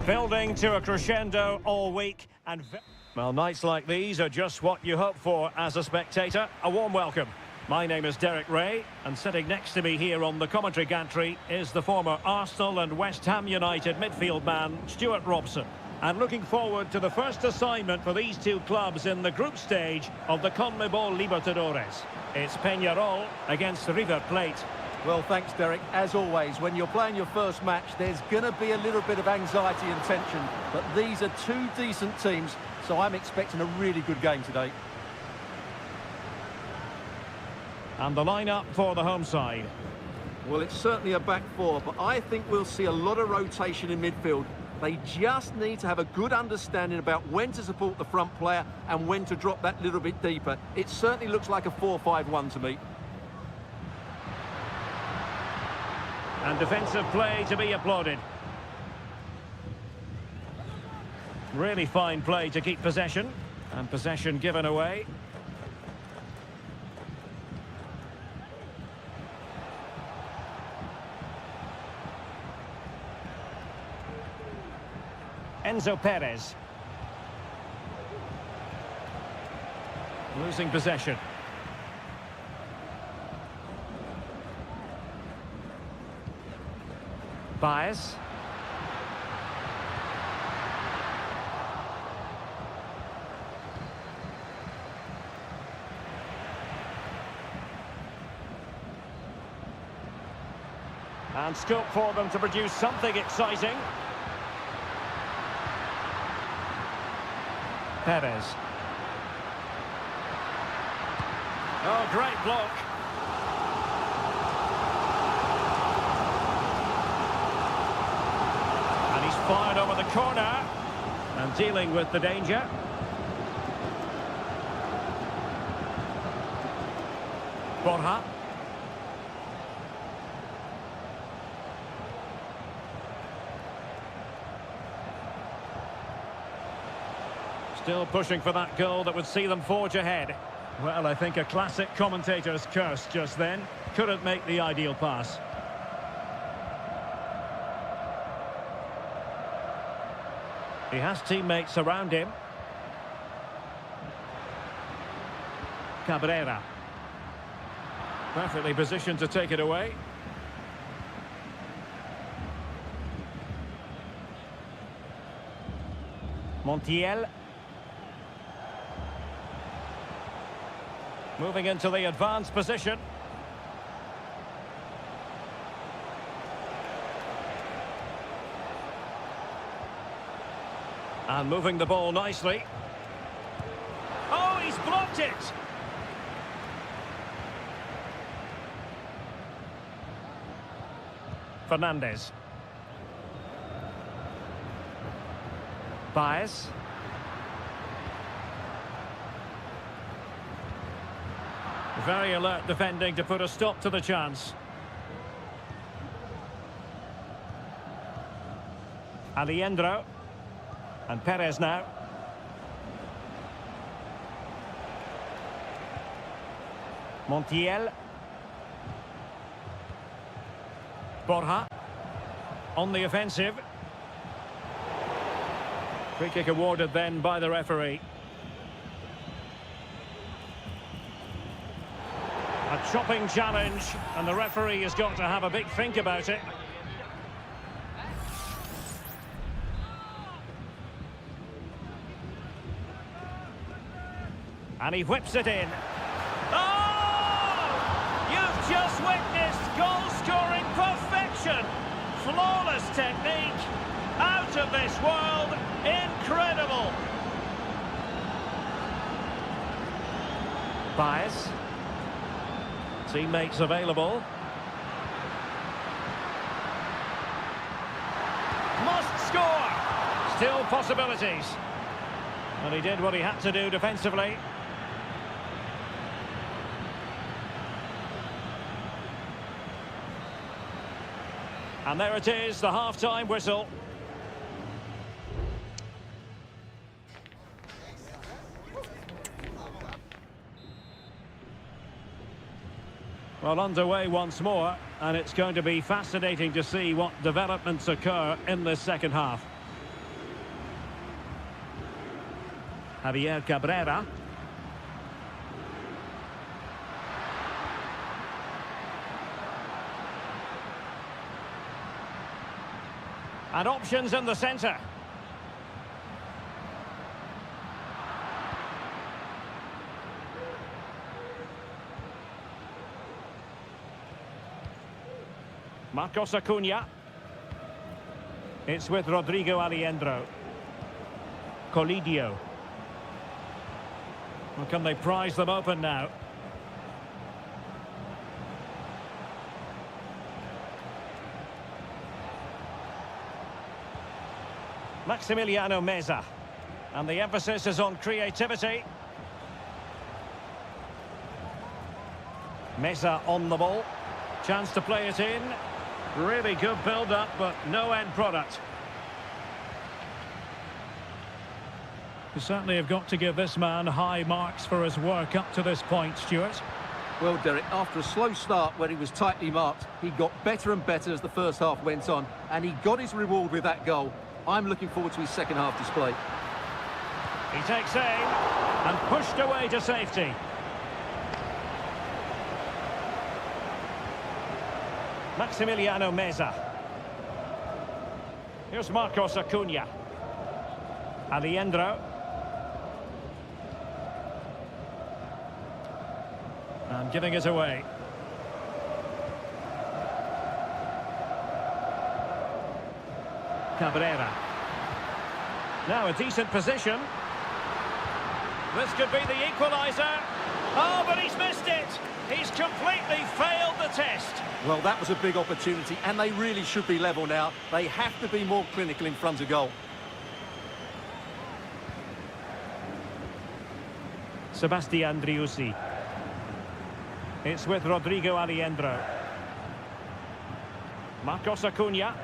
Building to a crescendo all week and... Well, nights like these are just what you hope for as a spectator. A warm welcome. My name is Derek Ray, and sitting next to me here on the commentary gantry is the former Arsenal and West Ham United midfield man, Stuart Robson. And looking forward to the first assignment for these two clubs in the group stage of the CONMEBOL Libertadores. It's Peñarol against River Plate. Well, thanks, Derek. As always, when you're playing your first match, there's going to be a little bit of anxiety and tension. But these are two decent teams, so I'm expecting a really good game today. And the lineup for the home side. Well, it's certainly a back four, but I think we'll see a lot of rotation in midfield. They just need to have a good understanding about when to support the front player and when to drop that little bit deeper. It certainly looks like a 4-5-1 to me. And defensive play to be applauded. Really fine play to keep possession. And possession given away. Enzo Perez. Losing possession. Baez. And scope for them to produce something exciting. Perez. Oh, great block. And he's fired over the corner and dealing with the danger. Borja. Still pushing for that goal that would see them forge ahead. Well, I think a classic commentator's curse just then. Couldn't make the ideal pass. He has teammates around him. Cabrera. Perfectly positioned to take it away. Montiel. Moving into the advanced position. And moving the ball nicely. Oh, he's blocked it! Fernandez. Baez. Very alert defending to put a stop to the chance. Alejandro. And Perez now. Montiel. Borja. On the offensive. Free kick awarded then by the referee. A chopping challenge, and the referee has got to have a big think about it. And he whips it in. Oh! You've just witnessed goal-scoring perfection. Flawless technique. Out of this world. Incredible. Baez. Teammates available. Must score! Still possibilities. And he did what he had to do defensively. And there it is, the half-time whistle. Well, underway once more, and it's going to be fascinating to see what developments occur in this second half. Javier Cabrera. And options in the centre. Marcos Acuna. It's with Rodrigo Alejandro. Colidio. Well, can they prise them open now? Maximiliano Meza. And the emphasis is on creativity. Meza on the ball. Chance to play it in. Really good build-up, but no end product. You certainly have got to give this man high marks for his work up to this point, Stuart. Well, Derek, after a slow start where he was tightly marked, he got better and better as the first half went on, and he got his reward with that goal. I'm looking forward to his second half display. He takes aim and pushed away to safety. Maximiliano Meza. Here's Marcos Acuna. Alejandro. And giving it away. Cabrera. Now a decent position. This could be the equaliser. Oh, but he's missed it. He's completely failed the test. Well, that was a big opportunity, and they really should be level now. They have to be more clinical in front of goal. Sebastian Driussi. It's with Rodrigo Alejandro. Marcos Acuna.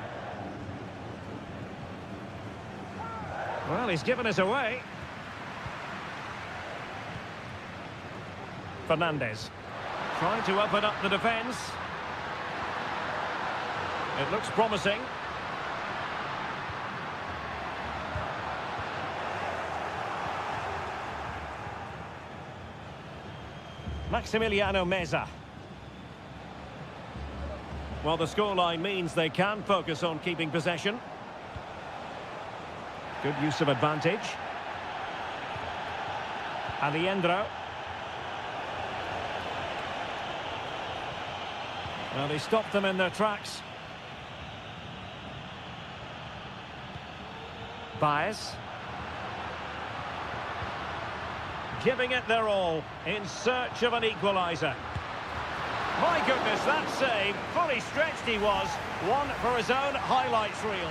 Well, he's given us away. Fernandez. Trying to open up the defence. It looks promising. Maximiliano Meza. Well, the scoreline means they can focus on keeping possession. Good use of advantage. Alejandro. Well, they stopped them in their tracks. Baez. Giving it their all in search of an equaliser. My goodness, that save, fully stretched he was. One for his own highlights reel.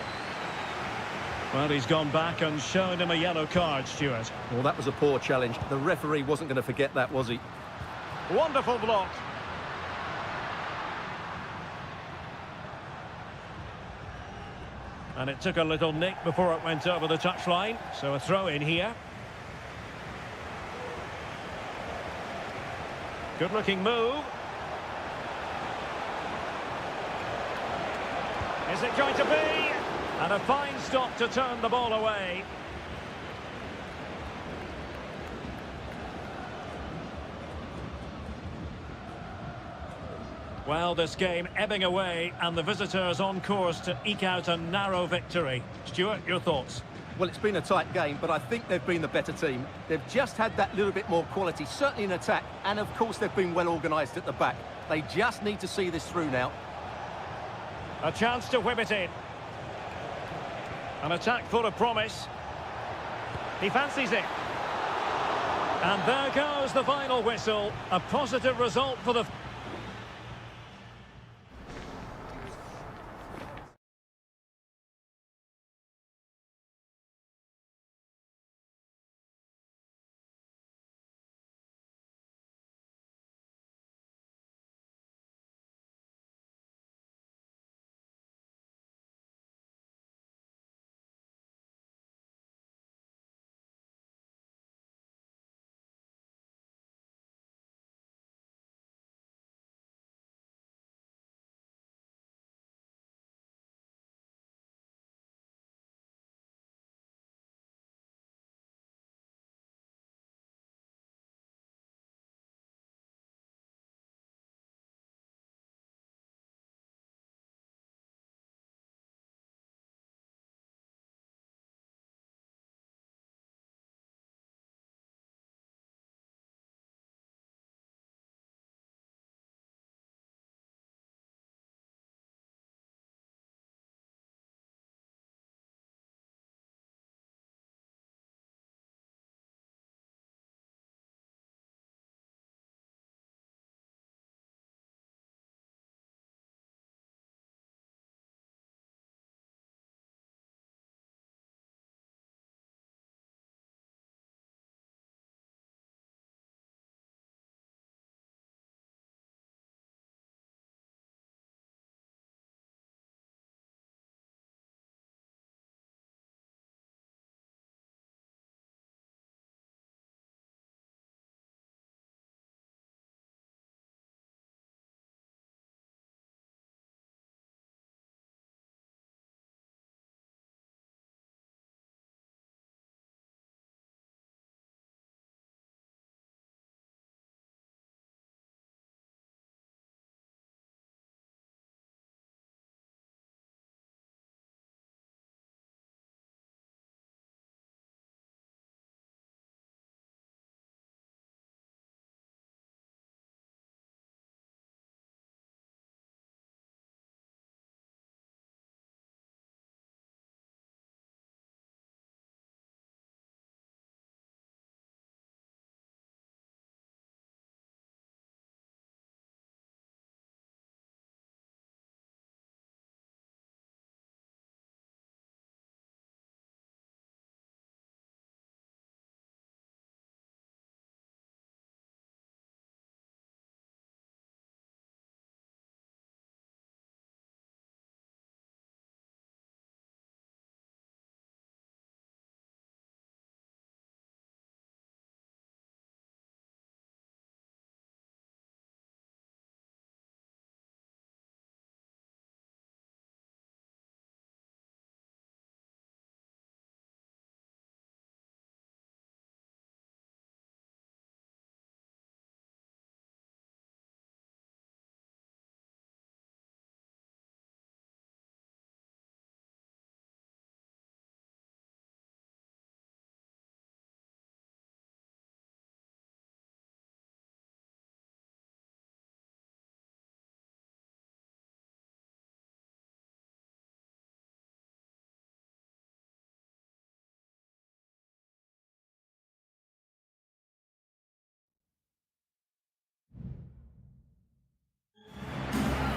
Well, he's gone back and shown him a yellow card, Stuart. Well, that was a poor challenge. The referee wasn't going to forget that, was he? Wonderful block. And it took a little nick before it went over the touchline. So a throw in here. Good looking move. Is it going to be? And a fine stop to turn the ball away. Well, this game ebbing away and the visitors on course to eke out a narrow victory. Stuart, your thoughts? Well, it's been a tight game, but I think they've been the better team. They've just had that little bit more quality, certainly in attack, and of course they've been well organised at the back. They just need to see this through now. A chance to whip it in. An attack full of promise. He fancies it. And there goes the final whistle. A positive result for the...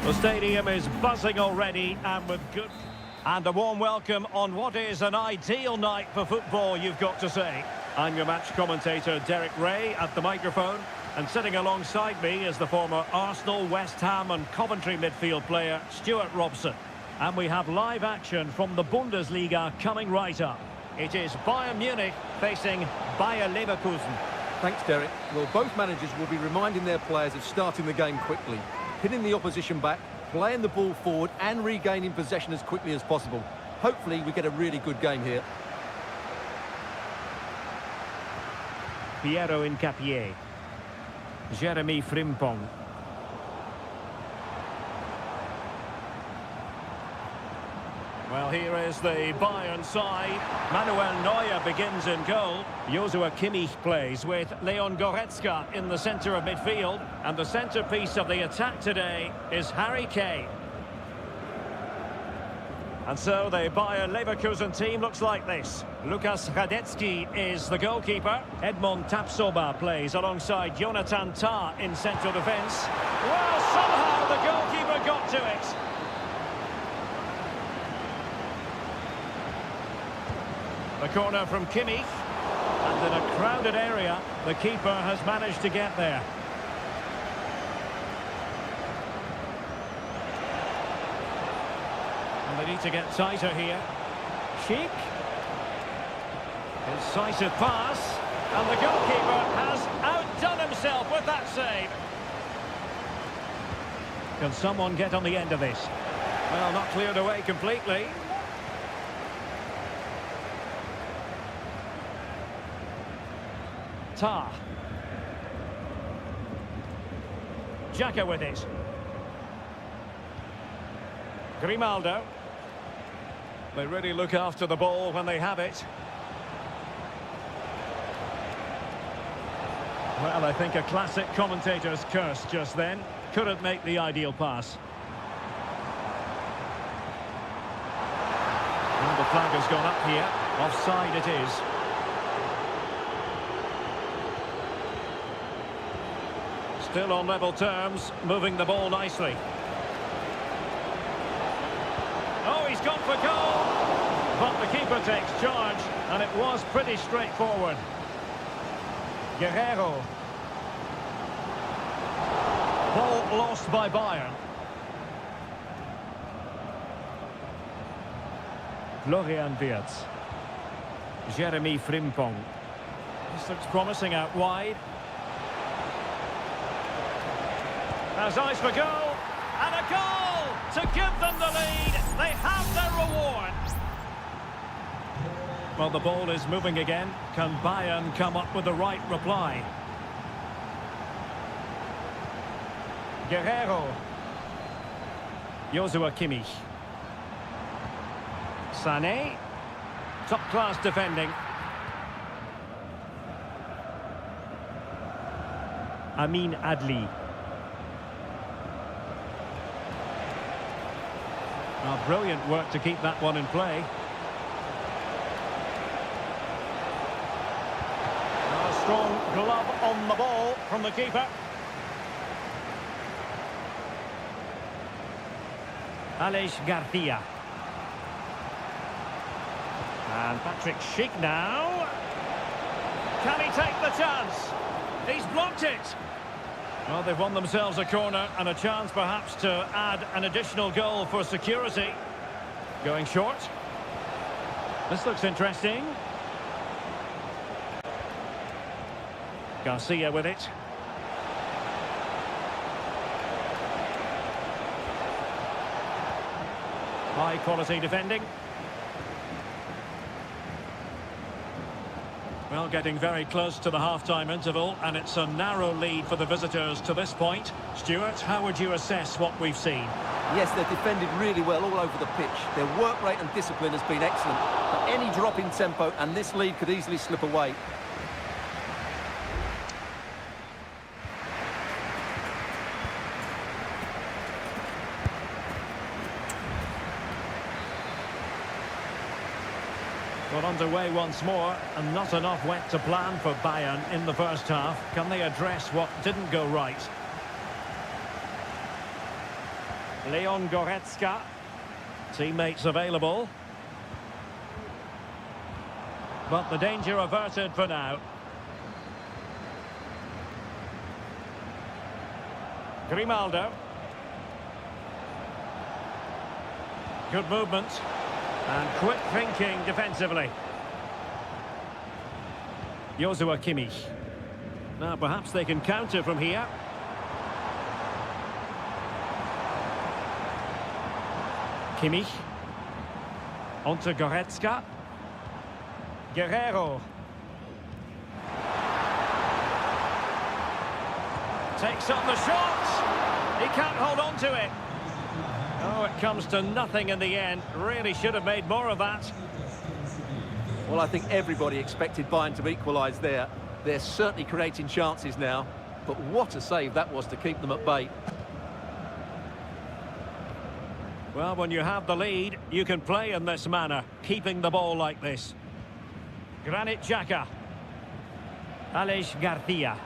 The stadium is buzzing already and with good... And a warm welcome on what is an ideal night for football, you've got to say. I'm your match commentator, Derek Ray, at the microphone. And sitting alongside me is the former Arsenal, West Ham and Coventry midfield player, Stuart Robson. And we have live action from the Bundesliga coming right up. It is Bayern Munich facing Bayer Leverkusen. Thanks, Derek. Well, both managers will be reminding their players of starting the game quickly, pinning the opposition back, playing the ball forward and regaining possession as quickly as possible. Hopefully we get a really good game here. Piero Hincapié. Jeremy Frimpong. Well, here is the Bayern side. Manuel Neuer begins in goal. Joshua Kimmich plays with Leon Goretzka in the centre of midfield. And the centrepiece of the attack today is Harry Kane. And so the Bayer Leverkusen team looks like this. Lukas Radetzky is the goalkeeper. Edmond Tapsoba plays alongside Jonathan Tah in central defence. Well, somehow the goalkeeper got to it. The corner from Kimmich, and in a crowded area, the keeper has managed to get there. And they need to get tighter here. Sheik. Incisive pass, and the goalkeeper has outdone himself with that save. Can someone get on the end of this? Well, not cleared away completely. Tah. Xhaka with it. Grimaldo. They really look after the ball when they have it. Well, I think a classic commentator's curse just then. Couldn't make the ideal pass. And the flag has gone up here. Offside it is. Still on level terms, moving the ball nicely. Oh, he's gone for goal! But the keeper takes charge, and it was pretty straightforward. Guerrero. Ball lost by Bayern. Florian Wirtz. Jeremy Frimpong. This looks promising out wide. Has eyes for goal, and a goal to give them the lead. They have their reward. Well, the ball is moving again. Can Bayern come up with the right reply? Guerrero. Joshua Kimmich. Sané. Top-class defending. Amin Adli. Oh, brilliant work to keep that one in play. A strong glove on the ball from the keeper. Aleix Garcia. And Patrick Schick now. Can he take the chance? He's blocked it. Well, they've won themselves a corner and a chance perhaps to add an additional goal for security. Going short. This looks interesting. Garcia with it. High quality defending. Well, getting very close to the half-time interval, and it's a narrow lead for the visitors to this point. Stuart, how would you assess what we've seen? Yes, they've defended really well all over the pitch. Their work rate and discipline has been excellent. But any drop in tempo, and this lead could easily slip away. Well, underway once more, and not enough went to plan for Bayern in the first half. Can they address what didn't go right? Leon Goretzka. Teammates available. But the danger averted for now. Grimaldo. Good movement. And quick thinking defensively. Joshua Kimmich. Now perhaps they can counter from here. Kimmich. Onto Goretzka. Guerrero. Takes on the shot. He can't hold on to it. Oh, it comes to nothing in the end. Really should have made more of that. Well, I think everybody expected Bayern to equalise there. They're certainly creating chances now. But what a save that was to keep them at bay. Well, when you have the lead, you can play in this manner, keeping the ball like this. Granit Xhaka. Aleix Garcia.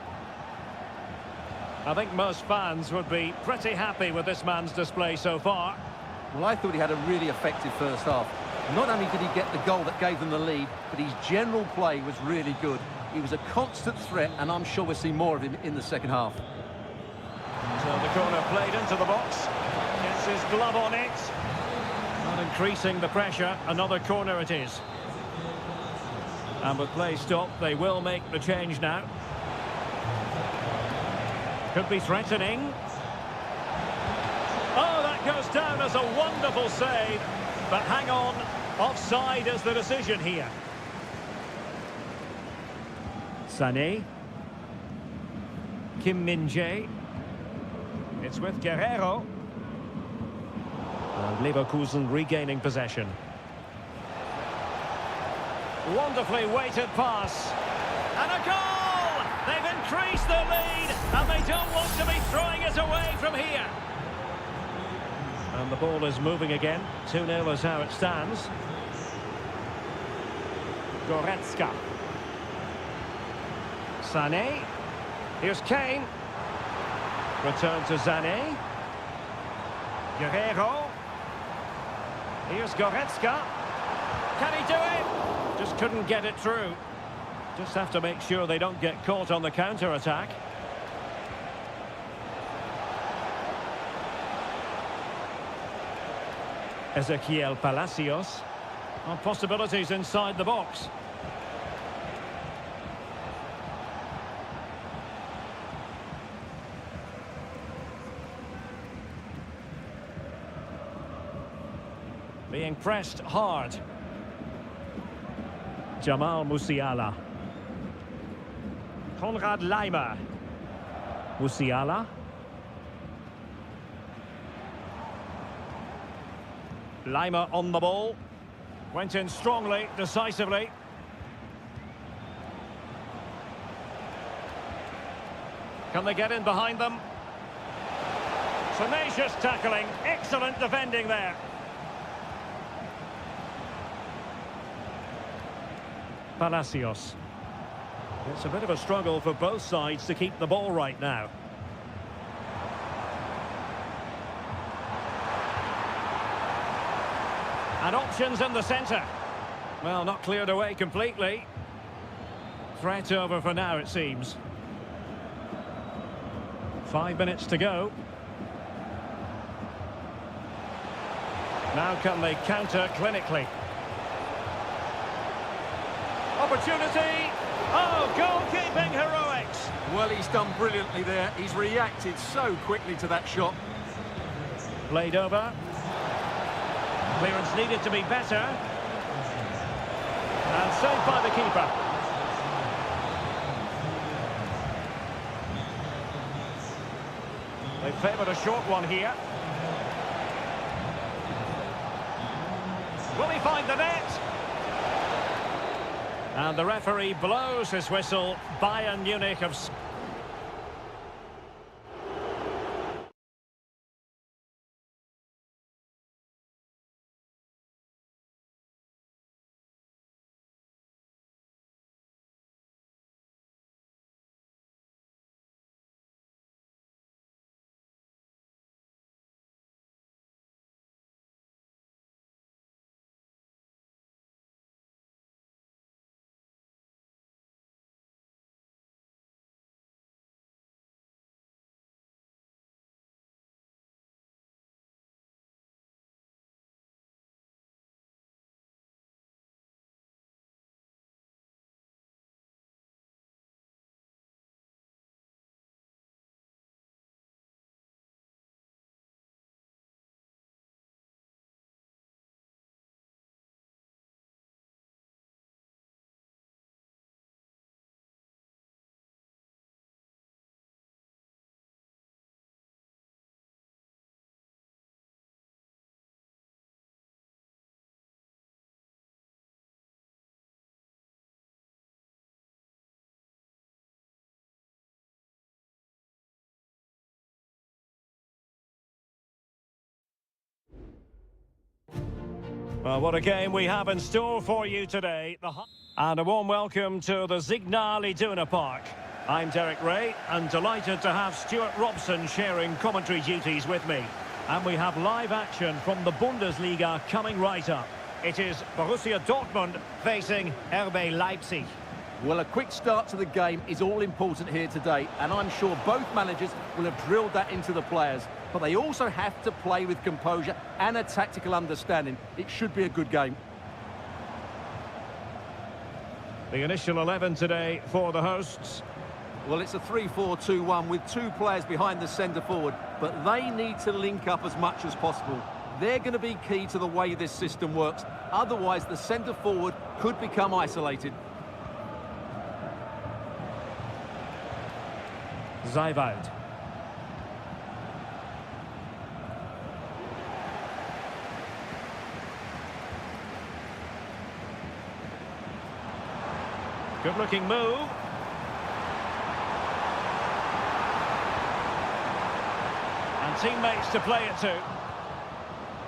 I think most fans would be pretty happy with this man's display so far. Well, I thought he had a really effective first half. Not only did he get the goal that gave them the lead, but his general play was really good. He was a constant threat, and I'm sure we'll see more of him in the second half. So the corner played into the box. Gets his glove on it. Not increasing the pressure. Another corner it is. And with play stopped, they will make the change now. Could be threatening. Oh, that goes down as a wonderful save. But hang on, offside is the decision here. Sané. Kim Min-jae. It's with Guerrero. And Leverkusen regaining possession. Wonderfully weighted pass. And a goal! They've increased their lead, and they don't want to be throwing it away from here. And the ball is moving again. 2-0 is how it stands. Goretzka. Sané. Here's Kane. Return to Sané. Guerrero. Here's Goretzka. Can he do it? Just couldn't get it through. Just have to make sure they don't get caught on the counter-attack. Ezequiel Palacios. Well, possibilities inside the box. Being pressed hard. Jamal Musiala. Konrad Laimer. Musiala. Laimer on the ball. Went in strongly, decisively. Can they get in behind them? Tenacious tackling. Excellent defending there. Palacios. It's a bit of a struggle for both sides to keep the ball right now. And options in the centre. Well, not cleared away completely. Threat over for now, it seems. 5 minutes to go. Now can they counter clinically? Opportunity. Oh, goalkeeping heroics. Well, he's done brilliantly there. He's reacted so quickly to that shot. Played over. Clearance needed to be better. And saved by the keeper. They favoured a short one here. Will he find the net? And the referee blows his whistle. Bayern Munich have Well, what a game we have in store for you today. And a warm welcome to the Signal Iduna Park. I'm Derek Ray, and delighted to have Stuart Robson sharing commentary duties with me. And we have live action from the Bundesliga coming right up. It is Borussia Dortmund facing RB Leipzig. Well, a quick start to the game is all important here today, and I'm sure both managers will have drilled that into the players. But they also have to play with composure and a tactical understanding. It should be a good game. The initial 11 today for the hosts. Well, it's a 3-4-2-1 with two players behind the centre forward, but they need to link up as much as possible. They're going to be key to the way this system works. Otherwise, the centre forward could become isolated. Zijwald. Good-looking move. And teammates to play it to.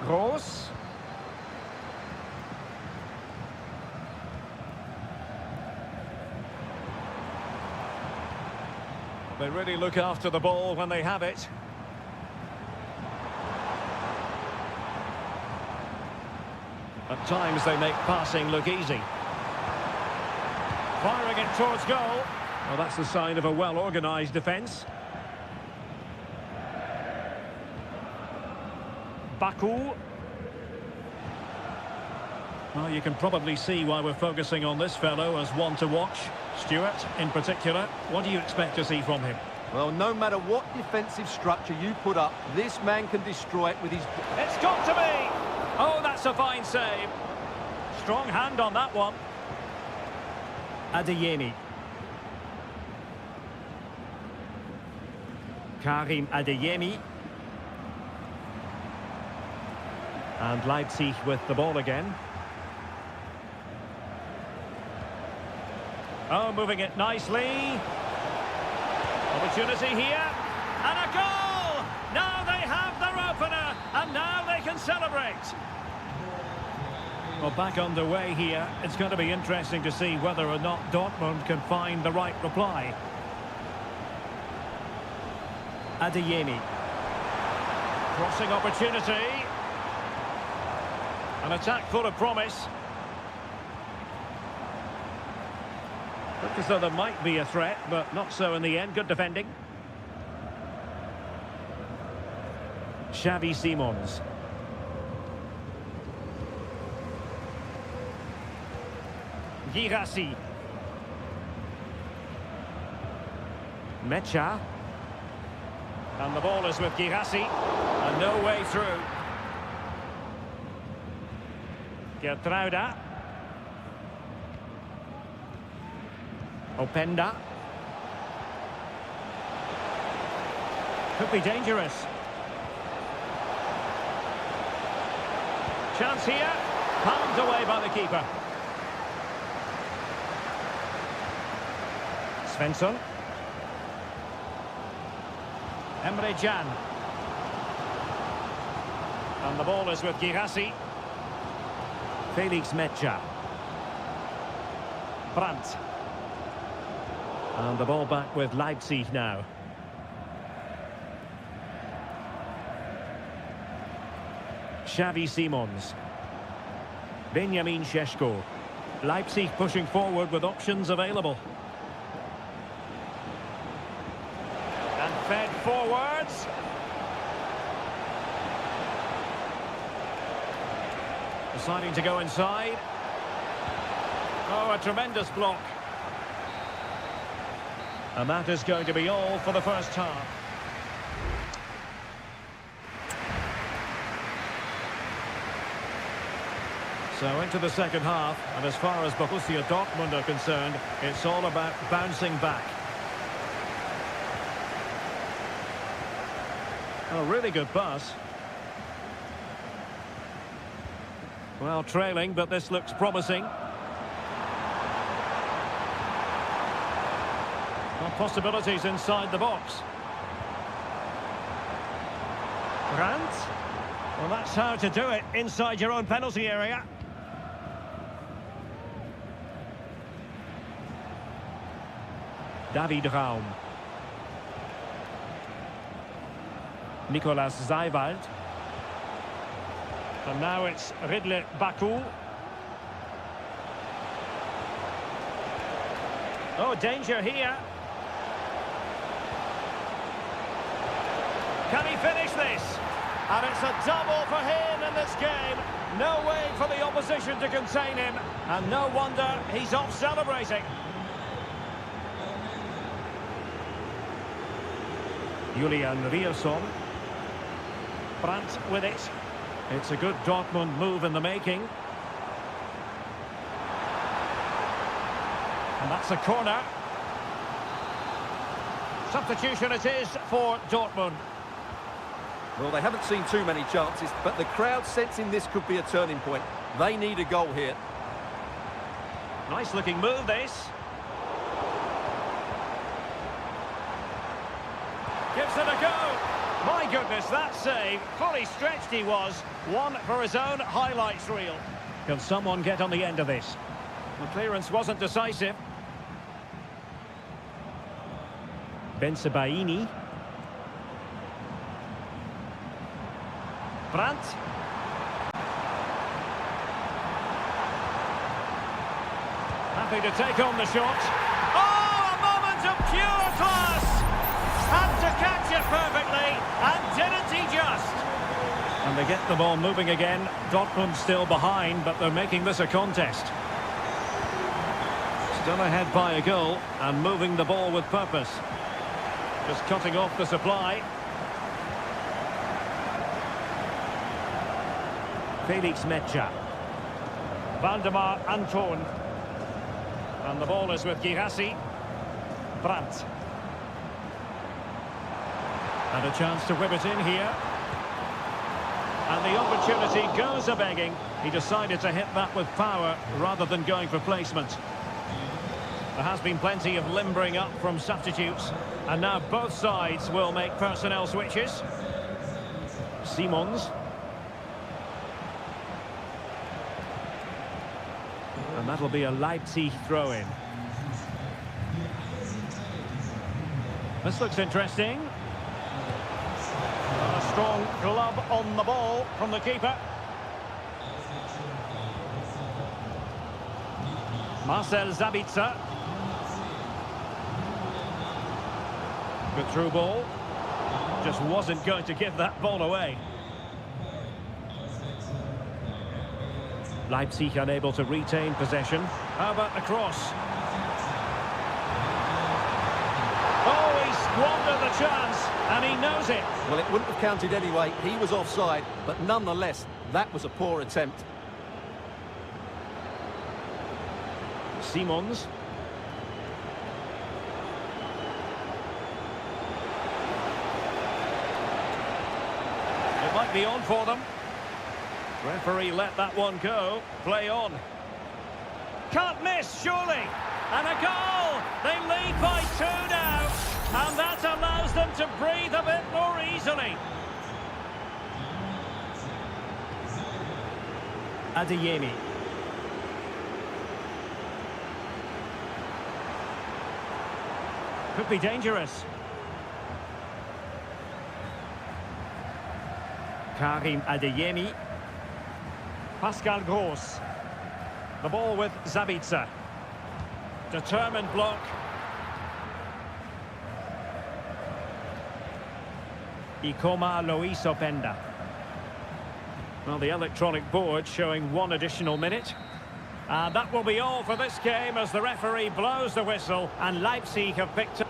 Gross. They really look after the ball when they have it. At times they make passing look easy. Firing it towards goal. Well, that's the sign of a well-organised defence. Baku. Well, you can probably see why we're focusing on this fellow as one to watch. Stuart, in particular, what do you expect to see from him? Well, no matter what defensive structure you put up, this man can destroy it with his... It's got to be! Oh, that's a fine save. Strong hand on that one. Adeyemi. Karim Adeyemi. And Leipzig with the ball again. Oh, moving it nicely. Opportunity here. And a goal! Now they have their opener. And now they can celebrate. Well, back underway here. It's going to be interesting to see whether or not Dortmund can find the right reply. Adeyemi. Crossing opportunity. An attack full of promise. Looked as though there might be a threat, but not so in the end. Good defending. Xavi Simons. Girassi. Mecha. And the ball is with Girassi. And no way through. Gertruida. Openda. Could be dangerous. Chance here. Palmed away by the keeper. Svensson. Emre Can. And the ball is with Girassi. Felix Mecha. Brandt. And the ball back with Leipzig now. Xavi Simons. Benjamin Šeško. Leipzig pushing forward with options available. And fed forwards. Deciding to go inside. Oh, a tremendous block. And that is going to be all for the first half. So into the second half, and as far as Borussia Dortmund are concerned, it's all about bouncing back. Oh, really good pass. Well, trailing, but this looks promising. Well, possibilities inside the box. Brandt. Well, that's how to do it inside your own penalty area. David Raum. Nicolas Zeiwald. And now it's Ridley Baku. Oh, danger here. Can he finish this? And it's a double for him in this game. No way for the opposition to contain him. And no wonder he's off celebrating. Julian Rierson. Brandt with it. It's a good Dortmund move in the making. And that's a corner. Substitution it is for Dortmund. Well, they haven't seen too many chances, but the crowd sensing this could be a turning point. They need a goal here. Nice looking move, this. Gives it a go. My goodness, that save. Fully stretched he was. One for his own highlights reel. Can someone get on the end of this? The clearance wasn't decisive. Bensebaini. Brandt. Happy to take on the shot. Oh, a moment of pure class! Had to catch it perfectly, and didn't he just? And they get the ball moving again. Dortmund still behind, but they're making this a contest. Still ahead by a goal, and moving the ball with purpose. Just cutting off the supply. Felix Metscher. Valdemar Anton. And the ball is with Girassi. Brandt. And a chance to whip it in here. And the opportunity goes a-begging. He decided to hit that with power rather than going for placement. There has been plenty of limbering up from substitutes. And now both sides will make personnel switches. Simons. And that'll be a Leipzig throw-in. This looks interesting. And a strong glove on the ball from the keeper. Marcel Sabitzer. Good through ball. Just wasn't going to give that ball away. Leipzig unable to retain possession. How about the cross? Oh, he squandered the chance, and he knows it. Well, it wouldn't have counted anyway. He was offside, but nonetheless, that was a poor attempt. Simons. It might be on for them. Referee let that one go. Play on. Can't miss, surely. And a goal! They lead by 2 now. And that allows them to breathe a bit more easily. Adeyemi. Could be dangerous. Karim Adeyemi. Pascal Gross. The ball with Sabitzer. Determined block. Ikoma Lois Openda. Well, the electronic board showing 1 additional minute. And that will be all for this game as the referee blows the whistle and Leipzig have picked up.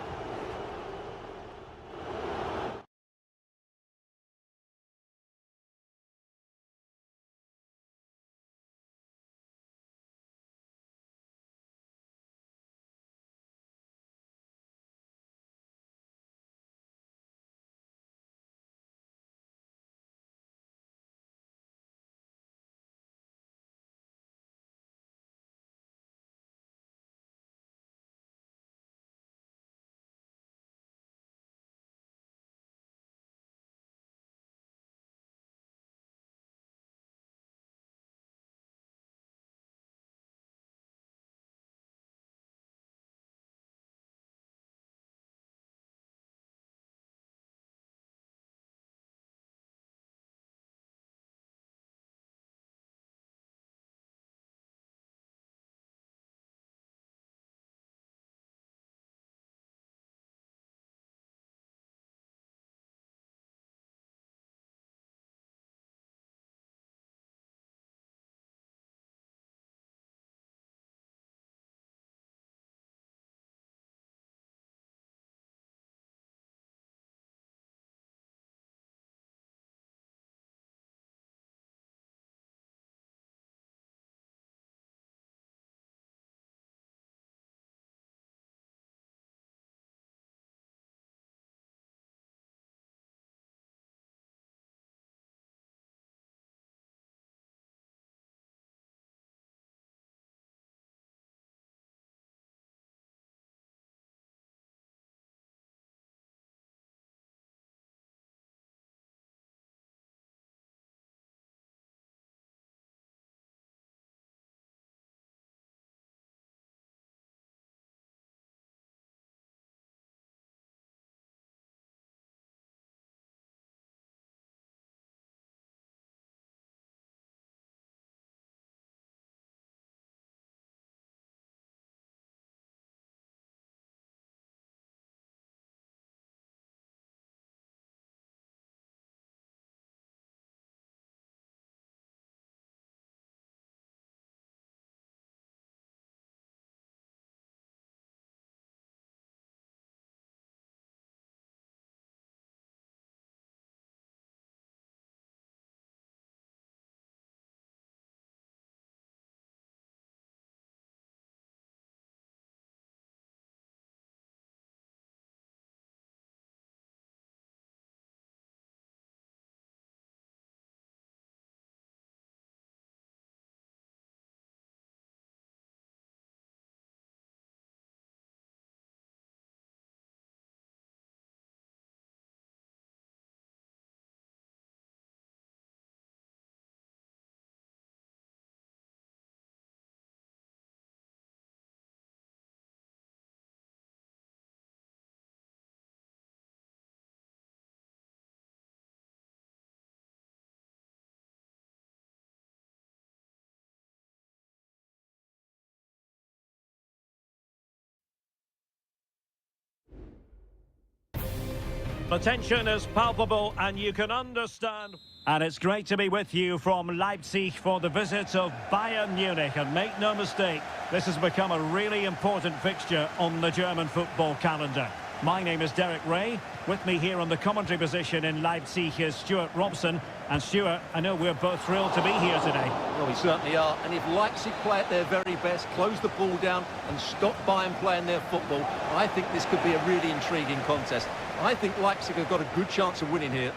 The tension is palpable and you can understand. And it's great to be with you from Leipzig for the visit of Bayern Munich. And make no mistake, this has become a really important fixture on the German football calendar. My name is Derek Ray. With me here on the commentary position in Leipzig is Stuart Robson. And Stuart, I know we're both thrilled to be here today. Well, we certainly are. And if Leipzig play at their very best, close the ball down and stop Bayern playing their football, I think this could be a really intriguing contest. I think Leipzig have got a good chance of winning here.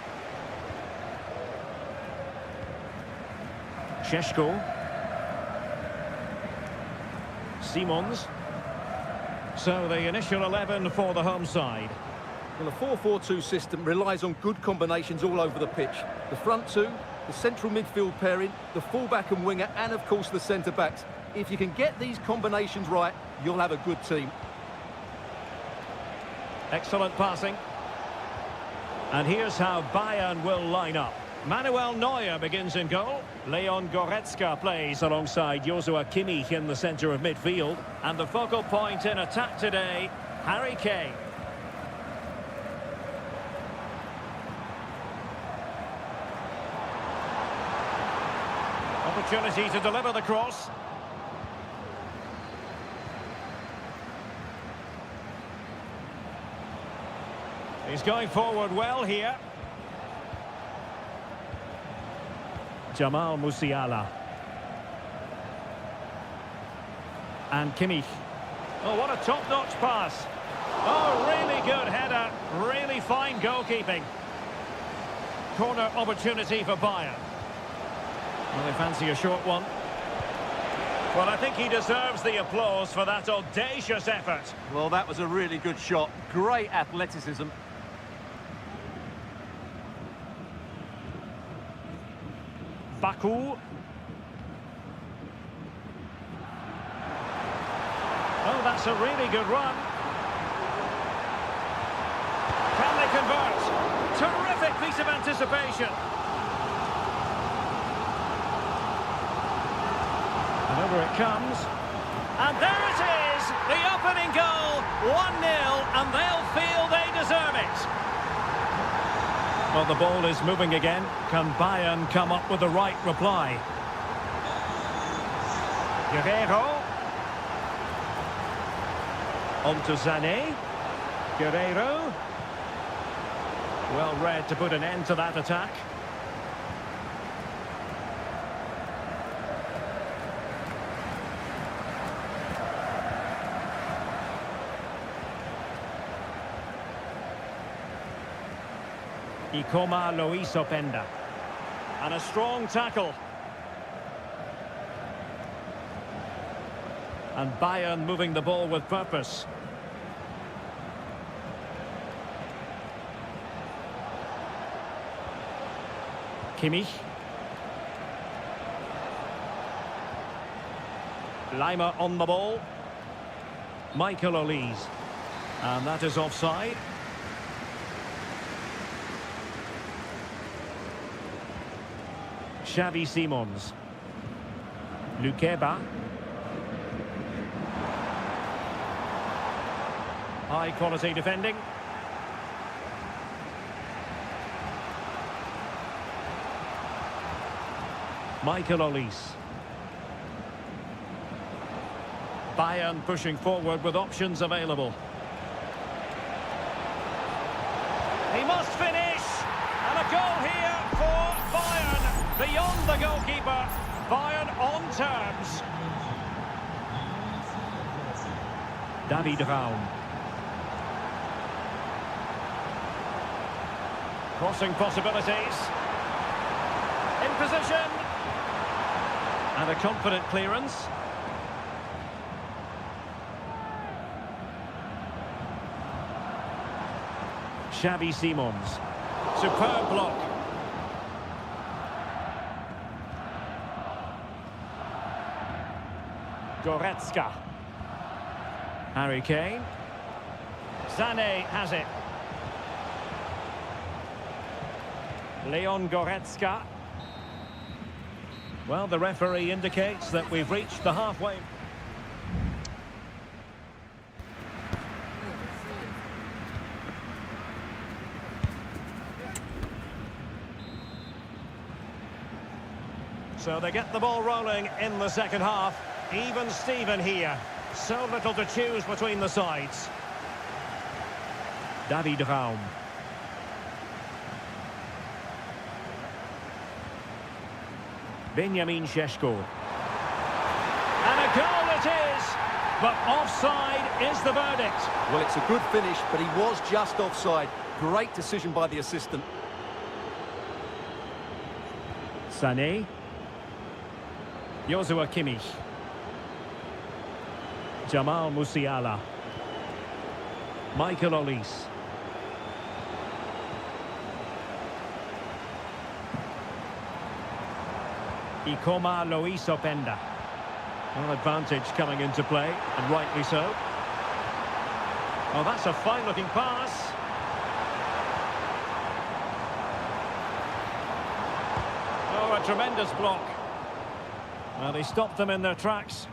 Šeško. Simons. So the initial 11 for the home side. Well, the 4-4-2 system relies on good combinations all over the pitch. The front two, the central midfield pairing, the fullback and winger, and of course the centre-backs. If you can get these combinations right, you'll have a good team. Excellent passing. And here's how Bayern will line up. Manuel Neuer begins in goal. Leon Goretzka plays alongside Joshua Kimmich in the centre of midfield. And the focal point in attack today, Harry Kane. Opportunity to deliver the cross. He's going forward well here. Jamal Musiala. And Kimmich. Oh, what a top-notch pass. Oh, really good header. Really fine goalkeeping. Corner opportunity for Bayern. Well, they fancy a short one. Well, I think he deserves the applause for that audacious effort. Well, that was a really good shot. Great athleticism. Baku. Oh, that's a really good run. Can they convert? Terrific piece of anticipation. And over it comes. And there it is! The opening goal, 1-0, and they'll feel they deserve it. Well, the ball is moving again. Can Bayern come up with the right reply? Guerreiro. On to Sané. Guerreiro. Well read to put an end to that attack. Ikoma Lois Openda. And a strong tackle. And Bayern moving the ball with purpose. Kimmich. Lima on the ball. Michael Olise. And that is offside. Xavi Simons. Lukeba. High quality defending. Michael Olise. Bayern pushing forward with options available. He must finish! And a goal here for Bayern. Beyond the goalkeeper, Bayern on terms. David Raum. Crossing possibilities. In position. And a confident clearance. Xavi Simons. Superb block. Goretzka. Harry Kane. Sané has it. Leon Goretzka. Well, the referee indicates that we've reached the halfway. So they get the ball rolling in the second half. Even Steven here. So little to choose between the sides. David Raum. Benjamin Šeško. And a goal it is! But offside is the verdict. Well, it's a good finish, but he was just offside. Great decision by the assistant. Sané. Joshua Kimmich. Jamal Musiala. Michael Olise. Ikoma Lois Openda. Well, advantage coming into play, and rightly so. Oh, that's a fine-looking pass. Oh, a tremendous block. Well, he stopped them in their tracks.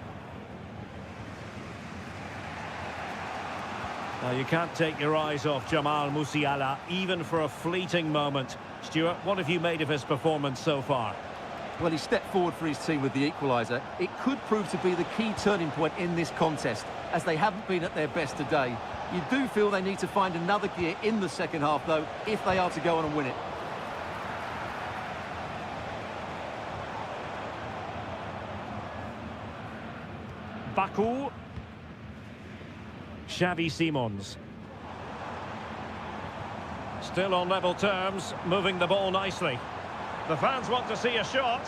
Now, you can't take your eyes off Jamal Musiala, even for a fleeting moment. Stuart, what have you made of his performance so far? Well, he stepped forward for his team with the equaliser. It could prove to be the key turning point in this contest, as they haven't been at their best today. You do feel they need to find another gear in the second half, though, if they are to go on and win it. Baku. Xavi Simons. Still on level terms, moving the ball nicely. The fans want to see a shot.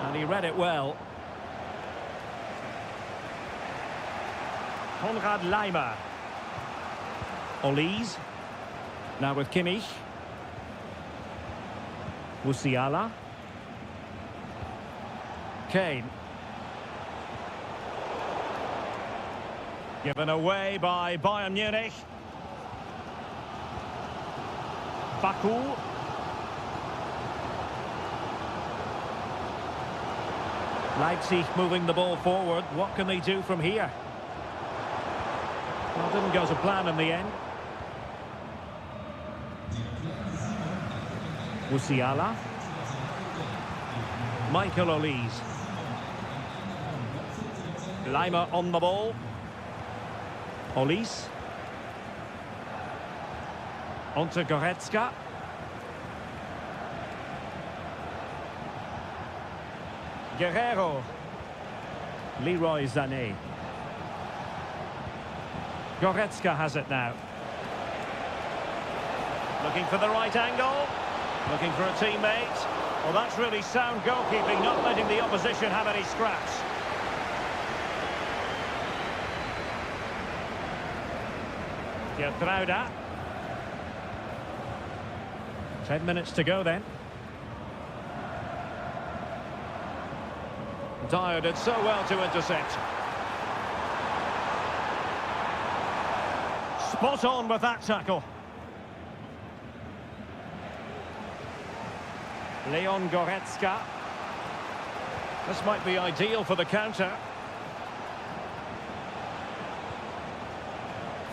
And he read it well. Konrad Laimer. Olise. Now with Kimmich. Musiala. Kane. Given away by Bayern Munich. Baku. Leipzig moving the ball forward. What can they do from here? Well, didn't go to plan in the end. Musiala. Michael Olise. Laimer on the ball. Olise. On to Goretzka. Guerrero. Leroy Sané. Goretzka has it now. Looking for the right angle. Looking for a teammate. Well, that's really sound goalkeeping, not letting the opposition have any scraps. Gertruida. 10 minutes to go then. Dyer did so well to intercept. Spot on with that tackle. Leon Goretzka. This might be ideal for the counter.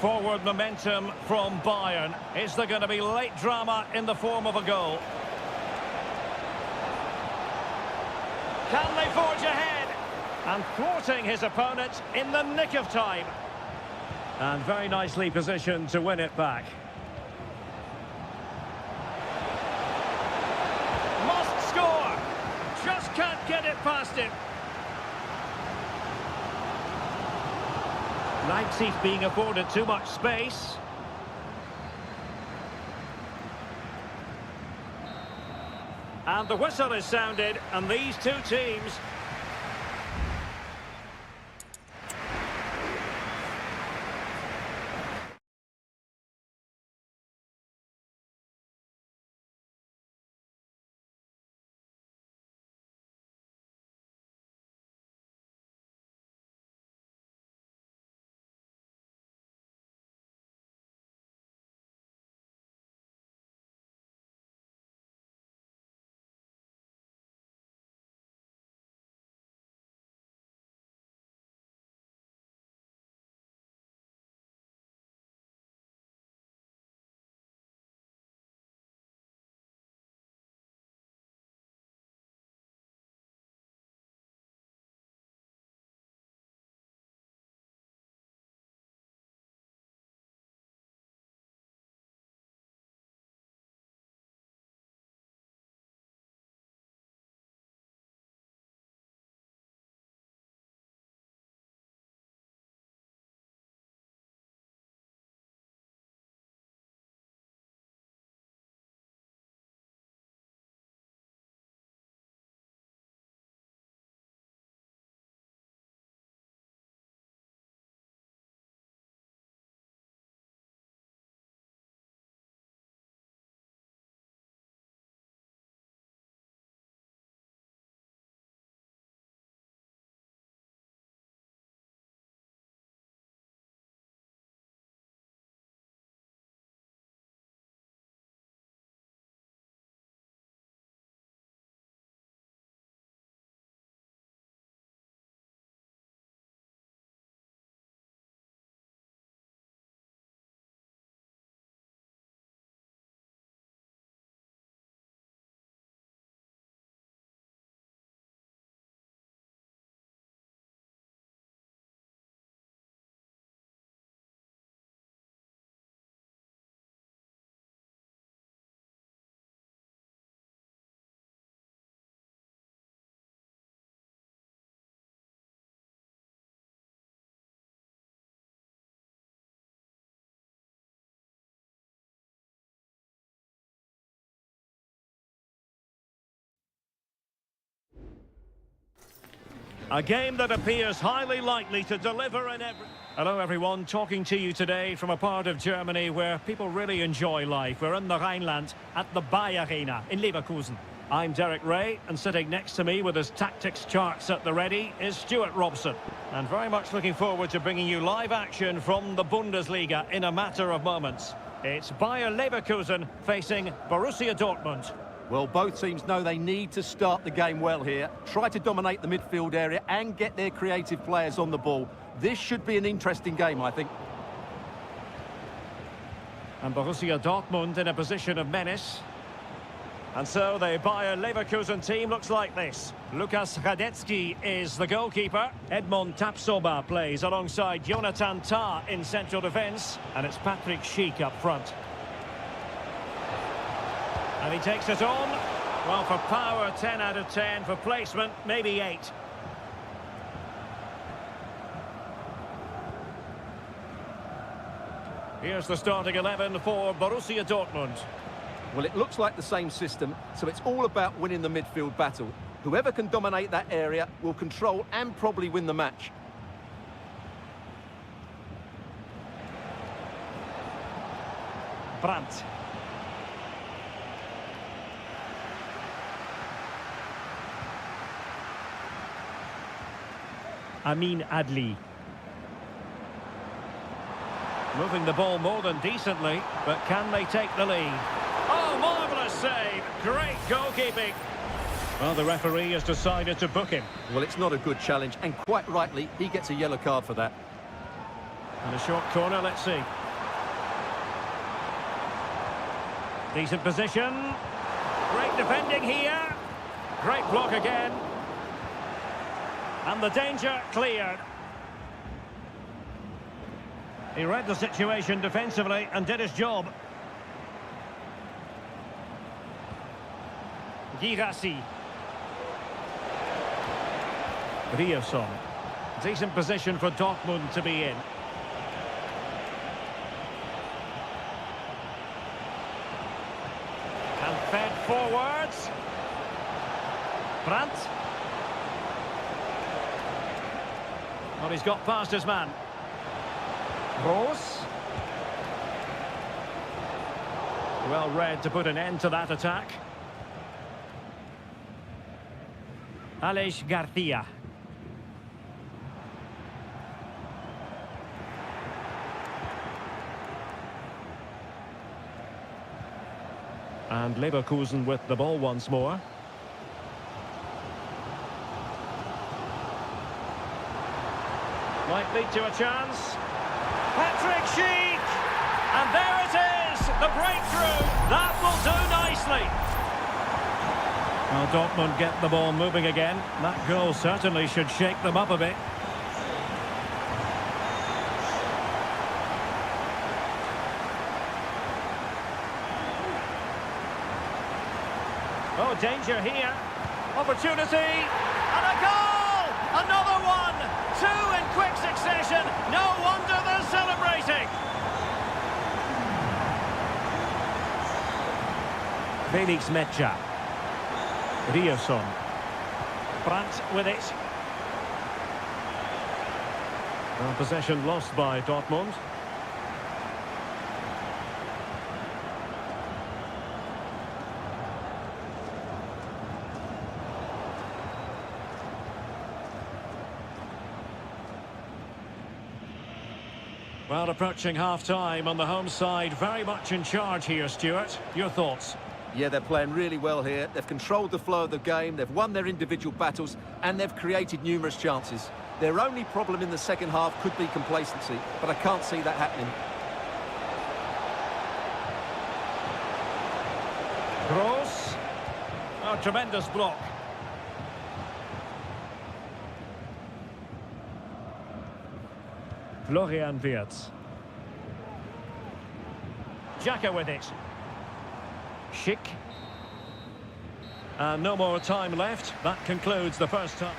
Forward momentum from Bayern. Is there going to be late drama in the form of a goal? Can they forge ahead? And thwarting his opponent in the nick of time. And very nicely positioned to win it back. Must score! Just can't get it past him. Leipzig being afforded too much space. And the whistle is sounded, and these two teams A game that appears highly likely to deliver in every... Hello everyone, talking to you today from a part of Germany where people really enjoy life. We're in the Rhineland at the Bayer Arena in Leverkusen. I'm Derek Ray, and sitting next to me with his tactics charts at the ready is Stuart Robson. And very much looking forward to bringing you live action from the Bundesliga in a matter of moments. It's Bayer Leverkusen facing Borussia Dortmund. Well, both teams know they need to start the game well here. Try to dominate the midfield area and get their creative players on the ball. This should be an interesting game, I think. And Borussia Dortmund in a position of menace. And so the Bayer Leverkusen team looks like this. Lukas Radetzky is the goalkeeper. Edmond Tapsoba plays alongside Jonathan Tah in central defence. And it's Patrick Schick up front. And he takes it on. Well, for power, 10 out of 10. For placement, maybe 8. Here's the starting 11 for Borussia Dortmund. Well, it looks like the same system, so it's all about winning the midfield battle. Whoever can dominate that area will control and probably win the match. Brandt. Amin Adli. Moving the ball more than decently, but can they take the lead? Oh, marvellous save! Great goalkeeping! Well, the referee has decided to book him. Well, it's not a good challenge, and quite rightly, he gets a yellow card for that. And a short corner, let's see. Decent position. Great defending here. Great block again. And the danger cleared. He read the situation defensively and did his job. Girassi. Riosson. Decent position for Dortmund to be in. And fed forwards. Brandt. Well, he's got past his man. Rose. Well read to put an end to that attack. Aleix Garcia. And Leverkusen with the ball once more. Might lead to a chance. Patrick Schick! And there it is! The breakthrough! That will do nicely! Well, Dortmund get the ball moving again. That goal certainly should shake them up a bit. Oh, danger here. Opportunity. And a goal! Another one! 2 in quick succession. No wonder they're celebrating. Felix Mecha. Riosson. Brandt with it. Well, possession lost by Dortmund. Well, approaching half-time on the home side, very much in charge here, Stuart. Your thoughts? Yeah, they're playing really well here. They've controlled the flow of the game, they've won their individual battles, and they've created numerous chances. Their only problem in the second half could be complacency, but I can't see that happening. Gross. Oh, tremendous block. Florian Wirtz. Xhaka with it. Schick. And no more time left. That concludes the first half.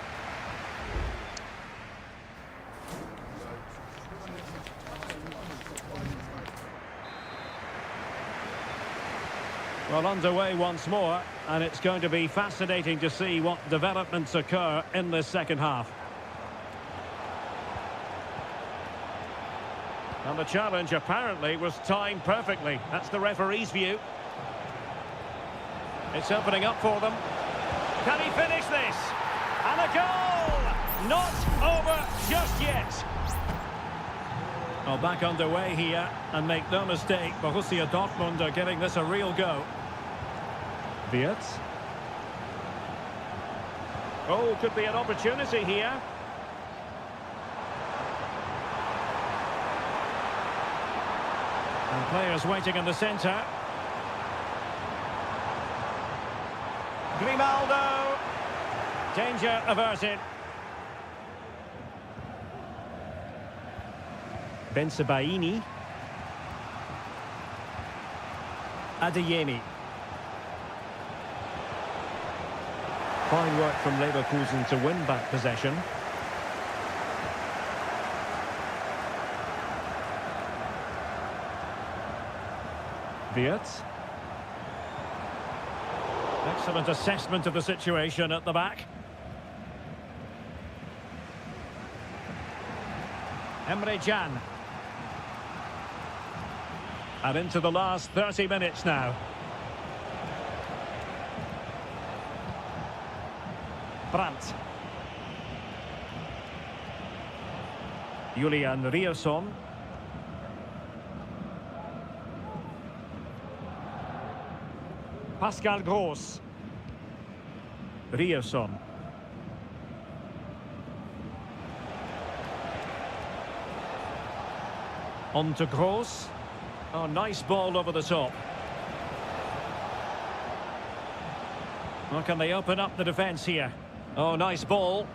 Well, underway once more, and it's going to be fascinating to see what developments occur in this second half. And the challenge apparently was timed perfectly. That's the referee's view. It's opening up for them. Can he finish this? And a goal! Not over just yet. Well, back underway here, and make no mistake, Borussia Dortmund are giving this a real go. Wirtz. Oh, could be an opportunity here. And players waiting in the centre. Grimaldo. Danger averted. Bensebaini. Adeyemi. Fine work from Leverkusen to win back possession. Wirtz. Excellent assessment of the situation at the back. Emre Can. And into the last 30 minutes now. Brandt. Julian Rierson. Pascal Gross. Rierson. On to Gross. Oh, nice ball over the top. Well, can they open up the defence here? Oh, nice ball.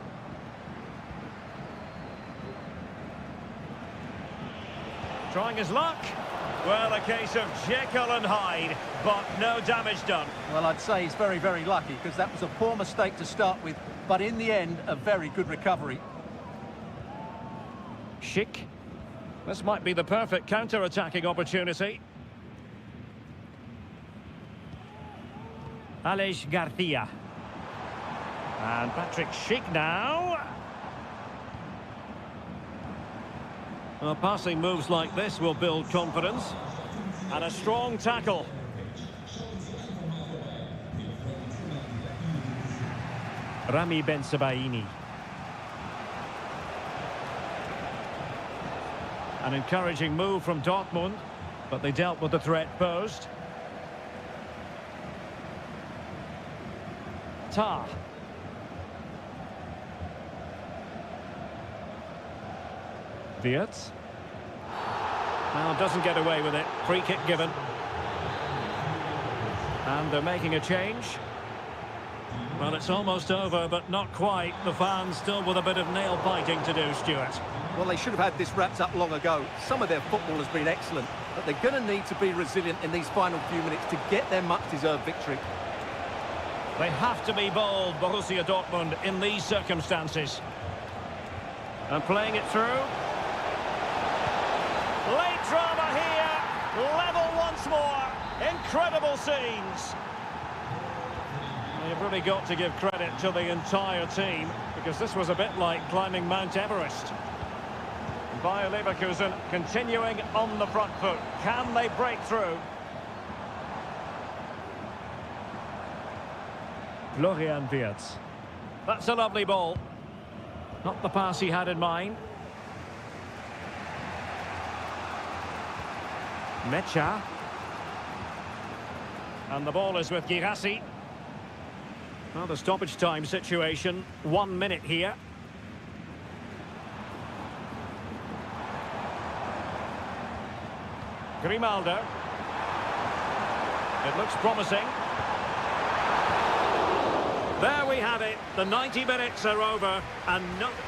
Trying his luck. Well, a case of Jekyll and Hyde, but no damage done. Well, I'd say he's very, very lucky, because that was a poor mistake to start with, but in the end, a very good recovery. Schick. This might be the perfect counter-attacking opportunity. Aleix Garcia. And Patrick Schick now. Well, passing moves like this will build confidence. And a strong tackle. Rami Bensebaini. An encouraging move from Dortmund, but they dealt with the threat posed. Tah. Wirtz. Now doesn't get away with it. Free kick given. And they're making a change. Well, it's almost over, but not quite. The fans still with a bit of nail-biting to do, Stuart. Well, they should have had this wrapped up long ago. Some of their football has been excellent, but they're going to need to be resilient in these final few minutes to get their much-deserved victory. They have to be bold, Borussia Dortmund, in these circumstances. And playing it through. Late drama here. Level once more. Incredible scenes. You've really got to give credit to the entire team, because this was a bit like climbing Mount Everest. Bayer Leverkusen continuing on the front foot. Can they break through? Florian Wirtz. That's a lovely ball. Not the pass he had in mind. Mecha. And the ball is with Girassi. Well, the stoppage time situation, 1 minute here. Grimaldo. It looks promising. There we have it. The 90 minutes are over and nothing.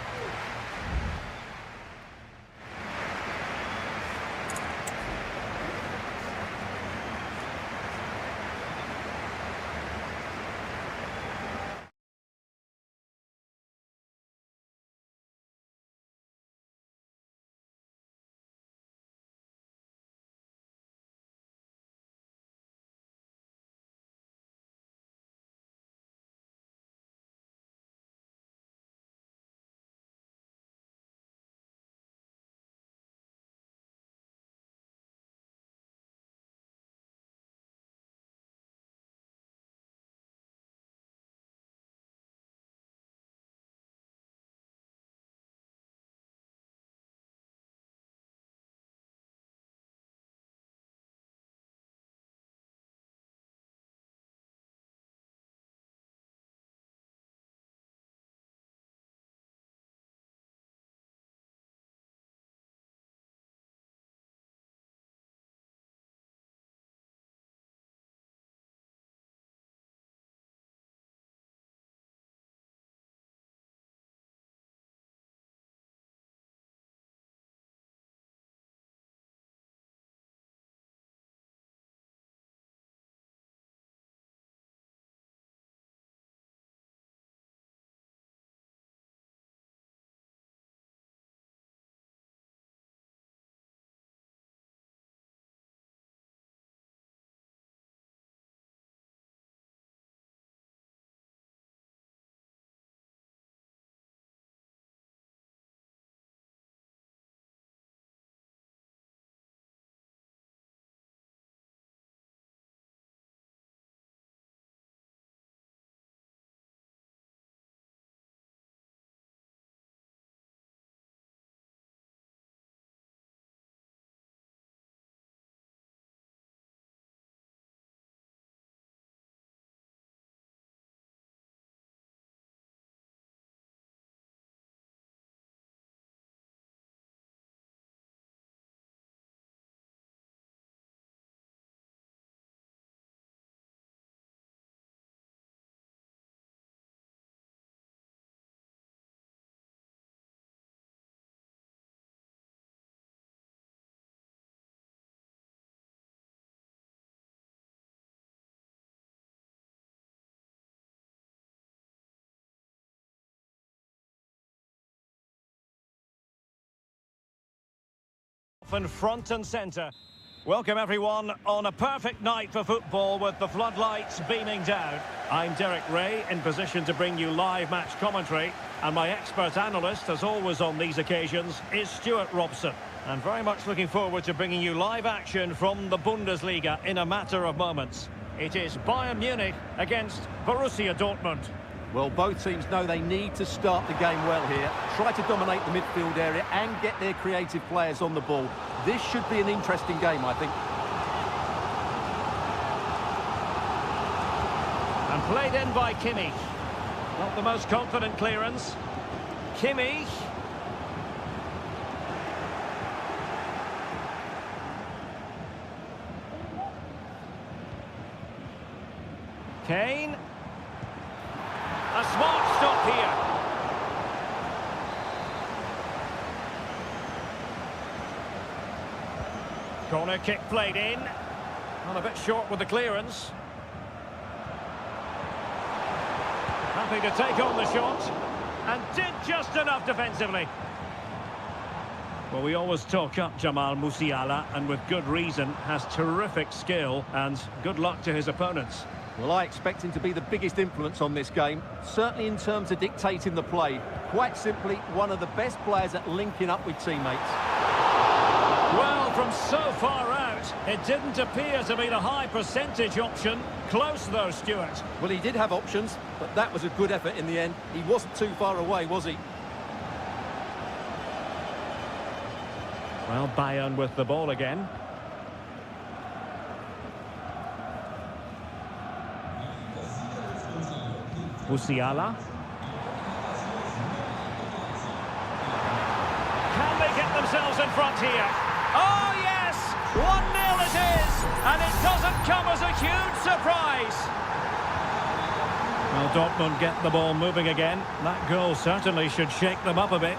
often front and centre. Welcome everyone on a perfect night for football with the floodlights beaming down. I'm Derek Ray, in position to bring you live match commentary, and my expert analyst, as always on these occasions, is Stuart Robson. And very much looking forward to bringing you live action from the Bundesliga in a matter of moments. It is Bayern Munich against Borussia Dortmund. Well, both teams know they need to start the game well here. Try to dominate the midfield area and get their creative players on the ball. This should be an interesting game, I think. And played in by Kimmich. Not the most confident clearance. Kimmich. Kane. A smart stop here. Corner kick played in. And a bit short with the clearance. Happy to take on the shot. And did just enough defensively. Well, we always talk up Jamal Musiala, and with good reason, has terrific skill, and good luck to his opponents. Well, I expect him to be the biggest influence on this game, certainly in terms of dictating the play. Quite simply, one of the best players at linking up with teammates. Well, from so far out, it didn't appear to be the high percentage option. Close though, Stuart. Well, he did have options, but that was a good effort in the end. He wasn't too far away, was he? Well, Bayern with the ball again. Musiala. Can they get themselves in front here? Oh, yes! 1-0 it is! And it doesn't come as a huge surprise. Well, Dortmund get the ball moving again. That goal certainly should shake them up a bit.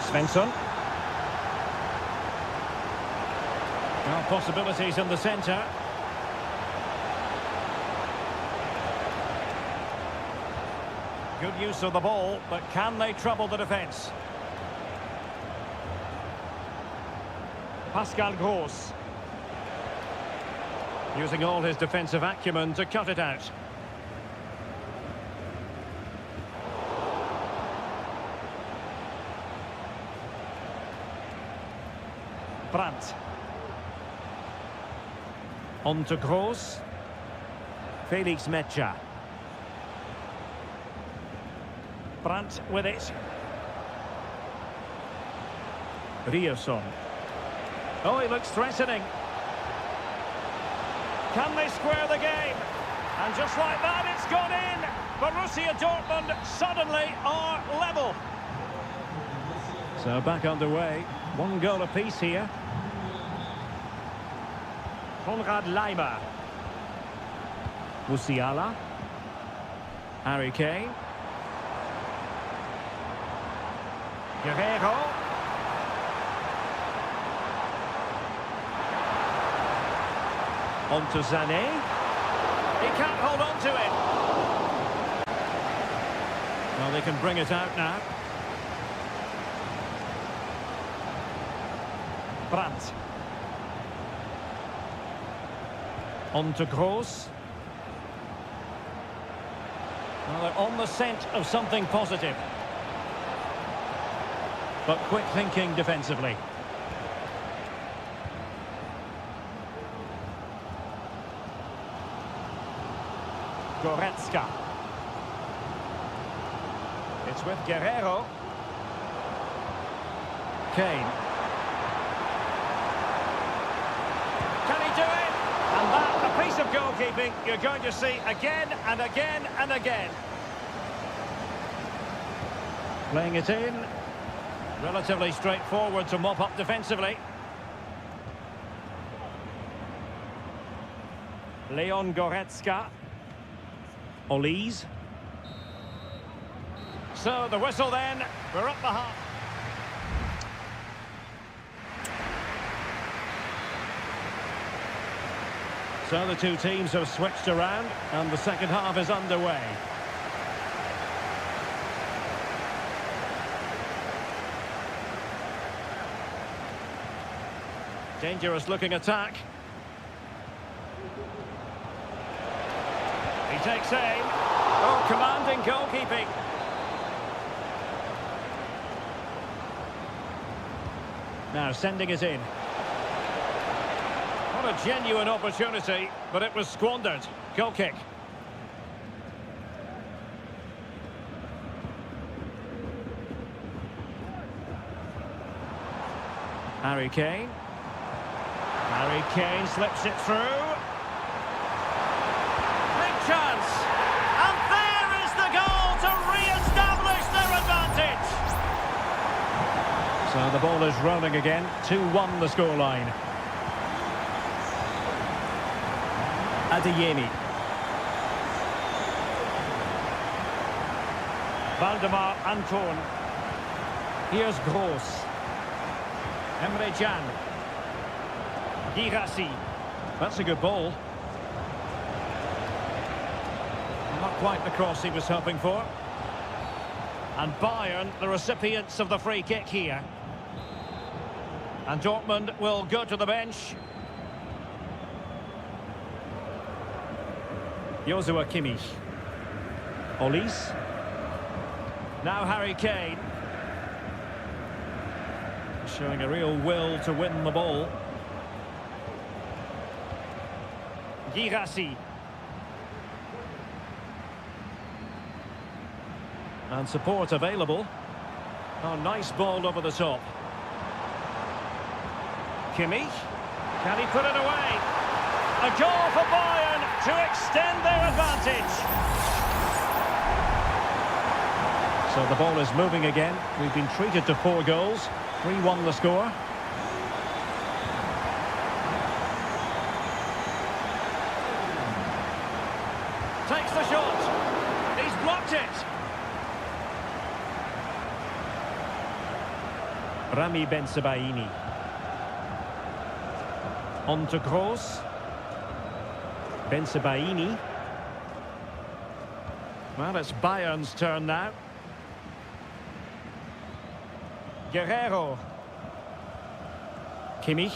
Svensson. Well, possibilities in the centre. Good use of the ball, but can they trouble the defence? Pascal Gross. Using all his defensive acumen to cut it out. Brandt. On to Gross. Felix Metscher. Brandt with it. Ryerson. Oh, he looks threatening. Can they square the game? And just like that, it's gone in. Borussia Dortmund suddenly are level. So back underway. 1 goal apiece here. Konrad Laimer. Musiala. Harry Kane. Guerrero. On to Sané. He can't hold on to it. Well, they can bring it out now. Brandt. On to Gross. Well, they're on the scent of something positive. But quick thinking defensively. Goretzka. It's with Guerrero. Kane. Can he do it? And that, a piece of goalkeeping you're going to see again and again and again. Playing it in. Relatively straightforward to mop up defensively. Leon Goretzka. Olise. So the whistle then. We're up the half. So the two teams have switched around and the second half is underway. Dangerous looking attack. He takes aim. Oh, commanding goalkeeping. Now sending it in. What a genuine opportunity, but it was squandered. Goal kick. Harry Kane. Harry Kane slips it through. Big chance. And there is the goal to re-establish their advantage. So the ball is rolling again. 2-1 the scoreline. Adeyemi. Valdemar Anton. Here's Gross. Emre Can. Girassi. That's a good ball. Not quite the cross he was hoping for. And Bayern, the recipients of the free kick here. And Dortmund will go to the bench. Joshua Kimmich. Olise. Now Harry Kane. Showing a real will to win the ball. Girassi. And support available. Oh, nice ball over the top. Kimmich. Can he put it away? A goal for Bayern to extend their advantage. So the ball is moving again. We've been treated to 4 goals. 3-1 the score. Takes the shot. He's blocked it. Rami Bensebaini. On to Gross. Bensebaini. Well, it's Bayern's turn now. Guerrero. Kimmich.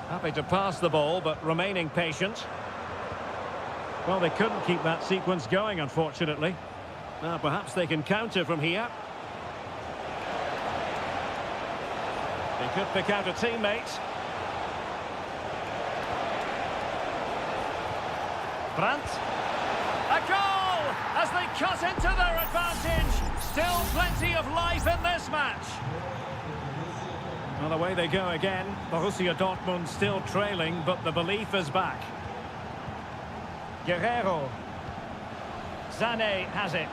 Happy to pass the ball, but remaining patient. Well, they couldn't keep that sequence going, unfortunately. Now, perhaps they can counter from here. He could pick out a teammate. Brandt. A goal as they cut into their advantage. Still plenty of life in this match. Well, away they go again. Borussia Dortmund still trailing, but the belief is back. Guerrero. Sané has it.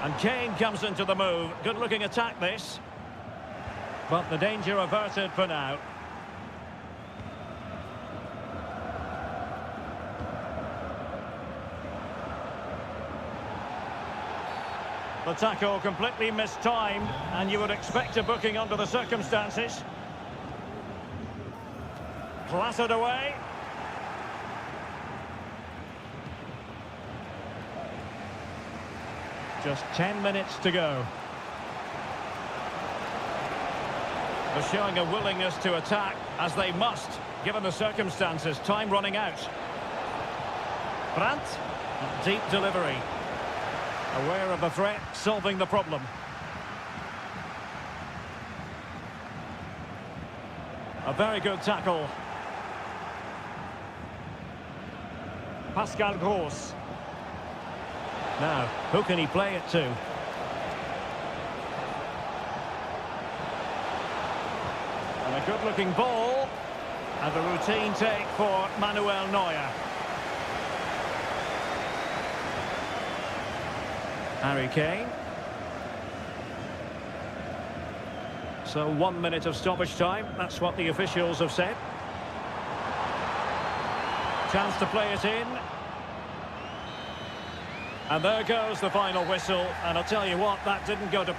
And Kane comes into the move. Good-looking attack, this. But the danger averted for now. The tackle completely mistimed, and you would expect a booking under the circumstances. Clattered away. Just 10 minutes to go. They're showing a willingness to attack, as they must, given the circumstances. Time running out. Brandt. Deep delivery. Aware of the threat, solving the problem. A very good tackle. Pascal Gross. Now, who can he play it to? And a good-looking ball. And the routine take for Manuel Neuer. Harry Kane. So 1 minute of stoppage time. That's what the officials have said. Chance to play it in. And there goes the final whistle. And I'll tell you what, that didn't go to...